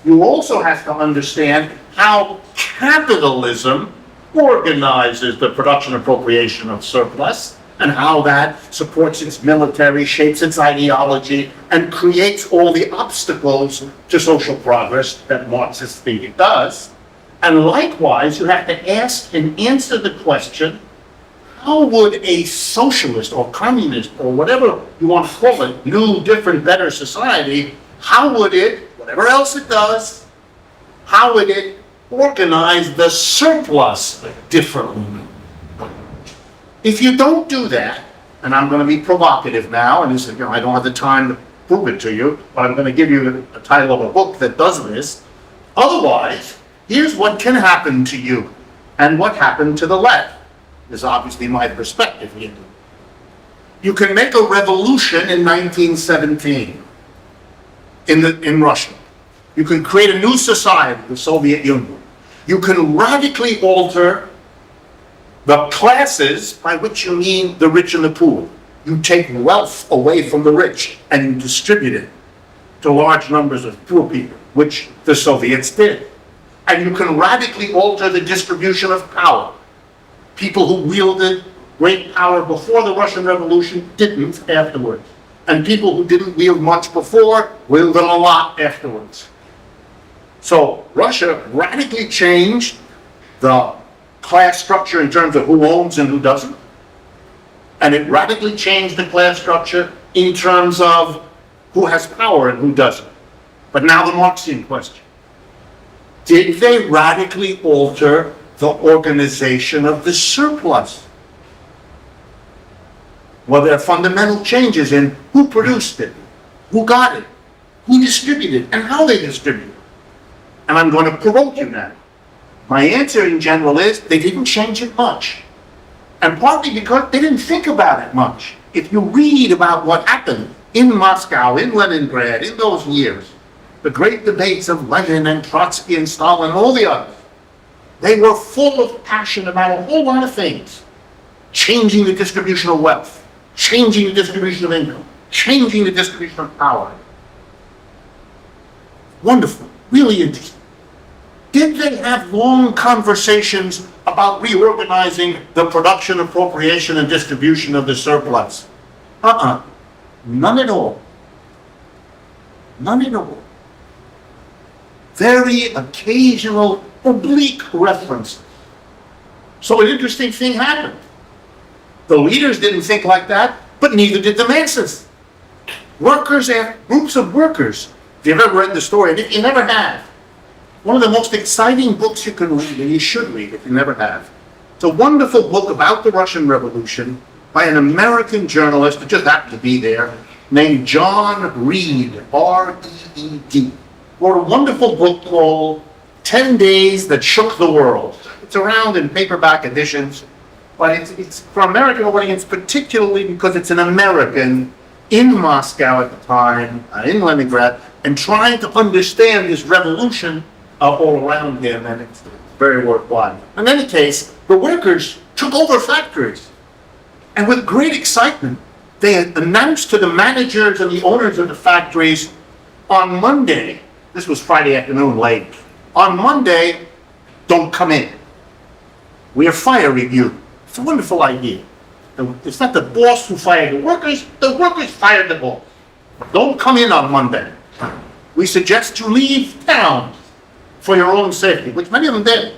you also have to understand how capitalism organizes the production appropriation of surplus, and how that supports its military, shapes its ideology, and creates all the obstacles to social progress that Marxists think it does. And likewise, you have to ask and answer the question, how would a socialist or communist or whatever you want to call it, new, different, better society, how would it, whatever else it does, how would it organize the surplus differently? If you don't do that, and I'm going to be provocative now, and this is, I don't have the time to prove it to you, but I'm going to give you the title of a book that does this. Otherwise, here's what can happen to you, and what happened to the left. This is obviously my perspective here. You can make a revolution in 1917 in Russia. You can create a new society, the Soviet Union. You can radically alter the classes, by which you mean the rich and the poor. You take wealth away from the rich and you distribute it to large numbers of poor people, which the Soviets did. And you can radically alter the distribution of power. People who wielded great power before the Russian Revolution didn't afterwards. And people who didn't wield much before wielded a lot afterwards. So Russia radically changed the class structure in terms of who owns and who doesn't. And it radically changed the class structure in terms of who has power and who doesn't. But now the Marxian question. Did they radically alter the organization of the surplus? Well, there are fundamental changes in who produced it, who got it, who distributed it, and how they distributed it. And I'm going to provoke you now. My answer in general is they didn't change it much. And partly because they didn't think about it much. If you read about what happened in Moscow, in Leningrad, in those years, the great debates of Lenin and Trotsky and Stalin and all the others, they were full of passion about a whole lot of things. Changing the distribution of wealth, changing the distribution of income, changing the distribution of power. Wonderful, really interesting. Did they have long conversations about reorganizing the production, appropriation, and distribution of the surplus? None at all. None at all. very occasional oblique reference. So an interesting thing happened. The leaders didn't think like that, but neither did the masses. Workers and groups of workers. If you've ever read the story, and if you never have, one of the most exciting books you can read, and you should read if you never have. It's a wonderful book about the Russian Revolution by an American journalist who just happened to be there, named John Reed, R-E-E-D. Wrote a wonderful book called 10 Days That Shook the World. It's around in paperback editions, but it's for American audience particularly because it's an American in Moscow at the time, in Leningrad, and trying to understand this revolution all around him, and it's very worthwhile. In any case, the workers took over factories, and with great excitement, they announced to the managers and the owners of the factories on Monday, this was Friday afternoon late, on Monday, don't come in. We are firing you. It's a wonderful idea. It's not the boss who fired the workers fired the boss. Don't come in on Monday. We suggest you leave town for your own safety, which many of them did.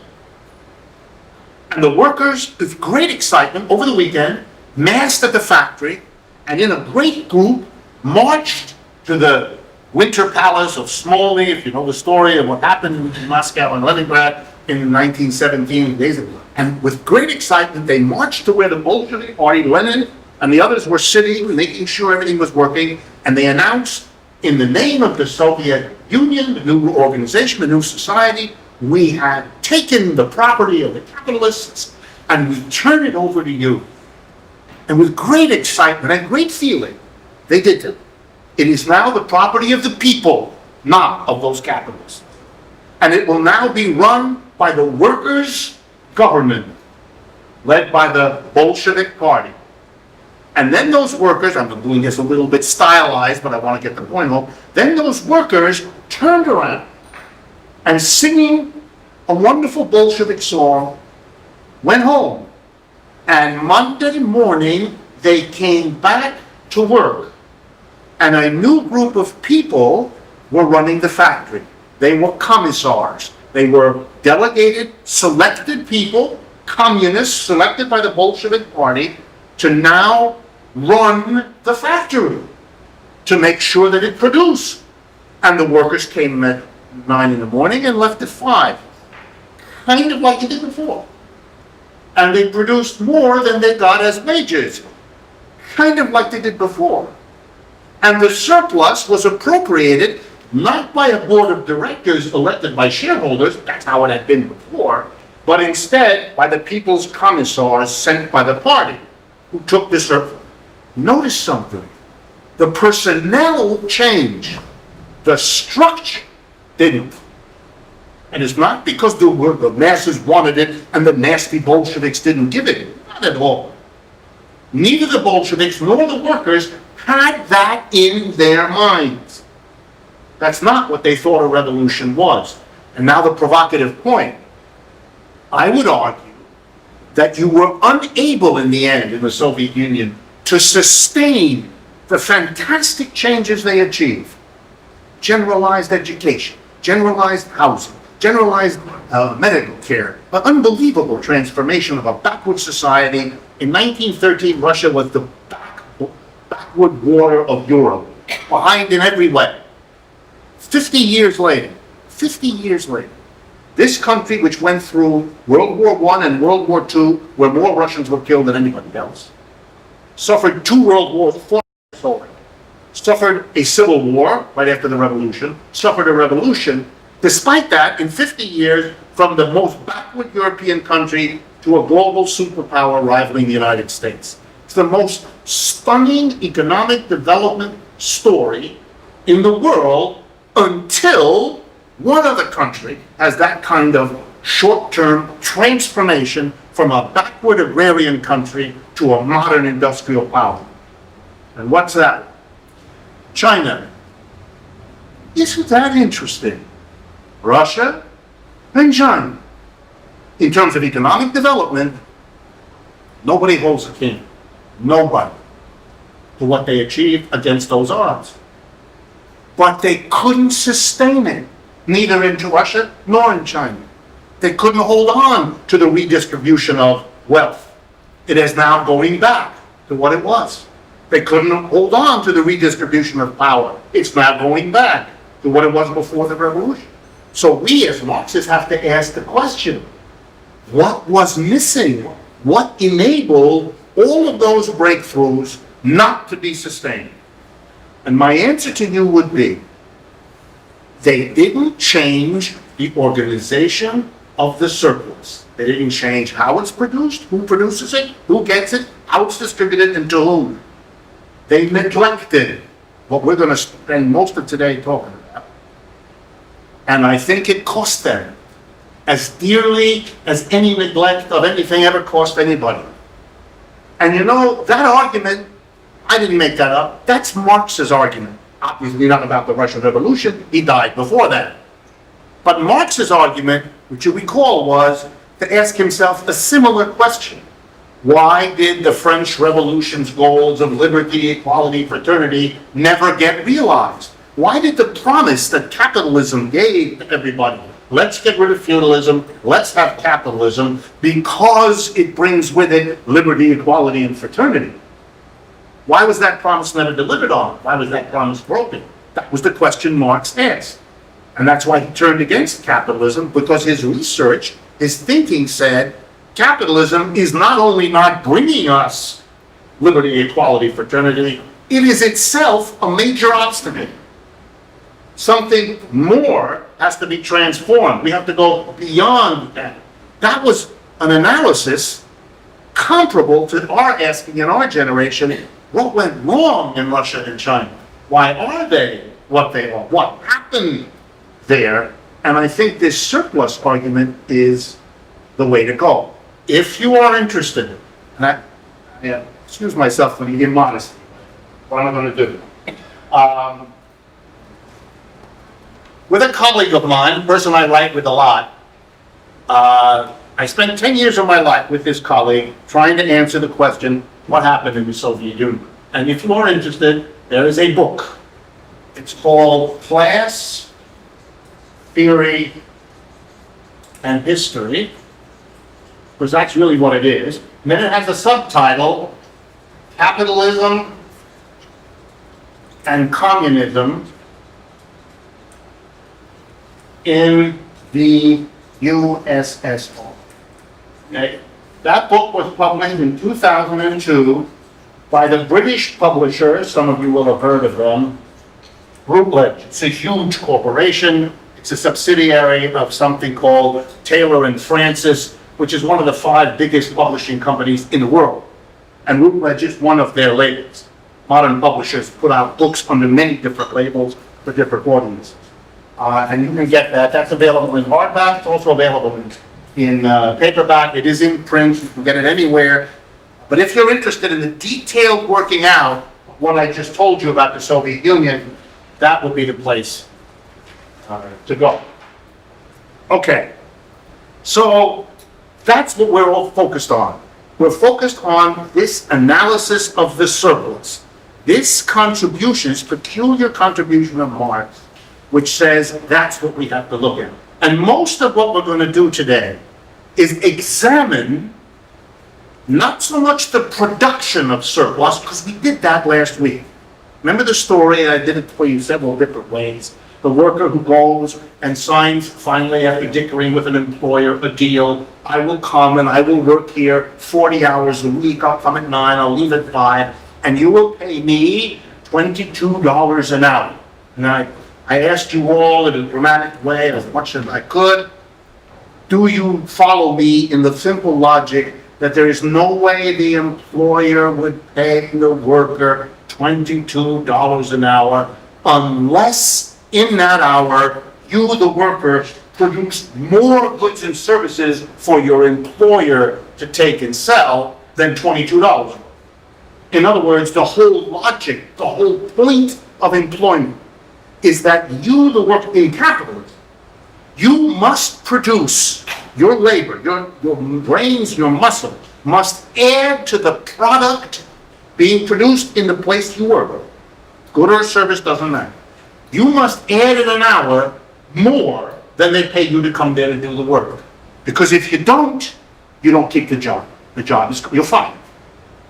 And the workers, with great excitement, over the weekend, massed at the factory, and in a great group, marched to the Winter Palace of Smolny, if you know the story of what happened in Moscow and Leningrad in 1917 days ago. And with great excitement, they marched to where the Bolshevik Party, Lenin, and the others were sitting, making sure everything was working, and they announced, in the name of the Soviet Union, the new organization, the new society, we have taken the property of the capitalists and we turn it over to you. And with great excitement and great feeling, they did it. It is now the property of the people, not of those capitalists. And it will now be run by the workers' government, led by the Bolshevik Party. And then those workers, I'm doing this a little bit stylized, but I want to get the point home. Then those workers turned around and singing a wonderful Bolshevik song, went home. And Monday morning, they came back to work. And a new group of people were running the factory. They were commissars. They were delegated, selected people, communists selected by the Bolshevik Party to now run the factory, to make sure that it produced. And the workers came at 9 in the morning and left at 5. Kind of like they did before. And they produced more than they got as wages. Kind of like they did before. And the surplus was appropriated not by a board of directors elected by shareholders, that's how it had been before, but instead by the people's commissars sent by the party, who took the surplus. Notice something. The personnel changed. The structure didn't. And it's not because the masses wanted it and the nasty Bolsheviks didn't give it. Not at all. Neither the Bolsheviks nor the workers had that in their minds. That's not what they thought a revolution was. And now the provocative point. I would argue that you were unable in the end in the Soviet Union to sustain the fantastic changes they achieved. Generalized education, generalized housing, generalized medical care, an unbelievable transformation of a backward society. In 1913, Russia was the backward water of Europe, behind in every way. 50 years later, this country, which went through World War I and World War II, where more Russians were killed than anybody else, suffered 2 world wars, suffered a civil war right after the revolution, suffered a revolution. Despite that, in 50 years, from the most backward European country to a global superpower rivaling the United States. It's the most stunning economic development story in the world until one other country has that kind of short-term transformation from a backward agrarian country to a modern industrial power. And what's that? China. Isn't that interesting? Russia and China. In terms of economic development, nobody holds a candle. Nobody. To what they achieved against those odds. But they couldn't sustain it. neither into Russia nor in China. They couldn't hold on to the redistribution of wealth. It is now going back to what it was. They couldn't hold on to the redistribution of power. It's now going back to what it was before the revolution. So we as Marxists have to ask the question, what was missing? What enabled all of those breakthroughs not to be sustained? And my answer to you would be, they didn't change the organization of the surplus. They didn't change how it's produced, who produces it, who gets it, how it's distributed, and to whom. They neglected what we're going to spend most of today talking about. And I think it cost them as dearly as any neglect of anything ever cost anybody. And you know, that argument, I didn't make that up. That's Marx's argument. Obviously not about the Russian Revolution. He died before that. But Marx's argument, which you recall, was to ask himself a similar question. Why did the French Revolution's goals of liberty, equality, fraternity never get realized? Why did the promise that capitalism gave to everybody, let's get rid of feudalism, let's have capitalism, because it brings with it liberty, equality, and fraternity? Why was that promise never delivered on? Why was that promise broken? That was the question Marx asked. And that's why he turned against capitalism, because his research, his thinking said, capitalism is not only not bringing us liberty, equality, fraternity, it is itself a major obstacle. Something more has to be transformed. We have to go beyond that. That was an analysis comparable to our asking in our generation, what went wrong in Russia and China? Why are they what they are? What happened there? And I think this surplus argument is the way to go. If you are interested, and I excuse myself for the immodesty, what am I going to do? With a colleague of mine, a person I write with a lot, I spent 10 years of my life with this colleague trying to answer the question, what happened in the Soviet Union? And if you are interested, there is a book. It's called Class, Theory, and History, because that's really what it is. And then it has a subtitle, Capitalism and Communism in the USSR. Okay. That book was published in 2002 by the British publisher, some of you will have heard of them, Routledge. It's a huge corporation. It's a subsidiary of something called Taylor and Francis, which is one of the 5 biggest publishing companies in the world. And Routledge is one of their labels. Modern publishers put out books under many different labels for different audiences. And you can get that. That's available in hardback. It's also available in paperback. It is in print. You can get it anywhere. But if you're interested in the detailed working out of what I just told you about the Soviet Union, that would be the place to go. Okay. So that's what we're all focused on. We're focused on this analysis of the surplus. This contribution, this peculiar contribution of Marx, which says that's what we have to look at. And most of what we're going to do today is examine not so much the production of surplus, because we did that last week. Remember the story? I did it for you several different ways. The worker who goes and signs, finally, after dickering with an employer, a deal. I will come and I will work here 40 hours a week. I'll come at 9, I'll leave at 5, and you will pay me $22 an hour. And I asked you all in a dramatic way, as much as I could, do you follow me in the simple logic that there is no way the employer would pay the worker $22 an hour unless in that hour you, the worker, produce more goods and services for your employer to take and sell than $22. In other words, the whole logic, the whole point of employment is that you, the worker in capitalism, you must produce your labor, your brains, your muscle, must add to the product being produced in the place you work. Good or service doesn't matter. You must add in an hour more than they pay you to come there and do the work. Because if you don't keep the job. The job is, you're fired.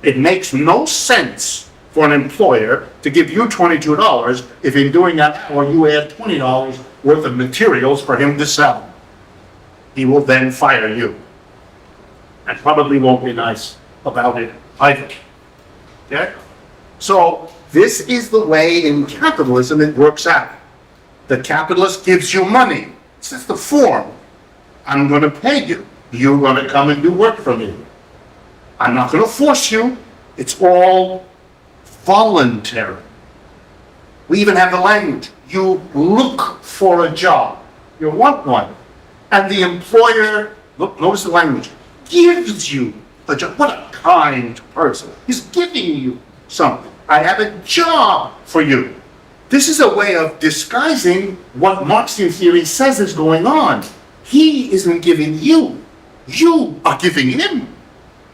It makes no sense for an employer to give you $22 if in doing that hour you add $20 worth of materials for him to sell. He will then fire you. And probably won't be nice about it either. Okay? So this is the way in capitalism it works out. The capitalist gives you money. This is the form. I'm going to pay you. You're going to come and do work for me. I'm not going to force you. It's all voluntary. We even have the language. You look for a job. You want one. And the employer, look, notice the language, gives you a job. What a kind person. He's giving you something. I have a job for you. This is a way of disguising what Marxian theory says is going on. He isn't giving you. You are giving him.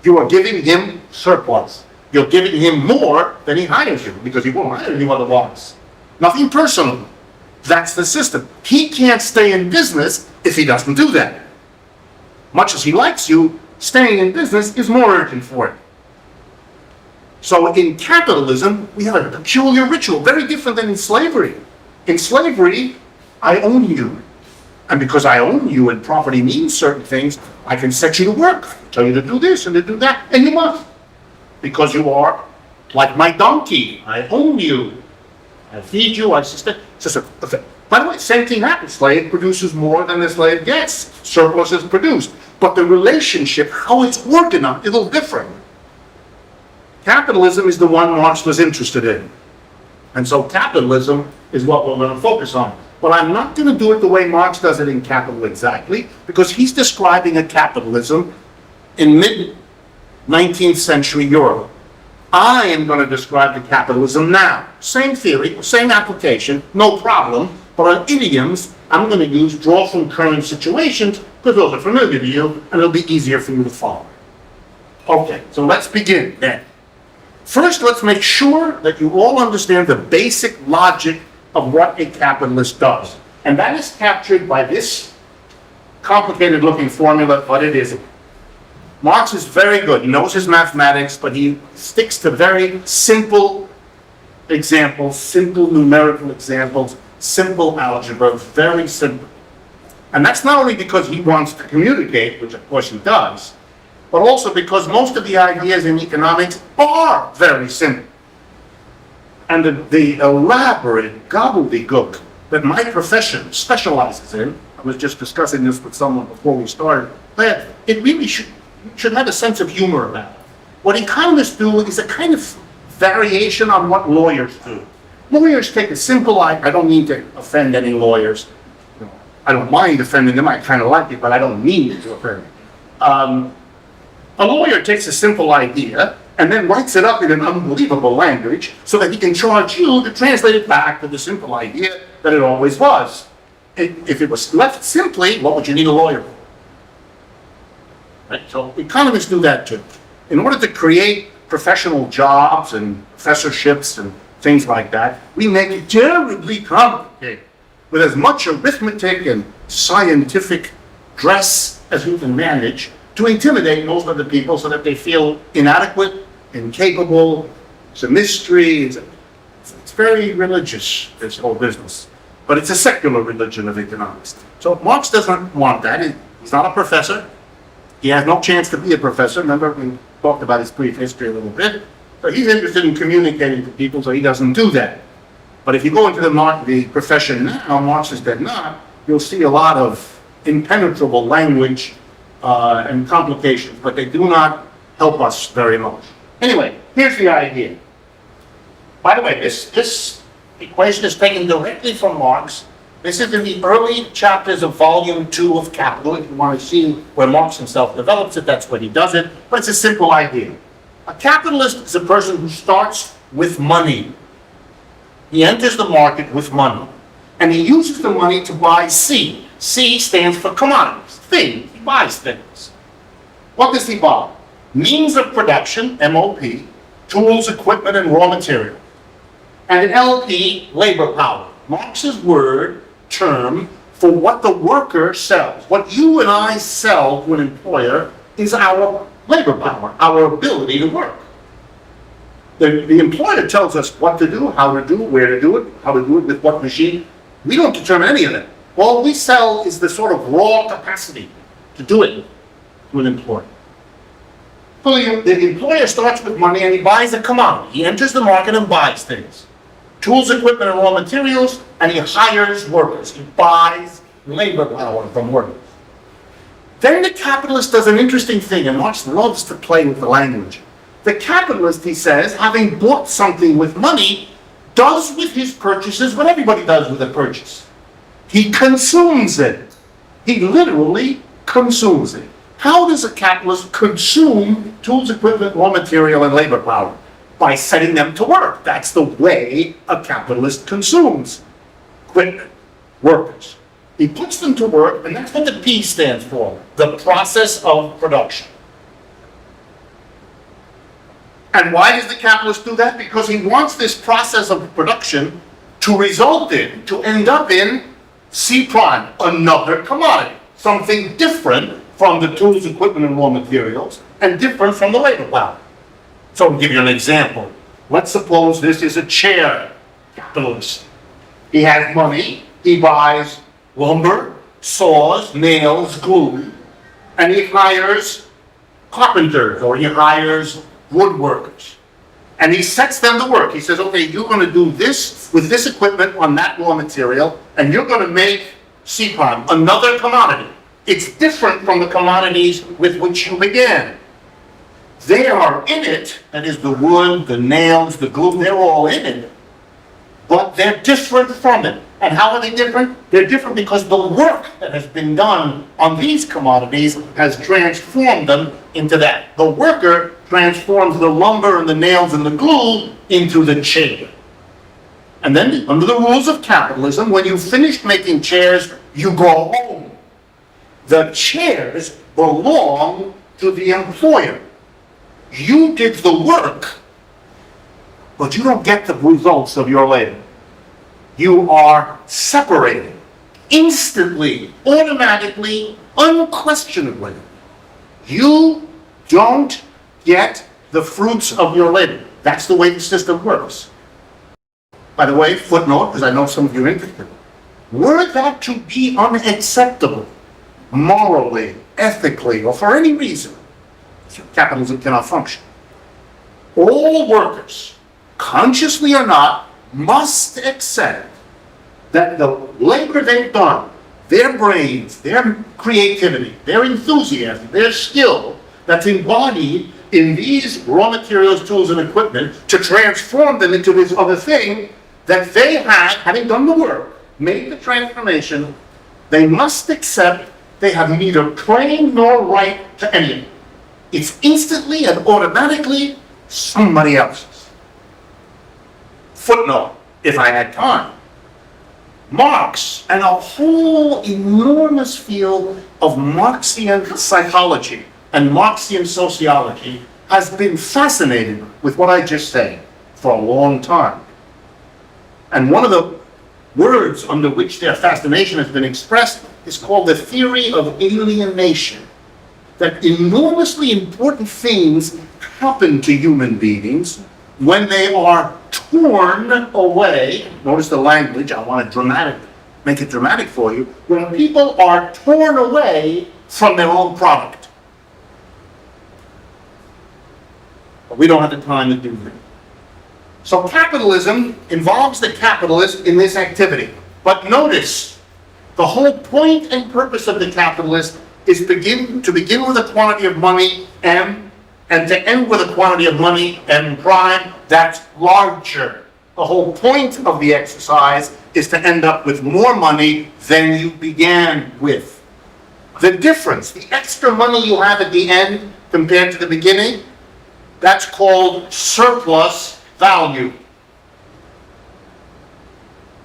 You are giving him surplus. You're giving him more than he hires you, because he won't hire you otherwise. Nothing personal. That's the system. He can't stay in business if he doesn't do that. Much as he likes you, staying in business is more urgent for him. So in capitalism, we have a peculiar ritual, very different than in slavery. In slavery, I own you. And because I own you and property means certain things, I can set you to work, tell you to do this and to do that, and you must. Because you are like my donkey. I own you. I feed you, I sustain. By the way, same thing happens. Slave produces more than the slave gets. Surplus is produced. But the relationship, how it's organized, is a little different. Capitalism is the one Marx was interested in. And so capitalism is what we're going to focus on. But I'm not going to do it the way Marx does it in Capital exactly, because he's describing a capitalism in mid-19th century Europe. I am going to describe the capitalism now. Same theory, same application, no problem, but on idioms, I'm going to draw from current situations, because those are familiar to you, and it'll be easier for you to follow. Okay, so let's begin then. First, let's make sure that you all understand the basic logic of what a capitalist does. And that is captured by this complicated looking formula, but it isn't. Marx is very good. He knows his mathematics, but he sticks to very simple examples, simple numerical examples, simple algebra, very simple. And that's not only because he wants to communicate, which of course he does, but also because most of the ideas in economics are very simple. And the elaborate gobbledygook that my profession specializes in, I was just discussing this with someone before we started, that it really should have a sense of humor about it. What economists do is a kind of variation on what lawyers do. Lawyers take a simple I don't mean to offend any lawyers. I don't mind offending them, I kind of like it, but I don't mean to offend them. A lawyer takes a simple idea and then writes it up in an unbelievable language so that he can charge you to translate it back to the simple idea that it always was. If it was left simply, what would you need a lawyer for? Right? So economists do that too. In order to create professional jobs and professorships and things like that, we make it terribly complicated with as much arithmetic and scientific dress as we can manage to intimidate most of the people so that they feel inadequate, incapable. It's a mystery. It's very religious, this whole business. But it's a secular religion of economics. So Marx doesn't want that. He's not a professor. He has no chance to be a professor. Remember, we talked about his brief history a little bit. So he's interested in communicating to people, so he doesn't do that. But if you go into the profession now, Marxists did not, you'll see a lot of impenetrable language and complications, but they do not help us very much. Anyway, here's the idea. By the way, this equation is taken directly from Marx. This is in the early chapters of Volume 2 of Capital. If you want to see where Marx himself develops it, that's where he does it. But it's a simple idea. A capitalist is a person who starts with money. He enters the market with money, and he uses the money to buy C. C stands for commodities, things. He buys things. What does he buy? Means of production, MOP, tools, equipment, and raw material. And an LP, labor power. Marx's term for what the worker sells. What you and I sell to an employer is our labor power, our ability to work. The employer tells us what to do, how to do it, where to do it, how to do it with what machine. We don't determine any of that. All we sell is the sort of raw capacity to do it to an employer. So the employer starts with money and he buys a commodity. He enters the market and buys things. Tools, equipment, and raw materials, and he hires workers. He buys labor power from workers. Then the capitalist does an interesting thing, and Marx loves to play with the language. The capitalist, he says, having bought something with money, does with his purchases what everybody does with a purchase. He consumes it. He literally consumes it. How does a capitalist consume tools, equipment, raw material, and labor power? By setting them to work. That's the way a capitalist consumes equipment, workers. He puts them to work, and that's what the P stands for, the process of production. And why does the capitalist do that? Because he wants this process of production to result in, to end up in C prime, another commodity, something different from the tools, equipment, and raw materials, and different from the labor power. So I'll give you an example. Let's suppose this is a chair capitalist. He has money, he buys lumber, saws, nails, glue, and he hires carpenters or he hires woodworkers. And he sets them to work. He says, okay, you're going to do this with this equipment on that raw material, and you're going to make C-prime, another commodity. It's different from the commodities with which you began. They are in it, that is the wood, the nails, the glue, they're all in it, but they're different from it. And how are they different? They're different because the work that has been done on these commodities has transformed them into that. The worker transforms the lumber and the nails and the glue into the chair. And then, under the rules of capitalism, when you finish making chairs, you go home. The chairs belong to the employer. You did the work, but you don't get the results of your labor. You are separated instantly, automatically, unquestionably. You don't get the fruits of your labor. That's the way the system works. By the way, footnote, because I know some of you are interested. Were that to be unacceptable, morally, ethically, or for any reason, capitalism cannot function. All workers, consciously or not, must accept that the labor they've done, their brains, their creativity, their enthusiasm, their skill, that's embodied in these raw materials, tools, and equipment to transform them into this other thing, that they have, having done the work, made the transformation, they must accept they have neither claim nor right to any of it. It's instantly and automatically somebody else's. Footnote, if I had time. Marx and a whole enormous field of Marxian psychology and Marxian sociology has been fascinated with what I just said for a long time. And one of the words under which their fascination has been expressed is called the theory of alienation. That enormously important things happen to human beings when they are torn away. Notice the language, I want to make it dramatic for you. When people are torn away from their own product. But we don't have the time to do that. So capitalism involves the capitalist in this activity. But notice, the whole point and purpose of the capitalist is to begin with a quantity of money, M, and to end with a quantity of money, M prime, that's larger. The whole point of the exercise is to end up with more money than you began with. The difference, the extra money you have at the end compared to the beginning, that's called surplus value.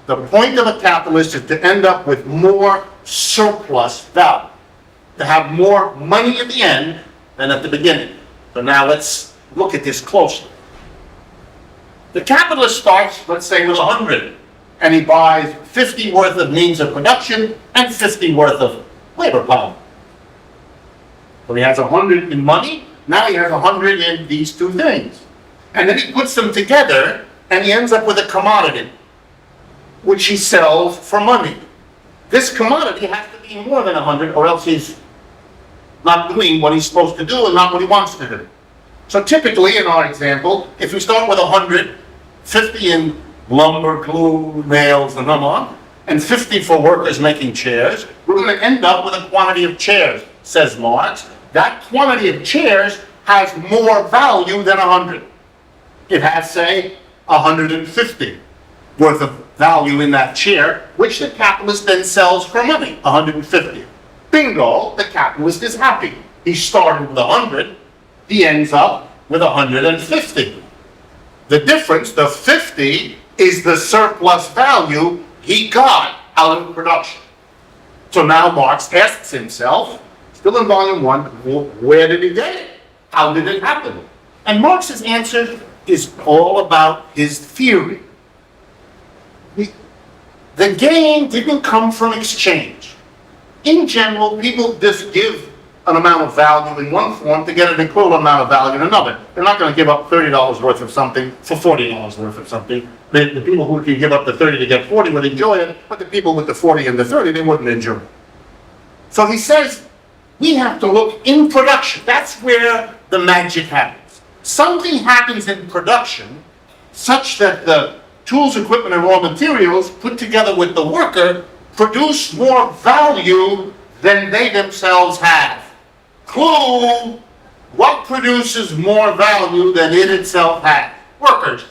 The point of a capitalist is to end up with more surplus value. To have more money at the end than at the beginning. So now let's look at this closely. The capitalist starts, let's say, with 100. and he buys 50 worth of means of production and 50 worth of labor power. So he has 100 in money, now he has 100 in these two things. And then he puts them together and he ends up with a commodity, which he sells for money. This commodity has to be more than 100 or else he's not doing what he's supposed to do and not what he wants to do. So typically in our example, if we start with 100, 50 in lumber, glue, nails, and so on, and 50 for workers making chairs, we're going to end up with a quantity of chairs, says Marx. That quantity of chairs has more value than 100. It has, say, 150 worth of value in that chair, which the capitalist then sells for money, 150. Bingo, the capitalist is happy. He started with 100, he ends up with 150. The difference, the 50, is the surplus value he got out of production. So now Marx asks himself, still in volume 1, well, where did he get it? How did it happen? And Marx's answer is all about his theory. The gain didn't come from exchange. In general, people just give an amount of value in one form to get an equivalent amount of value in another. They're not going to give up $30 worth of something for $40 worth of something. The people who can give up the 30 to get 40 would enjoy it, but the people with the 40 and the 30, they wouldn't enjoy it. So he says, we have to look in production. That's where the magic happens. Something happens in production such that the tools, equipment, and raw materials put together with the worker produce more value than they themselves have. Clue, what produces more value than it itself has? Workers.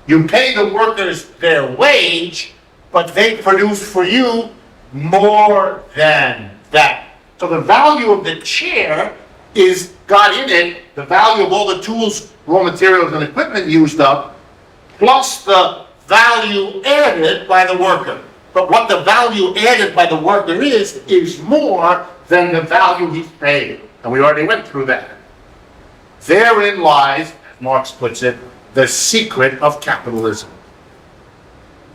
You pay the workers their wage, but they produce for you more than that. So the value of the chair is got in it, the value of all the tools, raw materials, and equipment used up, plus the value added by the worker. But what the value added by the worker is more than the value he's paid. And we already went through that. Therein lies, as Marx puts it, the secret of capitalism.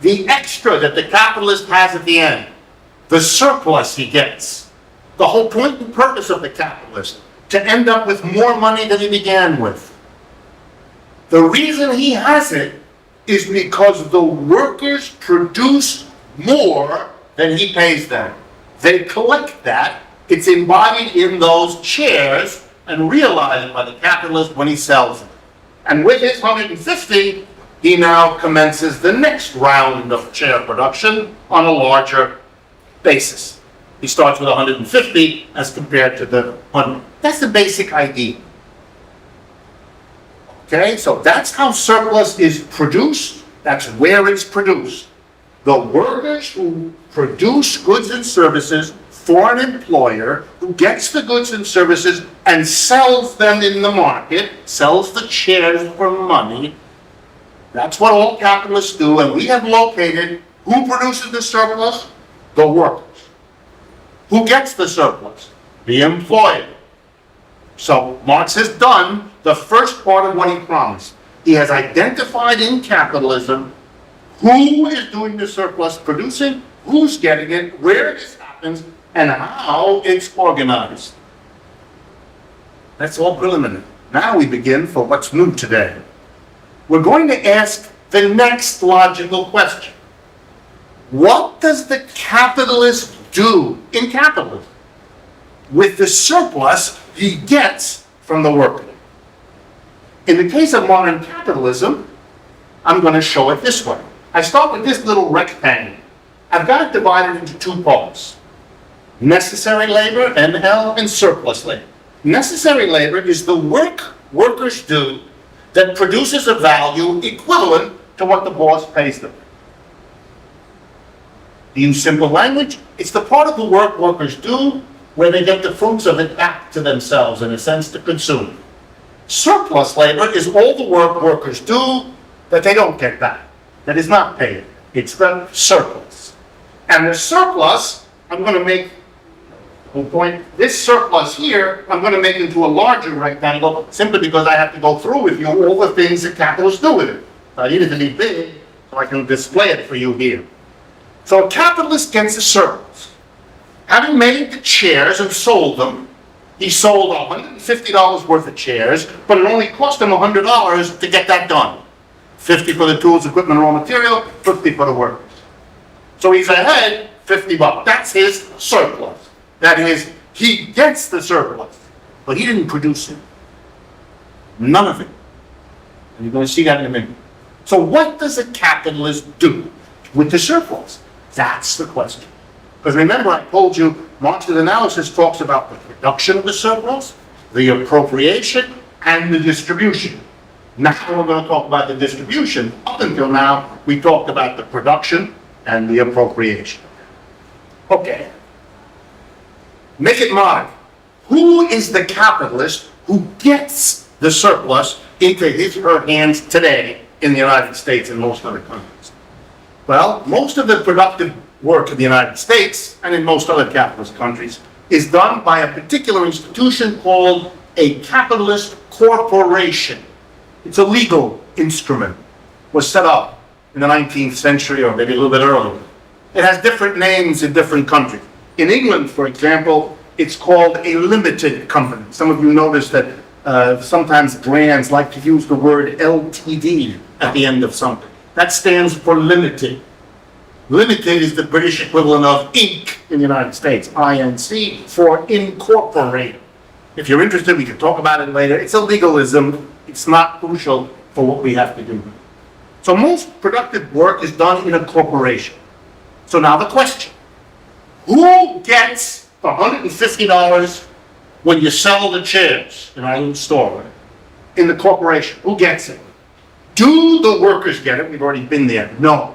The extra that the capitalist has at the end, the surplus he gets, the whole point and purpose of the capitalist, to end up with more money than he began with. The reason he has it is because the workers produce more than he pays them. They collect that, it's embodied in those chairs and realized by the capitalist when he sells them. And with his 150, he now commences the next round of chair production on a larger basis. He starts with 150 as compared to the 100. That's the basic idea. Okay, so that's how surplus is produced. That's where it's produced. The workers who produce goods and services for an employer who gets the goods and services and sells them in the market, sells the chairs for money. That's what all capitalists do, and we have located who produces the surplus? The workers. Who gets the surplus? The employer. So Marx has done the first part of what he promised. He has identified in capitalism who is doing the surplus producing, who's getting it, where this happens, and how it's organized. That's all preliminary. Now we begin for what's new today. We're going to ask the next logical question. What does the capitalist do in capitalism with the surplus he gets from the worker? In the case of modern capitalism, I'm going to show it this way. I start with this little rectangle. I've got it divided into two parts. Necessary labor, NL, and surplus labor. Necessary labor is the work workers do that produces a value equivalent to what the boss pays them. To use simple language, it's the part of the work workers do where they get the fruits of it back to themselves, in a sense, to consume. Surplus labor is all the work workers do that they don't get back, that is not paid. It's the surplus. And the surplus, I'm going to make, this surplus here, I'm going to make into a larger rectangle simply because I have to go through with you all the things that capitalists do with it. I need it to be big, so so I can display it for you here. So a capitalist gets a surplus. Having made the chairs and sold them, he sold $150 worth of chairs, but it only cost him $100 to get that done. 50 for the tools, equipment, raw material, 50 for the workers. So he's ahead $50. That's his surplus. That is, he gets the surplus, but he didn't produce it. None of it. And you're going to see that in a minute. So what does a capitalist do with the surplus? That's the question. Because remember, I told you, Marx's analysis talks about the production of the surplus, the appropriation, and the distribution. Now we're going to talk about the distribution. Up until now, we talked about the production and the appropriation. Okay. Make it modern. Who is the capitalist who gets the surplus into his or her hands today in the United States and most other countries? Well, most of the productive work in the United States and in most other capitalist countries is done by a particular institution called a capitalist corporation. It's a legal instrument. It was set up in the 19th century or maybe a little bit earlier. It has different names in different countries. In England, for example, it's called a limited company. Some of you notice that sometimes brands like to use the word LTD at the end of something. That stands for limited. Limited is the British equivalent of Inc. in the United States, INC, for incorporated. If you're interested, we can talk about it later. It's a legalism. It's not crucial for what we have to do. So most productive work is done in a corporation. So now the question, who gets the $150 when you sell the chairs in our little store, right? In the corporation? Who gets it? Do the workers get it? We've already been there. No.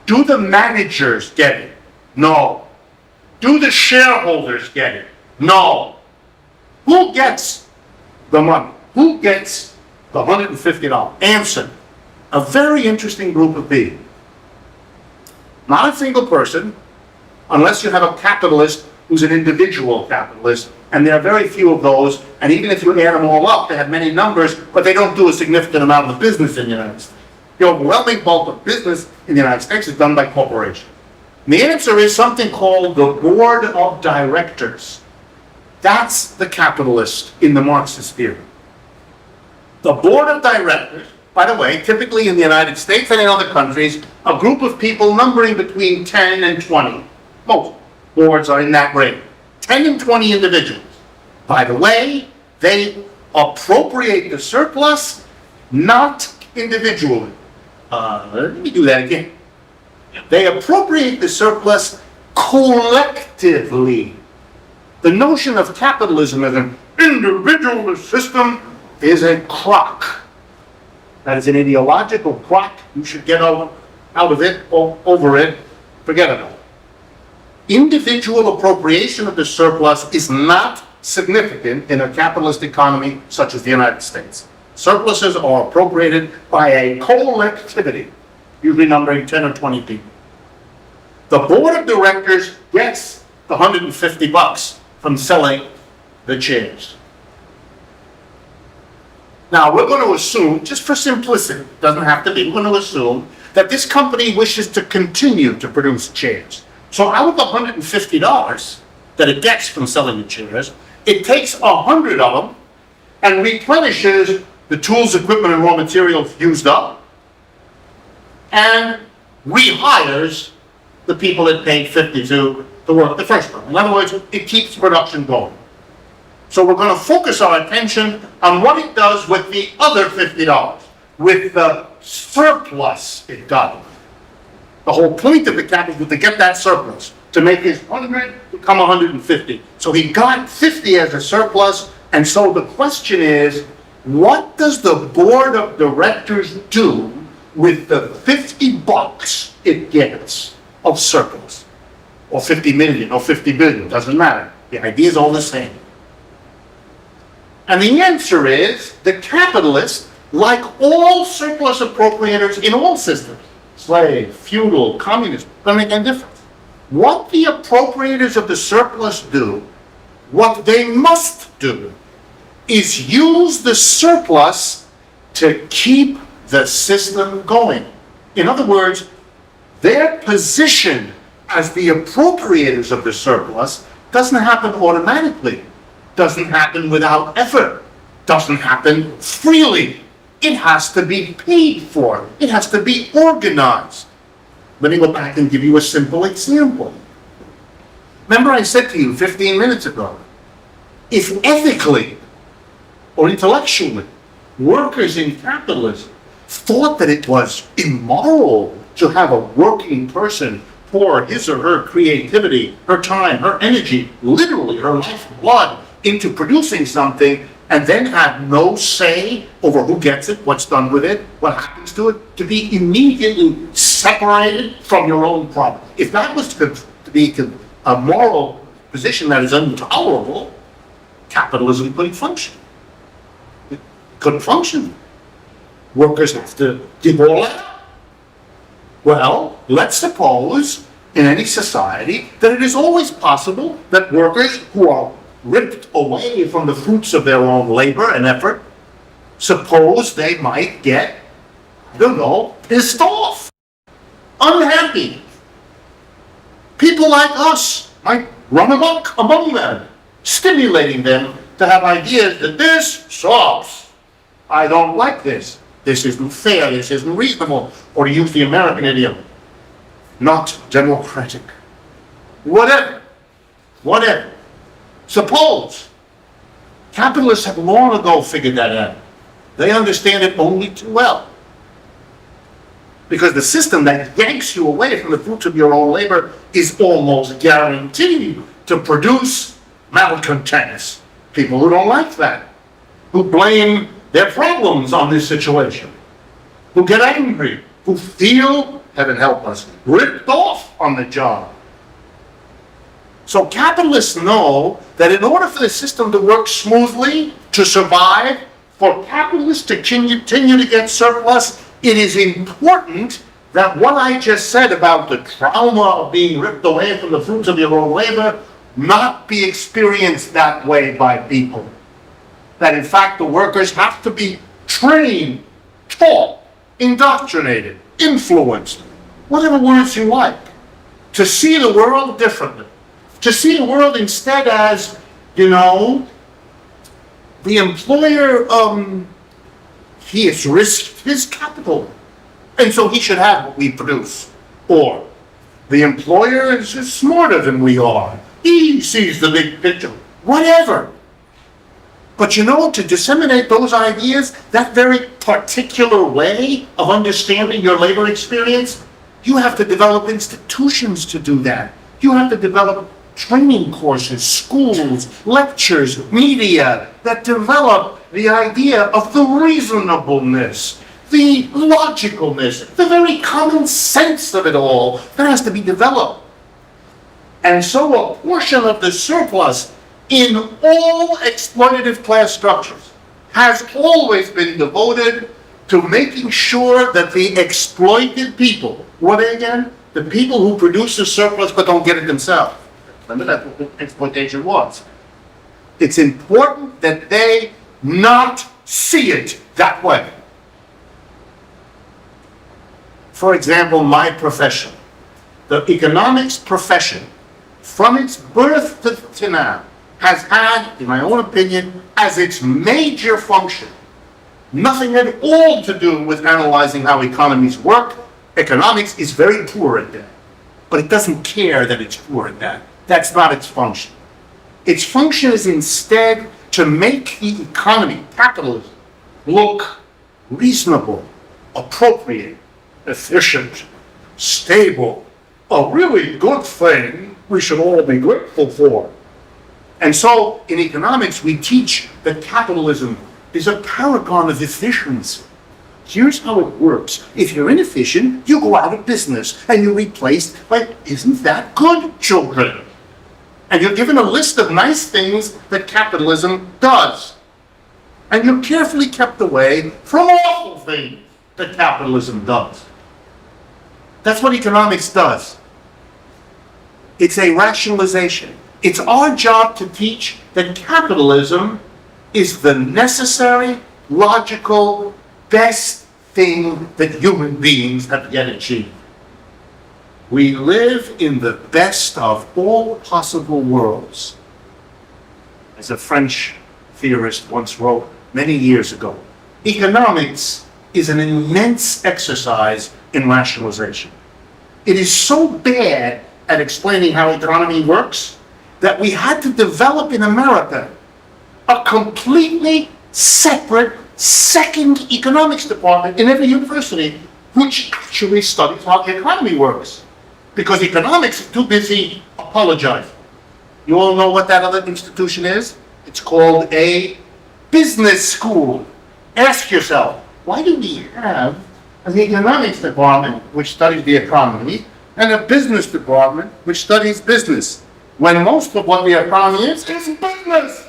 Do the managers get it? No. Do the shareholders get it? No. Who gets the money? Who gets the $150? Answer. A very interesting group of people. Not a single person, unless you have a capitalist who's an individual capitalist, and there are very few of those, and even if you add them all up, they have many numbers, but they don't do a significant amount of business in the United States. The overwhelming bulk of business in the United States is done by corporations. And the answer is something called the board of directors. That's the capitalist in the Marxist theory. The board of directors, by the way, typically in the United States and in other countries, a group of people numbering between 10 and 20. Most boards are in that range. 10 and 20 individuals. By the way, they appropriate the surplus, not individually. Let me do that again. They appropriate the surplus collectively. The notion of capitalism as an individualist system is a crock. That is an ideological crock. You should get out of it or over it. Forget about it. Individual appropriation of the surplus is not significant in a capitalist economy such as the United States. Surpluses are appropriated by a collectivity, usually numbering 10 or 20 people. The board of directors gets the $150 from selling the chairs. Now, we're going to assume, just for simplicity, it doesn't have to be, we're going to assume that this company wishes to continue to produce chairs. So out of the $150 that it gets from selling the chairs, it takes 100 of them and replenishes the tools, equipment, and raw materials used up, and rehires the people it paid $50 to work the first one. In other words, it keeps production going. So we're going to focus our attention on what it does with the other $50, with the surplus it got. The whole point of the capital was to get that surplus, to make his 100 become 150. So he got 50 as a surplus, and so the question is, what does the board of directors do with the $50 it gets of surplus? Or 50 million, or 50 billion, doesn't matter. The idea is all the same. And the answer is, the capitalist, like all surplus appropriators in all systems, slave, feudal, communist, doesn't make any difference. What the appropriators of the surplus do, what they must do, is use the surplus to keep the system going. In other words, their position as the appropriators of the surplus doesn't happen automatically, doesn't happen without effort, doesn't happen freely. It has to be paid for. It has to be organized. Let me go back and give you a simple example. Remember I said to you 15 minutes ago, if ethically or intellectually workers in capitalism thought that it was immoral to have a working person pour his or her creativity, her time, her energy, literally her lifeblood into producing something, and then have no say over who gets it, what's done with it, what happens to it, to be immediately separated from your own property. If that was to be a moral position that is intolerable, capitalism couldn't function. It couldn't function. Workers have to give all that up. Well, let's suppose in any society that it is always possible that workers who are ripped away from the fruits of their own labor and effort, suppose they might get, pissed off, unhappy. People like us might run amok among them, stimulating them to have ideas that this sucks. I don't like this. This isn't fair. This isn't reasonable. Or to use the American idiom, not democratic. Whatever. Suppose capitalists have long ago figured that out. They understand it only too well. Because the system that yanks you away from the fruits of your own labor is almost guaranteed to produce malcontents. People who don't like that, who blame their problems on this situation, who get angry, who feel, heaven help us, ripped off on the job. So capitalists know that in order for the system to work smoothly, to survive, for capitalists to continue to get surplus, it is important that what I just said about the trauma of being ripped away from the fruits of your own labor not be experienced that way by people. That in fact the workers have to be trained, taught, indoctrinated, influenced, whatever words you like, to see the world differently. To see the world instead as, the employer, he has risked his capital, and so he should have what we produce. Or, the employer is smarter than we are. He sees the big picture. Whatever. But to disseminate those ideas, that very particular way of understanding your labor experience, you have to develop institutions to do that. You have to develop training courses, schools, lectures, media that develop the idea of the reasonableness, the logicalness, the very common sense of it all that has to be developed. And so a portion of the surplus in all exploitative class structures has always been devoted to making sure that the exploited people, what are they again? The people who produce the surplus but don't get it themselves. Remember that's what exploitation was. It's important that they not see it that way. For example, my profession, the economics profession, from its birth to now, has had, in my own opinion, as its major function, nothing at all to do with analyzing how economies work. Economics is very poor at that, but it doesn't care that it's poor at that. That's not its function. Its function is instead to make the economy, capitalism, look reasonable, appropriate, efficient, stable, a really good thing we should all be grateful for. And so in economics, we teach that capitalism is a paragon of efficiency. Here's how it works. If you're inefficient, you go out of business and you're replaced by, isn't that good, children? And you're given a list of nice things that capitalism does. And you're carefully kept away from awful things that capitalism does. That's what economics does. It's a rationalization. It's our job to teach that capitalism is the necessary, logical, best thing that human beings have yet achieved. We live in the best of all possible worlds. As a French theorist once wrote many years ago, economics is an immense exercise in rationalization. It is so bad at explaining how economy works that we had to develop in America a completely separate second economics department in every university which actually studies how the economy works. Because economics is too busy apologizing. You all know what that other institution is? It's called a business school. Ask yourself, why do we have an economics department which studies the economy and a business department which studies business, when most of what the economy is business?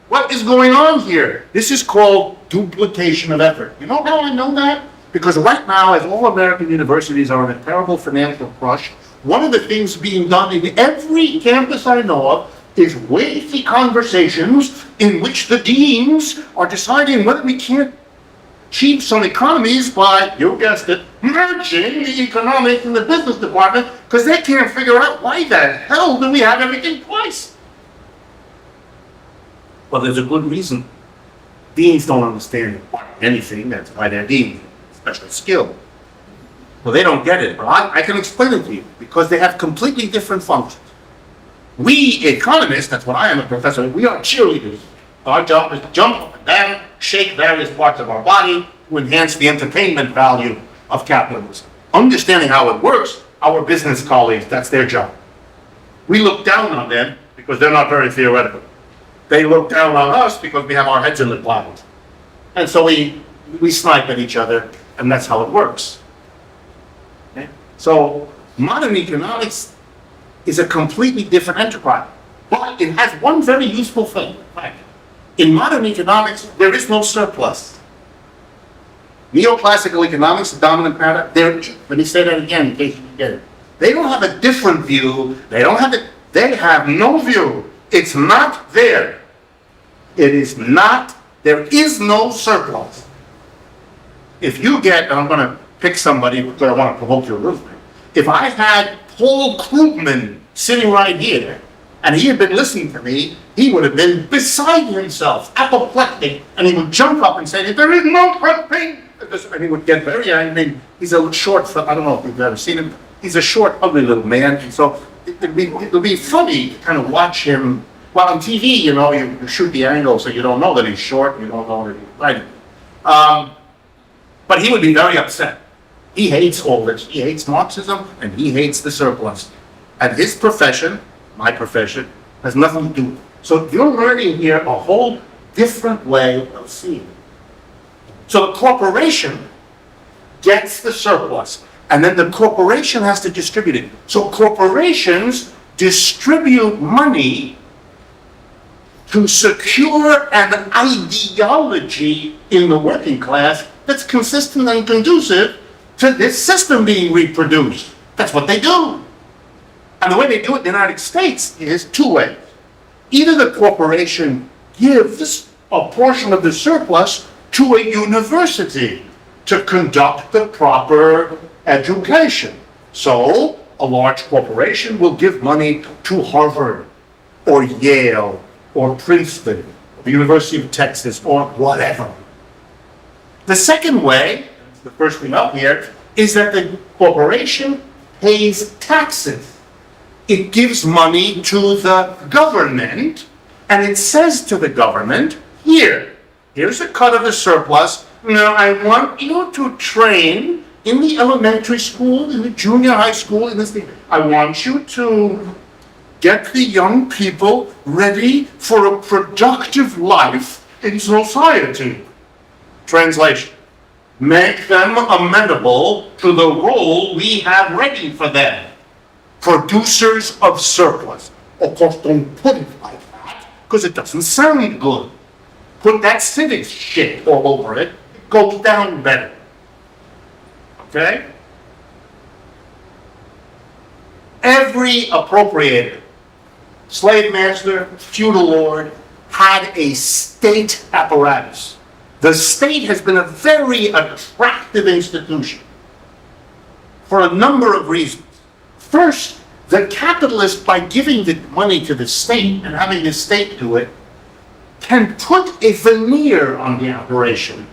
What is going on here? This is called duplication of effort. You know how I know that? Because right now, as all American universities are in a terrible financial crush, one of the things being done in every campus I know of is weighty conversations in which the deans are deciding whether we can't achieve some economies by, you guessed it, merging the economics and the business department, because they can't figure out why the hell do we have everything twice. Well, there's a good reason. Deans don't understand anything, that's why they're deans. Special skill. Well, they don't get it, but I can explain it to you, because they have completely different functions. We economists, that's what I am a professor, we are cheerleaders. Our job is to jump up and down, shake various parts of our body to enhance the entertainment value of capitalism. Understanding how it works, our business colleagues, that's their job. We look down on them because they're not very theoretical. They look down on us because we have our heads in the clouds. And so we snipe at each other, and that's how it works. Okay? So modern economics is a completely different enterprise, but it has one very useful thing. In modern economics, there is no surplus. Neoclassical economics, the dominant paradigm, let me say that again in case you get it. They don't have a different view. They have no view. It's not there. It is not, there is no surplus. If you get, and I'm going to pick somebody because I want to provoke you a little bit. If I had Paul Krugman sitting right here, and he had been listening to me, he would have been beside himself, apoplectic, and he would jump up and say, there is no such thing. And he would get very angry. He's a short, I don't know if you've ever seen him, he's a short, ugly little man, and so it'll be funny to kind of watch him. Well, on TV, you know, you shoot the angle so you don't know that he's short, you don't know that he's right. But he would be very upset. He hates all this. He hates Marxism, and he hates the surplus. And his profession, my profession, has nothing to do with it. So you're learning here a whole different way of seeing it. So the corporation gets the surplus, and then the corporation has to distribute it. So corporations distribute money to secure an ideology in the working class that's consistent and conducive to this system being reproduced. That's what they do. And the way they do it in the United States is two ways. Either the corporation gives a portion of the surplus to a university to conduct the proper education. So a large corporation will give money to Harvard or Yale or Princeton, or the University of Texas, or whatever. The second way, the first thing up here, is that the corporation pays taxes. It gives money to the government, and it says to the government, here's a cut of the surplus. Now I want you to train in the elementary school, in the junior high school, in this thing. I want you to get the young people ready for a productive life in society. Translation. Make them amenable to the role we have ready for them. Producers of surplus. Of course, don't put it like that, because it doesn't sound good. Put that civics shit all over it, it goes down better. Okay? Every appropriator, slave master, feudal lord, had a state apparatus. The state has been a very attractive institution for a number of reasons. First, the capitalist, by giving the money to the state and having the state do it, can put a veneer on the operation.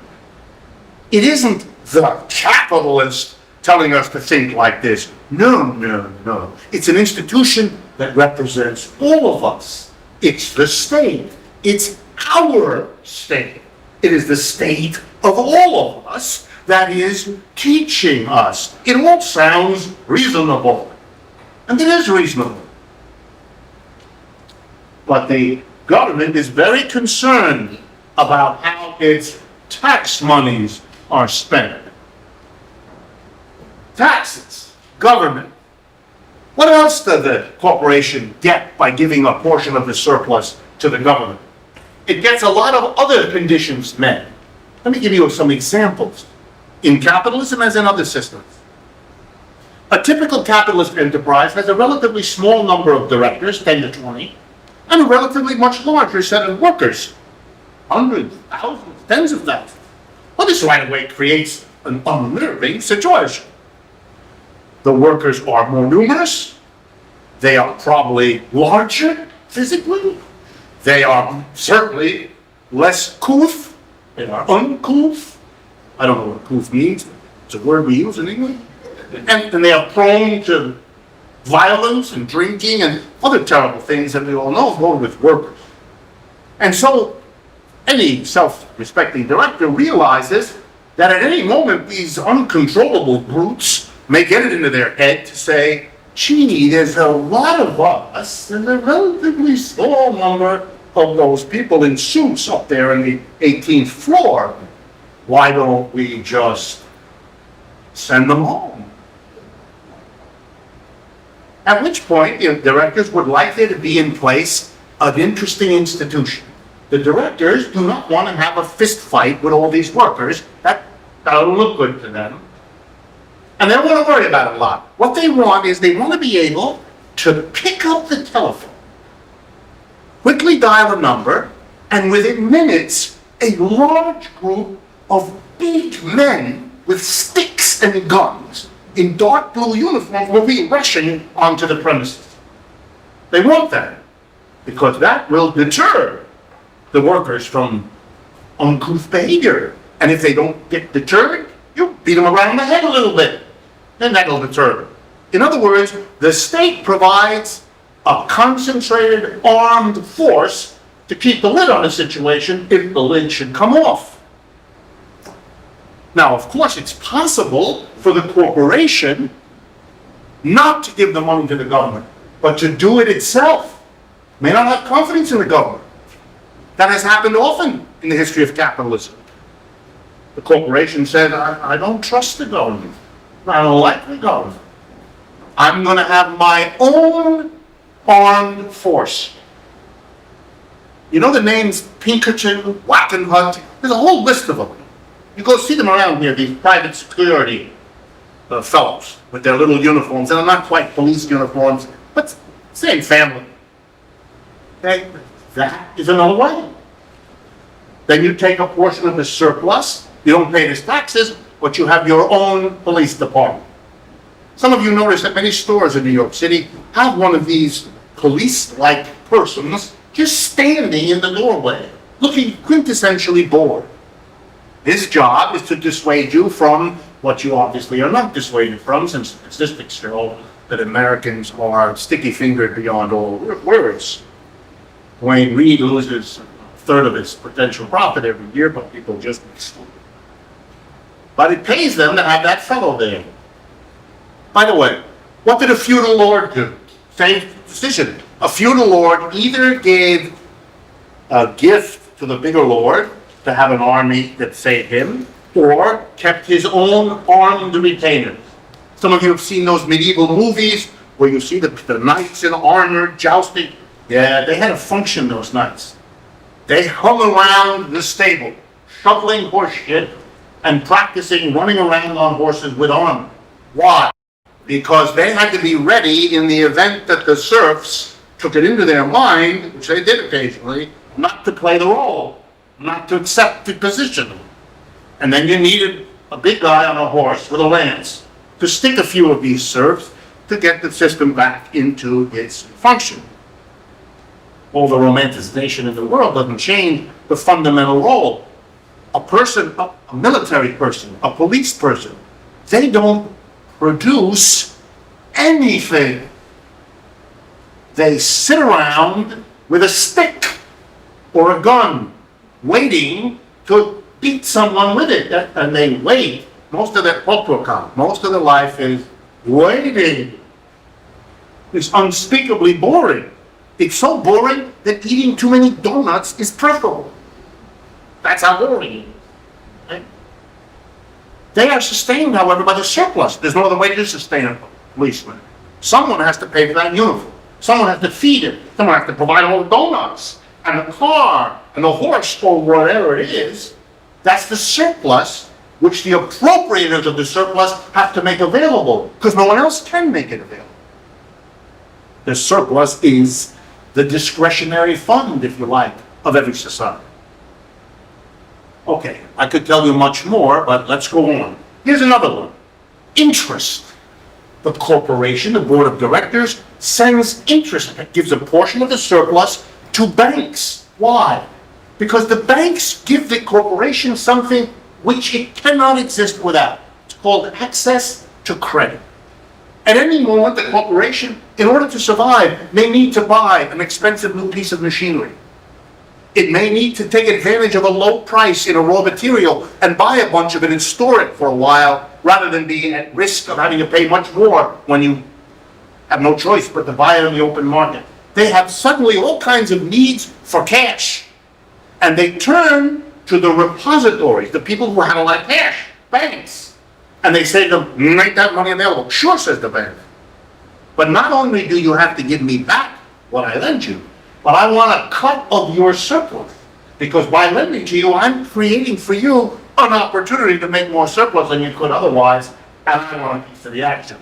It isn't the capitalist telling us to think like this. No, no, no. It's an institution that represents all of us. It's the state. It's our state. It is the state of all of us that is teaching us. It all sounds reasonable. And it is reasonable. But the government is very concerned about how its tax monies are spent. Taxes, government. What else does the corporation get by giving a portion of the surplus to the government? It gets a lot of other conditions met. Let me give you some examples. In capitalism, as in other systems, a typical capitalist enterprise has a relatively small number of directors, 10 to 20, and a relatively much larger set of workers, hundreds, thousands, tens of thousands. Well, this right away creates an unnerving situation. The workers are more numerous. They are probably larger physically. They are certainly less couth. They are uncouth. I don't know what couth means. It's a word we use in English. And they are prone to violence and drinking and other terrible things that we all know go with workers. And so any self-respecting director realizes that at any moment these uncontrollable brutes may get it into their head to say, gee, there's a lot of us and a relatively small number of those people in suits up there in the 18th floor. Why don't we just send them home? At which point, the directors would like there to be in place an interesting institution. The directors do not want to have a fist fight with all these workers. That doesn't look good to them. And they don't want to worry about it a lot. What they want is they want to be able to pick up the telephone, quickly dial a number, and within minutes, a large group of big men with sticks and guns in dark blue uniforms will be rushing onto the premises. They want that because that will deter the workers from uncouth behavior. And if they don't get deterred, you beat them around the head a little bit, then that'll deter them. In other words, the state provides a concentrated armed force to keep the lid on a situation if the lid should come off. Now, of course, it's possible for the corporation not to give the money to the government, but to do it itself. May not have confidence in the government. That has happened often in the history of capitalism. The corporation said, I don't trust the government. I don't like the government. I'm going to have my own armed force. You know the names Pinkerton, Wackenhut? There's a whole list of them. You go see them around here, these private security fellows with their little uniforms, and they're not quite police uniforms, but same family. Okay? That is another way. Then you take a portion of the surplus, you don't pay the taxes, but you have your own police department. Some of you notice that many stores in New York City have one of these police-like persons just standing in the doorway, looking quintessentially bored. His job is to dissuade you from what you obviously are not dissuaded from, since statistics show that Americans are sticky-fingered beyond all words. Wayne Reed loses a third of his potential profit every year, but people just exclude it. But it pays them to have that fellow there. By the way, what did a feudal lord do? Same decision. A feudal lord either gave a gift to the bigger lord to have an army that saved him, or kept his own armed retainers. Some of you have seen those medieval movies where you see the knights in armor jousting. Yeah, they had a function, those knights. They hung around the stable, shoveling horse shit and practicing running around on horses with armor. Why? Because they had to be ready in the event that the serfs took it into their mind, which they did occasionally, not to play the role. not to accept the position. And then you needed a big guy on a horse with a lance to stick a few of these serfs to get the system back into its function. All the romanticization in the world doesn't change the fundamental role. A person, a military person, a police person, they don't produce anything. They sit around with a stick or a gun, waiting to beat someone with it. And they wait. Most of their most of their life is waiting. It's unspeakably boring. It's so boring that eating too many donuts is preferable. That's how boring it is. Right? They are sustained, however, by the surplus. There's no other way to sustain a policeman. Someone has to pay for that uniform. Someone has to feed it. Someone has to provide all the donuts and the car and the horse or whatever it is. That's the surplus, which the appropriators of the surplus have to make available, because no one else can make it available. The surplus is the discretionary fund, if you like, of every society. Okay, I could tell you much more, but let's go on. Here's another one. Interest. The corporation, the board of directors, sends interest. It gives a portion of the surplus to banks. Why? Because the banks give the corporation something which it cannot exist without. It's called access to credit. At any moment, the corporation, in order to survive, may need to buy an expensive new piece of machinery. It may need to take advantage of a low price in a raw material and buy a bunch of it and store it for a while, rather than being at risk of having to pay much more when you have no choice but to buy it on the open market. They have suddenly all kinds of needs for cash. And they turn to the repositories, the people who have a lot of cash, banks. And they say to them, make that money available. Sure, says the bank. But not only do you have to give me back what I lent you, but I want a cut of your surplus. Because by lending to you, I'm creating for you an opportunity to make more surplus than you could otherwise, and I want a piece of the action.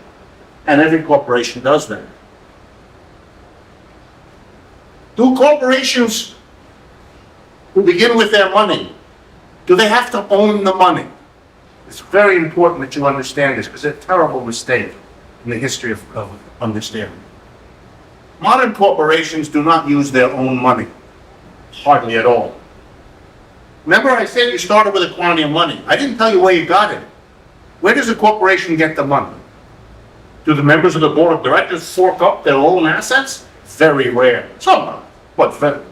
And every corporation does that. Do corporations who begin with their money, do they have to own the money? It's very important that you understand this, because it's a terrible mistake in the history of understanding. Modern corporations do not use their own money, hardly at all. Remember I said you started with a quantity of money. I didn't tell you where you got it. Where does a corporation get the money? Do the members of the board of directors fork up their own assets? Very rare. Some, but very rare.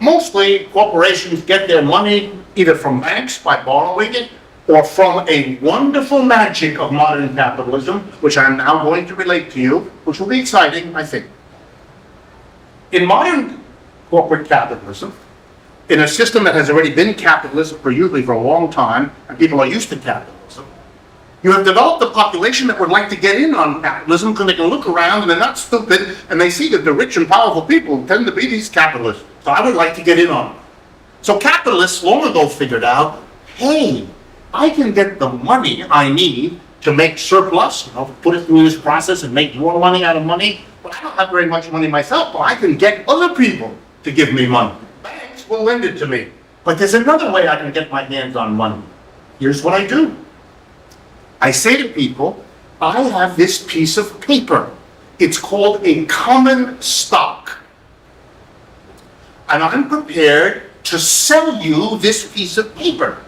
Mostly corporations get their money either from banks by borrowing it, or from a wonderful magic of modern capitalism, which I'm now going to relate to you, which will be exciting, I think. In modern corporate capitalism, in a system that has already been capitalism usually for a long time, and people are used to capitalism, you have developed a population that would like to get in on capitalism because they can look around and they're not stupid, and they see that the rich and powerful people tend to be these capitalists. So I would like to get in on it. So capitalists long ago figured out, hey, I can get the money I need to make surplus, put it through this process and make more money out of money, but I don't have very much money myself, but I can get other people to give me money. Banks will lend it to me. But there's another way I can get my hands on money. Here's what I do. I say to people, I have this piece of paper. It's called a common stock. And I'm prepared to sell you this piece of paper.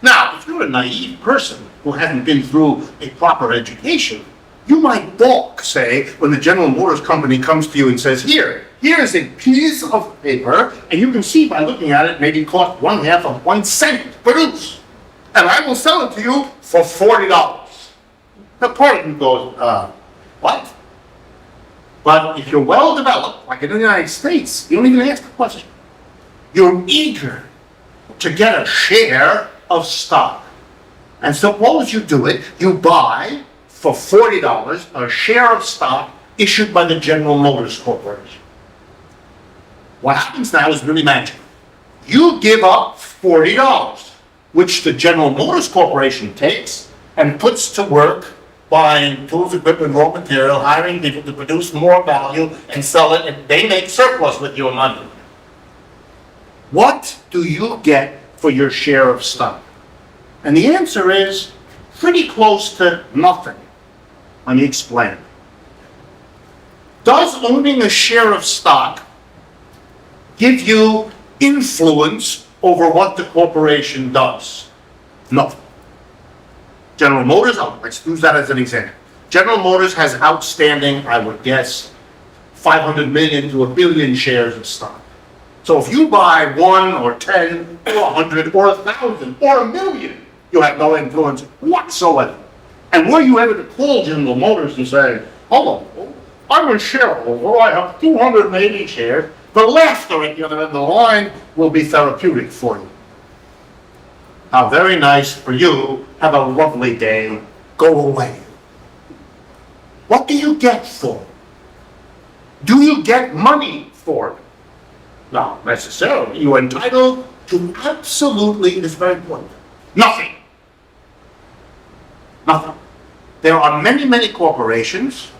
Now, if you're a naive person who hasn't been through a proper education, you might balk, say, when the General Motors Company comes to you and says, here's a piece of paper, and you can see by looking at it, maybe it cost 1/2 of 1 cent to produce. And I will sell it to you for $40. The person goes, what? But if you're well developed, like in the United States, you don't even ask the question. You're eager to get a share of stock. And suppose you do it, you buy for $40 a share of stock issued by the General Motors Corporation. What happens now is really magical. You give up $40, which the General Motors Corporation takes and puts to work buying tools, equipment, raw material, hiring people to produce more value and sell it, and they make surplus with your money. What do you get for your share of stock? And the answer is pretty close to nothing. Let me explain. Does owning a share of stock give you influence over what the corporation does? No. General Motors, let's use that as an example. General Motors has outstanding, I would guess, 500 million to 1 billion shares of stock. So if you buy 1 or 10 or 100 or 1,000 or 1,000,000, you have no influence whatsoever. And were you ever to call General Motors and say, hello, I'm a shareholder, I have 280 shares, the laughter at the other end of the line will be therapeutic for you. How very nice for you. Have a lovely day. Go away. What do you get for it? Do you get money for it? Not necessarily. You're entitled to absolutely, it's very important, nothing. Nothing. There are many, many corporations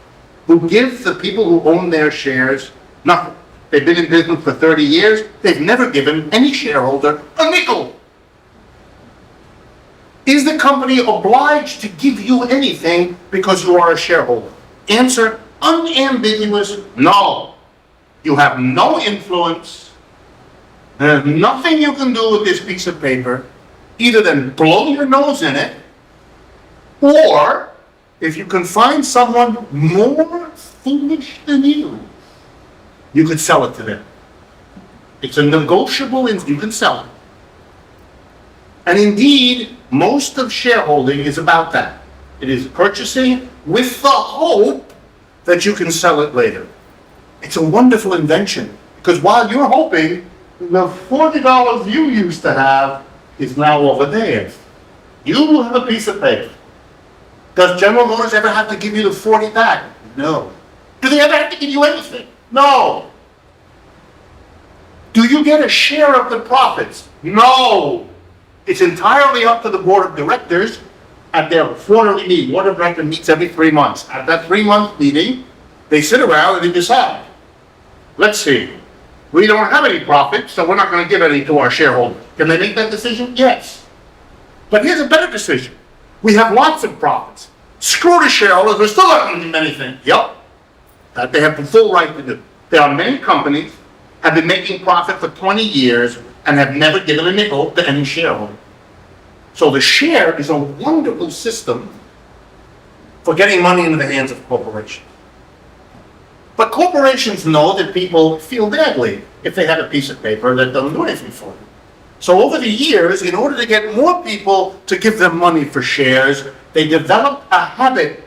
who give the people who own their shares nothing. They've been in business for 30 years. They've never given any shareholder a nickel. Is the company obliged to give you anything because you are a shareholder? Answer, unambiguous, no. You have no influence. There's nothing you can do with this piece of paper, either than blow your nose in it, or if you can find someone more foolish than you could sell it to them. It's a negotiable, you can sell it. And indeed, most of shareholding is about that. It is purchasing with the hope that you can sell it later. It's a wonderful invention, because while you're hoping, the $40 you used to have is now over there. You have a piece of paper. Does General Motors ever have to give you the 40 back? No. Do they ever have to give you anything? No. Do you get a share of the profits? No. It's entirely up to the board of directors at their quarterly meeting. Board of directors meets every 3 months. At that 3-month meeting, they sit around and they decide. Let's see. We don't have any profits, so we're not going to give any to our shareholders. Can they make that decision? Yes. But here's a better decision. We have lots of profits. Screw the shareholders, we're still not going to give them anything. Yep. That they have the full right to do. There are many companies have been making profit for 20 years and have never given a nickel to any shareholder. So the share is a wonderful system for getting money into the hands of corporations. But corporations know that people feel badly if they have a piece of paper that doesn't do anything for them. So over the years, in order to get more people to give them money for shares, they developed a habit.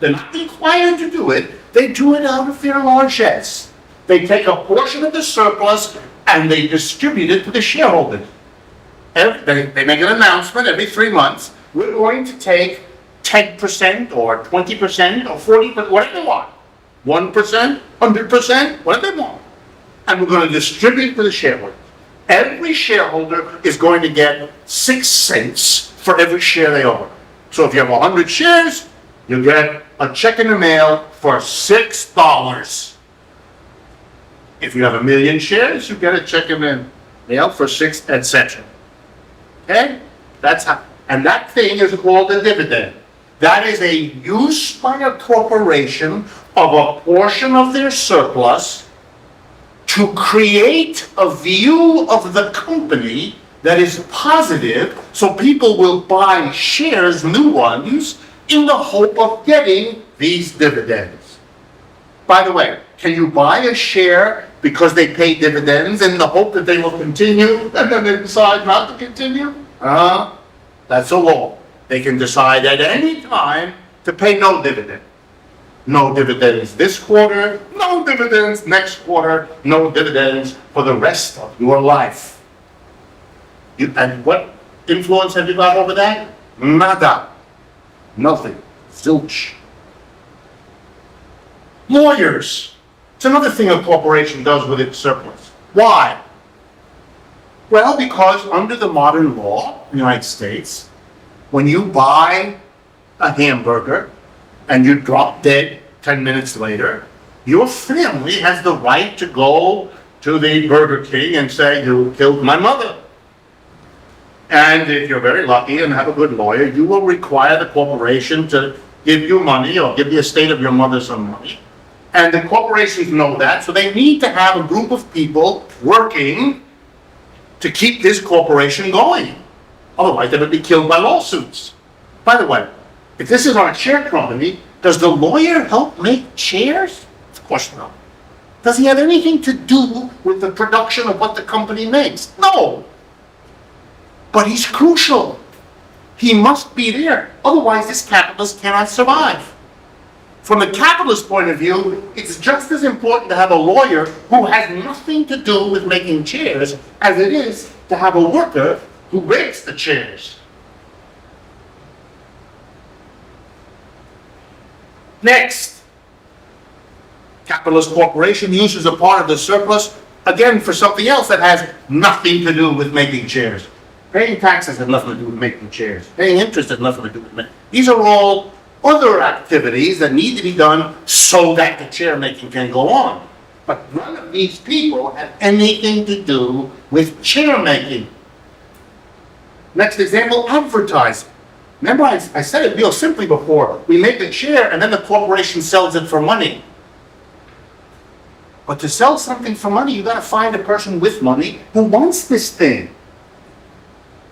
They're not required to do it. They do it out of their largesse. They take a portion of the surplus and they distribute it to the shareholders. They make an announcement every 3 months. We're going to take 10% or 20% or 40%, whatever they want. 1%, 100%, whatever they want. And we're going to distribute it to the shareholders. Every shareholder is going to get 6 cents for every share they own. So if you have 100 shares, you get a check in the mail for $6. If you have 1 million shares, you get a check in the mail for 6, etc. Okay? That's how, and that thing is called a dividend. That is a use by a corporation of a portion of their surplus to create a view of the company that is positive, so people will buy shares, new ones, in the hope of getting these dividends. By the way, can you buy a share because they pay dividends in the hope that they will continue, and then they decide not to continue? That's a law. They can decide at any time to pay no dividend. No dividends this quarter, no dividends next quarter, no dividends for the rest of your life. And what influence have you got over that? Nada. Nothing. Zilch. Lawyers. It's another thing a corporation does with its surplus. Why? Well, because under the modern law in the United States, when you buy a hamburger and you drop dead 10 minutes later, your family has the right to go to the Burger King and say, you killed my mother. And if you're very lucky and have a good lawyer, you will require the corporation to give you money or give the estate of your mother some money. And the corporations know that, so they need to have a group of people working to keep this corporation going. Otherwise, they would be killed by lawsuits. By the way, if this is our chair company, does the lawyer help make chairs? Of course not. Does he have anything to do with the production of what the company makes? No. But he's crucial. He must be there. Otherwise, this capitalist cannot survive. From the capitalist point of view, it's just as important to have a lawyer who has nothing to do with making chairs as it is to have a worker who makes the chairs. Next, capitalist corporation uses a part of the surplus, again, for something else that has nothing to do with making chairs. Paying taxes has nothing to do with making chairs. Paying interest has nothing to do with making. These are all other activities that need to be done so that the chair making can go on. But none of these people have anything to do with chair making. Next example, advertising. Remember I said it real simply before. We make a chair and then the corporation sells it for money. But to sell something for money, you got to find a person with money who wants this thing.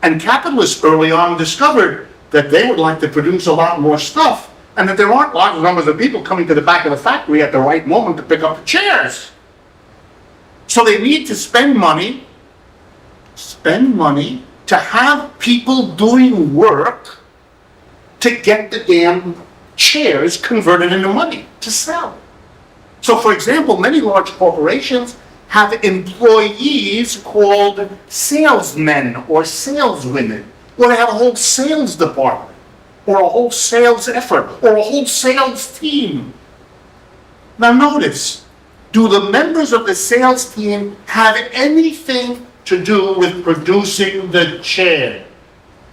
And capitalists early on discovered that they would like to produce a lot more stuff and that there aren't large numbers of people coming to the back of the factory at the right moment to pick up the chairs. So they need to spend money to have people doing work to get the damn chairs converted into money to sell. So for example, many large corporations have employees called salesmen or saleswomen, or they have a whole sales department, or a whole sales effort, or a whole sales team. Now notice, do the members of the sales team have anything to do with producing the chair?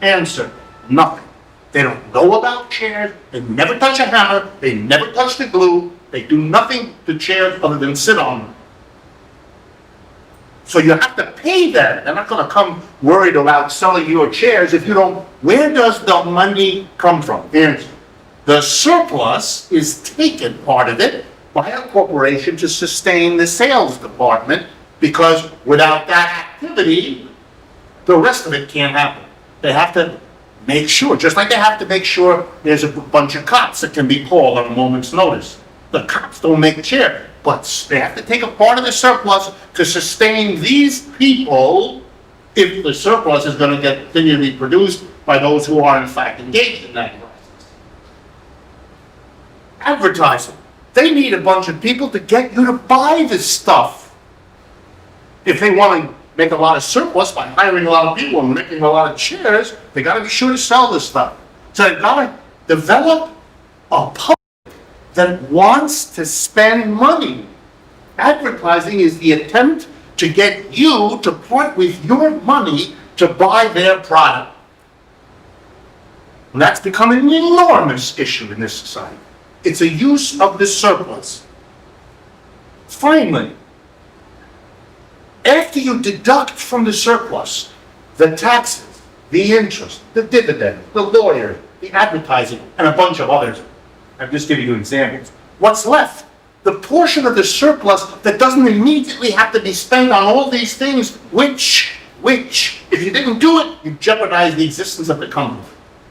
Answer, nothing. They don't know about chairs, they never touch a hammer, they never touch the glue, they do nothing to chairs other than sit on them. So you have to pay them. They're not going to come worried about selling your chairs if you don't. Where does the money come from? Answer. The surplus is taken, part of it, by a corporation to sustain the sales department, because without that activity, the rest of it can't happen. They have to make sure, just like they have to make sure there's a bunch of cops that can be called on a moment's notice. The cops don't make a chair, but they have to take a part of the surplus to sustain these people if the surplus is going to continue to be produced by those who are in fact engaged in that process. Advertising. They need a bunch of people to get you to buy this stuff. If they want to make a lot of surplus by hiring a lot of people and making a lot of chairs, they got to be sure to sell this stuff. So they've got to develop a public that wants to spend money. Advertising is the attempt to get you to part with your money to buy their product. And that's become an enormous issue in this society. It's a use of the surplus. Finally, after you deduct from the surplus the taxes, the interest, the dividend, the lawyer, the advertising, and a bunch of others, I'm just giving you examples. What's left? The portion of the surplus that doesn't immediately have to be spent on all these things, which, if you didn't do it, you jeopardize the existence of the company.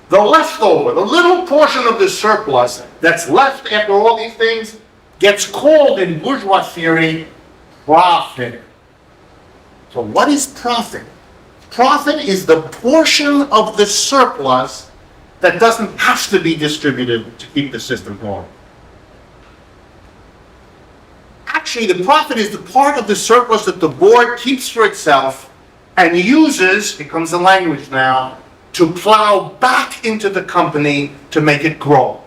The leftover, the little portion of the surplus that's left after all these things, gets called in bourgeois theory profit. So what is profit? Profit is the portion of the surplus that doesn't have to be distributed to keep the system going. Actually, the profit is the part of the surplus that the board keeps for itself and uses, here comes the language now, to plow back into the company to make it grow.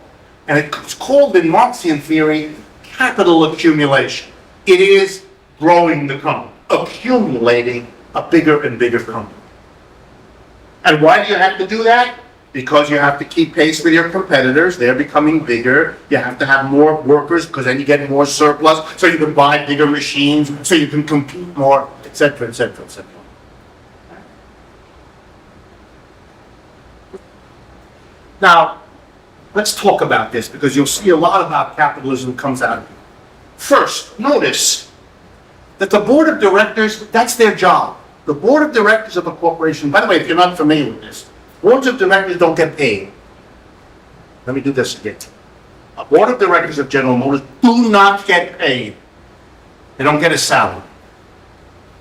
And it's called in Marxian theory capital accumulation. It is growing the company, accumulating a bigger and bigger company. And why do you have to do that? because you have to keep pace with your competitors. They're becoming bigger. You have to have more workers because then you get more surplus, so you can buy bigger machines, so you can compete more, et cetera, et cetera, et cetera. Now, let's talk about this because you'll see a lot about capitalism comes out of it. First, notice that the board of directors, that's their job. The board of directors of a corporation, by the way, if you're not familiar with this, boards of directors don't get paid. Let me do this again. A board of directors of General Motors do not get paid. They don't get a salary.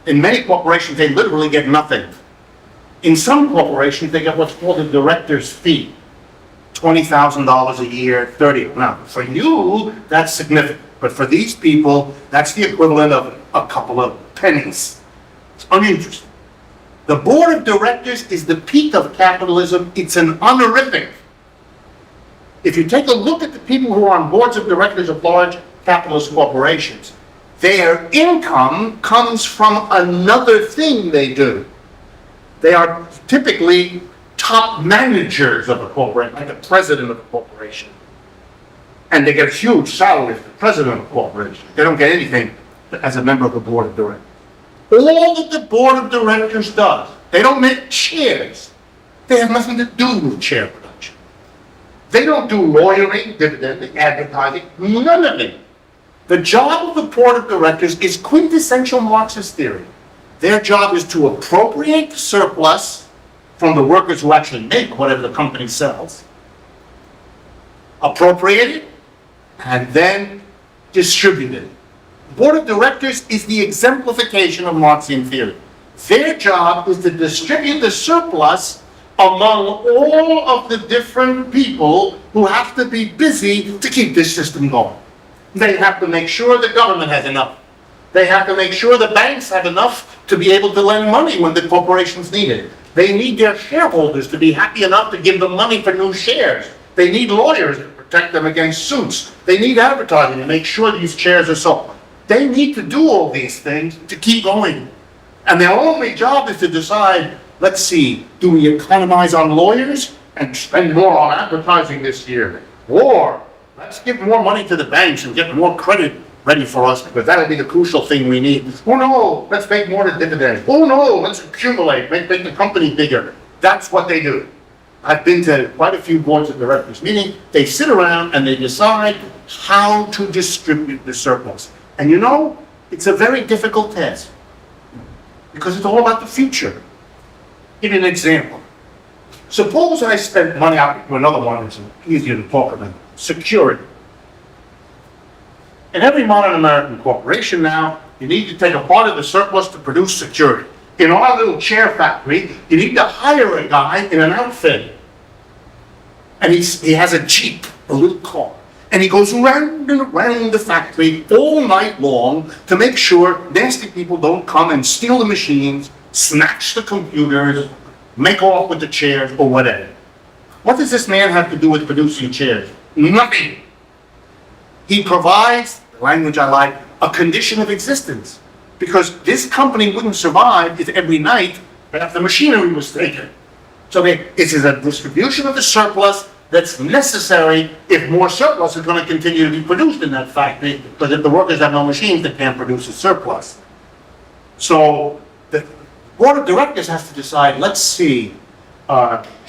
In many corporations, they literally get nothing. In some corporations, they get what's called a director's fee. $20,000 a year, 30. Now, for you, that's significant. But for these people, that's the equivalent of a couple of pennies. It's uninteresting. The board of directors is the peak of capitalism. It's an honorific. If you take a look at the people who are on boards of directors of large capitalist corporations, their income comes from another thing they do. They are typically top managers of a corporation, like the president of a corporation. And they get a huge salary as the president of a corporation. They don't get anything as a member of the board of directors. All that the board of directors does, they don't make shares. They have nothing to do with share production. They don't do lawyering, dividending, advertising, none of it. The job of the board of directors is quintessential Marxist theory. Their job is to appropriate the surplus from the workers who actually make whatever the company sells, appropriate it, and then distribute it. The board of directors is the exemplification of Marxian theory. Their job is to distribute the surplus among all of the different people who have to be busy to keep this system going. They have to make sure the government has enough. They have to make sure the banks have enough to be able to lend money when the corporations need it. They need their shareholders to be happy enough to give them money for new shares. They need lawyers to protect them against suits. They need advertising to make sure these shares are sold. They need to do all these things to keep going. And their only job is to decide, let's see, do we economize on lawyers and spend more on advertising this year? Or let's give more money to the banks and get more credit ready for us because that'll be the crucial thing we need. Oh no, let's make more to dividends. Oh no, let's accumulate, make the company bigger. That's what they do. I've been to quite a few boards of directors meeting. They sit around and they decide how to distribute the surplus. And you know, it's a very difficult task because it's all about the future. Give you an example. Suppose I spent money out to another one that's easier to talk about. Security. In every modern American corporation now, you need to take a part of the surplus to produce security. In our little chair factory, you need to hire a guy in an outfit. And he has a Jeep, a little car. And he goes around and around the factory all night long to make sure nasty people don't come and steal the machines, snatch the computers, make off with the chairs or whatever. What does this man have to do with producing chairs? Nothing. He provides, the language I like, a condition of existence. Because this company wouldn't survive if every night the machinery was taken. So this is a distribution of the surplus that's necessary if more surplus is going to continue to be produced in that factory, because if the workers have no machines, they can't produce a surplus. So the board of directors has to decide, let's see,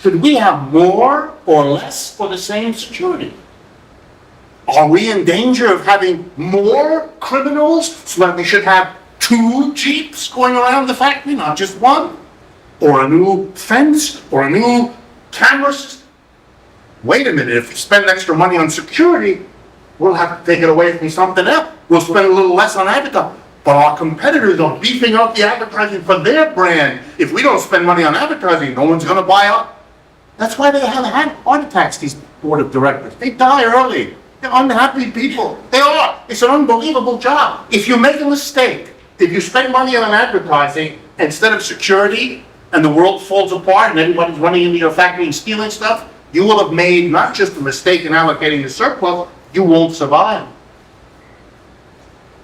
should we have more or less for the same security? Are we in danger of having more criminals so that we should have 2 Jeeps going around the factory, not just one? Or a new fence, or a new camera system? Wait a minute, if we spend extra money on security, we'll have to take it away from something else. We'll spend a little less on advertising. But our competitors are beefing up the advertising for their brand. If we don't spend money on advertising, no one's going to buy up. That's why they have had heart attacks, these board of directors. They die early. They're unhappy people. They are. It's an unbelievable job. If you make a mistake, if you spend money on advertising instead of security, and the world falls apart and everybody's running into your factory and stealing stuff, you will have made not just a mistake in allocating the surplus, you won't survive.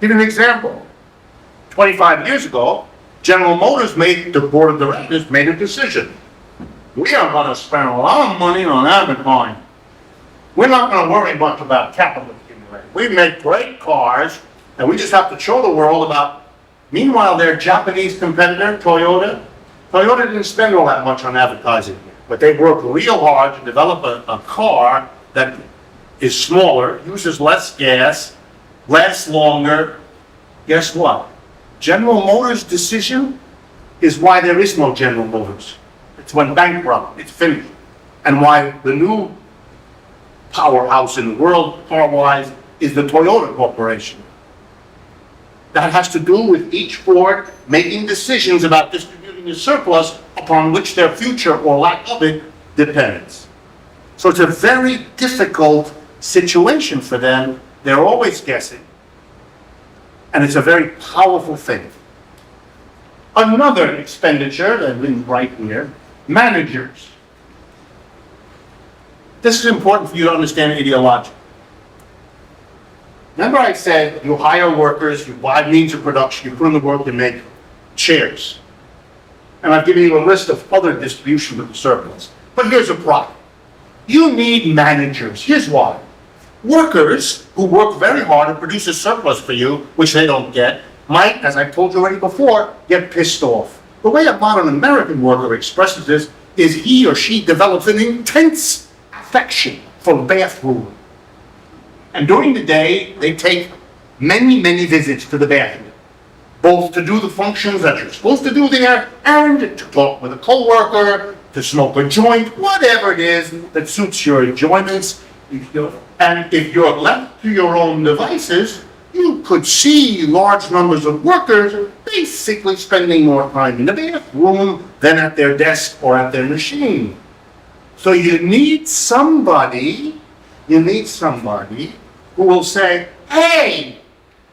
Give you an example. 25 years ago, General Motors the board of directors made a decision. we are going to spend a lot of money on advertising. We're not going to worry much about capital accumulation. We make great cars, and we just have to show the world about. Meanwhile, their Japanese competitor, Toyota didn't spend all that much on advertising, but they worked real hard to develop a car that is smaller, uses less gas, lasts longer. Guess what? General Motors' decision is why there is no General Motors. It's went bankrupt, it's finished. And why the new powerhouse in the world, car-wise, is the Toyota Corporation. That has to do with each Ford making decisions about distributing the surplus upon which their future or lack of it depends. So it's a very difficult situation for them. They're always guessing. And it's a very powerful thing. Another expenditure that is right here, managers. This is important for you to understand ideologically. Remember I said you hire workers, you buy means of production, you put in the work to make chairs. And I've given you a list of other distribution of the surplus. But here's a problem. You need managers. Here's why. Workers who work very hard and produce a surplus for you, which they don't get, might, as I told you already before, get pissed off. The way a modern American worker expresses this is he or she develops an intense affection for the bathroom. And during the day, they take many, many visits to the bathroom, both to do the functions that you're supposed to do there and to talk with a coworker, to smoke a joint, whatever it is that suits your enjoyments. And if you're left to your own devices, you could see large numbers of workers basically spending more time in the bathroom than at their desk or at their machine. So you need somebody who will say, hey,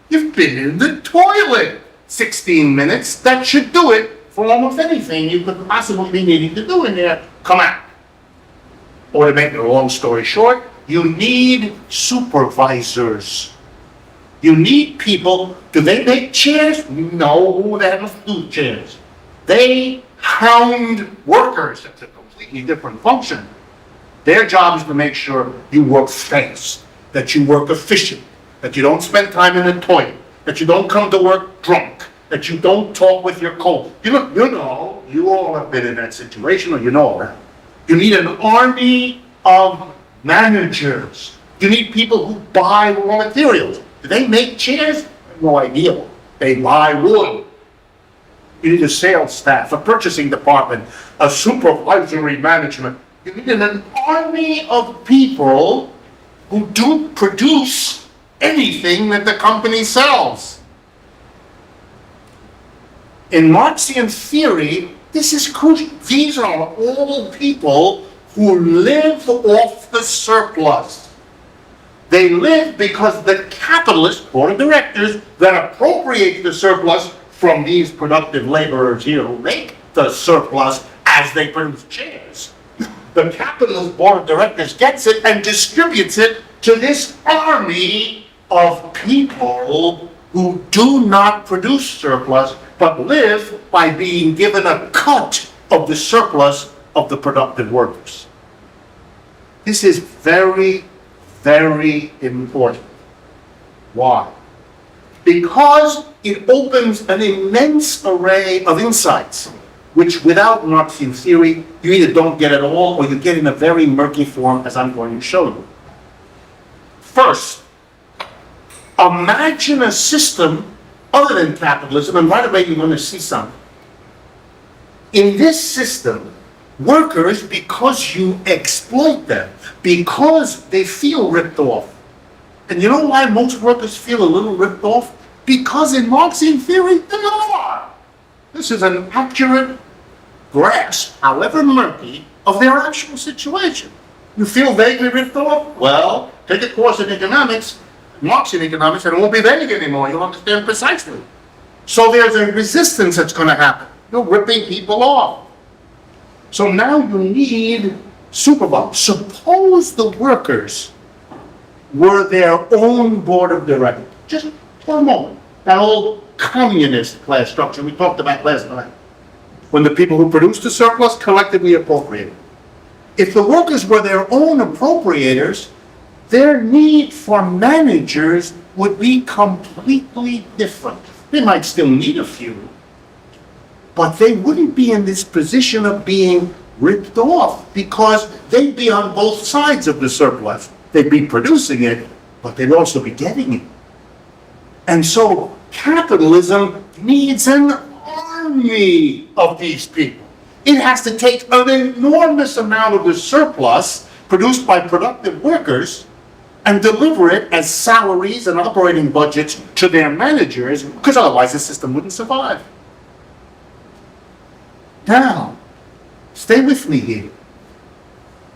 you've been in the toilet 16 minutes. That should do it for almost anything you could possibly be needing to do in there. Come out. Or to make a long story short, you need supervisors. You need people. Do they make chairs? No, who the hell do chairs? They hound workers. That's a completely different function. Their job is to make sure you work fast, that you work efficient, that you don't spend time in the toilet, that you don't come to work drunk, that you don't talk with your cold. You all have been in that situation, or you know that. You need an army of managers. You need people who buy raw materials. Do they make chairs? No idea. They buy wood. You need a sales staff, a purchasing department, a supervisory management. You need an army of people who do produce anything that the company sells. In Marxian theory, this is crucial. These are all people who live off the surplus. They live because the capitalist board of directors that appropriates the surplus from these productive laborers here who make the surplus as they produce chairs. The capitalist board of directors gets it and distributes it to this army of people who do not produce surplus, but live by being given a cut of the surplus of the productive workers. This is very, very important. Why? Because it opens an immense array of insights, which without Marxian theory, you either don't get at all or you get in a very murky form, as I'm going to show you. First, imagine a system other than capitalism, and right away you're going to see something. In this system, workers, because you exploit them, because they feel ripped off. And you know why most workers feel a little ripped off? Because in Marxian theory, they are. This is an accurate grasp, however murky, of their actual situation. You feel vaguely ripped off? Well, take a course in economics, Marxian economics, and it won't be vague anymore. You'll understand precisely. So there's a resistance that's going to happen. You're ripping people off. So now you need supervisors. Suppose the workers were their own board of directors. Just for a moment. That old communist class structure we talked about last night. when the people who produced the surplus collectively appropriated. If the workers were their own appropriators, their need for managers would be completely different. They might still need a few, but they wouldn't be in this position of being ripped off because they'd be on both sides of the surplus. They'd be producing it, but they'd also be getting it. And so capitalism needs an army of these people. It has to take an enormous amount of the surplus produced by productive workers and deliver it as salaries and operating budgets to their managers, because otherwise the system wouldn't survive. Now, stay with me here.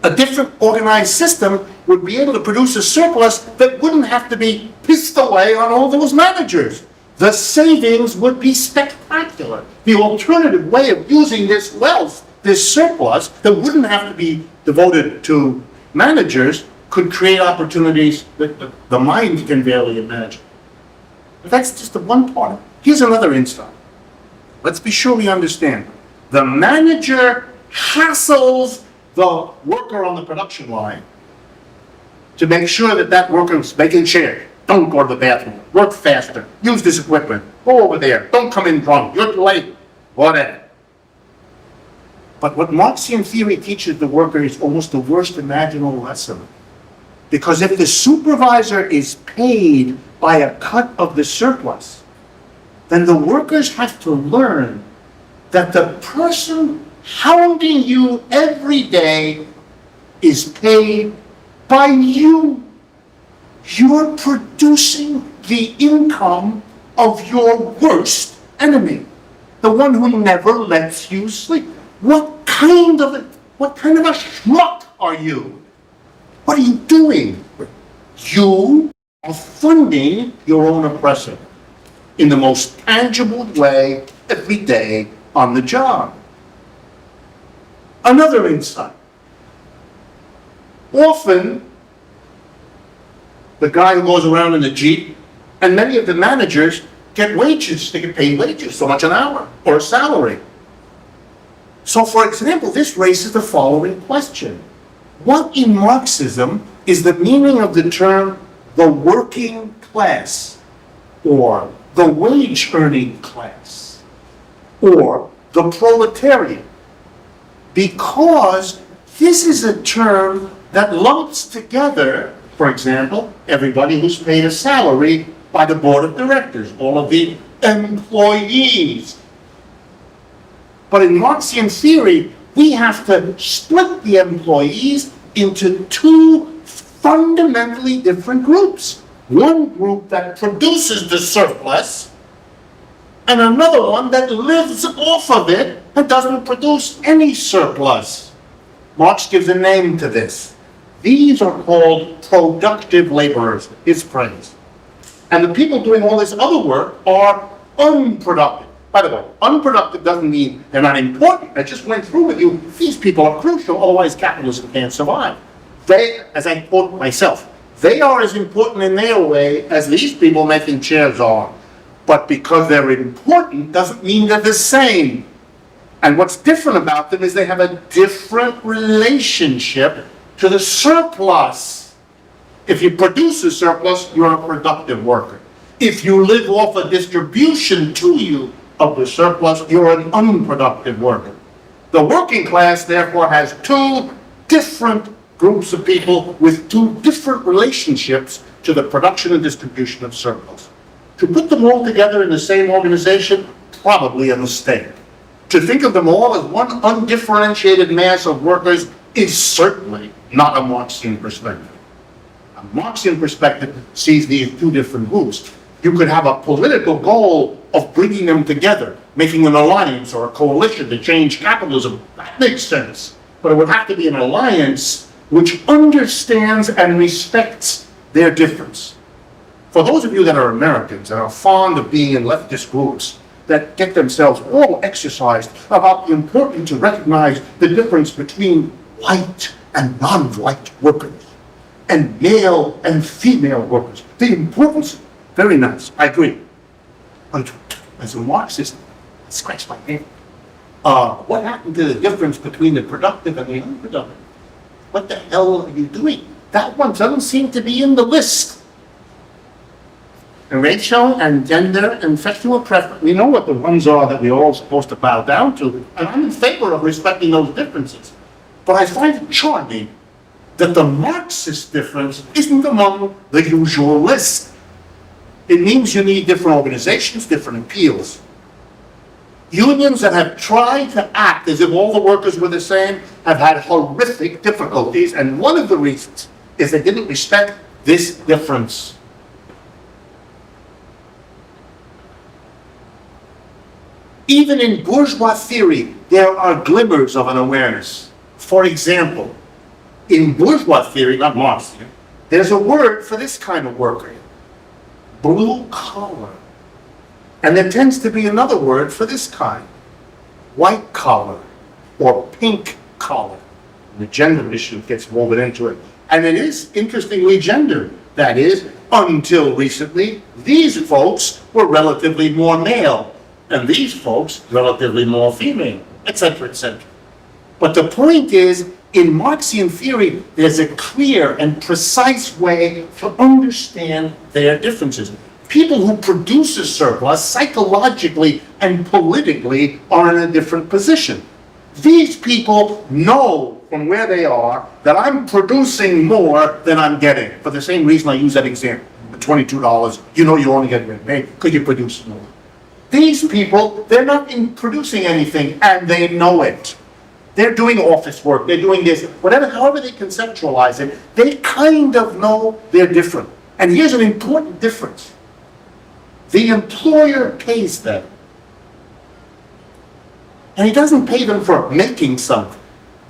A different organized system would be able to produce a surplus that wouldn't have to be pissed away on all those managers. The savings would be spectacular. The alternative way of using this wealth, this surplus, that wouldn't have to be devoted to managers, could create opportunities that the mind can barely imagine. But that's just the one part of it. Here's another insight. Let's be sure we understand. The manager hassles the worker on the production line to make sure that that worker is making sure. Don't go to the bathroom. Work faster. Use this equipment. Go over there. Don't come in drunk. You're late. Whatever. But what Marxian theory teaches the worker is almost the worst imaginable lesson. Because if the supervisor is paid by a cut of the surplus, then the workers have to learn that the person hounding you every day is paid by you. You're producing the income of your worst enemy, the one who never lets you sleep. What kind of a schmuck are you? What are you doing? You are funding your own oppressor in the most tangible way every day on the job. Another insight. Often, the guy who goes around in the Jeep, and many of the managers get wages, they get paid wages, so much an hour, or a salary. So, for example, this raises the following question. What in Marxism is the meaning of the term the working class, or the wage-earning class, or the proletariat? Because this is a term that lumps together, for example, everybody who's paid a salary by the board of directors, all of the employees. But in Marxian theory, we have to split the employees into two fundamentally different groups. One group that produces the surplus, and another one that lives off of it and doesn't produce any surplus. Marx gives a name to this. These are called productive laborers, his phrase. And the people doing all this other work are unproductive. By the way, unproductive doesn't mean they're not important. I just went through with you, these people are crucial, otherwise capitalism can't survive. They, as I quote myself, they are as important in their way as these people making chairs are. But because they're important doesn't mean they're the same. And what's different about them is they have a different relationship to the surplus. If you produce a surplus, you're a productive worker. If you live off a distribution to you of the surplus, you're an unproductive worker. The working class, therefore, has two different groups of people with two different relationships to the production and distribution of surplus. To put them all together in the same organization, probably a mistake. To think of them all as one undifferentiated mass of workers is certainly not a Marxian perspective. A Marxian perspective sees these two different groups. You could have a political goal of bringing them together, making an alliance or a coalition to change capitalism. That makes sense. But it would have to be an alliance which understands and respects their difference. For those of you that are Americans and are fond of being in leftist groups that get themselves all exercised about the importance to recognize the difference between white and non-white workers, and male and female workers, the importance, very nice, I agree. But as a Marxist, I scratch my head. what happened to the difference between the productive and the unproductive? What the hell are you doing? That one doesn't seem to be in the list. And racial and gender and sexual preference, we know what the ones are that we're all supposed to bow down to, and I'm in favor of respecting those differences. But I find it charming that the Marxist difference isn't among the usual list. It means you need different organizations, different appeals. Unions that have tried to act as if all the workers were the same have had horrific difficulties, and one of the reasons is they didn't respect this difference. Even in bourgeois theory, there are glimmers of an awareness. For example, in bourgeois theory, not Marx, there's a word for this kind of worker, blue collar. And there tends to be another word for this kind, white collar or pink collar. The gender issue gets woven into it. And it is interestingly gendered. That is, until recently, these folks were relatively more male, and these folks relatively more female, etc., etc. But the point is, in Marxian theory, there's a clear and precise way to understand their differences. People who produce a surplus psychologically and politically are in a different position. These people know from where they are that I'm producing more than I'm getting. For the same reason I use that example, the $22, you know you only get paid because you produce more. These people, they're not producing anything, and they know it. They're doing office work, they're doing this, whatever, however they conceptualize it, they kind of know they're different. And here's an important difference. The employer pays them. And he doesn't pay them for making something.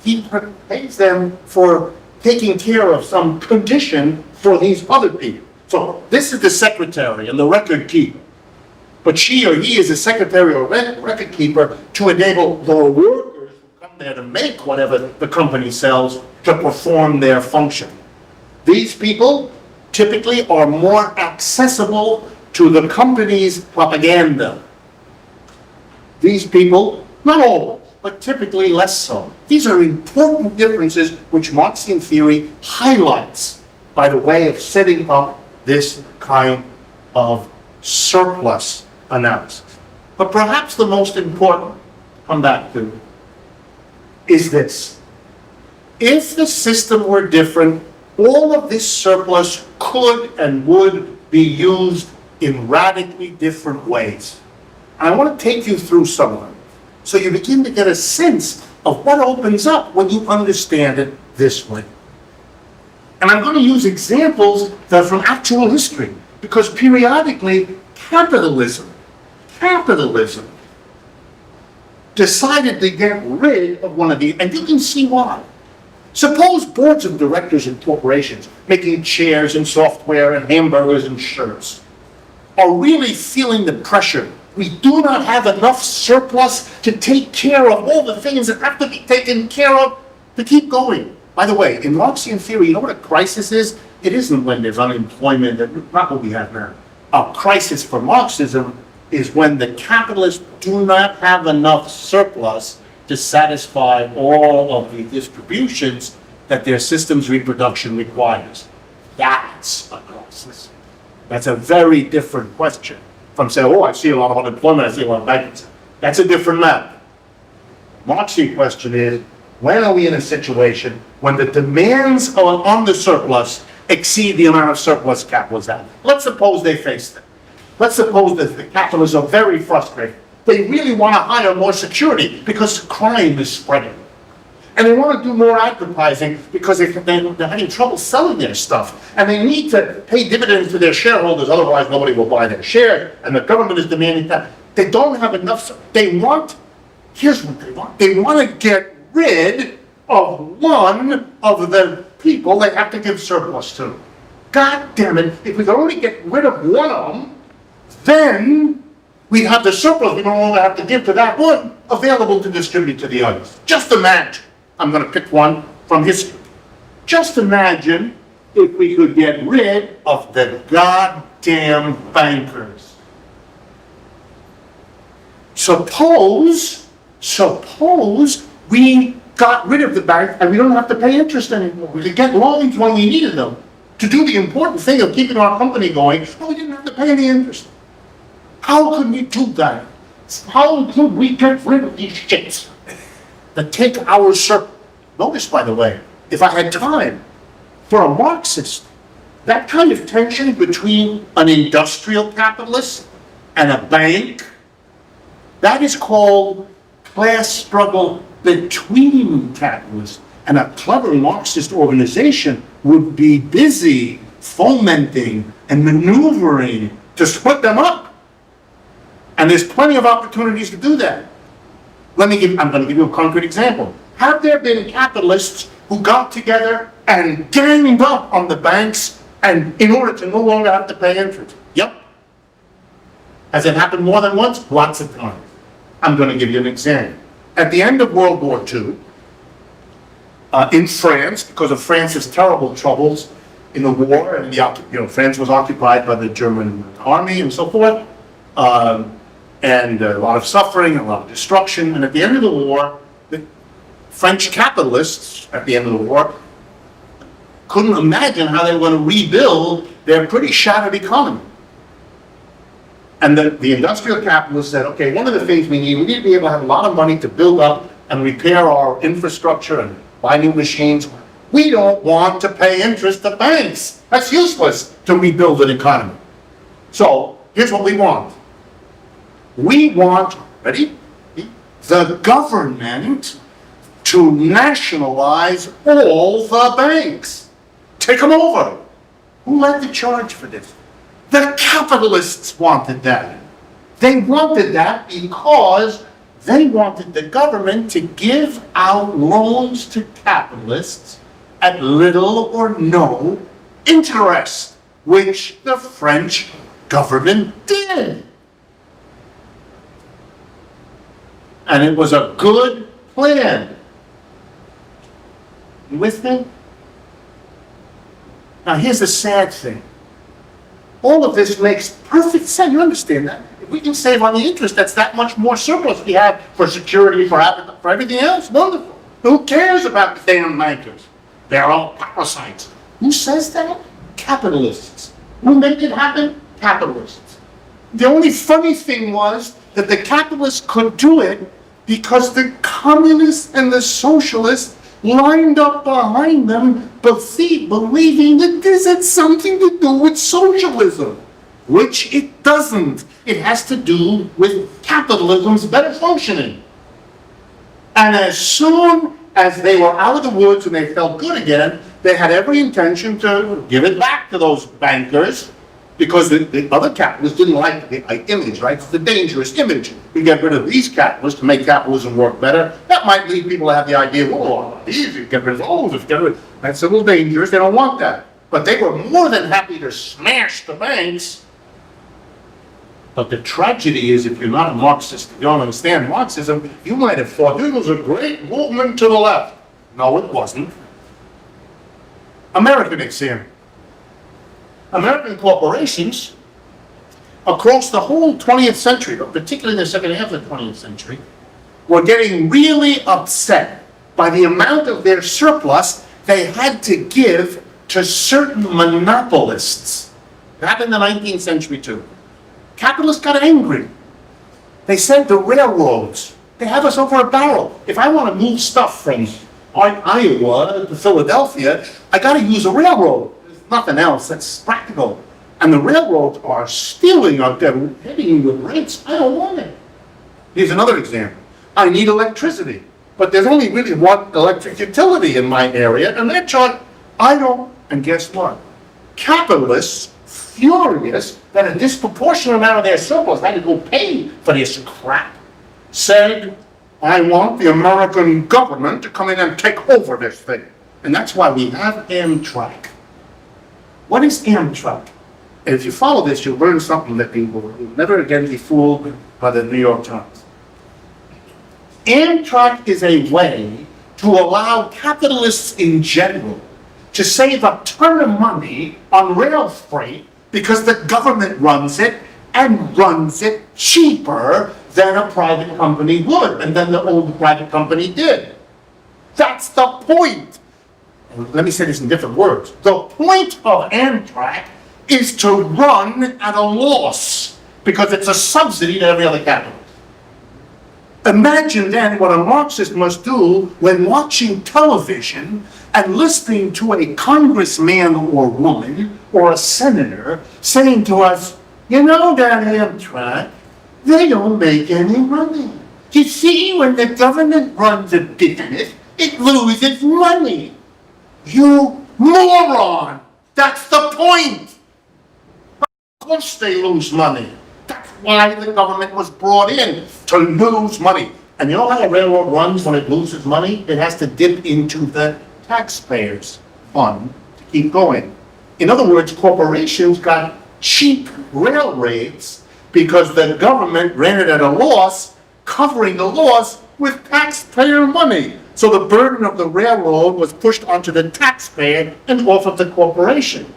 He pays them for taking care of some condition for these other people. So this is the secretary and the record keeper. But she or he is a secretary or record keeper to enable the workers who come there to make whatever the company sells to perform their function. These people typically are more accessible to the company's propaganda. These people, not always, but typically less so. These are important differences which Marxian theory highlights by the way of setting up this kind of surplus analysis. But perhaps the most important, come back to, is this. If the system were different, all of this surplus could and would be used in radically different ways. I want to take you through some of them, so you begin to get a sense of what opens up when you understand it this way. And I'm going to use examples that are from actual history, because periodically capitalism decided to get rid of one of these, and you can see why. Suppose boards of directors in corporations making chairs and software and hamburgers and shirts are really feeling the pressure. We do not have enough surplus to take care of all the things that have to be taken care of to keep going. By the way, in Marxian theory, you know what a crisis is? It isn't when there's unemployment, not what we have now. A crisis for Marxism is when the capitalists do not have enough surplus to satisfy all of the distributions that their system's reproduction requires. That's a crisis. That's a very different question from saying, oh, I see a lot of unemployment, I see a lot of vacancies. That's a different matter. Marxian question is, when are we in a situation when the demands on the surplus exceed the amount of surplus capitalists have? Let's suppose they face that. Let's suppose that the capitalists are very frustrated. They really want to hire more security because crime is spreading. And they want to do more advertising because they're having trouble selling their stuff. And they need to pay dividends to their shareholders, otherwise nobody will buy their share. And the government is demanding that. They don't have enough. Here's what they want. They want to get rid of one of the people they have to give surplus to. God damn it, if we could only get rid of one of them, then we'd have the surplus we don't only have to give to that one available to distribute to the others. Just imagine. I'm going to pick one from history. Just imagine if we could get rid of the goddamn bankers. Suppose Suppose we got rid of the bank and we don't have to pay interest anymore. We could get loans when we needed them to do the important thing of keeping our company going, but we didn't have to pay any interest. How could we do that? How could we get rid of these shits that take our Notice, by the way, if I had time, for a Marxist, that kind of tension between an industrial capitalist and a bank, that is called class struggle between capitalists. And a clever Marxist organization would be busy fomenting and maneuvering to split them up. And there's plenty of opportunities to do that. I'm going to give you a concrete example. Have there been capitalists who got together and ganged up on the banks and in order to no longer have to pay interest? Yep. Has it happened more than once? Lots of times. I'm going to give you an example. At the end of World War II, in France, because of France's terrible troubles in the war, and France was occupied by the German army and so forth, and a lot of suffering, a lot of destruction. And at the end of the war, the French capitalists, at the end of the war, couldn't imagine how they were going to rebuild their pretty shattered economy. And the industrial capitalists said, okay, one of the things we need to be able to have a lot of money to build up and repair our infrastructure and buy new machines. We don't want to pay interest to banks. That's useless to rebuild an economy. So here's what we want. We want, ready? The government to nationalize all the banks. Take them over. Who led the charge for this? The capitalists wanted that. They wanted that because they wanted the government to give out loans to capitalists at little or no interest, which the French government did. And it was a good plan. You with me? Now here's the sad thing. All of this makes perfect sense. You understand that? If we can save on the interest, that's that much more surplus we have for security, for everything else. Wonderful. Who cares about the damn bankers? They're all parasites. Who says that? Capitalists. Who made it happen? Capitalists. The only funny thing was that the capitalists could do it because the communists and the socialists lined up behind them, believing that this had something to do with socialism, which it doesn't. It has to do with capitalism's better functioning. And as soon as they were out of the woods and they felt good again, they had every intention to give it back to those bankers, because the other capitalists didn't like the image, right? It's the dangerous image. We get rid of these capitalists to make capitalism work better. That might lead people to have the idea, oh, easy, get rid of those, that's a little dangerous. They don't want that. But they were more than happy to smash the banks. But the tragedy is, if you're not a Marxist, you don't understand Marxism, you might have thought this was a great movement to the left. No, it wasn't. American example. American corporations across the whole 20th century, but particularly in the second half of the 20th century, were getting really upset by the amount of their surplus they had to give to certain monopolists. It happened in the 19th century too. Capitalists got angry. They said the railroads, they have us over a barrel. If I want to move stuff from Iowa to Philadelphia, I got to use a railroad. Nothing else that's practical. And the railroads are stealing out there, hitting with rates. I don't want it. Here's another example. I need electricity, but there's only really one electric utility in my area, and they're charged. I don't. And guess what? Capitalists, furious that a disproportionate amount of their surplus had to go pay for this crap, said, I want the American government to come in and take over this thing. And that's why we have Amtrak. What is Amtrak? And if you follow this, you'll learn something that people will never again be fooled by the New York Times. Amtrak is a way to allow capitalists in general to save a ton of money on rail freight because the government runs it and runs it cheaper than a private company would, and then the old private company did. That's the point. Let me say this in different words. The point of Amtrak is to run at a loss because it's a subsidy to every other capitalist. Imagine then what a Marxist must do when watching television and listening to a congressman or woman or a senator saying to us, you know, that Amtrak, they don't make any money. You see, when the government runs a business, it loses money. You moron! That's the point! Of course they lose money. That's why the government was brought in, to lose money. And you know how a railroad runs when it loses money? It has to dip into the taxpayers' fund to keep going. In other words, corporations got cheap rail rates because the government ran it at a loss, covering the loss with taxpayer money. So the burden of the railroad was pushed onto the taxpayer and off of the corporation.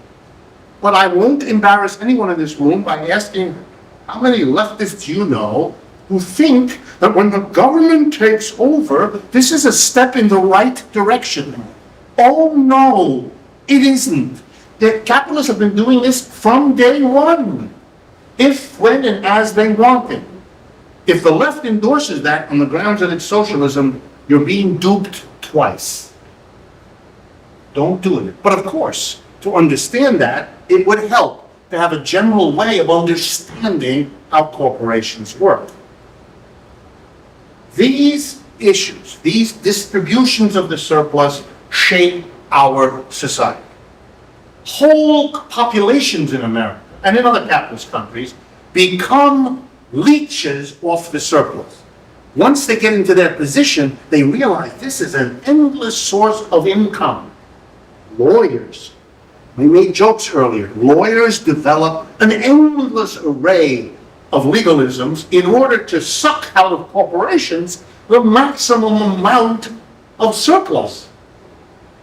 But I won't embarrass anyone in this room by asking how many leftists you know who think that when the government takes over, this is a step in the right direction. Oh no, it isn't. The capitalists have been doing this from day one, if, when, and as they want it. If the left endorses that on the grounds that it's socialism, you're being duped twice. Don't do it. But of course, to understand that, it would help to have a general way of understanding how corporations work. These issues, these distributions of the surplus shape our society. Whole populations in America and in other capitalist countries become leeches off the surplus. Once they get into that position, they realize this is an endless source of income. Lawyers, we made jokes earlier, lawyers develop an endless array of legalisms in order to suck out of corporations the maximum amount of surplus.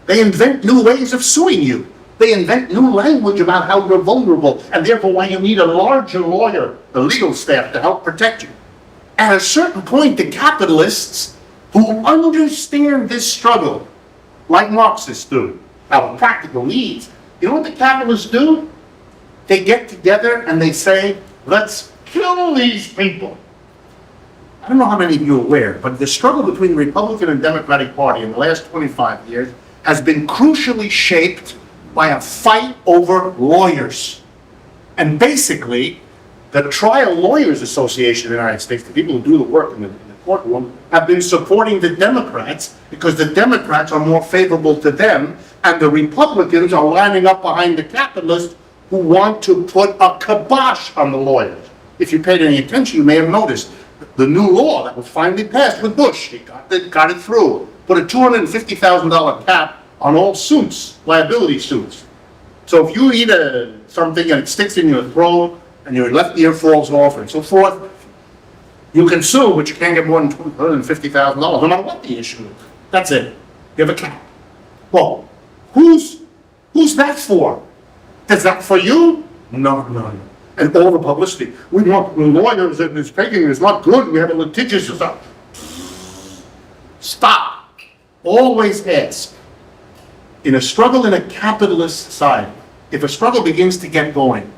They invent new ways of suing you. They invent new language about how you're vulnerable, and therefore why you need a larger lawyer, the legal staff, to help protect you. At a certain point, the capitalists who understand this struggle, like Marxists do, our practical needs, you know what the capitalists do? They get together and they say, let's kill these people. I don't know how many of you are aware, but the struggle between the Republican and Democratic Party in the last 25 years has been crucially shaped by a fight over lawyers. And basically, the Trial Lawyers Association in the United States, the people who do the work in the courtroom, have been supporting the Democrats because the Democrats are more favorable to them, and the Republicans are lining up behind the capitalists who want to put a kibosh on the lawyers. If you paid any attention, you may have noticed the new law that was finally passed with Bush. He got it through. Put a $250,000 cap on all suits, liability suits. So if you eat something and it sticks in your throat and your left ear falls off and so forth, you can sue, but you can't get more than $250,000, no matter what the issue is. That's it. You have a cap. Well, who's that for? Is that for you? No. And all the publicity. We want lawyers and it's taking, it's not good, we have a litigious stuff. Stop. Always ask. In a struggle in a capitalist society, if a struggle begins to get going,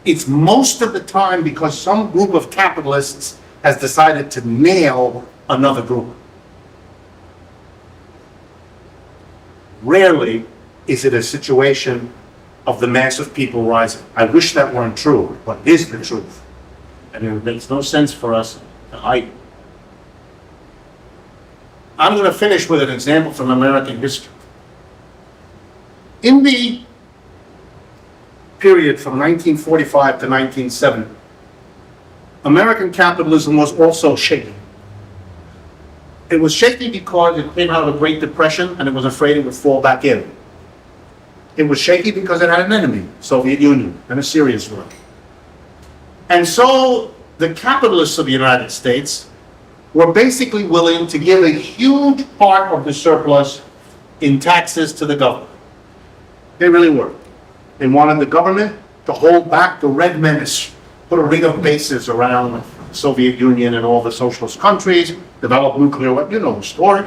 it's most of the time because some group of capitalists has decided to nail another group. Rarely is it a situation of the mass of people rising. I wish that weren't true, but it is the truth. And it makes no sense for us to hide it. I'm going to finish with an example from American history. In the period from 1945 to 1970, American capitalism was also shaky. It was shaky because it came out of the Great Depression and it was afraid it would fall back in. It was shaky because it had an enemy, Soviet Union, and a serious one. And so the capitalists of the United States were basically willing to give a huge part of the surplus in taxes to the government. They really were. They wanted the government to hold back the Red Menace, put a ring of bases around Soviet Union and all the socialist countries, develop nuclear weapons. You know the story.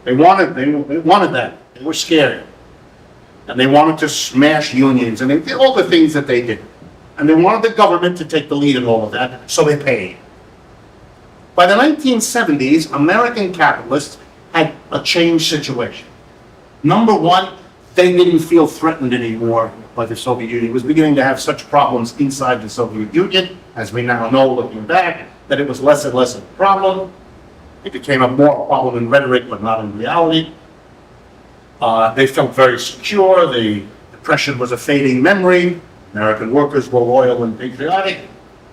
They wanted that. They were scared. And they wanted to smash unions, and they did all the things that they did. And they wanted the government to take the lead in all of that, so they paid. By the 1970s, American capitalists had a changed situation. Number one, they didn't feel threatened anymore by the Soviet Union. It was beginning to have such problems inside the Soviet Union, as we now know looking back, that it was less and less of a problem. It became a more problem in rhetoric, but not in reality. They felt very secure. The Depression was a fading memory. American workers were loyal and patriotic.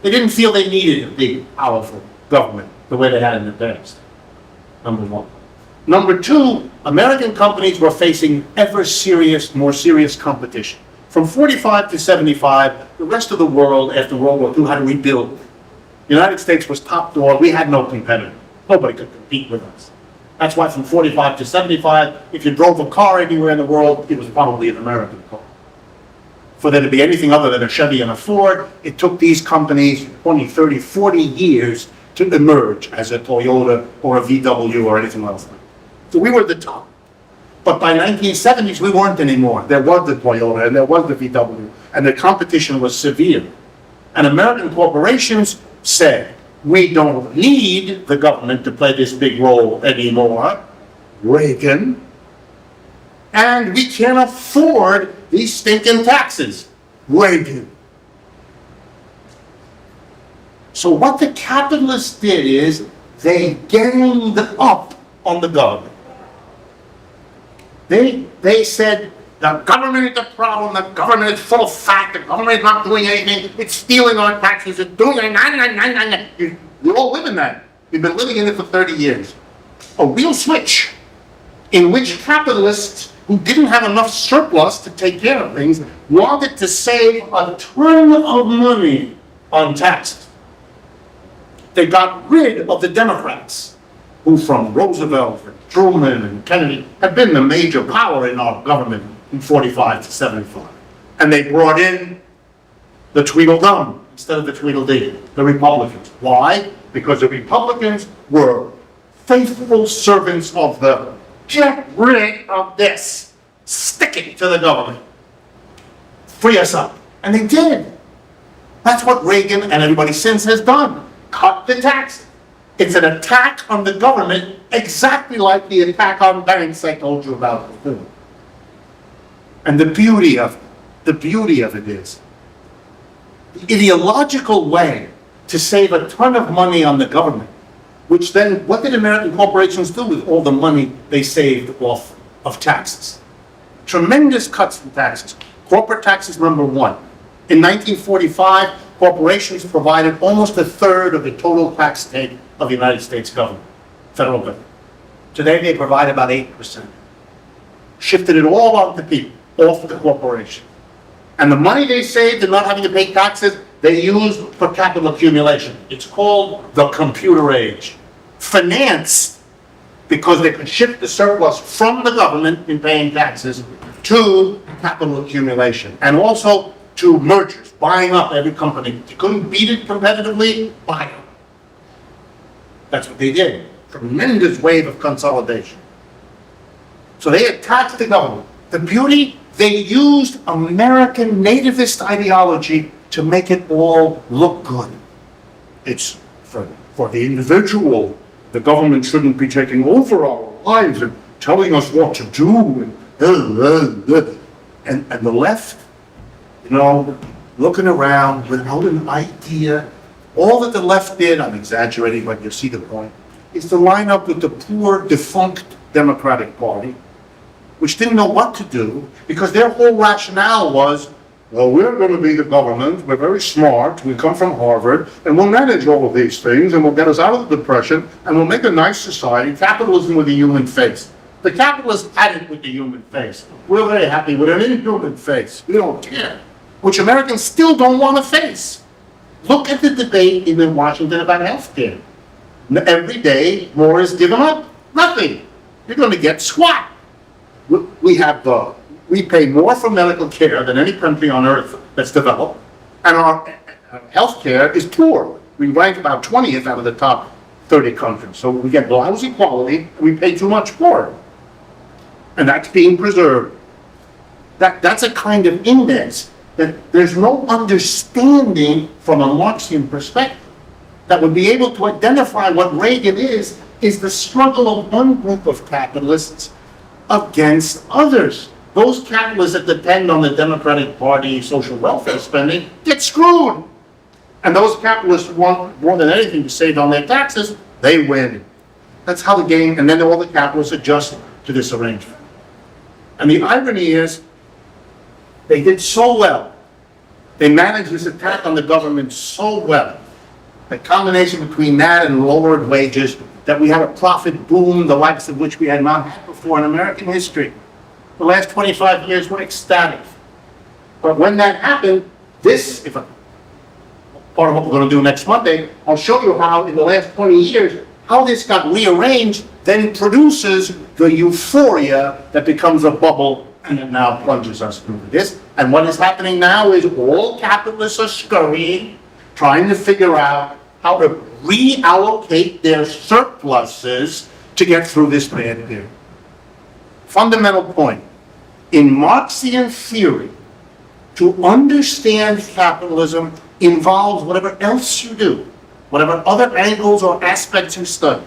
They didn't feel they needed a big, powerful government the way they had in the past, number one. Number two, American companies were facing more serious competition. From 45 to 75, the rest of the world after World War II had to rebuild. The United States was top dog. We had no competitor. Nobody could compete with us. That's why from 45 to 75, if you drove a car anywhere in the world, it was probably an American car. For there to be anything other than a Chevy and a Ford, it took these companies 20, 30, 40 years to emerge as a Toyota or a VW or anything else. So we were the top. But by 1970s, we weren't anymore. There was the Toyota and there was the VW, and the competition was severe. And American corporations said, we don't need the government to play this big role anymore, Reagan, and we can't afford these stinking taxes, Reagan. So what the capitalists did is they ganged up on the government. They said, the government is the problem, the government is full of fat, the government is not doing anything, it's stealing our taxes, it's doing it, you all live in that. We've been living in it for 30 years. A real switch in which capitalists who didn't have enough surplus to take care of things wanted to save a ton of money on taxes. They got rid of the Democrats, who from Roosevelt and Truman and Kennedy had been the major power in our government from 45 to 75. And they brought in the Tweedledum instead of the Tweedledee, the Republicans. Why? Because the Republicans were faithful servants of the get rid of this, stick it to the government, free us up. And they did. That's what Reagan and everybody since has done. Cut the taxes. It's an attack on the government, exactly like the attack on banks I told you about before. And the beauty of it is, the ideological way to save a ton of money on the government, which then, what did American corporations do with all the money they saved off of taxes? Tremendous cuts in taxes. Corporate taxes, number one. In 1945, corporations provided almost a third of the total tax take of the United States government, federal government. Today, they provide about 8%. Shifted it all on to people, off to the corporation. And the money they saved and not having to pay taxes, they used for capital accumulation. It's called the computer age. Finance, because they could shift the surplus from the government in paying taxes to capital accumulation. And also to mergers, buying up every company. You couldn't beat it competitively, buy it. That's what they did. Tremendous wave of consolidation. So they attacked the government. The beauty, they used American nativist ideology to make it all look good. It's for the individual. The government shouldn't be taking over our lives and telling us what to do. And the left, looking around without an idea. All that the left did, I'm exaggerating, but you see the point, is to line up with the poor, defunct Democratic Party, which didn't know what to do, because their whole rationale was, well, we're going to be the government, we're very smart, we come from Harvard, and we'll manage all of these things, and we'll get us out of the Depression, and we'll make a nice society, capitalism with a human face. The capitalists had it with the human face. We're very happy with an inhuman face. We don't care. Which Americans still don't want to face. Look at the debate in Washington about health care. Every day, more is given up. Nothing. You're going to get squat. We pay more for medical care than any country on earth that's developed, and our health care is poor. We rank about 20th out of the top 30 countries. So we get lousy quality, and we pay too much for it. And that's being preserved. That's a kind of index that there's no understanding from a Marxian perspective that would be able to identify what Reagan is the struggle of one group of capitalists against others. Those capitalists that depend on the Democratic Party social welfare spending get screwed. And those capitalists who want more than anything to save on their taxes, they win. That's how the game, and then all the capitalists adjust to this arrangement. And the irony is, they did so well. They managed this attack on the government so well. The combination between that and lowered wages, that we had a profit boom, the likes of which we had not had before in American history. The last 25 years were ecstatic. But when that happened, part of what we're going to do next Monday, I'll show you how in the last 20 years, how this got rearranged, then produces the euphoria that becomes a bubble and it now plunges us through this. And what is happening now is all capitalists are scurrying, trying to figure out how to reallocate their surpluses to get through this bad period. Fundamental point. In Marxian theory, to understand capitalism involves whatever else you do, whatever other angles or aspects you study,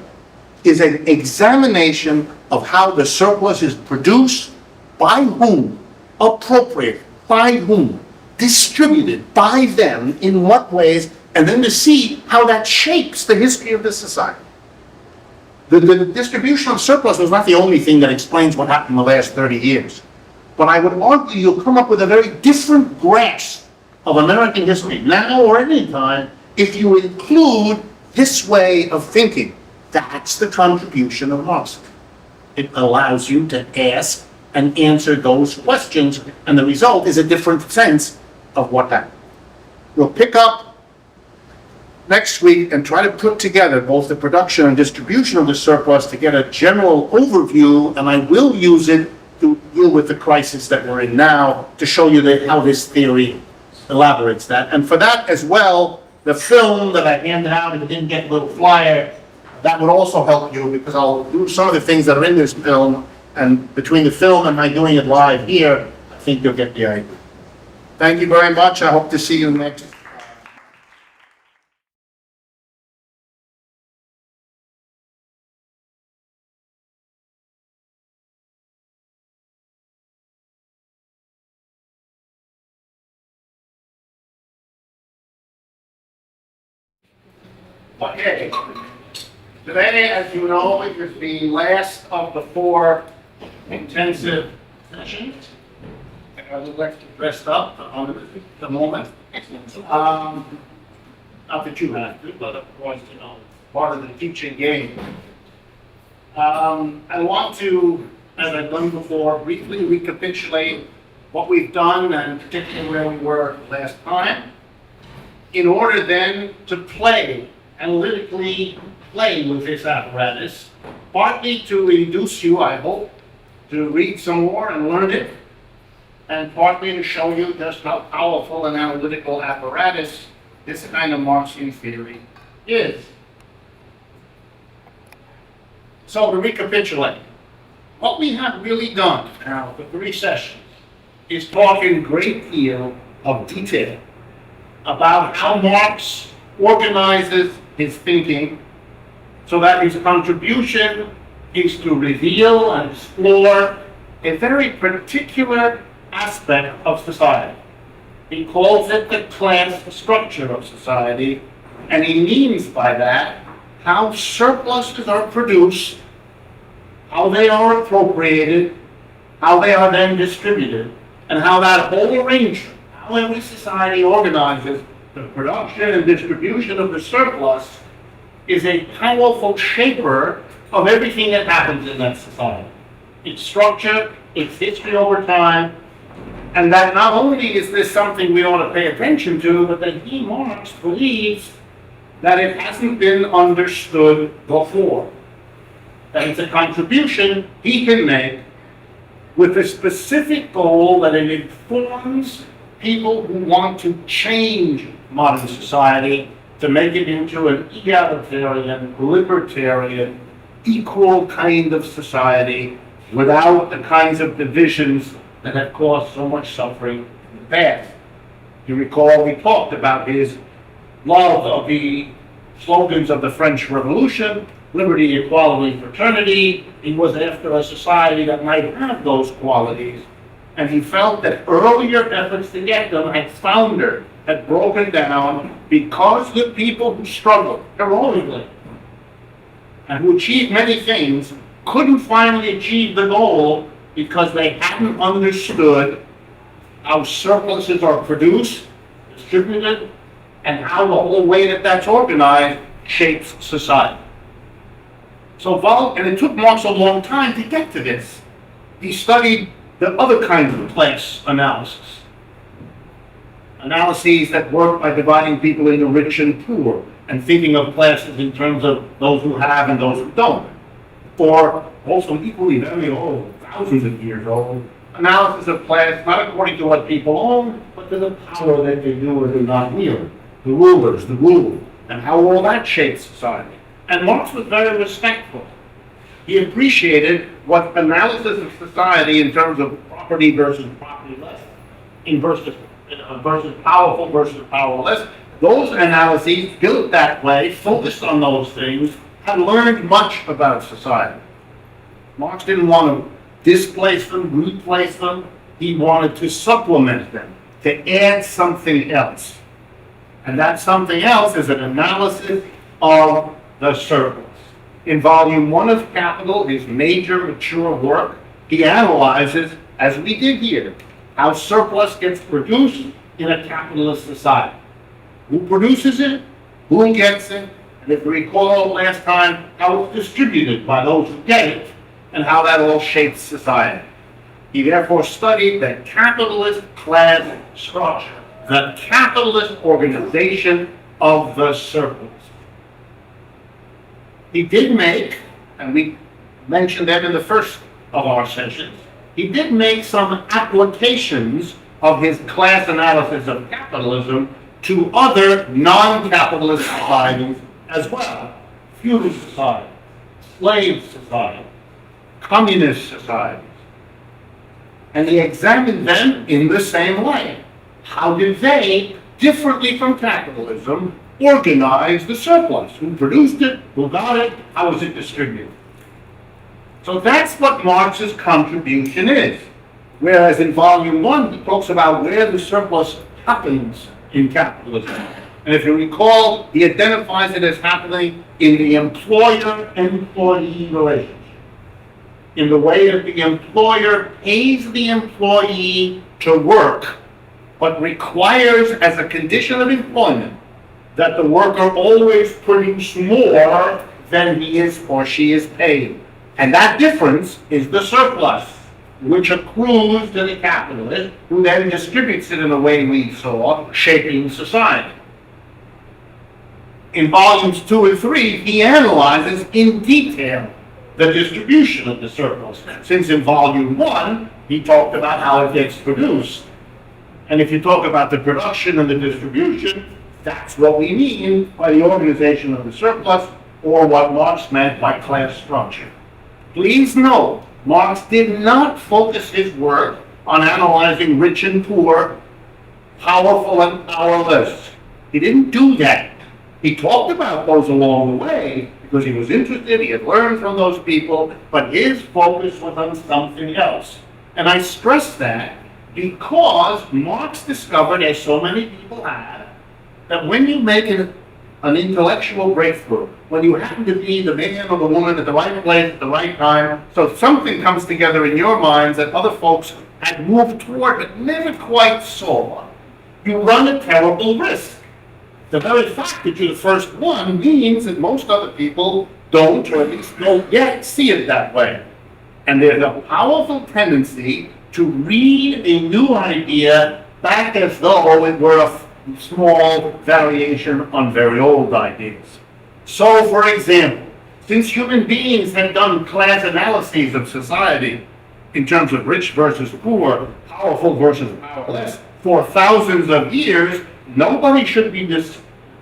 is an examination of how the surplus is produced, by whom, appropriated, by whom, distributed by them, in what ways, and then to see how that shapes the history of the society. The distribution of surplus was not the only thing that explains what happened in the last 30 years. But I would argue you'll come up with a very different grasp of American history, now or any time, if you include this way of thinking. That's the contribution of Marx. It allows you to ask and answer those questions, and the result is a different sense of what happened. We'll pick up next week and try to put together both the production and distribution of the surplus to get a general overview, and I will use it to deal with the crisis that we're in now to show you how this theory elaborates that. And for that as well, the film that I handed out, and didn't get a little flyer, that would also help you, because I'll do some of the things that are in this film, and between the film and my doing it live here, I think you'll get the idea. Thank you very much. I hope to see you next. Okay. Today, as you know, it is the last of the 4 intensive sessions. I would like to dress up on the moment. Not that you have to, but of course, part of the teaching game. I want to, as I've done before, briefly recapitulate what we've done, and particularly where we were last time, in order then to analytically play with this apparatus, partly to induce you, I hope, to read some more and learn it, and partly to show you just how powerful an analytical apparatus this kind of Marxian theory is. So to recapitulate, what we have really done now for 3 sessions is talk in a great deal of detail about how Marx organizes his thinking so that his contribution is to reveal and explore a very particular aspect of society. He calls it the class structure of society, and he means by that how surpluses are produced, how they are appropriated, how they are then distributed, and how that whole arrangement, how every society organizes the production and distribution of the surplus, is a powerful shaper of everything that happens in that society. Its structure, its history over time, and that not only is this something we ought to pay attention to, but that he, Marx, believes that it hasn't been understood before. That it's a contribution he can make with a specific goal that it informs people who want to change modern society to make it into an egalitarian, libertarian, equal kind of society without the kinds of divisions that have caused so much suffering in the past. You recall we talked about his love of the slogans of the French Revolution, liberty, equality, fraternity. He was after a society that might have those qualities, and he felt that earlier efforts to get them had foundered, had broken down, because the people who struggled heroically and who achieved many things couldn't finally achieve the goal because they hadn't understood how surpluses are produced, distributed, and how the whole way that that's organized shapes society. And it took Marx a long time to get to this. He studied the other kinds of class analysis. Analyses that work by dividing people into rich and poor, and thinking of classes in terms of those who have and those who don't. Or also equally very old, thousands of years old, analysis of class not according to what people own, but to the power that they do or do not wield. The rulers, the rule, and how all that shapes society. And Marx was very respectful. He appreciated what analysis of society in terms of property versus propertyless, versus powerful versus powerless. Those analyses built that way, focused on those things, had learned much about society. Marx didn't want to displace them, replace them. He wanted to supplement them, to add something else. And that something else is an analysis of the surplus. In volume 1 of Capital, his major mature work, he analyzes, as we did here, how surplus gets produced in a capitalist society. Who produces it, who gets it, and if you recall last time, how it's distributed by those who get it, and how that all shapes society. He therefore studied the capitalist class structure, the capitalist organization of the surplus. He did make, and we mentioned that in the first of our sessions, he did make some applications of his class analysis of capitalism to other non-capitalist societies as well. Feudal society, slave society, communist societies. And he examined them in the same way. How did they, differently from capitalism, organize the surplus? Who produced it? Who got it? How was it distributed? So that's what Marx's contribution is. Whereas in volume 1, he talks about where the surplus happens in capitalism. And if you recall, he identifies it as happening in the employer-employee relationship. In the way that the employer pays the employee to work, but requires as a condition of employment that the worker always produce more than he is or she is paid. And that difference is the surplus, which accrues to the capitalist, who then distributes it in the way we saw, shaping society. In volumes 2 and 3, he analyzes in detail the distribution of the surplus. Since in volume 1, he talked about how it gets produced. And if you talk about the production and the distribution, that's what we mean by the organization of the surplus, or what Marx meant by class structure. Please note, Marx did not focus his work on analyzing rich and poor, powerful and powerless. He didn't do that. He talked about those along the way because he was interested, he had learned from those people, but his focus was on something else. And I stress that because Marx discovered, as so many people have, that when you make an intellectual breakthrough, when you happen to be the man or the woman at the right place at the right time, so something comes together in your minds that other folks had moved toward but never quite saw, you run a terrible risk. The very fact that you're the first one means that most other people don't, or at least don't yet see it that way. And there's a powerful tendency to read a new idea back as though it were a small variation on very old ideas. So, for example, since human beings have done class analyses of society in terms of rich versus poor, powerful versus powerless, for thousands of years, nobody should be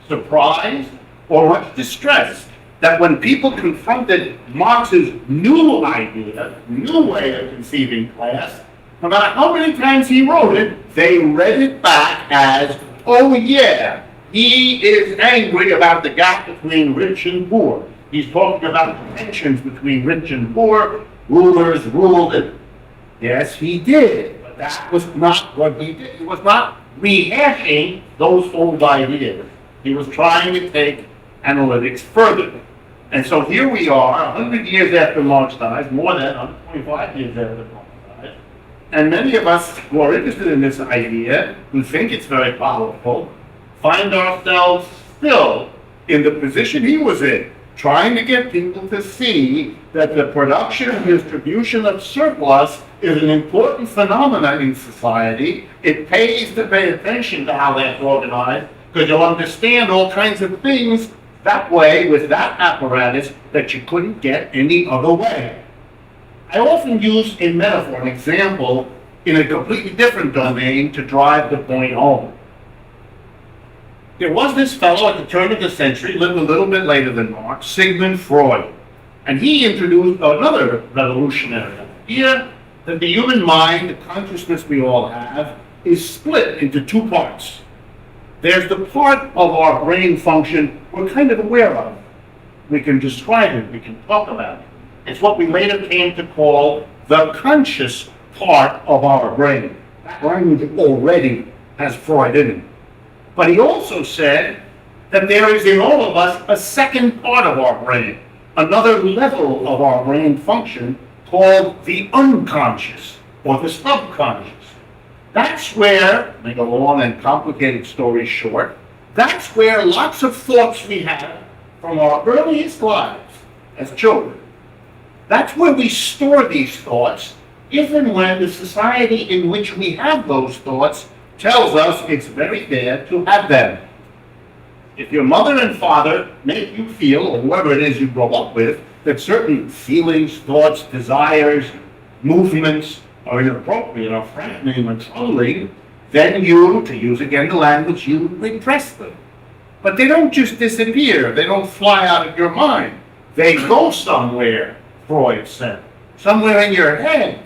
surprise or much distress that when people confronted Marx's new idea, new way of conceiving class, no matter how many times he wrote it, they read it back as, oh yeah, he is angry about the gap between rich and poor. He's talking about the tensions between rich and poor, rulers ruled it. Yes, he did, but that was not what he did. He was not rehashing those old ideas. He was trying to take analytics further. And so here we are, 100 years after Marx dies, more than 125 years after Marx dies, and many of us who are interested in this idea, who think it's very powerful, find ourselves still in the position he was in, trying to get people to see that the production and distribution of surplus is an important phenomenon in society. It pays to pay attention to how that's organized, because you'll understand all kinds of things that way with that apparatus that you couldn't get any other way. I often use a metaphor, an example, in a completely different domain to drive the point home. There was this fellow at the turn of the century, lived a little bit later than Marx, Sigmund Freud. And he introduced another revolutionary idea that the human mind, the consciousness we all have, is split into two parts. There's the part of our brain function we're kind of aware of. We can describe it, we can talk about it. It's what we later came to call the conscious part of our brain. That language already has Freud in it. But he also said that there is in all of us a second part of our brain, another level of our brain function called the unconscious or the subconscious. That's where, to make a long and complicated story short, that's where lots of thoughts we have from our earliest lives as children. That's where we store these thoughts, even when the society in which we have those thoughts tells us it's very bad to have them. If your mother and father make you feel, or whoever it is you grow up with, that certain feelings, thoughts, desires, movements are inappropriate or frightening or troubling, then you, to use again the language, you repress them. But they don't just disappear. They don't fly out of your mind. They go somewhere, Freud said, somewhere in your head.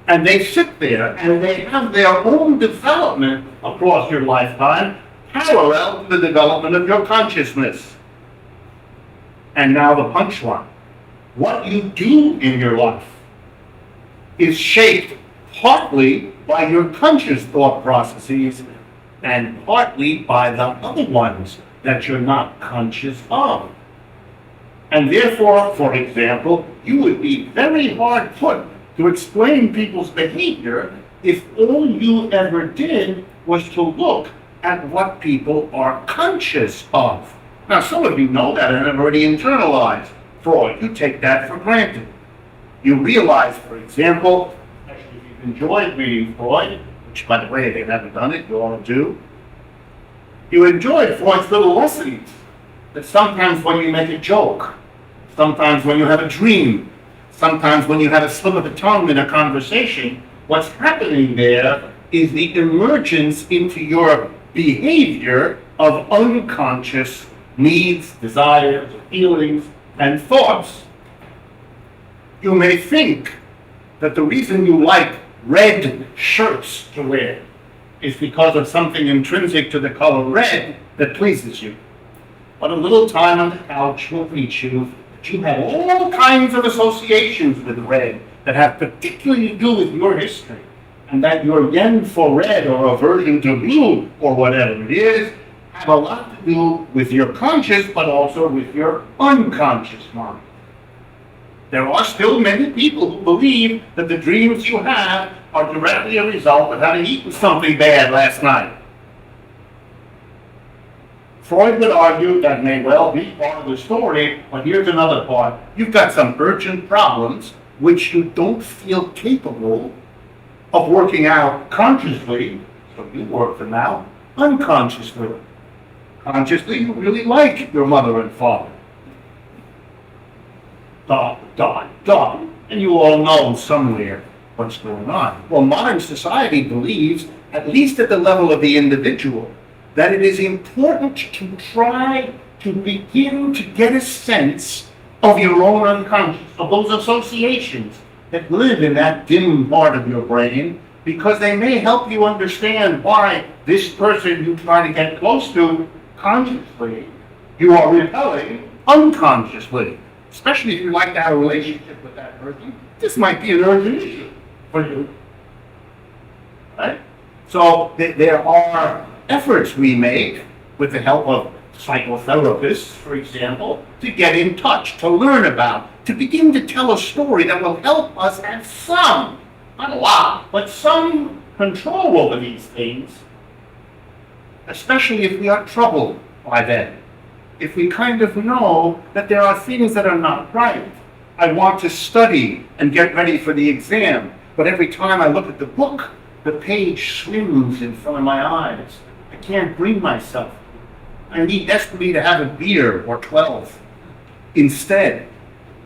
And they sit there and they have their own development across your lifetime, parallel to the development of your consciousness. And now the punchline. What you do in your life is shaped partly by your conscious thought processes and partly by the other ones that you're not conscious of. And therefore, for example, you would be very hard put to explain people's behavior if all you ever did was to look at what people are conscious of. Now, some of you know that and have already internalized Freud. You take that for granted. You realize, for example, actually, if you've enjoyed reading Freud, which, by the way, if you haven't done it, you all do, you enjoy Freud's little lessons. That sometimes when you make a joke, sometimes when you have a dream, sometimes when you have a slip of the tongue in a conversation, what's happening there is the emergence into your behavior of unconscious needs, desires, feelings, and thoughts. You may think that the reason you like red shirts to wear is because of something intrinsic to the color red that pleases you. But a little time on the couch will teach you that you have all kinds of associations with red that have particularly to do with your history, and that your yen for red or aversion to blue or whatever it is have a lot to do with your conscious but also with your unconscious mind. There are still many people who believe that the dreams you have are directly a result of having eaten something bad last night. Freud would argue that may well be part of the story, but here's another part. You've got some urgent problems which you don't feel capable of working out consciously, so you work them out unconsciously. Consciously, you really like your mother and father. And you all know somewhere what's going on. Well, modern society believes, at least at the level of the individual, that it is important to try to begin to get a sense of your own unconscious, of those associations that live in that dim part of your brain, because they may help you understand why this person you try to get close to consciously, you are repelling unconsciously. Especially if you like to have a relationship with that person, this might be an urgent issue for you. Right? So there are efforts we make with the help of psychotherapists, for example, to get in touch, to learn about, to begin to tell a story that will help us have some, not a lot, but some control over these things, especially if we are troubled by them. If we kind of know that there are things that are not right. I want to study and get ready for the exam, but every time I look at the book, the page swims in front of my eyes. I can't bring myself. I need desperately to have a beer or 12 instead.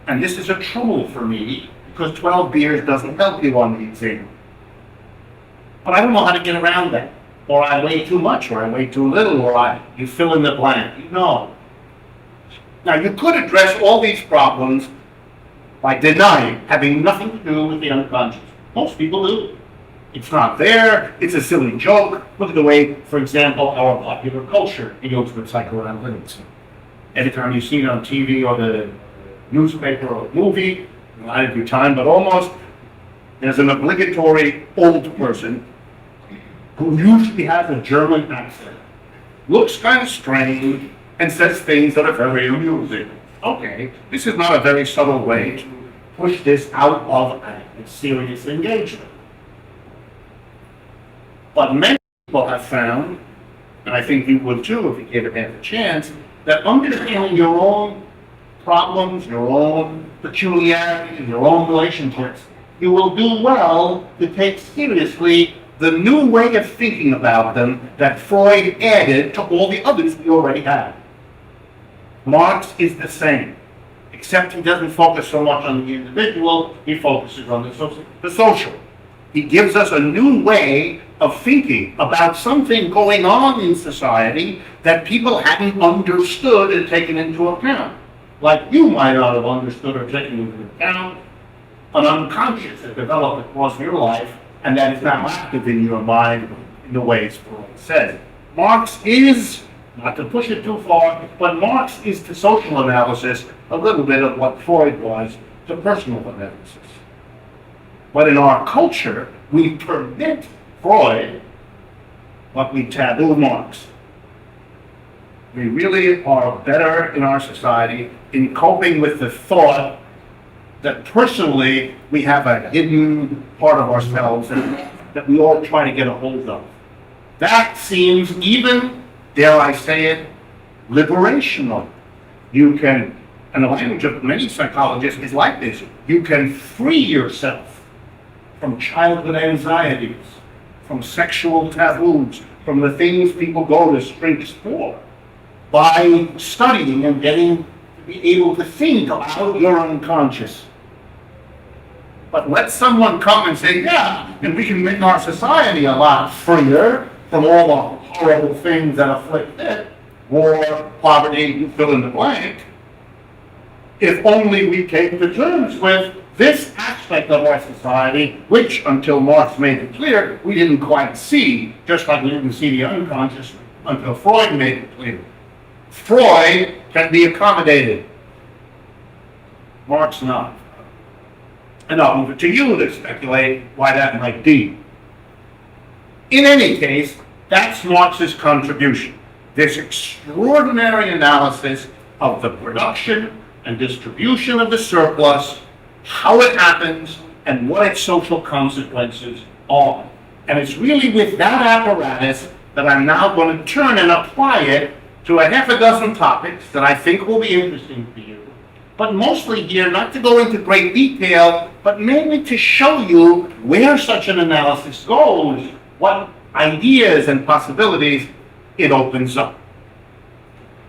And this is a trouble for me because 12 beers doesn't help you on the exam. But I don't know how to get around that. Or I weigh too much, or I weigh too little, or you fill in the blank. You know. Now you could address all these problems by denying having nothing to do with the unconscious. Most people do. It's not there, it's a silly joke. Look at the way, for example, our popular culture deals with psychoanalytics. Every time you see it on TV or the newspaper or movie, not every time, but almost, there's an obligatory old person who usually has a German accent, looks kind of strange, and says things that are very amusing. Okay, this is not a very subtle way to push this out of a serious engagement. But many people have found, and I think you would too if you gave it half a chance, that understanding your own problems, your own peculiarities, your own relationships, you will do well to take seriously the new way of thinking about them that Freud added to all the others we already had. Marx is the same, except he doesn't focus so much on the individual, he focuses on the social. He gives us a new way of thinking about something going on in society that people hadn't understood and taken into account. Like you might not have understood or taken into account, an unconscious that developed across your life and that is now active in your mind in the ways Freud said. Marx is, not to push it too far, but Marx is to social analysis a little bit of what Freud was to personal analysis. But in our culture, we permit Freud, but we taboo Marx. We really are better in our society in coping with the thought that personally we have a hidden part of ourselves that we all try to get a hold of. That seems even, dare I say it, liberational. You can, and the language of many psychologists is like this, you can free yourself from childhood anxieties, from sexual taboos, from the things people go to strengths for, by studying and getting to be able to think about your unconscious. But let someone come and say, yeah, and we can make our society a lot freer from all the horrible things that afflict it, war, poverty, you fill in the blank, if only we came to terms with this aspect of our society, which, until Marx made it clear, we didn't quite see, just like we didn't see the unconscious until Freud made it clear. Freud can be accommodated. Marx not. And I'll move it to you to speculate why that might be. In any case, that's Marx's contribution. This extraordinary analysis of the production and distribution of the surplus, how it happens, and what its social consequences are. And it's really with that apparatus that I'm now going to turn and apply it to a half a dozen topics that I think will be interesting for you. But mostly here, not to go into great detail, but mainly to show you where such an analysis goes, what ideas and possibilities it opens up.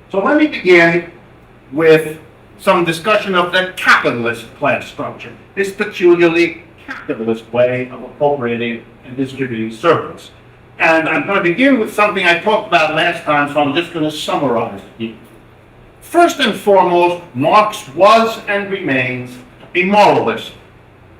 So let me begin with some discussion of the capitalist class structure, this peculiarly capitalist way of appropriating and distributing surplus. And I'm going to begin with something I talked about last time, so I'm just going to summarize it. First and foremost, Marx was and remains a moralist,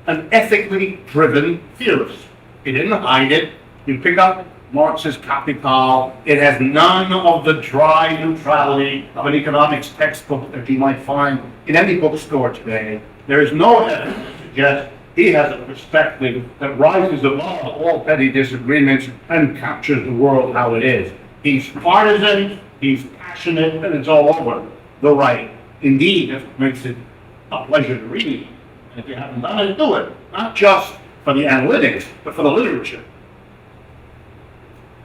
an ethically driven theorist. He didn't hide it. You pick up Marx's Capital, it has none of the dry neutrality of an economics textbook that you might find in any bookstore today. There is no evidence to suggest he has a perspective that rises above all petty disagreements and captures the world how it is. He's partisan, he's passionate, and it's all over the right. Indeed, it makes it a pleasure to read. And if you haven't done it, do it. Not just for the analytics, but for the literature.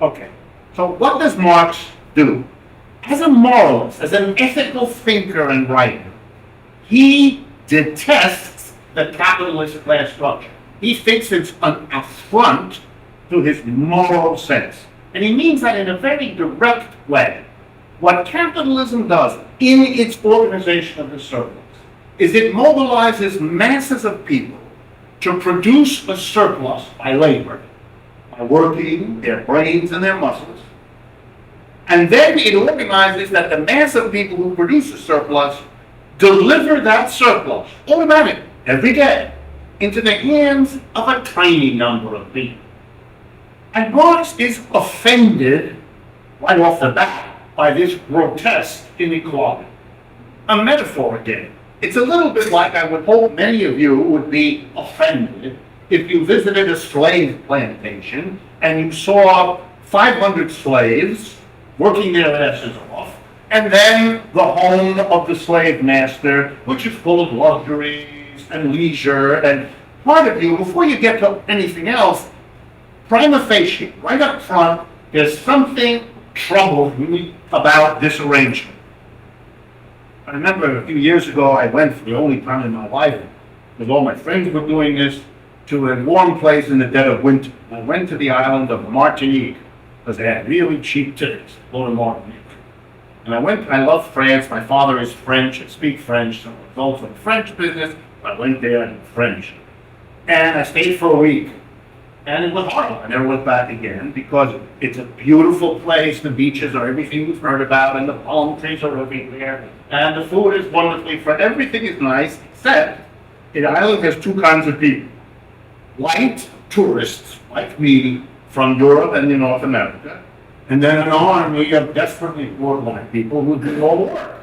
Okay, so what does Marx do? As a moralist, as an ethical thinker and writer, he detests the capitalist class structure. He thinks it's an affront to his moral sense. And he means that in a very direct way. What capitalism does in its organization of the surplus is it mobilizes masses of people to produce a surplus by labor, by working their brains and their muscles. And then it organizes that the mass of people who produce a surplus deliver that surplus automatically every day into the hands of a tiny number of people. And Marx is offended right off the bat by this grotesque inequality. A metaphor again. It's a little bit like I would hope many of you would be offended if you visited a slave plantation and you saw 500 slaves working their asses off, and then the home of the slave master, which is full of luxuries and leisure, and part of you, before you get to anything else, prima facie, right up front, there's something troubling about this arrangement. I remember a few years ago, I went for the only time in my life, because all my friends were doing this, to a warm place in the dead of winter. I went to the island of Martinique, because they had really cheap tickets to go to Martinique. And I love France, my father is French, I speak French, so I was also in French business, I went there in French. And I stayed for a week. And it was horrible. I never went back again because it's a beautiful place. The beaches are everything we've heard about, and the palm trees are everywhere. And the food is wonderfully fresh. Everything is nice, except the island has two kinds of people. White tourists, like me, from Europe and North America. And then an army of desperately poor black people who do all the work.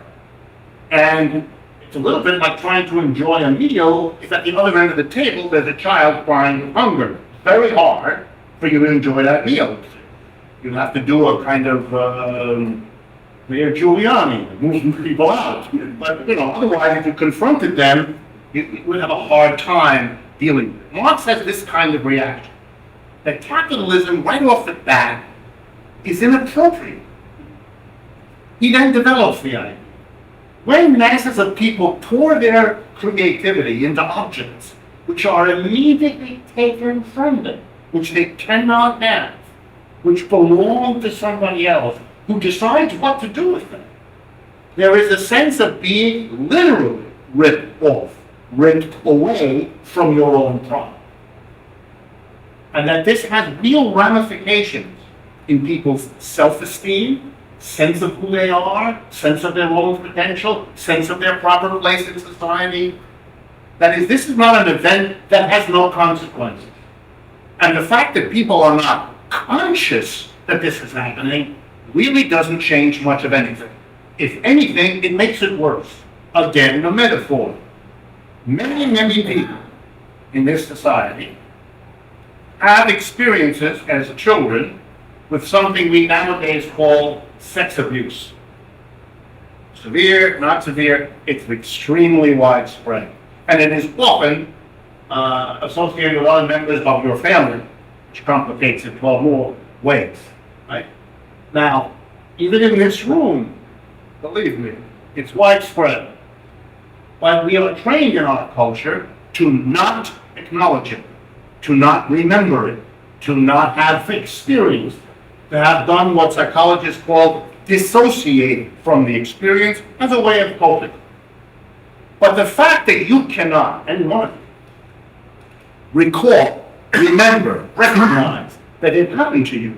And it's a little bit like trying to enjoy a meal if at the other end of the table there's a child crying of hunger. Very hard for you to enjoy that meal. You have to do a kind of Mayor Giuliani, moving people out. But otherwise, if you confronted them, you would have a hard time dealing with it. Marx has this kind of reaction that capitalism, right off the bat, is inappropriate. He then develops the idea. When masses of people pour their creativity into objects which are immediately taken from them, which they cannot have, which belong to somebody else, who decides what to do with them, there is a sense of being literally ripped off, ripped away from your own product. And that this has real ramifications in people's self-esteem, sense of who they are, sense of their own potential, sense of their proper place in society. That is, this is not an event that has no consequences. And the fact that people are not conscious that this is happening really doesn't change much of anything. If anything, it makes it worse. Again, a metaphor. Many, many people in this society have experiences as children with something we nowadays call sex abuse. Severe, not severe, it's extremely widespread. And it is often associated with other members of your family, which complicates it 12 more ways. Right? Now, even in this room, believe me, it's widespread. But we are trained in our culture to not acknowledge it, to not remember it, to not have experienced, to have done what psychologists call dissociating from the experience as a way of coping. But the fact that you cannot, any one of you, recall, remember, recognize that it happened to you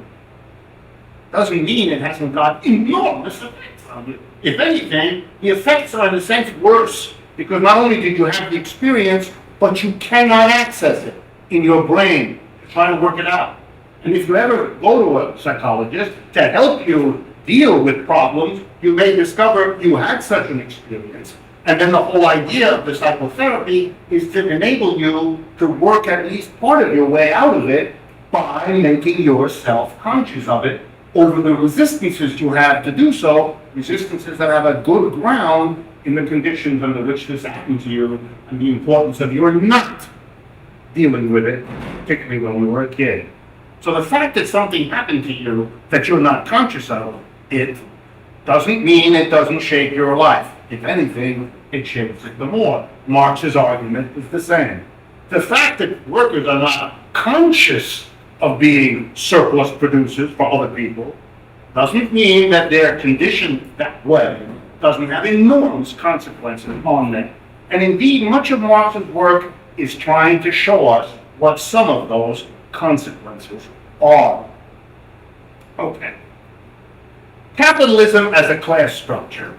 doesn't mean it hasn't got enormous effects on you. If anything, the effects are in a sense worse, because not only did you have the experience, but you cannot access it in your brain to try to work it out. And if you ever go to a psychologist to help you deal with problems, you may discover you had such an experience. And then the whole idea of the psychotherapy is to enable you to work at least part of your way out of it by making yourself conscious of it over the resistances you have to do so, resistances that have a good ground in the conditions under which this happened to you and the importance of your not dealing with it, particularly when you were a kid. So the fact that something happened to you that you're not conscious of, it doesn't mean it doesn't shape your life. If anything, it shapes it the more. Marx's argument is the same. The fact that workers are not conscious of being surplus producers for other people doesn't mean that they're conditioned that way, doesn't have enormous consequences on them. And indeed, much of Marx's work is trying to show us what some of those consequences are. Okay. Capitalism as a class structure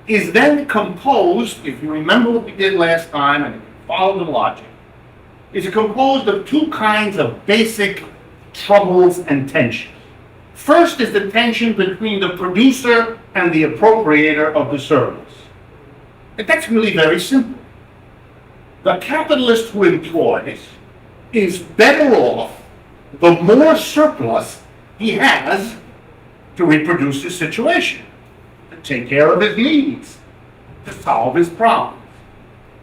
is then composed, if you remember what we did last time and follow the logic, is composed of two kinds of basic troubles and tensions. First is the tension between the producer and the appropriator of the service. And that's really very simple. The capitalist who employs is better off the more surplus he has to reproduce his situation, to take care of his needs, to solve his problems.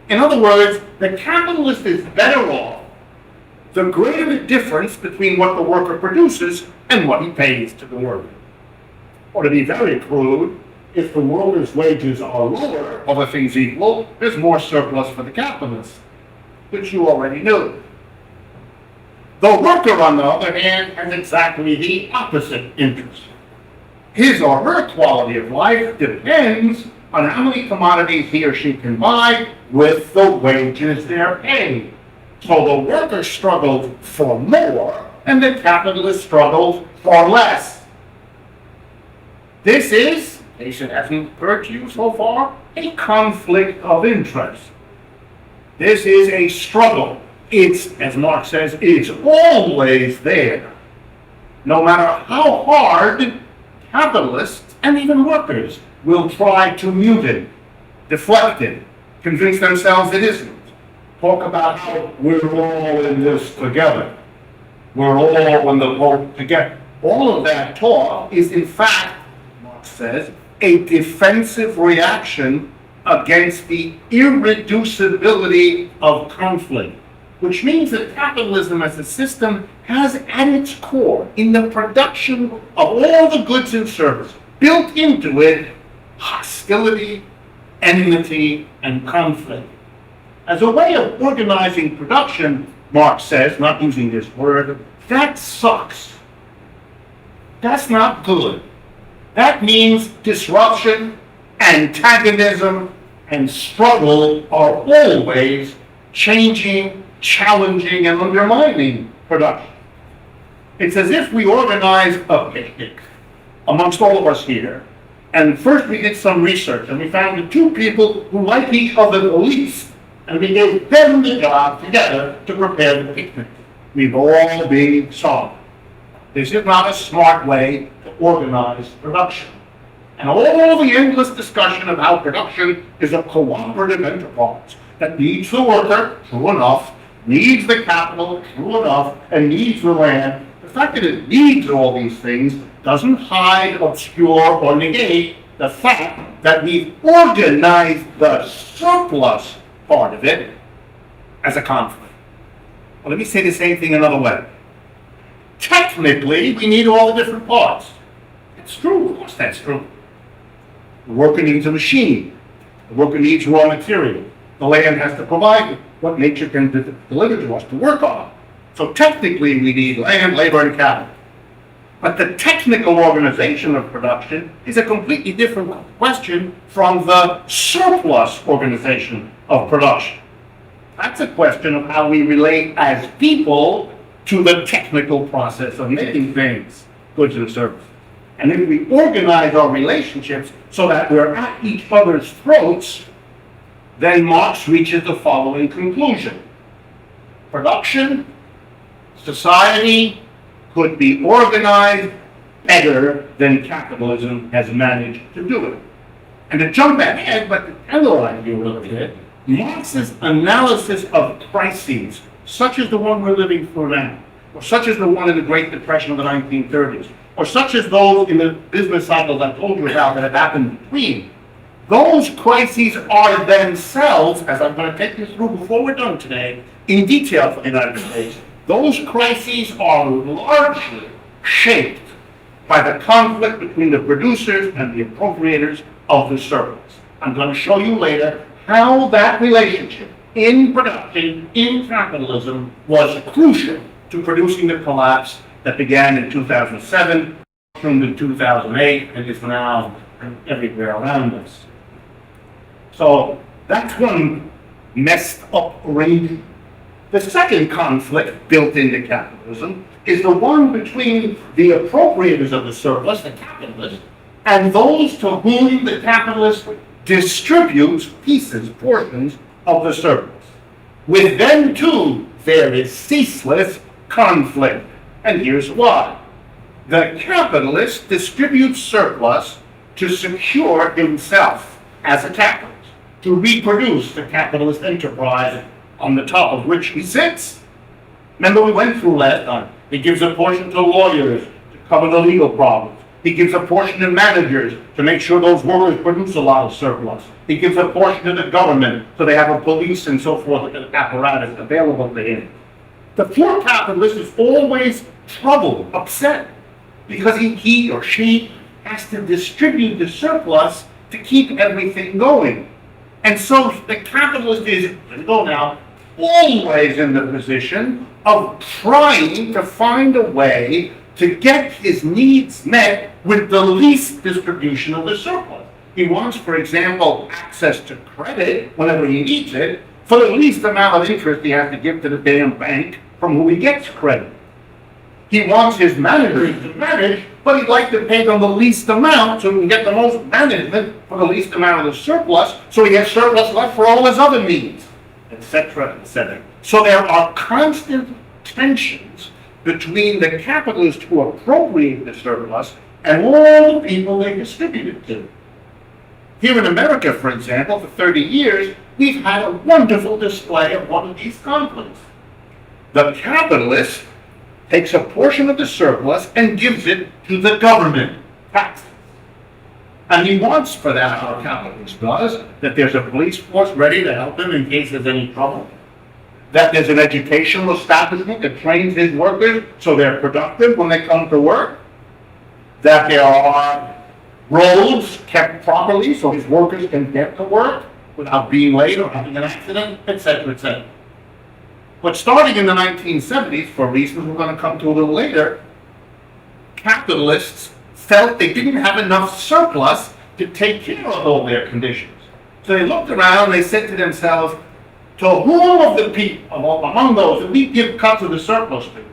In other words, the capitalist is better off the greater the difference between what the worker produces and what he pays to the worker. Or to be very crude, if the worker's wages are lower, other things equal, there's more surplus for the capitalist, which you already knew. The worker, on the other hand, has exactly the opposite interest. His or her quality of life depends on how many commodities he or she can buy with the wages they're paid. So the worker struggles for more, and the capitalist struggles for less. This is, in case it hasn't occurred to you so far, a conflict of interest. This is a struggle. It's, as Marx says, it's always there. No matter how hard capitalists and even workers will try to mute it, deflect it, convince themselves it isn't. Talk about how we're all in this together. We're all in the boat together. All of that talk is, in fact, Marx says, a defensive reaction against the irreducibility of conflict, which means that capitalism as a system has at its core, in the production of all the goods and services, built into it hostility, enmity, and conflict. As a way of organizing production, Marx says, not using this word, that sucks. That's not good. That means disruption, antagonism, and struggle are always changing, challenging, and undermining production. It's as if we organized a picnic amongst all of us here, and first we did some research, and we found the two people who like each other the least, and we gave them the job together to prepare the picnic. We've all been solved. This is not a smart way to organize production. And all the endless discussion of how production is a cooperative enterprise that needs the worker, true enough, needs the capital, true enough, and needs the land. The fact that it needs all these things doesn't hide, obscure, or negate the fact that we've organized the surplus part of it as a conflict. Well, let me say the same thing another way. Technically, we need all the different parts. It's true, of course that's true. The worker needs a machine. The worker needs raw material. The land has to provide what nature can deliver to us to work on. So technically, we need land, labor, and capital. But the technical organization of production is a completely different question from the surplus organization of production. That's a question of how we relate as people to the technical process of making things, goods and services. And if we organize our relationships so that we're at each other's throats, then Marx reaches the following conclusion. Production, society could be organized better than capitalism has managed to do it. And to jump ahead, but to analyze you a little bit, Marx's analysis of crises, such as the one we're living through now, or such as the one in the Great Depression of the 1930s, or such as those in the business cycles I told you about that have happened between, those crises are themselves, as I'm going to take you through before we're done today, in detail for the United States, those crises are largely shaped by the conflict between the producers and the appropriators of the surplus. I'm going to show you later how that relationship in production, in capitalism, was crucial to producing the collapse that began in 2007, from in 2008, and is now everywhere around us. So that's one messed up arrangement. The second conflict built into capitalism is the one between the appropriators of the surplus, the capitalists, and those to whom the capitalist distributes pieces, portions of the surplus. With them too, there is ceaseless conflict. And here's why. The capitalist distributes surplus to secure himself as a capitalist, to reproduce the capitalist enterprise on the top of which he sits. Remember we went through last time. He gives a portion to lawyers to cover the legal problems. He gives a portion to managers to make sure those workers produce a lot of surplus. He gives a portion to the government so they have a police and so forth, an apparatus available to him. The poor capitalist is always troubled, upset, because he or she has to distribute the surplus to keep everything going. And so the capitalist is, always in the position of trying to find a way to get his needs met with the least distribution of the surplus. He wants, for example, access to credit whenever he needs it for the least amount of interest he has to give to the damn bank from whom he gets credit. He wants his managers to manage, but he'd like to pay them the least amount so he can get the most management for the least amount of the surplus, so he has surplus left for all his other needs, etc., etc. So there are constant tensions between the capitalists who appropriate the surplus and all the people they distribute it to. Here in America, for example, for 30 years, we've had a wonderful display of one of these conflicts. The capitalist takes a portion of the surplus and gives it to the government, taxes. And he wants for that, our capitalist does, that there's a police force ready to help him in case there's any trouble, that there's an educational establishment that trains his workers so they're productive when they come to work, that there are roads kept properly so his workers can get to work without being late or having an accident, etc., etc. But starting in the 1970s, for reasons we're going to come to a little later, capitalists felt they didn't have enough surplus to take care of all their conditions. So they looked around and they said to themselves, to whom of the people, among those that we give cuts of the surplus to,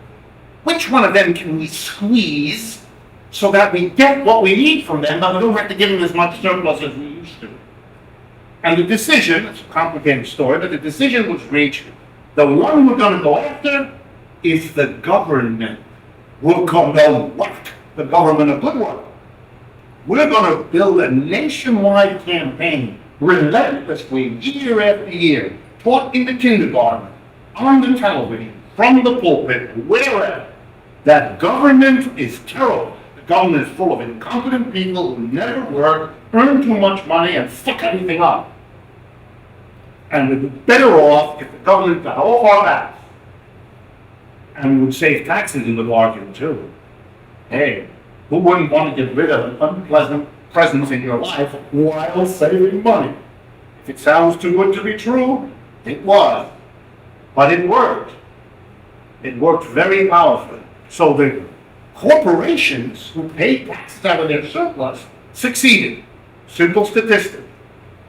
which one of them can we squeeze so that we get what we need from them, but we don't have to give them as much surplus as we used to? And the decision, it's a complicated story, but the decision was reached. The one we're going to go after is the government. We'll call them what? The government of good work. We're going to build a nationwide campaign, relentlessly, year after year, taught in the kindergarten, on the television, from the pulpit, wherever, that government is terrible. The government is full of incompetent people who never work, earn too much money, and fuck everything up. And we'd be better off if the government got off our backs. And we would save taxes in the bargain too. Hey, who wouldn't want to get rid of an unpleasant presence in your life while saving money? If it sounds too good to be true, it was. But it worked. It worked very powerfully. So the corporations who paid taxes out of their surplus succeeded. Simple statistic.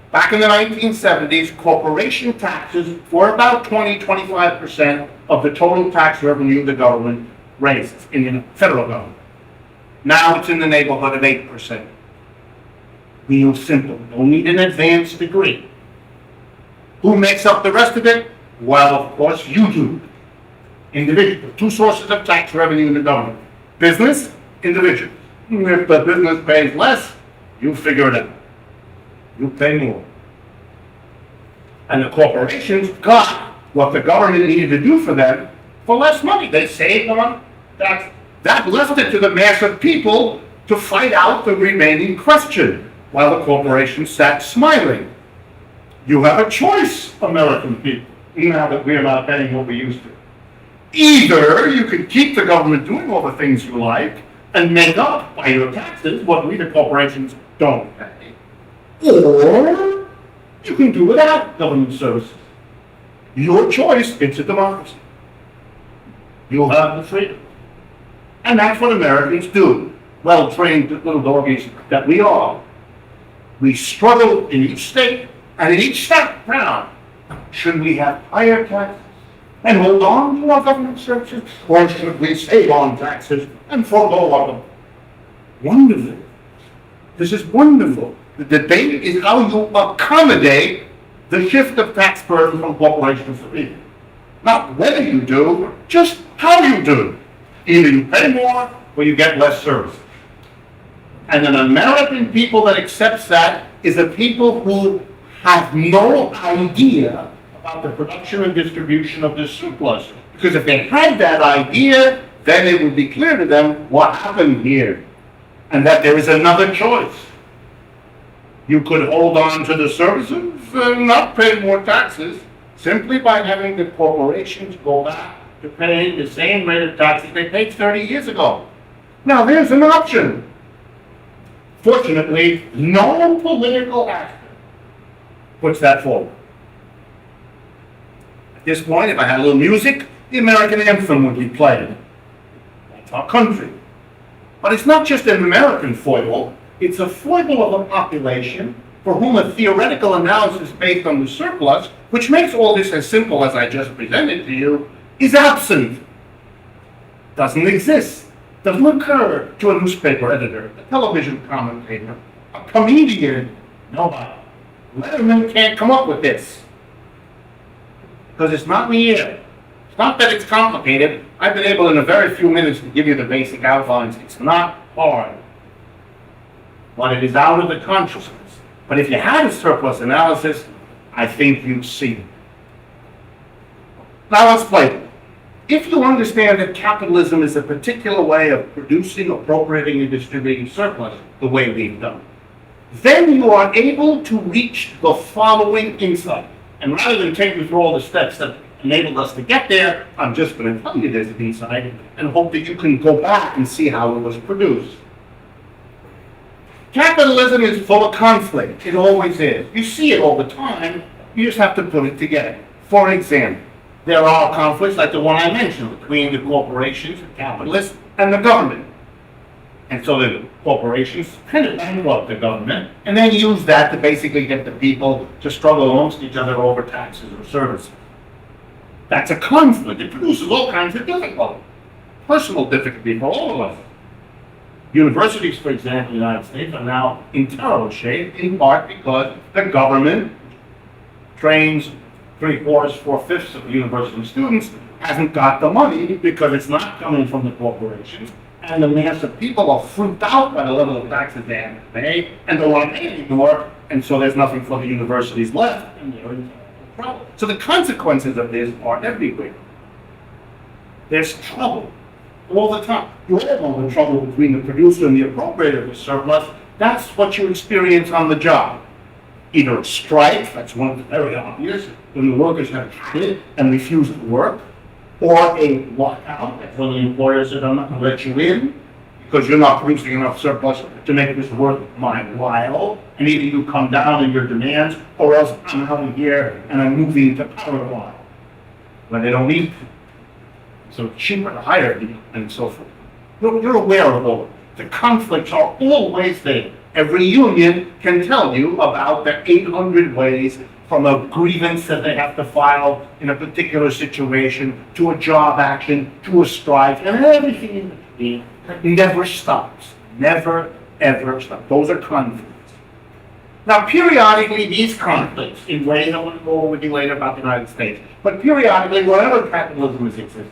Back in the 1970s, corporation taxes were about 20-25% of the total tax revenue the government raises in the federal government. Now it's in the neighborhood of 8%. Real simple. Don't need an advanced degree. Who makes up the rest of it? Well, of course, you do. Individual. Two sources of tax revenue in the government. Business, individual. If the business pays less, you figure it out. You pay more. And the corporations got what the government needed to do for them for less money. They saved on that. That left it to the mass of people to fight out the remaining question, while the corporations sat smiling. You have a choice, American people, now that we're not paying what we used to. Either you can keep the government doing all the things you like and make up by your taxes what we, the corporations, don't pay. Or you can do without government services. Your choice, it's a democracy. You'll have the freedom. And that's what Americans do. Well-trained little doggies that we are. We struggle in each state, and in each state now, should we have higher taxes and hold on to our government services, or should we save on taxes and forego them? Wonderful. This is wonderful. The debate is how you accommodate the shift of tax burden from corporations to people. Not whether you do, just how you do. Either you pay more or you get less service. And an American people that accepts that is a people who have no idea about the production and distribution of this surplus. Because if they had that idea, then it would be clear to them what happened here. And that there is another choice. You could hold on to the services and not pay more taxes simply by having the corporations go back to paying the same rate of taxes they paid 30 years ago. Now there's an option. Fortunately, no political actor puts that forward. At this point, if I had a little music, the American anthem would be played. That's our country. But it's not just an American foible, it's a foible of a population for whom a theoretical analysis based on the surplus, which makes all this as simple as I just presented to you, is absent. Doesn't exist. Doesn't occur to a newspaper editor, a television commentator, a comedian, nobody. Letterman can't come up with this. Because it's not in the air. It's not that it's complicated. I've been able in a very few minutes to give you the basic outlines. It's not hard. But it is out of the consciousness. But if you had a surplus analysis, I think you'd see it. Now let's play it. If you understand that capitalism is a particular way of producing, appropriating, and distributing surplus, the way we've done, then you are able to reach the following insight. And rather than take you through all the steps that enabled us to get there, I'm just going to tell you this insight and hope that you can go back and see how it was produced. Capitalism is full of conflict. It always is. You see it all the time. You just have to put it together. For example, there are conflicts like the one I mentioned between the corporations, the capitalists, and the government. And so the corporations kind of bankrupt the government and then use that to basically get the people to struggle amongst each other over taxes or services. That's a conflict. It produces all kinds of difficulty. Personal difficulty for all of us. Universities, for example, in the United States are now in terrible shape, in part because the government trains 3/4, 4/5 of the university students, hasn't got the money because it's not coming from the corporations, and the mass of people are freaked out by the level of taxes they have to pay, and don't want to pay anymore, and so there's nothing for the universities left, and they're in trouble. So the consequences of this are everywhere. There's trouble all the time. You all know the trouble between the producer and the appropriator of the surplus. That's what you experience on the job. Either a strike, that's one of the very obvious, when the workers have quit and refuse to work, or a lockout, that's when the employers say, I'm not going to let you in because you're not producing enough surplus to make this worth my while, and either you come down in your demands, or else I'm out of here and I'm moving to Paraguay when they don't need to. So it's cheaper to hire you, and so forth. You're aware of all of it. The conflicts are always there. Every union can tell you about the 800 ways from a grievance that they have to file in a particular situation, to a job action, to a strike, and everything in between that never stops. Never, ever stops. Those are conflicts. Now, periodically, these conflicts, in ways I want to go over with you later about the United States, but periodically, wherever capitalism has existed,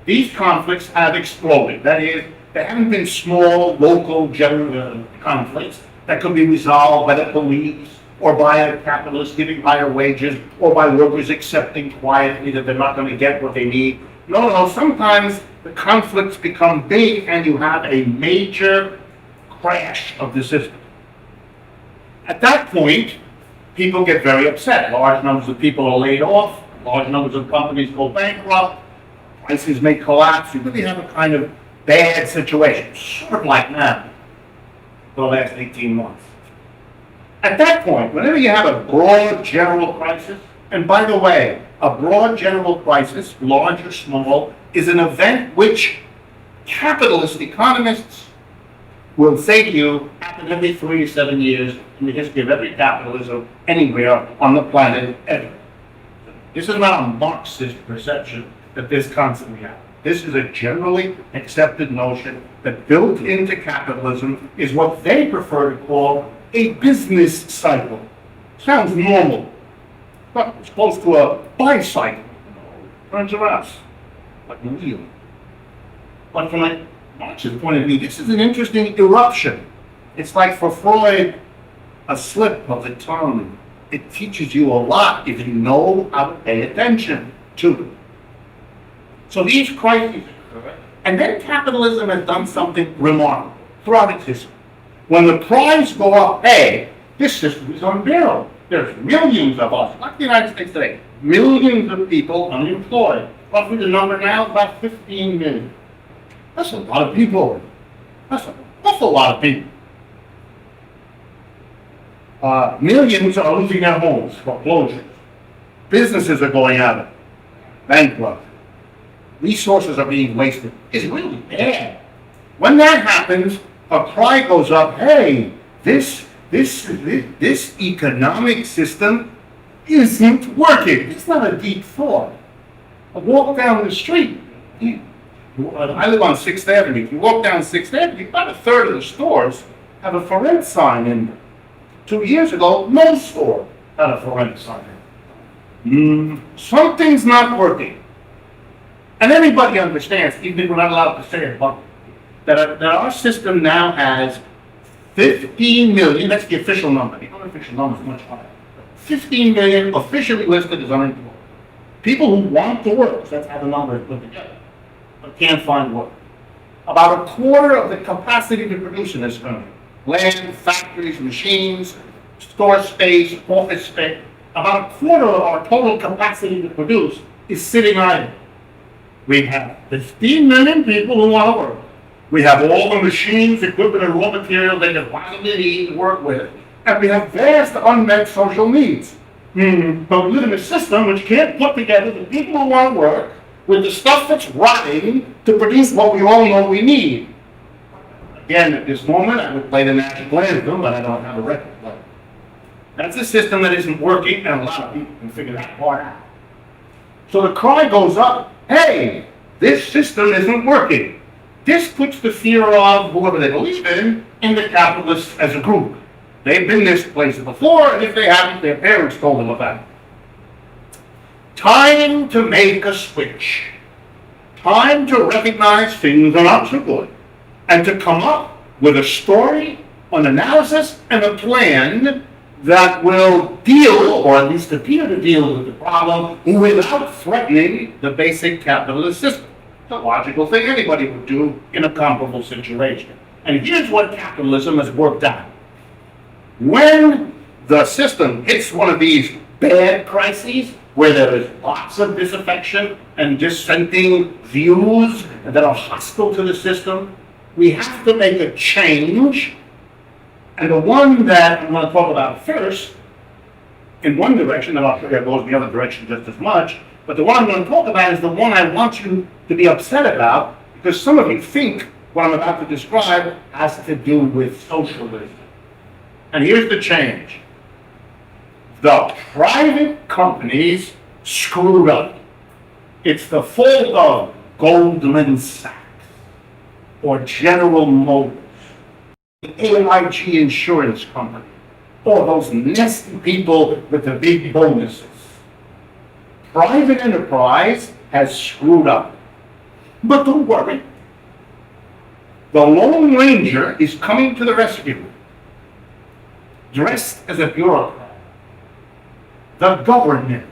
these conflicts have exploded. That is, there haven't been small, local, general conflicts that could be resolved by the police or by a capitalist giving higher wages or by workers accepting quietly that they're not going to get what they need. No, sometimes the conflicts become big and you have a major crash of the system. At that point, people get very upset. Large numbers of people are laid off, large numbers of companies go bankrupt, prices may collapse. You really have a kind of bad situation, sort of like now, for the last 18 months. At that point, whenever you have a broad general crisis, and by the way, a broad general crisis, large or small, is an event which capitalist economists will say to you happen every 3 to 7 years in the history of every capitalism anywhere on the planet ever. This is not a Marxist perception that this constantly happens. This is a generally accepted notion that built into capitalism is what they prefer to call a business cycle. Sounds normal, but it's close to a bicycle. Turns around, like a wheel. But from a Marxist point of view, this is an interesting eruption. It's like for Freud, a slip of the tongue. It teaches you a lot if you know how to pay attention to it. So these crises occur, and then capitalism has done something remarkable throughout its history. When the prices go up, hey, this system is unbearable. There's millions of us, like the United States today, millions of people unemployed. Roughly the number now is about 15 million. That's a lot of people. That's an awful lot of people. Millions are losing their homes, foreclosures. Businesses are going out of bankrupt. Resources are being wasted. It's really bad. When that happens, a cry goes up, hey, this economic system isn't working. It's not a deep thought. I walk down the street. I live on 6th Avenue. If you walk down 6th Avenue, about a third of the stores have a for rent sign in them. 2 years ago, no store had a for rent sign in it. Something's not working. And everybody understands, even if we're not allowed to say it, but that our system now has 15 million, that's the official number. The unofficial number is much higher. 15 million officially listed as unemployed. People who want to work, that's how the number is put together, but can't find work. About a quarter of the capacity to produce in this country, land, factories, machines, store space, office space, about a quarter of our total capacity to produce is sitting idle. We have 15 million people who want to work. We have all the machines, equipment, and raw materials they can possibly need to work with. And we have vast unmet social needs. But we live in a system which can't put together the people who want to work with the stuff that's rotting to produce what we all know we need. Again, at this moment, I would play the national anthem, but I don't have a record player. That's a system that isn't working, and a lot of people can figure that part out. So the cry goes up, hey, this system isn't working. This puts the fear of whoever they believe in the capitalists as a group. They've been this place before, and if they haven't, their parents told them about it. Time to make a switch. Time to recognize things are not so good. And to come up with a story, an analysis, and a plan that will deal, or at least appear to deal with the problem without threatening the basic capitalist system. It's a logical thing anybody would do in a comparable situation. And here's what capitalism has worked out. When the system hits one of these bad crises, where there is lots of disaffection and dissenting views that are hostile to the system, we have to make a change. And the one that I'm going to talk about first, in one direction, and I'll show you it goes in the other direction just as much, but the one I'm going to talk about is the one I want you to be upset about, because some of you think what I'm about to describe has to do with socialism. And here's the change. The private companies screwed up. It's the fault of Goldman Sachs. or General Motors, AIG Insurance Company, or those nasty people with the big bonuses. Private enterprise has screwed up. But don't worry. The Lone Ranger is coming to the rescue, dressed as a bureaucrat. The government.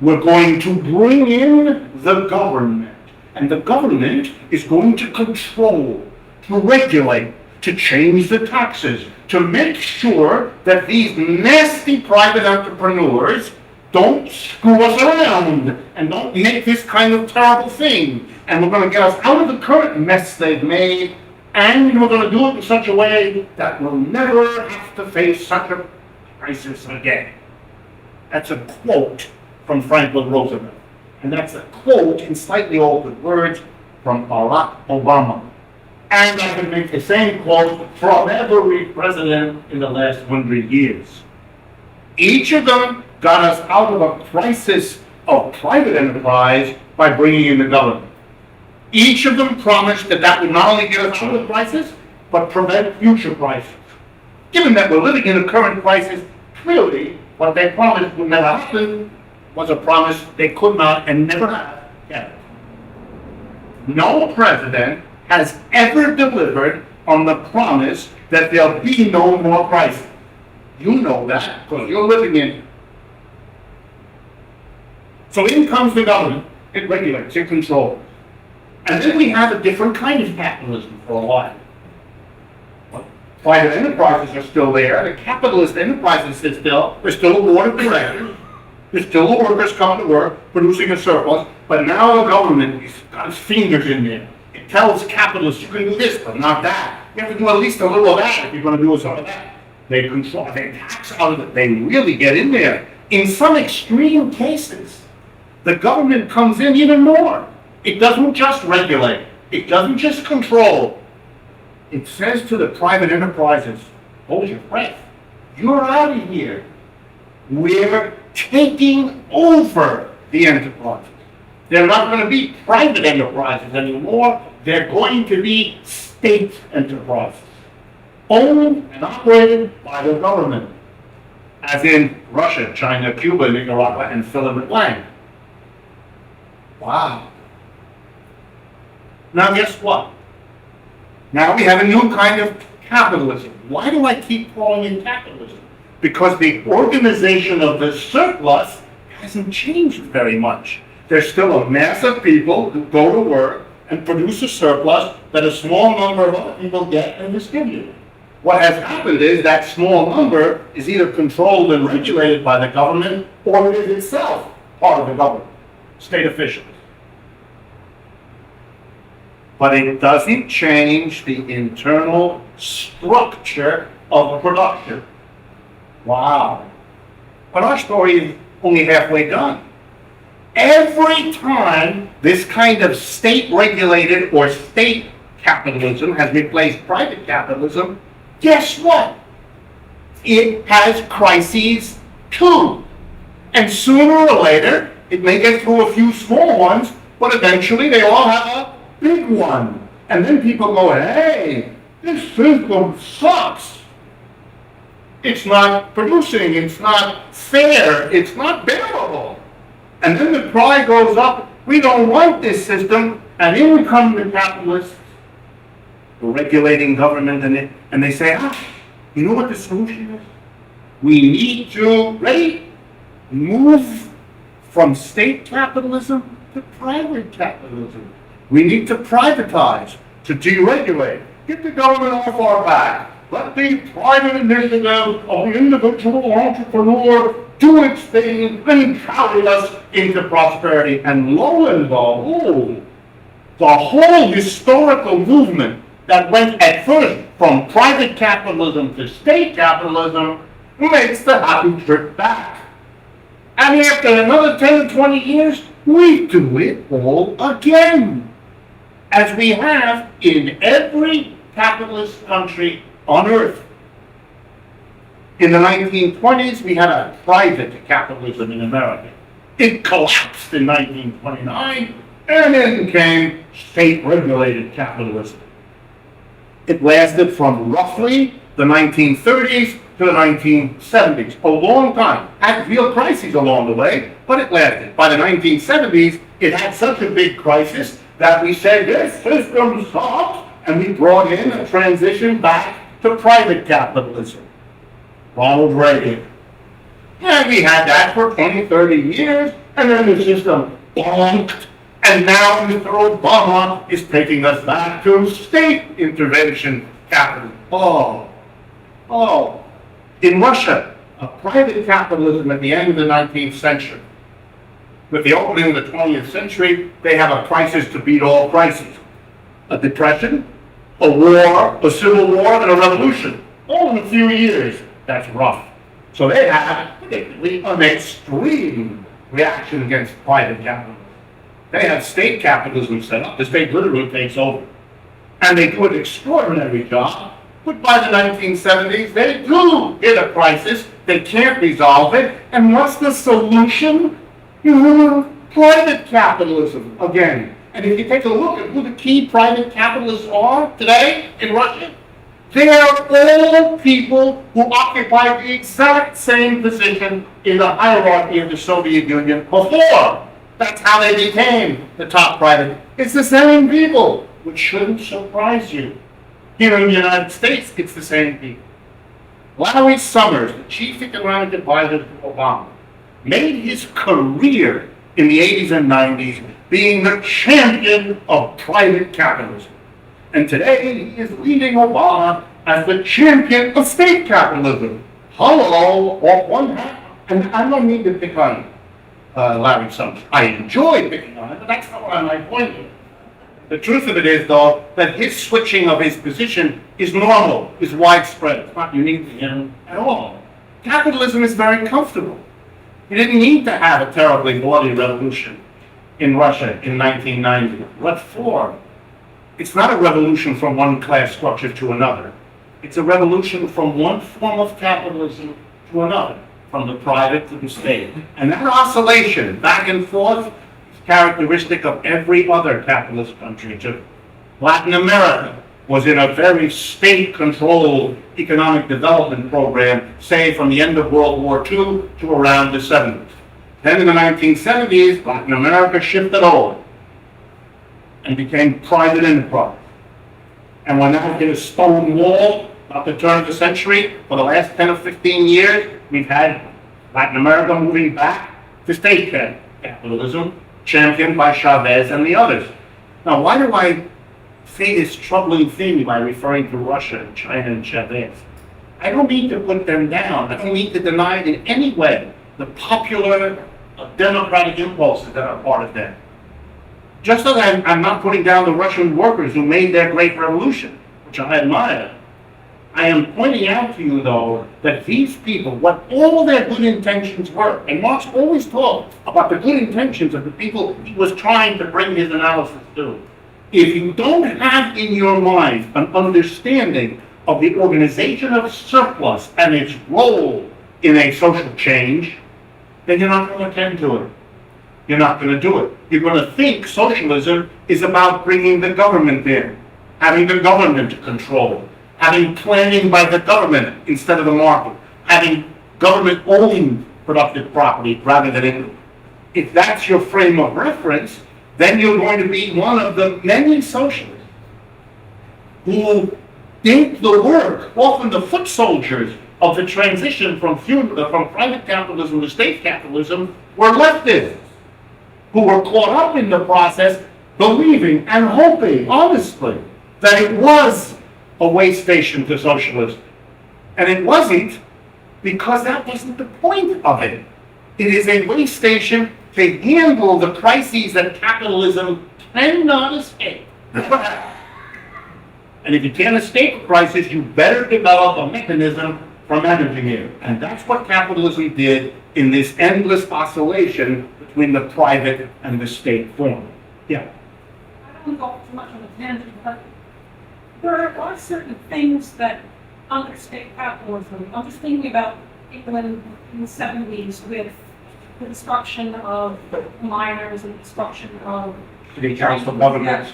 We're going to bring in the government. And the government is going to control, to regulate, to change the taxes, to make sure that these nasty private entrepreneurs don't screw us around and don't make this kind of terrible thing. And we're going to get us out of the current mess they've made, and we're going to do it in such a way that we'll never have to face such a crisis again. That's a quote from Franklin Roosevelt. And that's a quote in slightly altered words from Barack Obama. And I can make the same quote from every president in the last 100 years. Each of them got us out of a crisis of private enterprise by bringing in the government. Each of them promised that that would not only get us out of the crisis, but prevent future crises. Given that we're living in a current crisis, clearly what they promised would never happen was a promise they could not and never have kept. No president has ever delivered on the promise that there'll be no more crisis. You know that because you're living in it. So in comes the government. It regulates, it controls. And then we have a different kind of capitalism for a while. Private enterprises are still there. The capitalist enterprises are still, there's still a board of directors. There's still the workers coming to work, producing a surplus, but now the government has got its fingers in there. It tells capitalists, you can do this, but not that. You have to do at least a little of that if you're going to do some of that. They control, they tax out of it, they really get in there. In some extreme cases, the government comes in even more. It doesn't just regulate, it doesn't just control. It says to the private enterprises, hold your breath, you're out of here. We're taking over the enterprises. They're not going to be private enterprises anymore. They're going to be state enterprises, owned and operated by the government, as in Russia, China, Cuba, Nicaragua, and fill-in-the blank. Wow. Now guess what? Now we have a new kind of capitalism. Why do I keep calling it capitalism? Because the organization of the surplus hasn't changed very much. There's still a mass of people who go to work and produce a surplus that a small number of other people get and distribute. What has happened is that small number is either controlled and regulated by the government, or it is itself part of the government, state officials. But it doesn't change the internal structure of production. Wow. But our story is only halfway done. Every time this kind of state-regulated or state capitalism has replaced private capitalism, guess what? It has crises too. And sooner or later, it may get through a few small ones, but eventually they all have a big one. And then people go, hey, this system sucks. It's not producing, it's not fair, it's not bearable. And then the cry goes up, we don't want this system, and in come the capitalists, the regulating government, and they say, you know what the solution is? We need to, ready? Move from state capitalism to private capitalism. We need to privatize, to deregulate, get the government off our back. Let the private initiative of the individual entrepreneur do its thing and carry us into prosperity. And lo and behold, the whole historical movement that went at first from private capitalism to state capitalism makes the happy trip back. And after another 10 to 20 years, we do it all again. As we have in every capitalist country on earth. In the 1920s, we had a private capitalism in America. It collapsed in 1929, and then came state-regulated capitalism. It lasted from roughly the 1930s to the 1970s, a long time. Had real crises along the way, but it lasted. By the 1970s, it had such a big crisis that we said, this system sucks, and we brought in a transition back to private capitalism. Ronald Reagan. And we had that for 20, 30 years, and then the system bonked, and now Mr. Obama is taking us back to state intervention capitalism. In Russia, a private capitalism at the end of the 19th century. With the opening of the 20th century, they have a crisis to beat all crises. A depression, a war, a civil war, and a revolution. All in a few years. That's rough. So they have particularly an extreme reaction against private capitalism. They have state capitalism set up. The state literally takes over. And they do an extraordinary job. But by the 1970s, they do hit a crisis. They can't resolve it. And what's the solution? Private capitalism again. And if you take a look at who the key private capitalists are today in Russia, they are all people who occupy the exact same position in the hierarchy of the Soviet Union before. That's how they became the top private. It's the same people, which shouldn't surprise you. Here in the United States, it's the same people. Larry Summers, the chief economic advisor to Obama, made his career in the 80s and 90s being the champion of private capitalism. And today, he is leading Obama as the champion of state capitalism. Hello, off one hand. And I don't need to pick on Larry Summers. I enjoy picking on him, but that's not what my point is. The truth of it is, though, that his switching of his position is normal, is widespread. It's not unique to him at all. Capitalism is very comfortable. He didn't need to have a terribly bloody revolution in Russia in 1990. What for? It's not a revolution from one class structure to another. It's a revolution from one form of capitalism to another, from the private to the state. And that oscillation back and forth is characteristic of every other capitalist country too. Latin America was in a very state-controlled economic development program, say from the end of World War II to around the 70s. Then in the 1970s, Latin America shifted over and became private enterprise. And we're now in a stone wall at the turn of the century. For the last 10 or 15 years, we've had Latin America moving back to state capitalism, championed by Chavez and the others. Now, why do I say this troubling thing by referring to Russia and China and Chavez? I don't mean to put them down. I don't mean to deny in any way the popular democratic impulses that are part of them. Just as I'm not putting down the Russian workers who made their great revolution, which I admire, I am pointing out to you, though, that these people, what all their good intentions were, and Marx always talked about the good intentions of the people he was trying to bring his analysis to. If you don't have in your mind an understanding of the organization of surplus and its role in a social change, then you're not going to attend to it. You're not going to do it. You're going to think socialism is about bringing the government in, having the government control, having planning by the government instead of the market, having government-owned productive property rather than income. If that's your frame of reference, then you're going to be one of the many socialists who did the work, often the foot soldiers of the transition from private capitalism to state capitalism, were leftists who were caught up in the process, believing and hoping, honestly, that it was a way station to socialism. And it wasn't, because that wasn't the point of it. It is a way station to handle the crises that capitalism cannot escape. And if you can't escape a crisis, you better develop a mechanism for managing it. And that's what capitalism did in this endless oscillation between the private and the state form. Yeah. I don't go too much on a tangent, but there are certain things that under state capitalism, I'm just thinking about England in the 70s with the destruction of miners and the destruction of City council governments.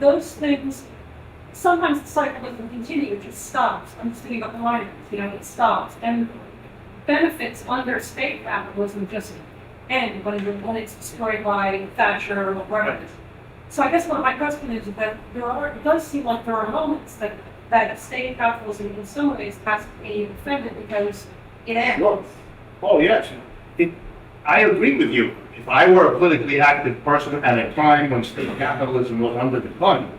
those things sometimes the cycle doesn't continue, it just stops. I'm just thinking about the miners, it stops. And benefits under state capitalism just end when it's destroyed by Thatcher or whatever. So I guess what my question is that it does seem like there are moments that state capitalism in some ways has to be defended because it ends. Oh, yes. I agree with you. If I were a politically active person at a time when state capitalism was under the gun,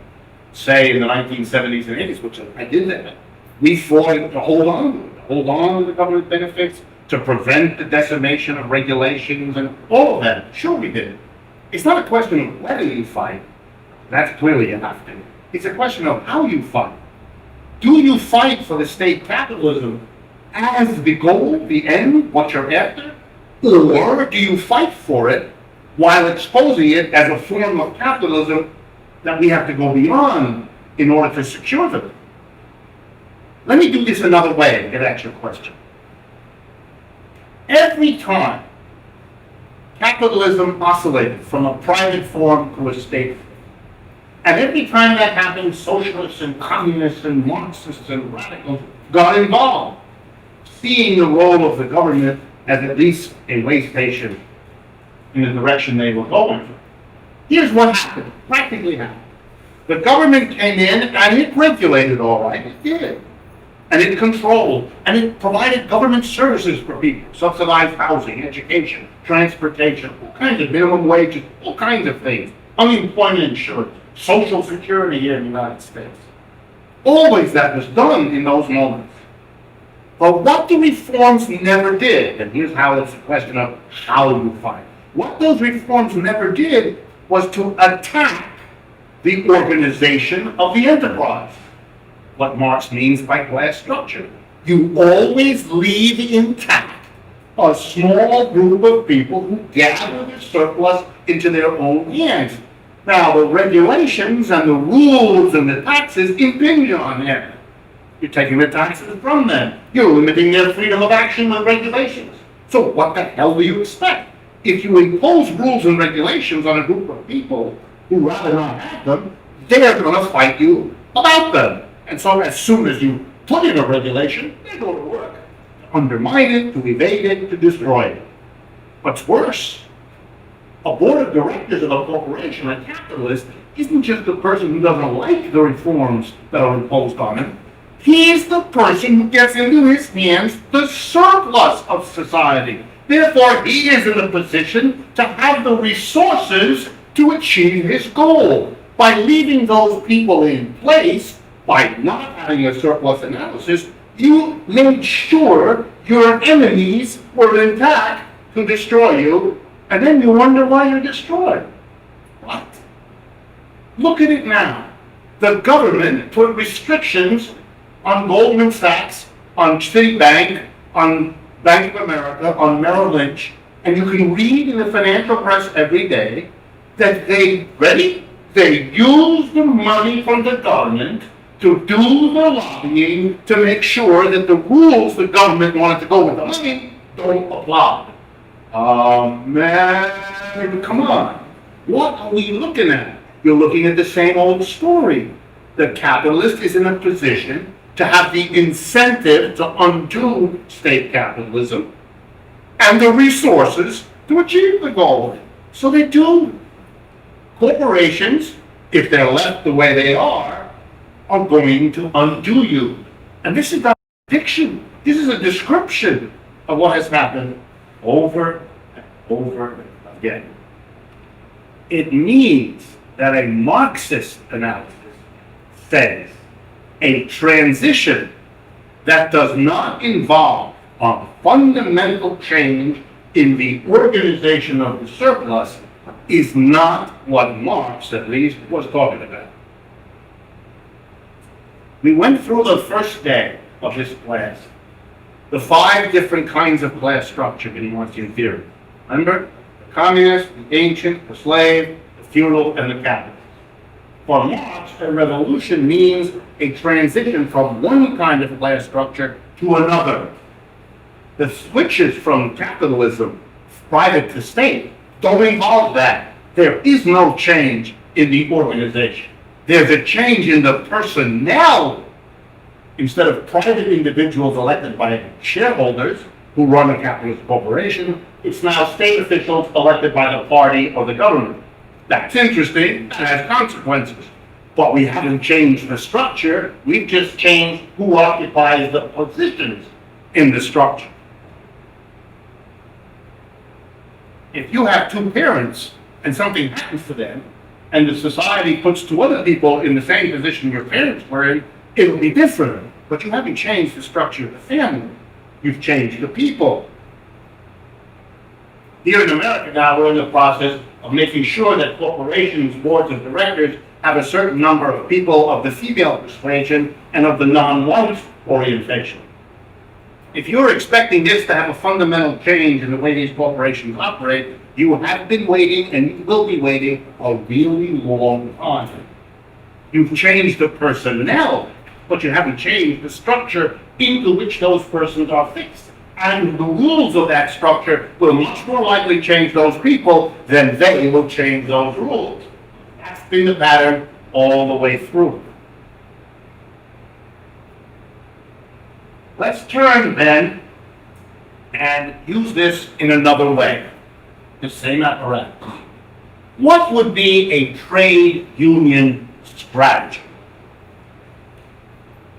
say in the 1970s and 80s, which I did that, we fought to hold on to the government benefits, to prevent the decimation of regulations and all of that. Sure we did. It's not a question of whether you fight. That's clearly you have to. It's a question of how you fight. Do you fight for the state capitalism as the goal, the end, what you're after? Or do you fight for it while exposing it as a form of capitalism that we have to go beyond in order to secure them? Let me do this another way to get at your question. Every time capitalism oscillated from a private form to a state form, and every time that happened, socialists and communists and Marxists and radicals got involved, seeing the role of the government as at least a way station in the direction they were going. Here's what happened, practically happened. The government came in and it regulated all right, it did. And it controlled, and it provided government services for people, subsidized housing, education, transportation, all kinds of minimum wages, all kinds of things, unemployment insurance, social security here in the United States. Always that was done in those moments. But what the reforms never did, and here's how it's a question of how you fight. What those reforms never did was to attack the organization of the enterprise. What Marx means by class structure. You always leave intact a small group of people who gather the surplus into their own hands. Now, the regulations and the rules and the taxes impinge on them. You're taking the taxes from them. You're limiting their freedom of action and regulations. So what the hell do you expect? If you impose rules and regulations on a group of people who rather not have them, they're going to fight you about them. And so as soon as you put in a regulation, they go to work to undermine it, to evade it, to destroy it. What's worse, a board of directors of a corporation, a capitalist, isn't just the person who doesn't like the reforms that are imposed on him. He's the person who gets into his hands the surplus of society. Therefore, he is in a position to have the resources to achieve his goal. By leaving those people in place, by not having a surplus analysis, you made sure your enemies were intact to destroy you, and then you wonder why you're destroyed. What? Look at it now. The government put restrictions on Goldman Sachs, on Citibank, on Bank of America, on Merrill Lynch, and you can read in the financial press every day that they use the money from the government to do the lobbying to make sure that the rules the government wanted to go with the money don't apply. Man, come on. What are we looking at? You're looking at the same old story. The capitalist is in a position to have the incentive to undo state capitalism and the resources to achieve the goal. So they do. Corporations, if they're left the way they are going to undo you. And this is not a prediction. This is a description of what has happened over and over again. It means that a Marxist analysis says a transition that does not involve a fundamental change in the organization of the surplus is not what Marx, at least, was talking about. We went through the first day of this class, the 5 different kinds of class structure in Marxian theory. Remember? The communist, the ancient, the slave, the feudal, and the capitalist. For Marx, a revolution means a transition from one kind of class structure to another. The switches from capitalism, private to state, don't involve that. There is no change in the organization. There's a change in the personnel. Instead of private individuals elected by shareholders who run a capitalist corporation, it's now state officials elected by the party or the government. That's interesting, that has consequences. But we haven't changed the structure, we've just changed who occupies the positions in the structure. If you have two parents and something happens to them, and the society puts two other people in the same position your parents were in, it'll be different. But you haven't changed the structure of the family. You've changed the people. Here in America now, we're in the process of making sure that corporations, boards of directors, have a certain number of people of the female persuasion and of the non-white orientation. If you're expecting this to have a fundamental change in the way these corporations operate, you have been waiting and you will be waiting a really long time. You've changed the personnel, but you haven't changed the structure into which those persons are fixed. And the rules of that structure will much more likely change those people than they will change those rules. That's been the pattern all the way through. Let's turn then and use this in another way. The same apparatus. What would be a trade union strategy?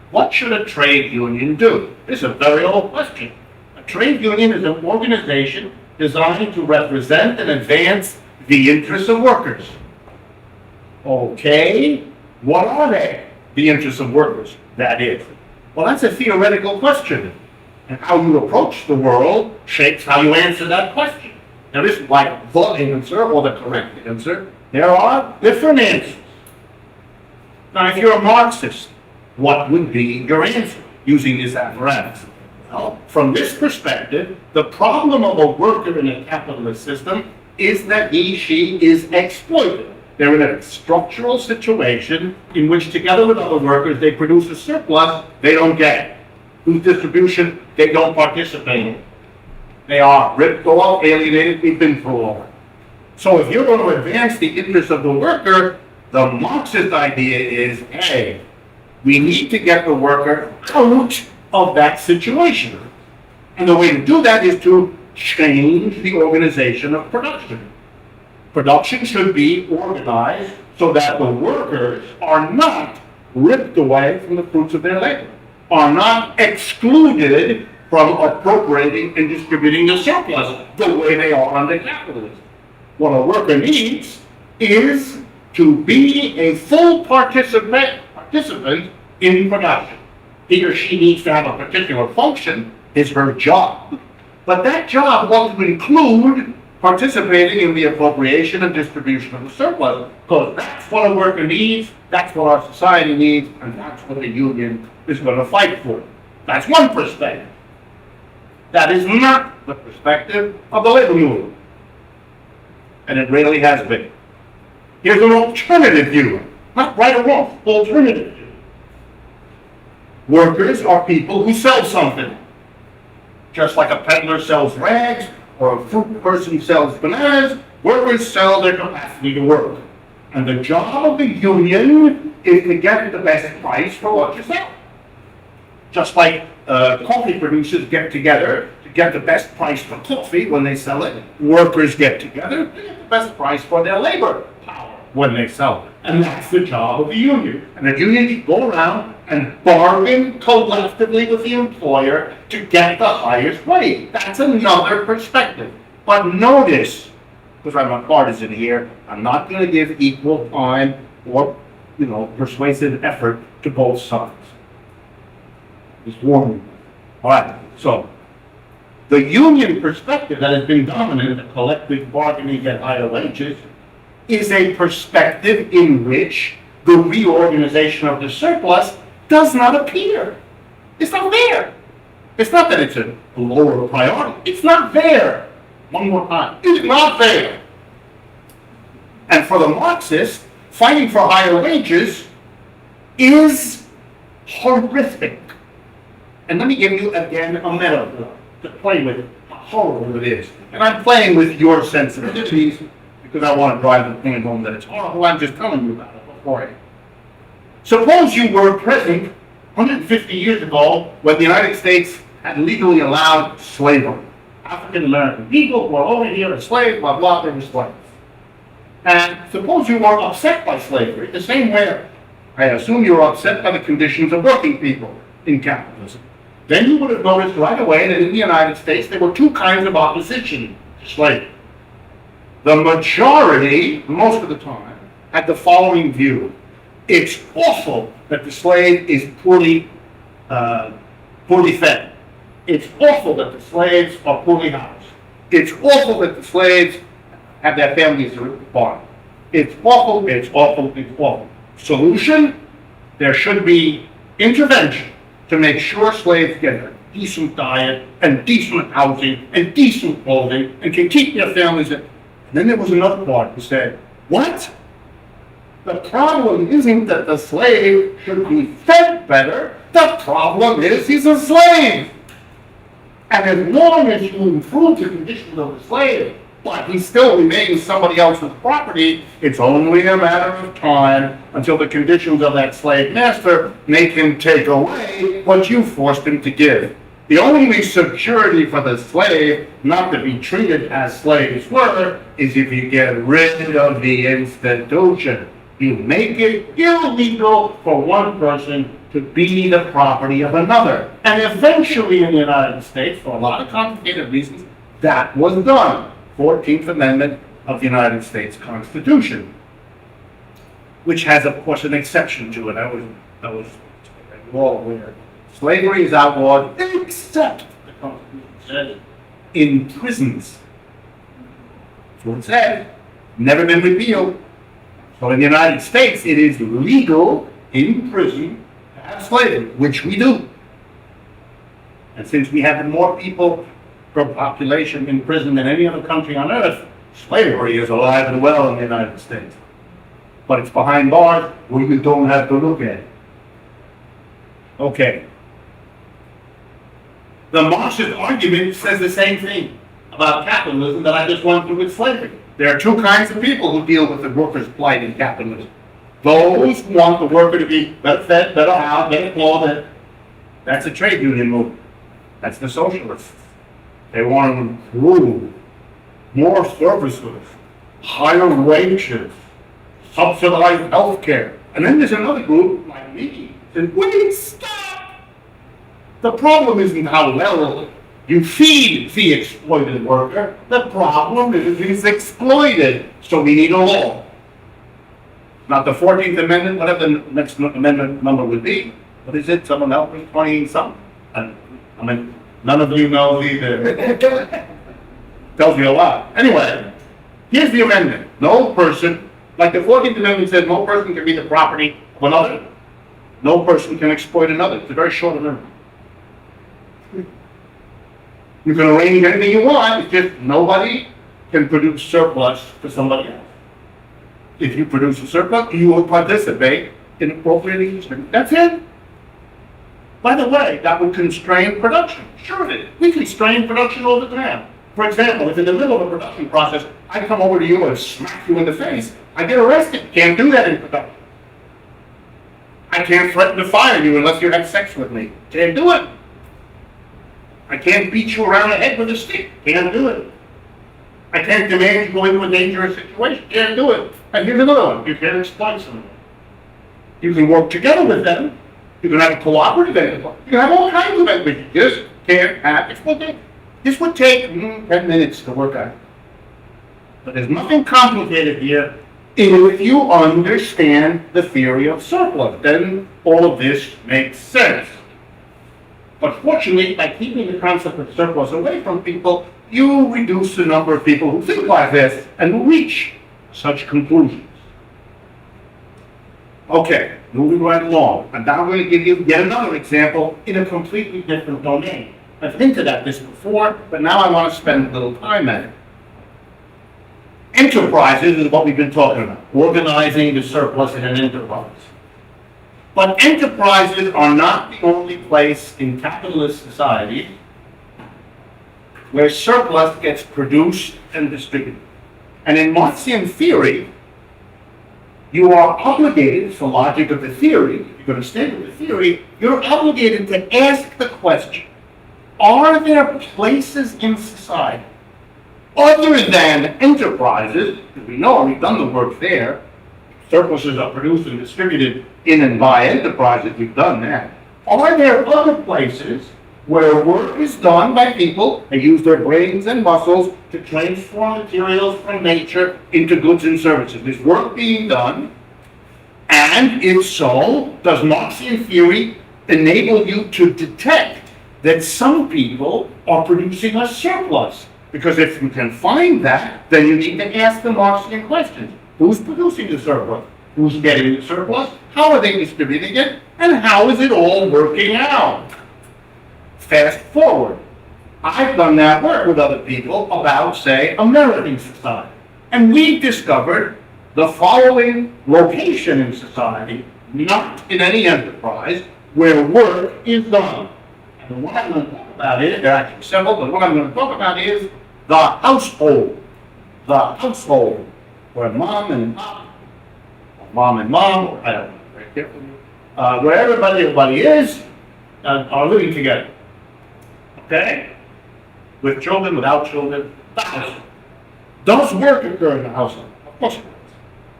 What should a trade union do? This is a very old question. A trade union is an organization designed to represent and advance the interests of workers. Okay, what are they? The interests of workers, that is. Well, that's a theoretical question. And how you approach the world shapes how you answer that question. Now, this is like the answer or the correct answer. There are different answers. Now, if you're a Marxist, what would be your answer using this apparatus? Well, from this perspective, the problem of a worker in a capitalist system is that he, she is exploited. They're in a structural situation in which, together with other workers, they produce a surplus they don't get. Whose distribution they don't participate in. They are ripped off, alienated, we've been through all that. So if you're going to advance the interests of the worker, the Marxist idea is, hey, we need to get the worker out of that situation. And the way to do that is to change the organization of production. Production should be organized so that the workers are not ripped away from the fruits of their labor, are not excluded from appropriating and distributing the surplus the way they are under capitalism. What a worker needs is to be a full participant in production. He or she needs to have a particular function, is her job. But that job won't include participating in the appropriation and distribution of the surplus, because that's what a worker needs, that's what our society needs, and that's what the union is going to fight for. That's one perspective. That is not the perspective of the labor movement. And it really has been. Here's an alternative view. Not right or wrong, alternative view. Workers are people who sell something. Just like a peddler sells rags, or a fruit person sells bananas, workers sell their capacity to work. And the job of the union is to get the best price for what you sell. Just like coffee producers get together to get the best price for coffee when they sell it, workers get together to get the best price for their labor power when they sell it. And that's the job of the union. And the union should go around and bargain collectively with the employer to get the highest wage. That's another perspective. But notice, because I'm a partisan here, I'm not going to give equal time or, persuasive effort to both sides. Just warning. All right, so the union perspective that has been dominant in collective bargaining at higher wages is a perspective in which the reorganization of the surplus does not appear. It's not there. It's not that it's a lower priority. It's not there. One more time. It's not there. And for the Marxists, fighting for higher wages is horrific. And let me give you again a metaphor to play with how horrible it is. And I'm playing with your sensibilities because I want to drive the point home that it's horrible. I'm just telling you about it beforehand. Suppose you were present 150 years ago when the United States had legally allowed slavery. African American people were over here as slaves, blah, blah, they were slaves. And suppose you were upset by slavery, the same way I assume you were upset by the conditions of working people in capitalism. Then you would have noticed right away that in the United States there were two kinds of opposition to slavery. The majority, most of the time, had the following view. It's awful that the slave is poorly fed. It's awful that the slaves are poorly housed. It's awful that the slaves have their families ripped apart. It's awful, it's awful, it's awful. Solution? There should be intervention to make sure slaves get a decent diet and decent housing and decent clothing and can keep their families. And then there was another part who said, what? The problem isn't that the slave should be fed better. The problem is he's a slave. And as long as you improve the conditions of the slave, but he still remains somebody else's property, it's only a matter of time until the conditions of that slave master make him take away what you forced him to give. The only security for the slave not to be treated as slaves were is if you get rid of the institution. You make it illegal for one person to be the property of another. And eventually in the United States, for a lot of complicated reasons, that was done. 14th Amendment of the United States Constitution, which has, of course, an exception to it. That was all aware. Slavery is outlawed, except the Constitution says in prisons. That's what it said. Never been repealed. So in the United States, it is legal in prison to have slavery, which we do. And since we have more people per population in prison than any other country on earth, slavery is alive and well in the United States. But it's behind bars where you don't have to look at it. Okay. The Marxist argument says the same thing about capitalism that I just went through with slavery. There are two kinds of people who deal with the workers' plight in capitalism. Those who want the worker to be better fed, better housed, better clothed. That's the trade union movement. That's the socialists. They want to improve more services, higher wages, subsidized health care. And then there's another group like me that says, wait, stop! The problem isn't how well you feed the exploited worker. The problem is he's exploited. So we need a law. Not the 14th Amendment, whatever the next amendment number would be. What is it? Someone help me? 20-something? I mean, none of you know either. Tells you a lot. Anyway, here's the amendment. No person, like the 14th Amendment said, no person can be the property of another. No person can exploit another. It's a very short amendment. You can arrange anything you want, it's just nobody can produce surplus for somebody else. If you produce a surplus, you will participate in appropriating use. That's it. By the way, that would constrain production. Sure it is. We constrain production all the time. For example, if in the middle of a production process, I come over to you and smack you in the face, I get arrested. Can't do that in production. I can't threaten to fire you unless you have sex with me. Can't do it. I can't beat you around the head with a stick. Can't do it. I can't demand you go into a dangerous situation. Can't do it. And here's another one. You can't exploit someone. You can work together with them. You can have a cooperative enterprise. You can have all kinds of it, but you just can't have exploitation. This would take 10 minutes to work out. But there's nothing complicated here. If you understand the theory of surplus, then all of this makes sense. But fortunately, by keeping the concept of surplus away from people, you reduce the number of people who think like this and reach such conclusions. Okay, moving right along. And now I'm going to give you yet another example in a completely different domain. I've hinted at this before, but now I want to spend a little time at it. Enterprises is what we've been talking about, organizing the surplus in an enterprise. But enterprises are not the only place in capitalist society where surplus gets produced and distributed. And in Marxian theory, you are obligated, it's the logic of the theory, if you're going to stay with the theory, you're obligated to ask the question, are there places in society other than enterprises, because we know we've done the work there, surpluses are produced and distributed in and by enterprises, we've done that. Are there other places where work is done by people, they use their brains and muscles to transform materials from nature into goods and services? Is work being done? And if so, does Marxian theory enable you to detect that some people are producing a surplus? Because if you can find that, then you need to ask the Marxian questions. Who's producing the surplus? Who's getting the surplus? How are they distributing it? And how is it all working out? Fast forward. I've done that work with other people about, say, American society. And we've discovered the following location in society, not in any enterprise, where work is done. And the one I'm going to talk about is, there are actually several, but what I'm going to talk about is the household. The household, where mom and pop, or mom and mom, or I don't know, very carefully, where everybody is, are living together. Okay? With children, without children, the household. Does work occur in the household? Of course it does.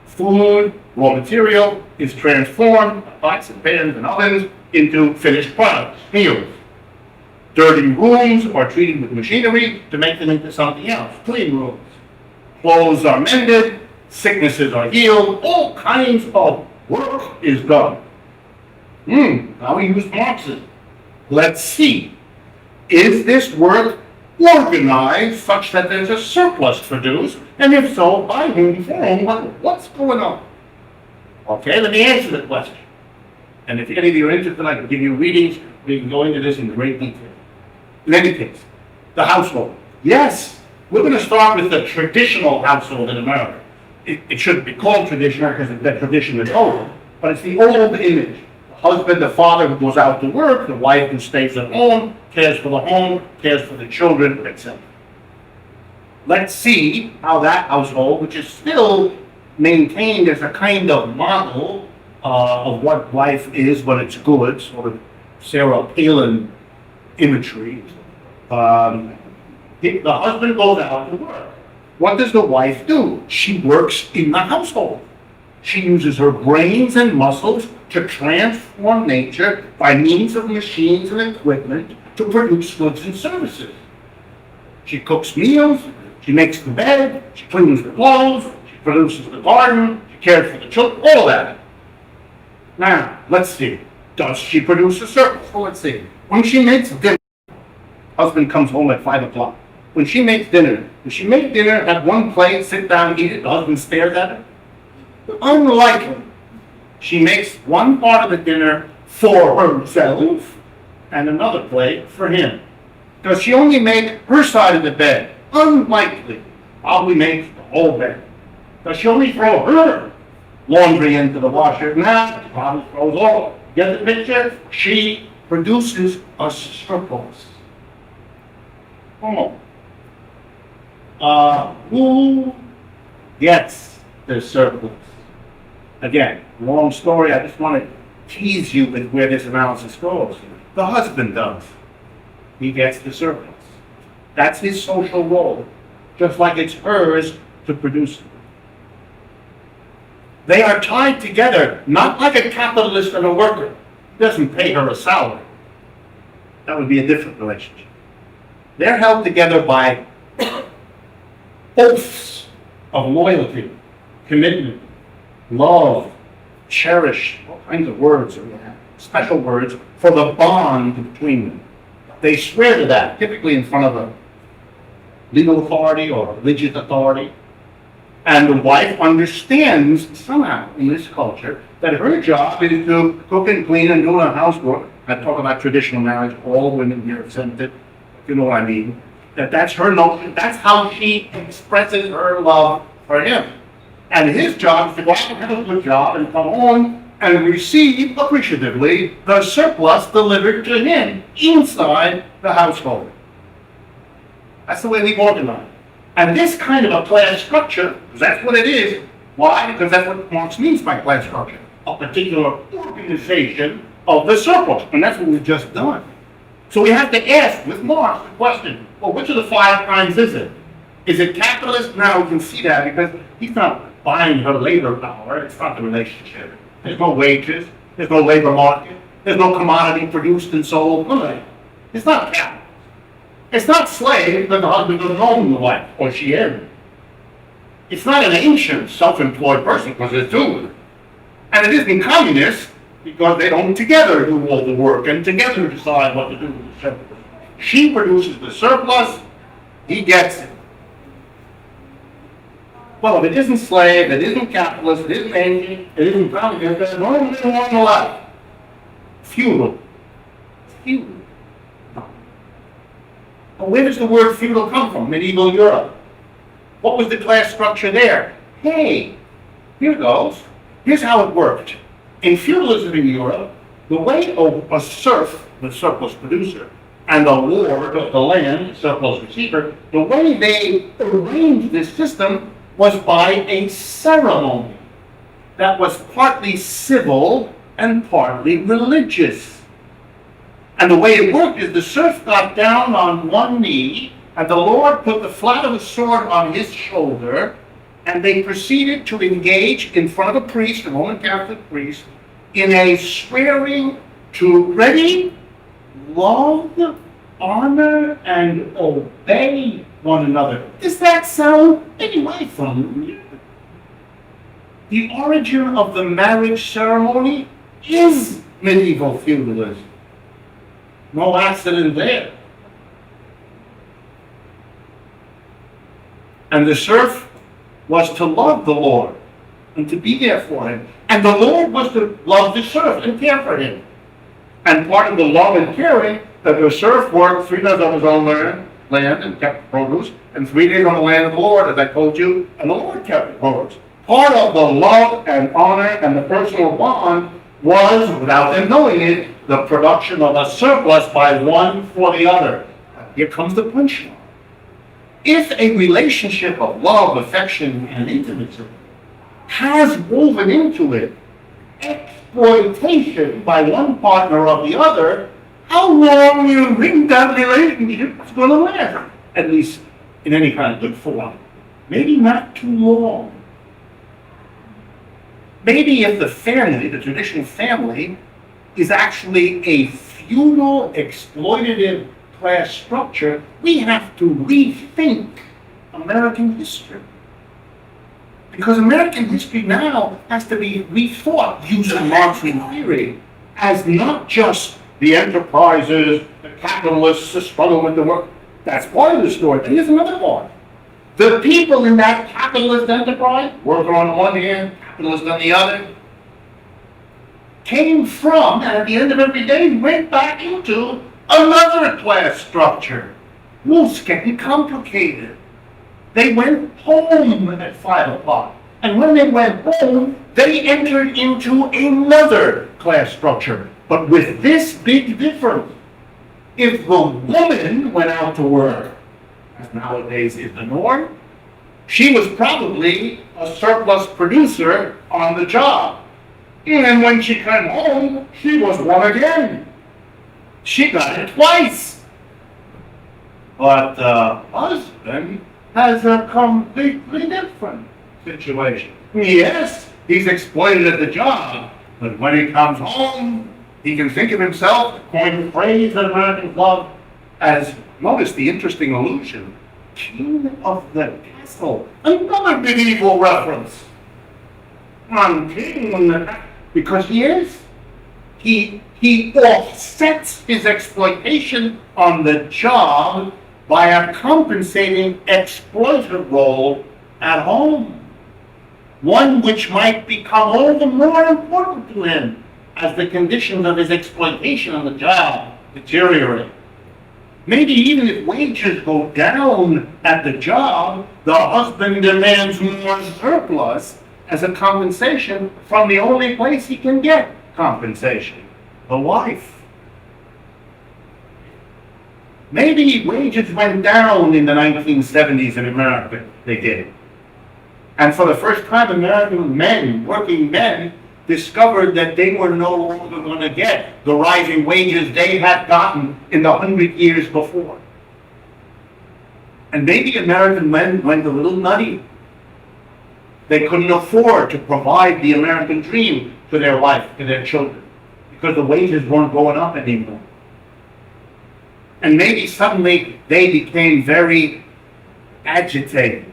Food, raw material is transformed, pots and pans and ovens, into finished products, meals. Dirty rooms are treated with machinery to make them into something else, clean rooms. Clothes are mended, sicknesses are healed, all kinds of work is done. Now we use Marxism. Let's see. Is this work organized such that there's a surplus produced? And if so, by whom, for whom, what's going on? Okay, let me answer the question. And if any of you are interested, I can give you readings. We can go into this in great detail. In any case, the household. Yes, we're going to start with the traditional household in America. It shouldn't be called traditional because that tradition is old, but it's the old image. The husband, the father who goes out to work, the wife who stays at home, cares for the home, cares for the children, etc. Let's see how that household, which is still maintained as a kind of model of what life is when it's good, sort of Sarah Palin imagery. The husband goes out to work. What does the wife do? She works in the household. She uses her brains and muscles to transform nature by means of machines and equipment to produce goods and services. She cooks meals, she makes the bed, she cleans the clothes, she produces the garden, she cares for the children, all that. Now, let's see. Does she produce a surplus? Well, let's see. When she makes dinner, husband comes home at 5 o'clock. When she makes dinner, does she make dinner at one plate, sit down, eat it, the husband stares at her? Unlikely. She makes one part of the dinner for herself and another plate for him. Does she only make her side of the bed? Unlikely. Probably makes the whole bed. Does she only throw her laundry into the washer? Nah, she probably throws all. Get the picture? She produces a surplus. Who gets the surplus? Again, long story. I just want to tease you with where this analysis goes. The husband does. He gets the surplus. That's his social role, just like it's hers to produce it. They are tied together, not like a capitalist and a worker. He doesn't pay her a salary. That would be a different relationship. They're held together by oaths of loyalty, commitment, love, cherish, all kinds of words, special words for the bond between them. They swear to that, typically in front of a legal authority or a religious authority. And the wife understands somehow in this culture that her job is to cook and clean and do her housework. I talk about traditional marriage, all women here exempted, you know what I mean. That's her notion, that's how she expresses her love for him. And his job is to go out and have a good job and come home and receive appreciatively the surplus delivered to him inside the household. That's the way we organize. And this kind of a class structure, because that's what it is, Why? Because that's what Marx means by class structure. A particular organization of the surplus. And that's what we've just done. So we have to ask with Marx the question, well, which of the five kinds is it? Is it capitalist? Now we can see that because he's not buying her labor power. It's not the relationship. There's no wages. There's no labor market. There's no commodity produced and sold. None of that. It's not capital. It's not slave that the husband doesn't own the wife, or she is. It's not an ancient self-employed person because it's two. And it isn't communist because they don't together do all the work and together decide what to do with the surplus. She produces the surplus, he gets it. Well, if it isn't slave, it isn't capitalist, it isn't ancient, it isn't communist, there's no reason wrong in life. Feudal. Feudal. Well, where does the word feudal come from? Medieval Europe. What was the class structure there? Hey, here goes. Here's how it worked. In feudalism in Europe, the way a serf, the surplus producer, and a lord of the land, the surplus receiver, the way they arranged this system was by a ceremony that was partly civil and partly religious. And the way it worked is the serf got down on one knee, and the lord put the flat of a sword on his shoulder, and they proceeded to engage in front of a priest, a Roman Catholic priest, in a swearing to ready, love, honor, and obey one another. Does that sound any way familiar? The origin of the marriage ceremony is medieval feudalism. No accident there. And the serf was to love the Lord and to be there for him. And the Lord was to love the serf and care for him. And part of the love and caring, that the serf worked 3 days on his own land and kept produce, and 3 days on the land of the Lord, as I told you, and the Lord kept the produce. Part of the love and honor and the personal bond was, without them knowing it, the production of a surplus by one for the other. Here comes the punchline. If a relationship of love, affection, and intimacy has woven into it exploitation by one partner of the other, how long do you think that relationship is going to last? At least in any kind of good form. Maybe not too long. Maybe if the family, the traditional family, is actually a feudal, exploitative class structure, we have to rethink American history. Because American history now has to be rethought using Marxian theory as not just the enterprises, the capitalists, the struggle with the work. That's part of the story. But here's another part. The people in that capitalist enterprise, worker on one hand, capitalist on the other, came from, and at the end of every day, went back into another class structure. Well, it's getting complicated. They went home at 5 o'clock. And when they went home, they entered into another class structure. But with this big difference. If the woman went out to work, as nowadays is the norm, she was probably a surplus producer on the job. And then when she came home, she was one again. She got it twice. But the husband has a completely different situation. Yes, he's exploited at the job, but when he comes home, he can think of himself, coin the phrase that Americans love, as, notice the interesting allusion, king of the castle. Another medieval reference. On king on the, because he is. He offsets his exploitation on the job by a compensating exploitive role at home. One which might become all the more important to him as the conditions of his exploitation on the job deteriorate. Maybe even if wages go down at the job, the husband demands more surplus as a compensation from the only place he can get compensation, the wife. Maybe wages went down in the 1970s in America. They did. And for the first time, American men, working men, discovered that they were no longer going to get the rising wages they had gotten in the 100 years before. And maybe American men went a little nutty. They couldn't afford to provide the American dream to their wife, to their children, because the wages weren't going up anymore. And maybe suddenly they became very agitated,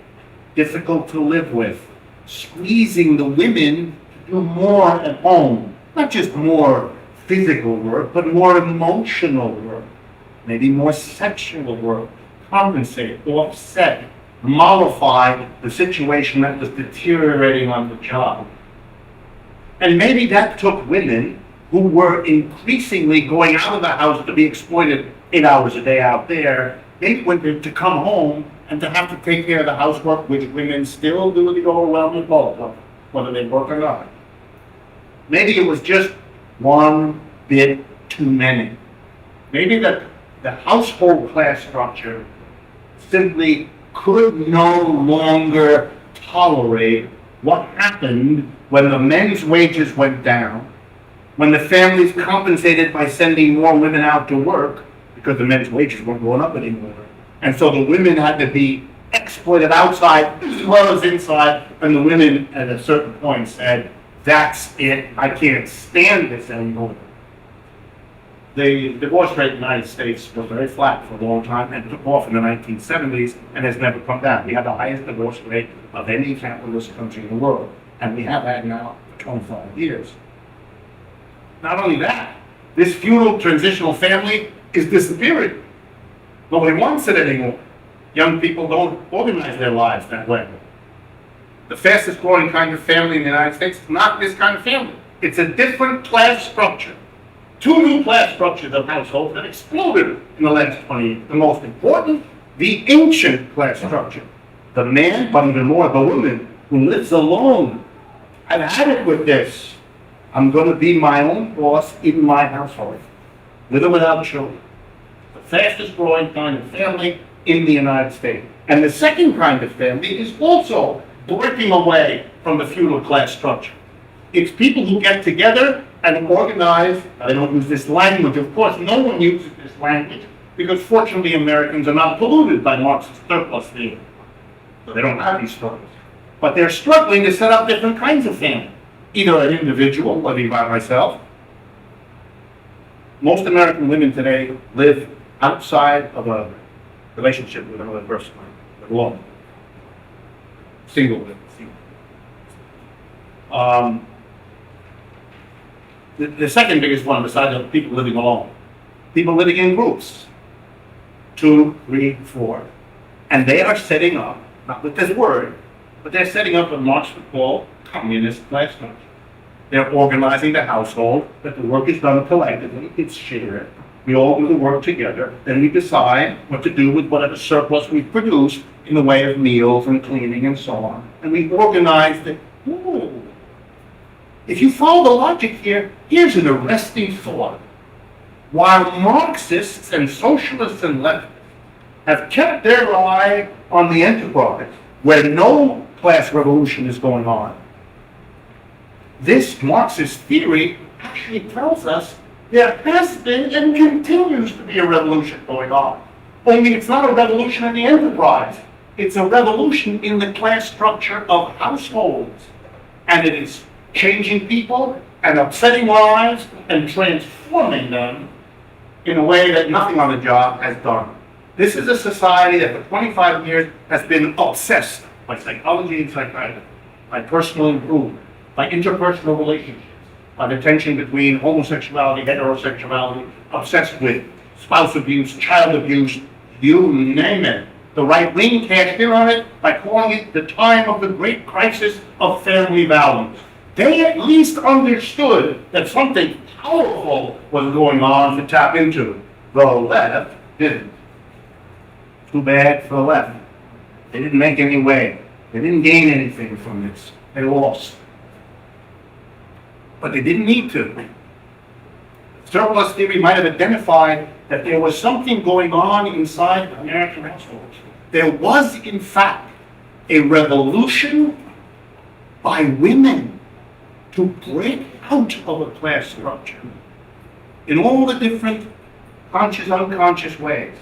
difficult to live with, squeezing the women to do more at home. Not just more physical work, but more emotional work, maybe more sexual work, compensate, offset, mollify the situation that was deteriorating on the job. And maybe that took women who were increasingly going out of the house to be exploited 8 hours a day out there, maybe wanted to come home and to have to take care of the housework, which women still do the overwhelming bulk of, whether they work or not. Maybe it was just one bit too many. Maybe the household class structure simply could no longer tolerate what happened when the men's wages went down, when the families compensated by sending more women out to work because the men's wages weren't going up anymore. And so the women had to be exploited outside as well as inside, and the women at a certain point said, that's it, I can't stand this anymore. The divorce rate in the United States was very flat for a long time and took off in the 1970s and has never come down. We have the highest divorce rate of any capitalist country in the world, and we have had now for 25 years. Not only that, this feudal transitional family is disappearing. Nobody wants it anymore. Young people don't organize their lives that way. The fastest growing kind of family in the United States is not this kind of family. It's a different class structure. Two new class structures of households that exploded in the last 20 years. The most important, the ancient class structure. The man, but even more the woman, who lives alone. I've had it with this. I'm going to be my own boss in my household, with or without children. The fastest growing kind of family in the United States. And the second kind of family is also breaking away from the feudal class structure. It's people who get together and organize. They don't use this language. Of course, no one uses this language because fortunately Americans are not polluted by Marxist surplus theory. So they don't have these struggles. But they're struggling to set up different kinds of family. Either an individual, living by myself. Most American women today live outside of a relationship with another person. They're alone. Single women. The second biggest one, besides of people living alone, people living in groups, 2, 3, 4, and they are setting up, not with this word, but they're setting up what Marx would call communist class structure. They're organizing the household, that the work is done collectively, it's shared. We all do the work together, then we decide what to do with whatever surplus we produce in the way of meals and cleaning and so on. And we organize the, ooh. If you follow the logic here, here's an arresting thought. While Marxists and socialists and leftists have kept their eye on the enterprise, where no class revolution is going on, this Marxist theory actually tells us there has been and continues to be a revolution going on. Only it's not a revolution in the enterprise. It's a revolution in the class structure of households. And it is changing people and upsetting lives and transforming them in a way that nothing on the job has done. This is a society that for 25 years has been obsessed by psychology and psychiatry, by personal improvement, by interpersonal relationships, by the tension between homosexuality, heterosexuality, obsessed with spouse abuse, child abuse, you name it. The right wing cashed in on it by calling it the time of the great crisis of family values. They at least understood that something powerful was going on to tap into. The left didn't. Too bad for the left. They didn't make any way. They didn't gain anything from this. They lost. But they didn't need to. Surplus theory might have identified that there was something going on inside American households. There was, in fact, a revolution by women to break out of a class structure in all the different conscious, unconscious ways.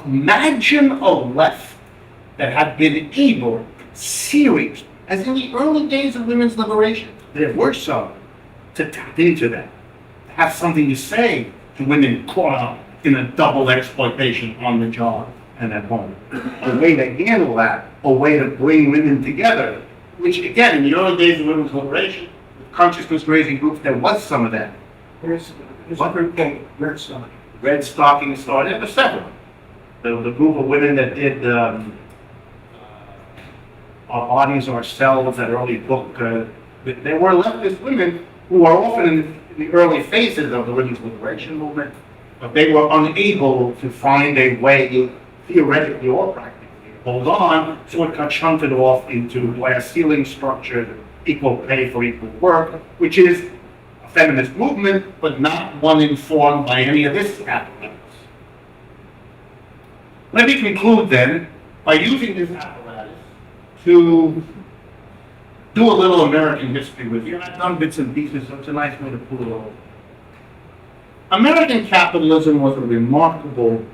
Imagine a left that had been able, serious, as in the early days of women's liberation, there were some, to tap into that, to have something to say to women caught up in a double exploitation on the job and at home. A way to handle that, a way to bring women together, which again, in the early days of women's liberation, consciousness raising groups, there was some of that. There's a group called Red Stomach. Red Stocking started, there were several. The group of women that did Our Bodies, Ourselves, that early book, there were leftist women who were often in the early phases of the women's liberation movement, but they were unable to find a way, theoretically or practically, to hold on, so it got shunted off into glass ceiling structure, equal pay for equal work, which is a feminist movement, but not one informed by any of this apparatus. Let me conclude then by using this apparatus to do a little American history with you. And I've done bits and pieces, so it's a nice way to pull it over. American capitalism was a remarkable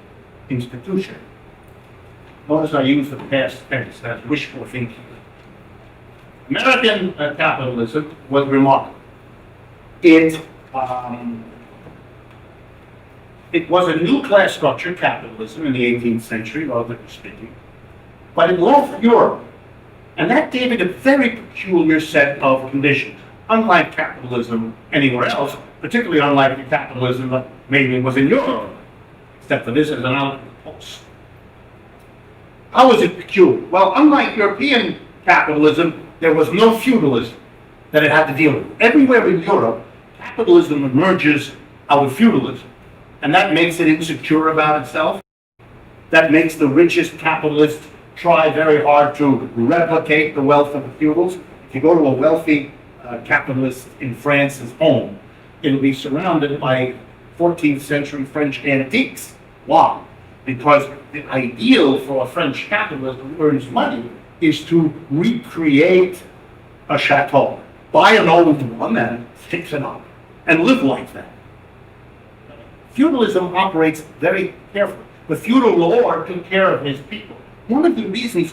institution. Notice I use the past tense, that's wishful thinking. American capitalism was remarkable. It was a new class structure, capitalism, in the 18th century, relatively speaking, but it loved Europe. And that gave it a very peculiar set of conditions, unlike capitalism anywhere else, particularly unlike the capitalism that maybe was in Europe, except for this as an outpost. How was it peculiar? Well, unlike European capitalism, there was no feudalism that it had to deal with. Everywhere in Europe, capitalism emerges out of feudalism. And that makes it insecure about itself. That makes the richest capitalists try very hard to replicate the wealth of the feudals. If you go to a wealthy capitalist in France's home, it'll be surrounded by 14th century French antiques. Why? Because the ideal for a French capitalist who earns money is to recreate a chateau. Buy an old one and fix it up and live like that. Feudalism operates very carefully. The feudal lord took care of his people. One of the reasons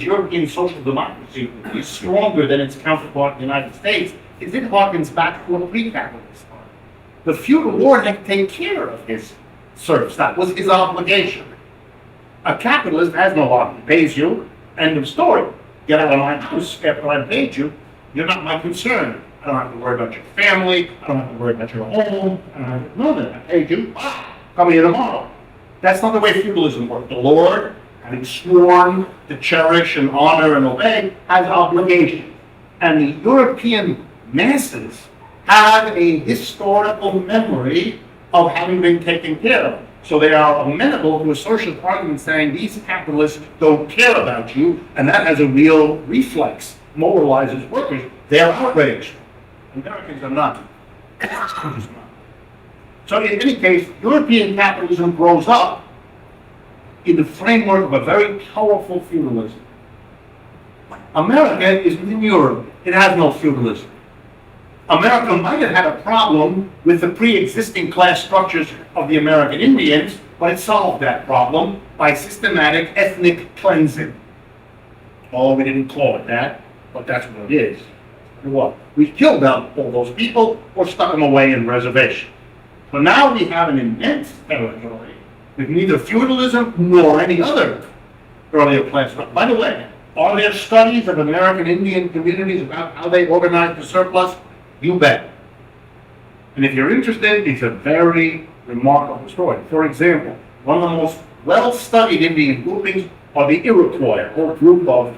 European social democracy is stronger than its counterpart in the United States is it harkens back to a pre-capitalist time. The feudal lord had to take care of his serfs. That was his obligation. A capitalist has no obligation. He pays you, end of story. Get out of my house after I paid you. You're not my concern. I don't have to worry about your family. I don't have to worry about your home. I don't have to know that. I paid you. Come here tomorrow. That's not the way feudalism worked. The Lord, having sworn to cherish and honor and obey, has obligations. And the European masses have a historical memory of having been taken care of. So they are amenable to a social argument saying these capitalists don't care about you, and that has a real reflex, moralizes workers. They're outraged. Americans are not. So in any case, European capitalism grows up in the framework of a very powerful feudalism. America is in Europe. It has no feudalism. America might have had a problem with the pre-existing class structures of the American Indians, but it solved that problem by systematic ethnic cleansing. Oh, we didn't call it that, but that's what it is. What? We killed all those people or stuck them away in reservations. So now we have an immense territory with neither feudalism nor any other earlier class structure. By the way, are there studies of American Indian communities about how they organized the surplus? You bet. And if you're interested, it's a very remarkable story. For example, one of the most well-studied Indian groupings are the Iroquois, a whole group of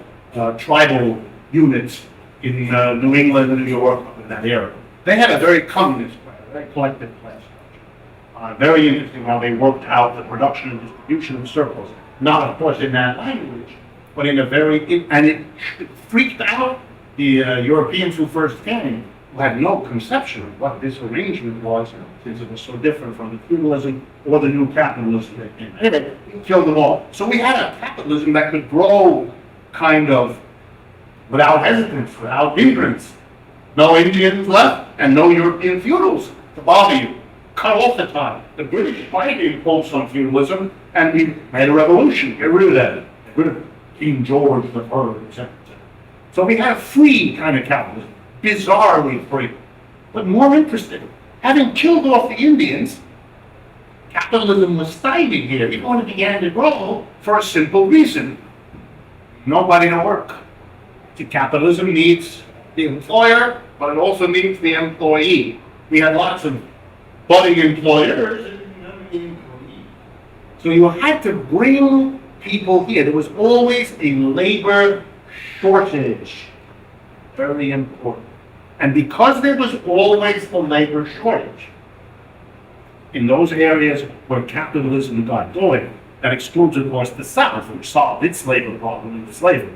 tribal units in New England and New York, in that area. They had a very communist class, a very collective class structure. Very interesting how they worked out the production and distribution of surplus. Not, of course, in that language, but in a very, and it freaked out the Europeans who first came, who had no conception of what this arrangement was, since it was so different from the feudalism or the new capitalism that came. Anyway, we killed them all. So we had a capitalism that could grow kind of without hesitance, without hindrance. No Indians left and no European feudals to bother you. Cut off the time. The British tried to impose some feudalism and we made a revolution. Get rid of that. Get rid of King George III, etc. So we had a free kind of capitalism, bizarrely free. But more interesting, having killed off the Indians, capitalism was stymied here. It only began to grow for a simple reason. Nobody to work. See, capitalism needs the employer, but it also needs the employee. We had lots of budding employers and none of the employees. So you had to bring people here. There was always a labor shortage. Very important. And because there was always a labor shortage, in those areas where capitalism got going, that excludes, of course, the South, which solved its labor problem in slavery.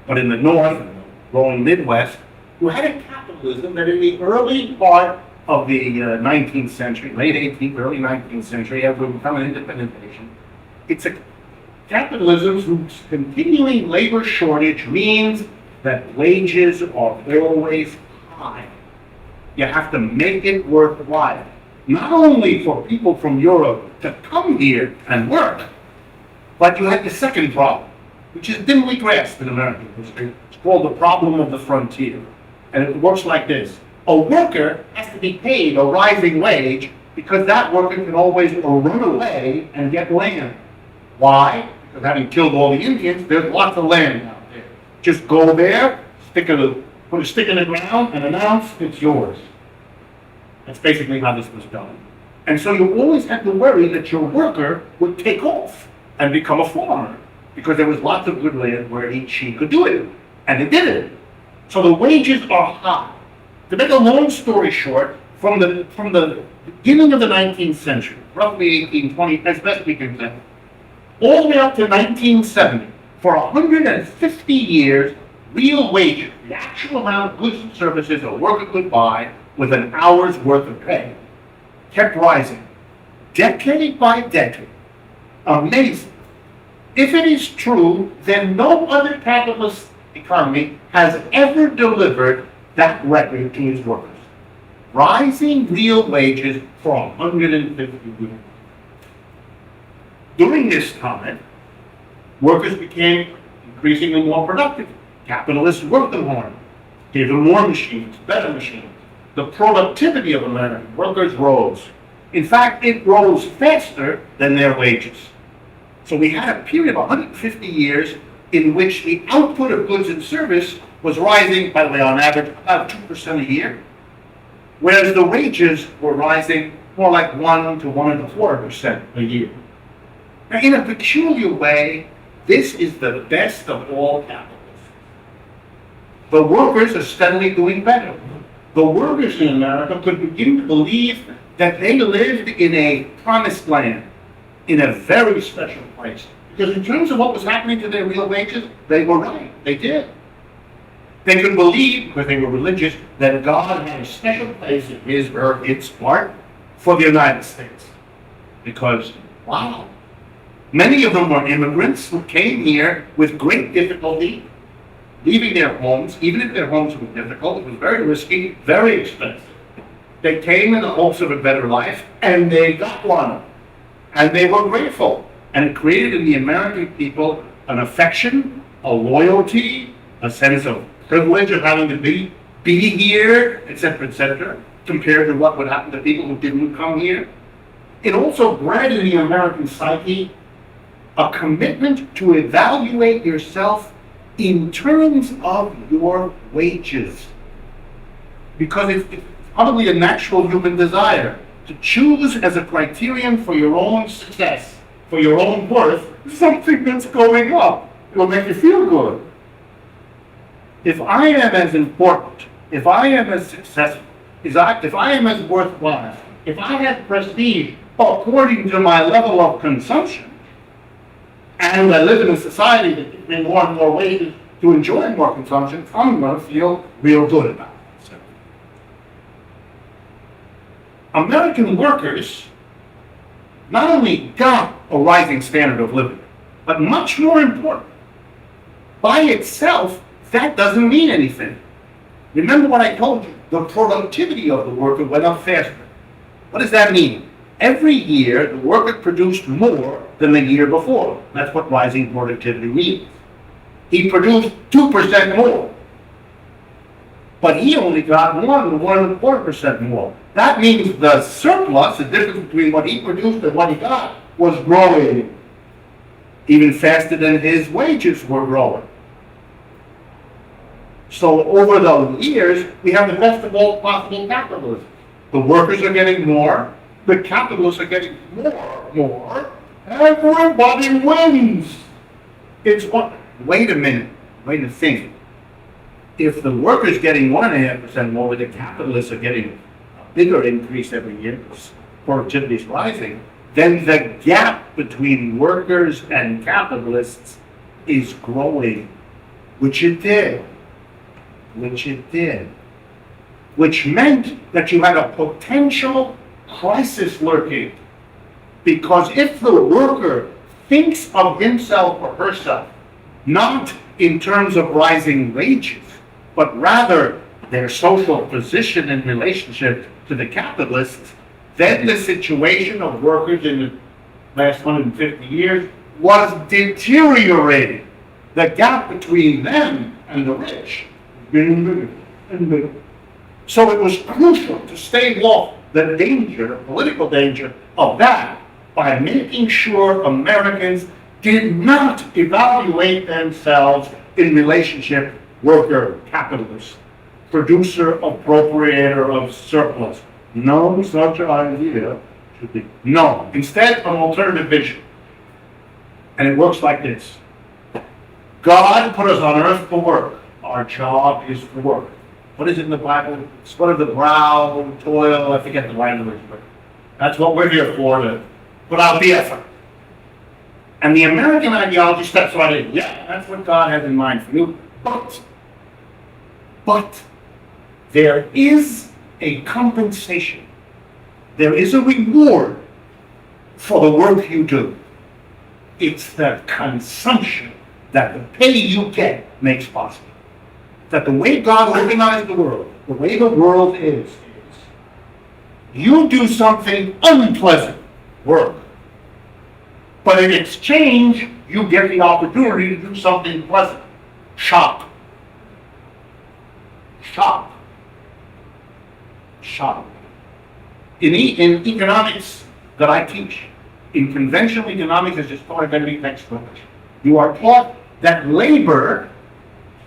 But in the North, and the growing Midwest, you had a capitalism that in the early part of the 19th century, late 18th, early 19th century, as we become an independent nation, it's a capitalism whose continuing labor shortage means that wages are always high. You have to make it worthwhile. Not only for people from Europe to come here and work, but you had the second problem, which is dimly grasped in American history. It's called the problem of the frontier. And it works like this. A worker has to be paid a rising wage because that worker can always run away and get land. Why? Because having killed all the Indians, there's lots of land out there. Just go there, put a stick in the ground and announce it's yours. That's basically how this was done. And so you always had to worry that your worker would take off and become a farmer because there was lots of good land where he could do it. And it did it. So the wages are high. To make a long story short, from the beginning of the 19th century, roughly 1820, as best we can tell, all the way up to 1970, for 150 years, real wages, the actual amount of goods and services a worker could buy with an hour's worth of pay, kept rising, decade by decade. Amazing. If it is true, then no other capitalist economy has ever delivered that record to its workers. Rising real wages for 150 years. During this time, workers became increasingly more productive. Capitalists worked them hard, gave them more machines, better machines. The productivity of American workers rose. In fact, it rose faster than their wages. So we had a period of 150 years in which the output of goods and service was rising, by the way, on average, about 2% a year, whereas the wages were rising more like 1 to 1.25% a year. Now, in a peculiar way, this is the best of all capitalism. The workers are steadily doing better. The workers in America could begin to believe that they lived in a promised land, in a very special place. Because in terms of what was happening to their real wages, they were right. They did. They could believe, because they were religious, that God had a special place in his or its heart for the United States. Because, wow, many of them were immigrants who came here with great difficulty, leaving their homes, even if their homes were difficult. It was very risky, very expensive. They came in the hopes of a better life, and they got one. And they were grateful. And it created in the American people an affection, a loyalty, a sense of privilege of having to be here, etc., compared to what would happen to people who didn't come here. It also granted in the American psyche a commitment to evaluate yourself in terms of your wages. Because it's probably a natural human desire to choose as a criterion for your own success, for your own worth, something that's going up. It will make you feel good. If I am as important, if I am as successful, if I am as worthwhile, if I have prestige according to my level of consumption, and I live in a society that gives me more and more ways to enjoy more consumption, I'm going to feel real good about it. So, American workers not only got a rising standard of living, but much more important, by itself that doesn't mean anything. Remember what I told you, the productivity of the worker went up faster. What does that mean? Every year, the worker produced more than the year before. That's what rising productivity means. He produced 2% more. But he only got more than 1.25% more. That means the surplus, the difference between what he produced and what he got, was growing even faster than his wages were growing. So over the years, we have the best of all possible capitalism. The workers are getting more, the capitalists are getting more. Everybody wins. It's what? Wait a minute. Wait a think. If the workers getting 1.5% more, the capitalists are getting a bigger increase every year, productivity is rising, then the gap between workers and capitalists is growing, which it did. Which meant that you had a potential crisis lurking. Because if the worker thinks of himself or herself not in terms of rising wages, but rather their social position in relationship to the capitalists, then the situation of workers in the last 150 years was deteriorating. The gap between them and the rich was getting bigger and bigger. So it was crucial to stave off the danger, the political danger of that, by making sure Americans did not evaluate themselves in relationship worker-capitalist, producer-appropriator of surplus. No such idea should be. No. Instead, an alternative vision. And it works like this. God put us on earth for work. Our job is to work. What is it in the Bible? Sweat of the brow, toil, I forget the language, but that's what we're here for, to put out the effort. And the American ideology steps right in. Yeah, that's what God has in mind for you. But there is a compensation. There is a reward for the work you do. It's the consumption that the pay you get makes possible. That the way God organized the world, the way the world is you do something unpleasant, work. But in exchange, you get the opportunity to do something pleasant, shop. In economics that I teach, in conventional economics, as it's taught in every textbook, you are taught that labor,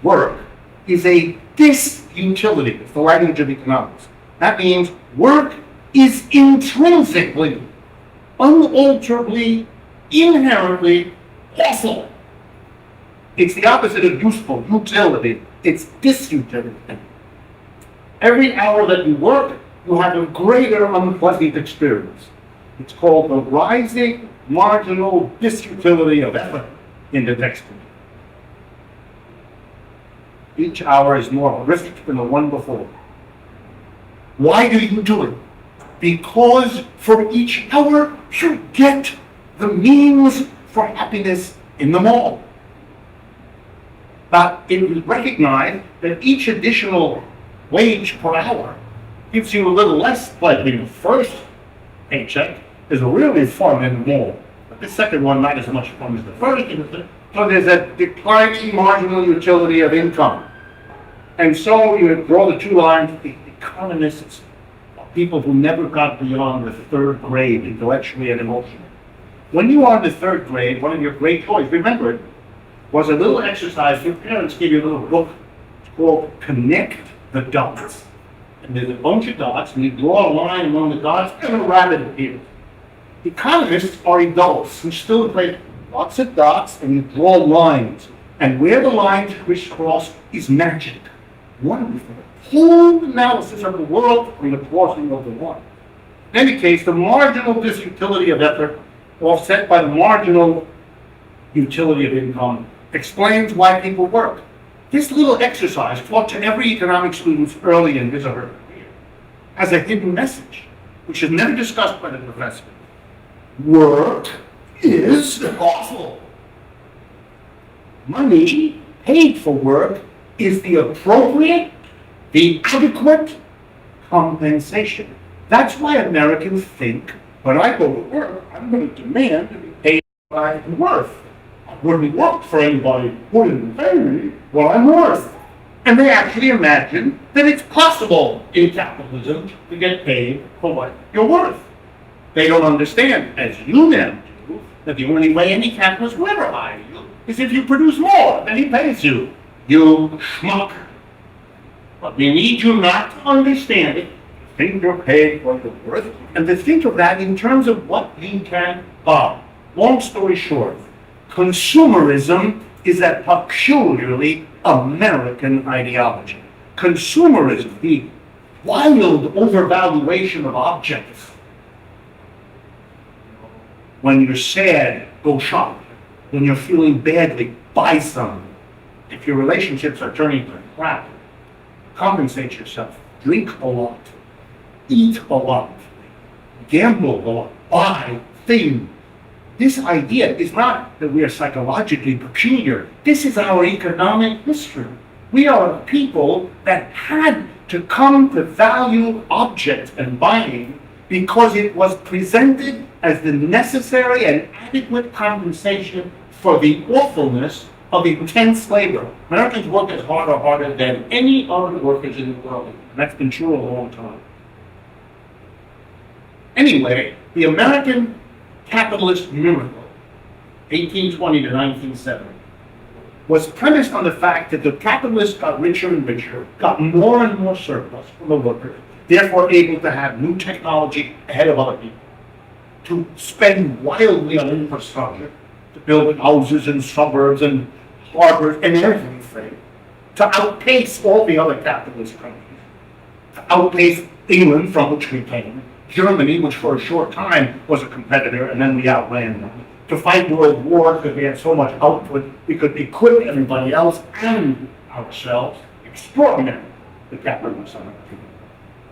work, is a disutility. It's the language of economics. That means work is intrinsically, unalterably, inherently awful. It's the opposite of useful, utility. It's disutility. Every hour that you work, you have a greater unpleasant experience. It's called the rising marginal disutility of effort in the textbook. Each hour is more horrific than the one before. Why do you do it? Because for each hour, you get the means for happiness in the mall. But it is recognized that each additional wage per hour gives you a little less pleasure. The first paycheck is really fun in the mall, but the second one not as much fun as the first. So there's a declining marginal utility of income. And so you draw the two lines. The economists are people who never got beyond the third grade intellectually and emotionally. When you are in the third grade, one of your great toys, remember it, was a little exercise. Your parents gave you a little book called Connect the Dots. And there's a bunch of dots, and you draw a line among the dots, and a rabbit appears. Economists are adults who still play lots of dots, and you draw lines. And where the lines crisscross is magic. Wonderful. Whole analysis of the world from the crossing of the line. In any case, the marginal disutility of effort, offset by the marginal utility of income, explains why people work. This little exercise, taught to every economic student early in his or her career, has a hidden message, which is never discussed by the professor. Work is awful. Money paid for work is the appropriate, the adequate compensation. That's why Americans think, when I go to work, I'm going to demand to be paid what I'm worth. I wouldn't work for anybody who wouldn't pay me what I'm worth. And they actually imagine that it's possible in capitalism to get paid for what you're worth. They don't understand, as you now do, that the only way any capitalist will ever hire you is if you produce more than he pays you. You schmuck. But we need you not to understand it. Think you're paid what you're worth, and to think of that in terms of what you can buy. Long story short, consumerism is a peculiarly American ideology. Consumerism, the wild overvaluation of objects. When you're sad, go shop. When you're feeling badly, buy some. If your relationships are turning to crap, compensate yourself. Drink a lot. Eat a lot. Gamble a lot. Buy things. This idea is not that we are psychologically peculiar. This is our economic history. We are a people that had to come to value objects and buying because it was presented as the necessary and adequate compensation for the awfulness of intense labor. Americans work as hard or harder than any other workers in the world. And that's been true a long time. Anyway, the American capitalist miracle, 1820 to 1970, was premised on the fact that the capitalists got richer and richer, got more and more surplus from the workers, therefore able to have new technology ahead of other people, to spend wildly on infrastructure, to build houses and suburbs and harbors and everything, to outpace all the other capitalist countries, to outpace England, from which we came, Germany, which for a short time was a competitor, and then we outran them, to fight world wars because we had so much output, we could equip everybody else and ourselves. Extraordinary, the capitalism.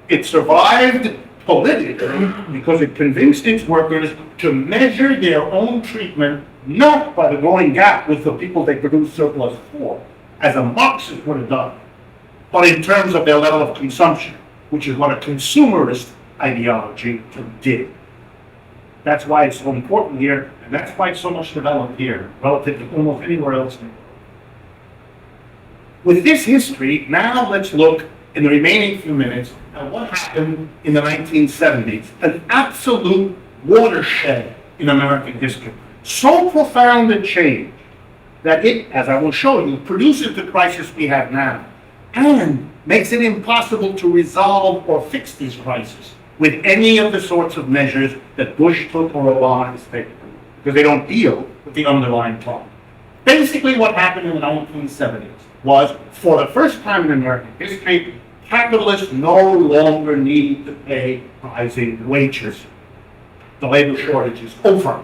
It survived politically because it convinced its workers to measure their own treatment not by the growing gap with the people they produced surplus for, as a Marxist would have done, but in terms of their level of consumption, which is what a consumerist ideology did. That's why it's so important here, and that's why it's so much developed here, relative to almost anywhere else in the world. With this history, now let's look in the remaining few minutes at what happened in the 1970s, an absolute watershed in American history. So profound a change that it, as I will show you, produces the crisis we have now, and makes it impossible to resolve or fix this crisis with any of the sorts of measures that Bush took or Obama has taken, because they don't deal with the underlying problem. Basically, what happened in the 1970s was, for the first time in American history, capitalists no longer need to pay rising wages. The labor shortage is over.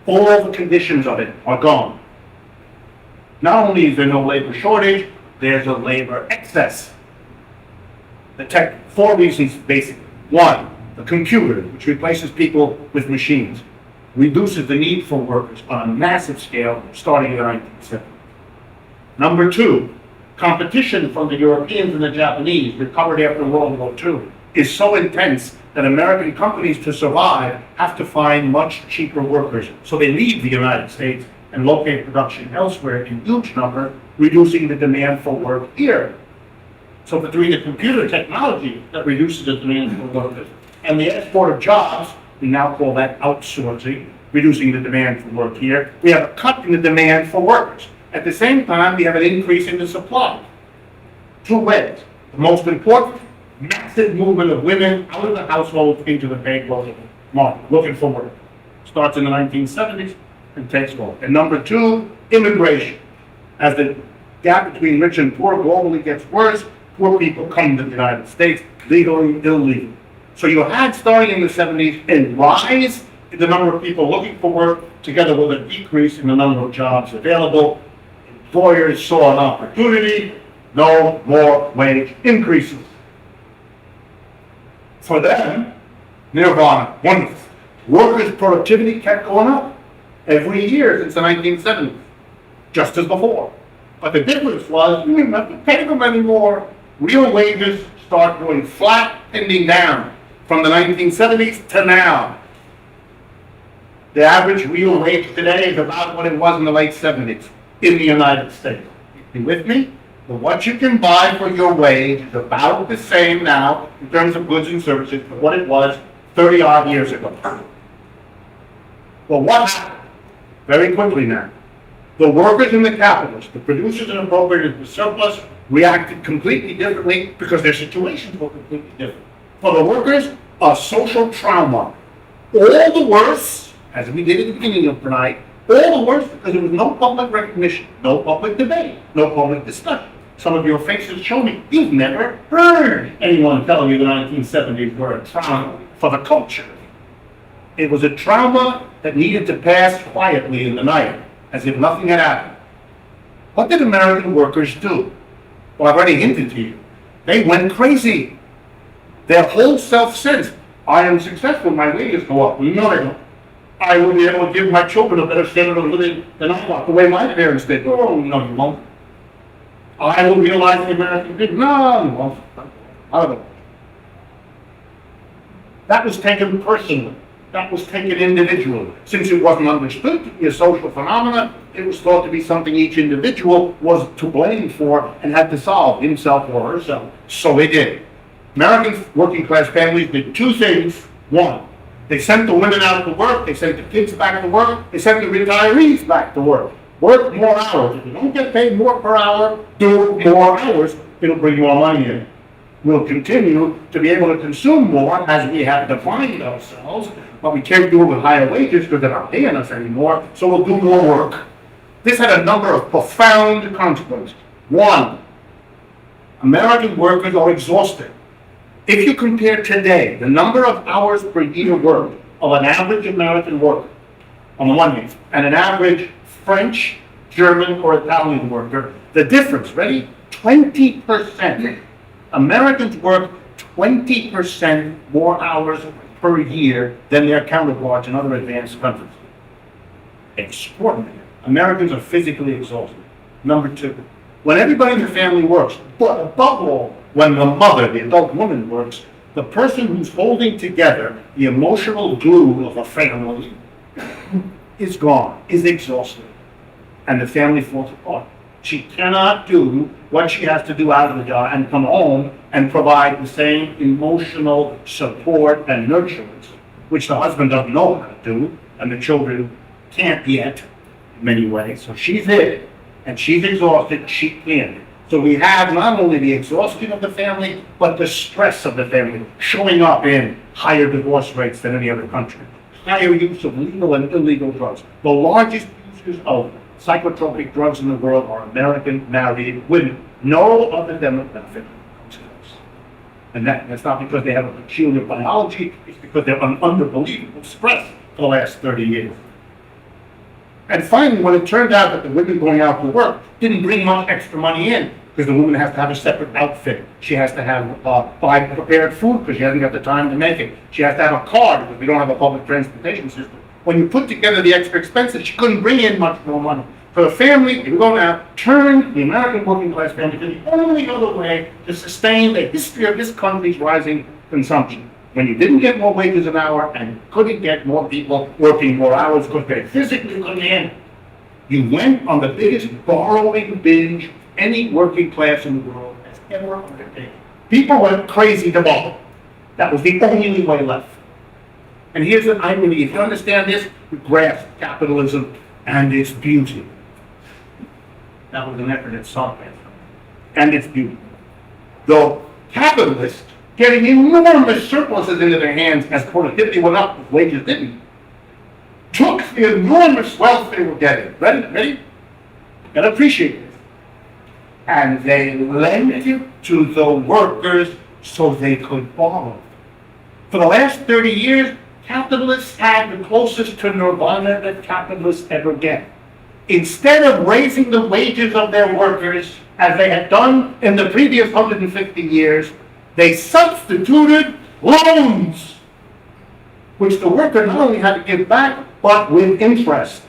All the conditions of it are gone. Not only is there no labor shortage, there's a labor excess. Four reasons, basically. One, the computer, which replaces people with machines, reduces the need for workers on a massive scale starting in the 1970s. Number two, competition from the Europeans and the Japanese, recovered after World War II, is so intense that American companies, to survive, have to find much cheaper workers. So they leave the United States and locate production elsewhere in huge number, reducing the demand for work here. So between the computer technology that reduces the demand for workers and the export of jobs, we now call that outsourcing, reducing the demand for work here, we have a cut in the demand for workers. At the same time, we have an increase in the supply. Two ways. The most important, massive movement of women out of the household into the paid working market, looking for work. Starts in the 1970s and takes off. And number two, immigration. As the gap between rich and poor globally gets worse, poor people come to the United States, legally, illegally. So you had, starting in the 70s, a rise in the number of people looking for work, together with a decrease in the number of jobs available. Employers saw an opportunity, no more wage increases. For them, nirvana, wonderful. Workers' productivity kept going up every year since the 1970s, just as before. But the difference was, you didn't have to pay them anymore. Real wages start going flat, ending down from the 1970s to now. The average real wage today is about what it was in the late 70s in the United States. You with me? But what you can buy for your wage is about the same now in terms of goods and services for what it was 30 odd years ago. Well, what happened? Very quickly now. The workers and the capitalists, the producers and appropriators with surplus, reacted completely differently because their situations were completely different. For the workers, a social trauma. All the worse, as we did at the beginning of tonight, all the worse because there was no public recognition, no public debate, no public discussion. Some of your faces show me you've never heard anyone tell you the 1970s were a trauma for the culture. It was a trauma that needed to pass quietly in the night, as if nothing had happened. What did American workers do? Well, I've already hinted to you. They went crazy. Their whole self-sense, I am successful, my wages go up. No, they don't. I will be able to give my children a better standard of living than I want, the way my parents did. Oh, no, you won't. I will realize the American dream. No, you won't. I don't know. That was taken personally. That was taken individually. Since it wasn't understood to be a social phenomenon, it was thought to be something each individual was to blame for and had to solve, himself or herself. So they did. American working class families did two things. One, they sent the women out to work, they sent the kids back to work, they sent the retirees back to work. Work more hours. If you don't get paid more per hour, do more hours, it'll bring more money in. We'll continue to be able to consume more as we have defined ourselves, but we can't do it with higher wages because they're not paying us anymore, so we'll do more work. This had a number of profound consequences. One, American workers are exhausted. If you compare today the number of hours per year worked of an average American worker, on the one hand, and an average French, German, or Italian worker, the difference, ready? 20%. Americans work 20% more hours per year than their counterparts in other advanced countries. Extraordinary. Americans are physically exhausted. Number two, when everybody in the family works, but above all, when the mother, the adult woman works, the person who's holding together the emotional glue of a family is gone, is exhausted, and the family falls apart. She cannot do what she has to do out of the job and come home and provide the same emotional support and nurturance, which the husband doesn't know how to do, and the children can't yet in many ways. So she's there, and she's exhausted, she can't. So we have not only the exhaustion of the family, but the stress of the family showing up in higher divorce rates than any other country, higher use of legal and illegal drugs. The largest users of psychotropic drugs in the world are American married women. No other demographic comes close. And that's not because they have a peculiar biology, it's because they're under unbelievable stress for the last 30 years. And finally, when it turned out that the women going out to work didn't bring much extra money in, because the woman has to have a separate outfit. She has to have buy prepared food because she hasn't got the time to make it. She has to have a car because we don't have a public transportation system. When you put together the extra expenses, she couldn't bring in much more money. For the family, if you go now, turn the American working class family to the only other way to sustain the history of this country's rising consumption. When you didn't get more wages an hour and couldn't get more people working more hours because they physically couldn't handle it, you went on the biggest borrowing binge any working class in the world has ever undertaken. People went crazy to borrow. That was the only way left. And here's an irony. If you understand this, you grasp capitalism and its beauty. That was an effort at sarcasm. And its beauty. Though capitalists getting enormous surpluses into their hands as productivity went up, as wages didn't, took the enormous wealth they were getting. Ready? Gotta appreciate this. And they lent it to the workers so they could borrow. For the last 30 years, capitalists had the closest to nirvana that capitalists ever get. Instead of raising the wages of their workers, as they had done in the previous 150 years, they substituted loans, which the worker not only had to give back, but with interest.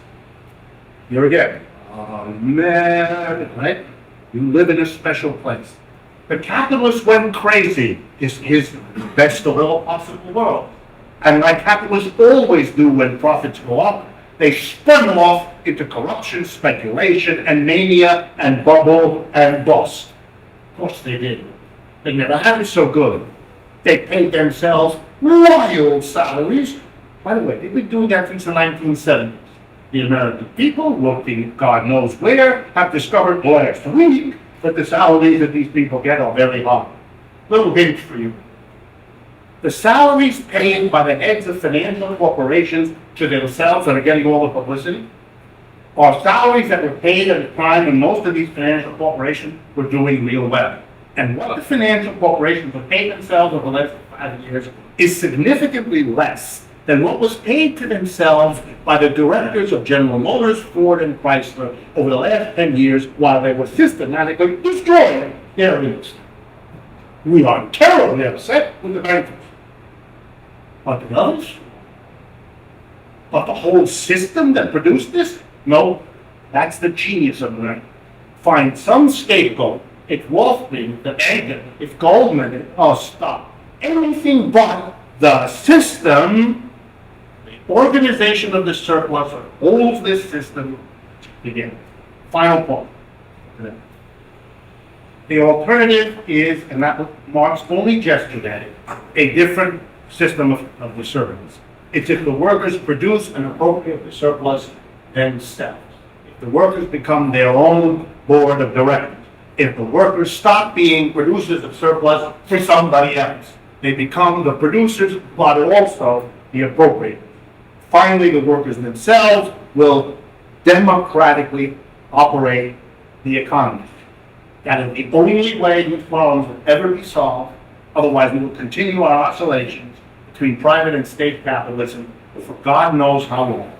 Here again, Oh man, right? You live in a special place. The capitalist went crazy. Is his best of all possible world. And like capitalists always do when profits go up, they spun them off into corruption, speculation, and mania, and bubble, and bust. Of course they did. They never had it so good. They paid themselves wild salaries. By the way, they've been doing that since the 1970s. The American people, working God knows where, have discovered last week that the salaries that these people get are very high. Little hint for you. The salaries paid by the heads of financial corporations to themselves that are getting all the publicity are salaries that were paid at a time when most of these financial corporations were doing real well. And what the financial corporations have paid themselves over the last 5 years is significantly less than what was paid to themselves by the directors of General Motors, Ford, and Chrysler over the last 10 years while they were systematically destroying their industry. We are terribly upset with the bankers. But the others? But the whole system that produced this? No, that's the genius of it. Find some scapegoat. If Wolff, the banker, if Goldman, oh stop. Anything but the system, the organization of the surplus that holds this system together. Final point. The alternative is, and that Marx only gestured at it, a different system of the surplus. It's if the workers produce and appropriate the surplus themselves. If the workers become their own board of directors. If the workers stop being producers of surplus for somebody else. They become the producers, but also the appropriators. Finally, the workers themselves will democratically operate the economy. That is the only way these problems will ever be solved. Otherwise, we will continue our oscillations between private and state capitalism for God knows how long.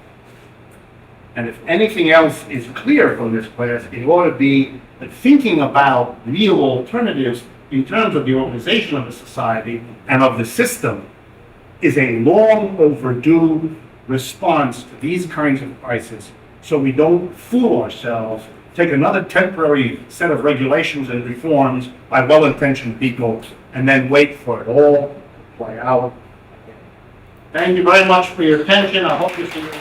And if anything else is clear from this class, it ought to be that thinking about real alternatives in terms of the organization of the society and of the system is a long overdue response to these kinds of crises, so we don't fool ourselves, take another temporary set of regulations and reforms by well-intentioned people, and then wait for it all to play out. Thank you very much for your attention. I hope you see you.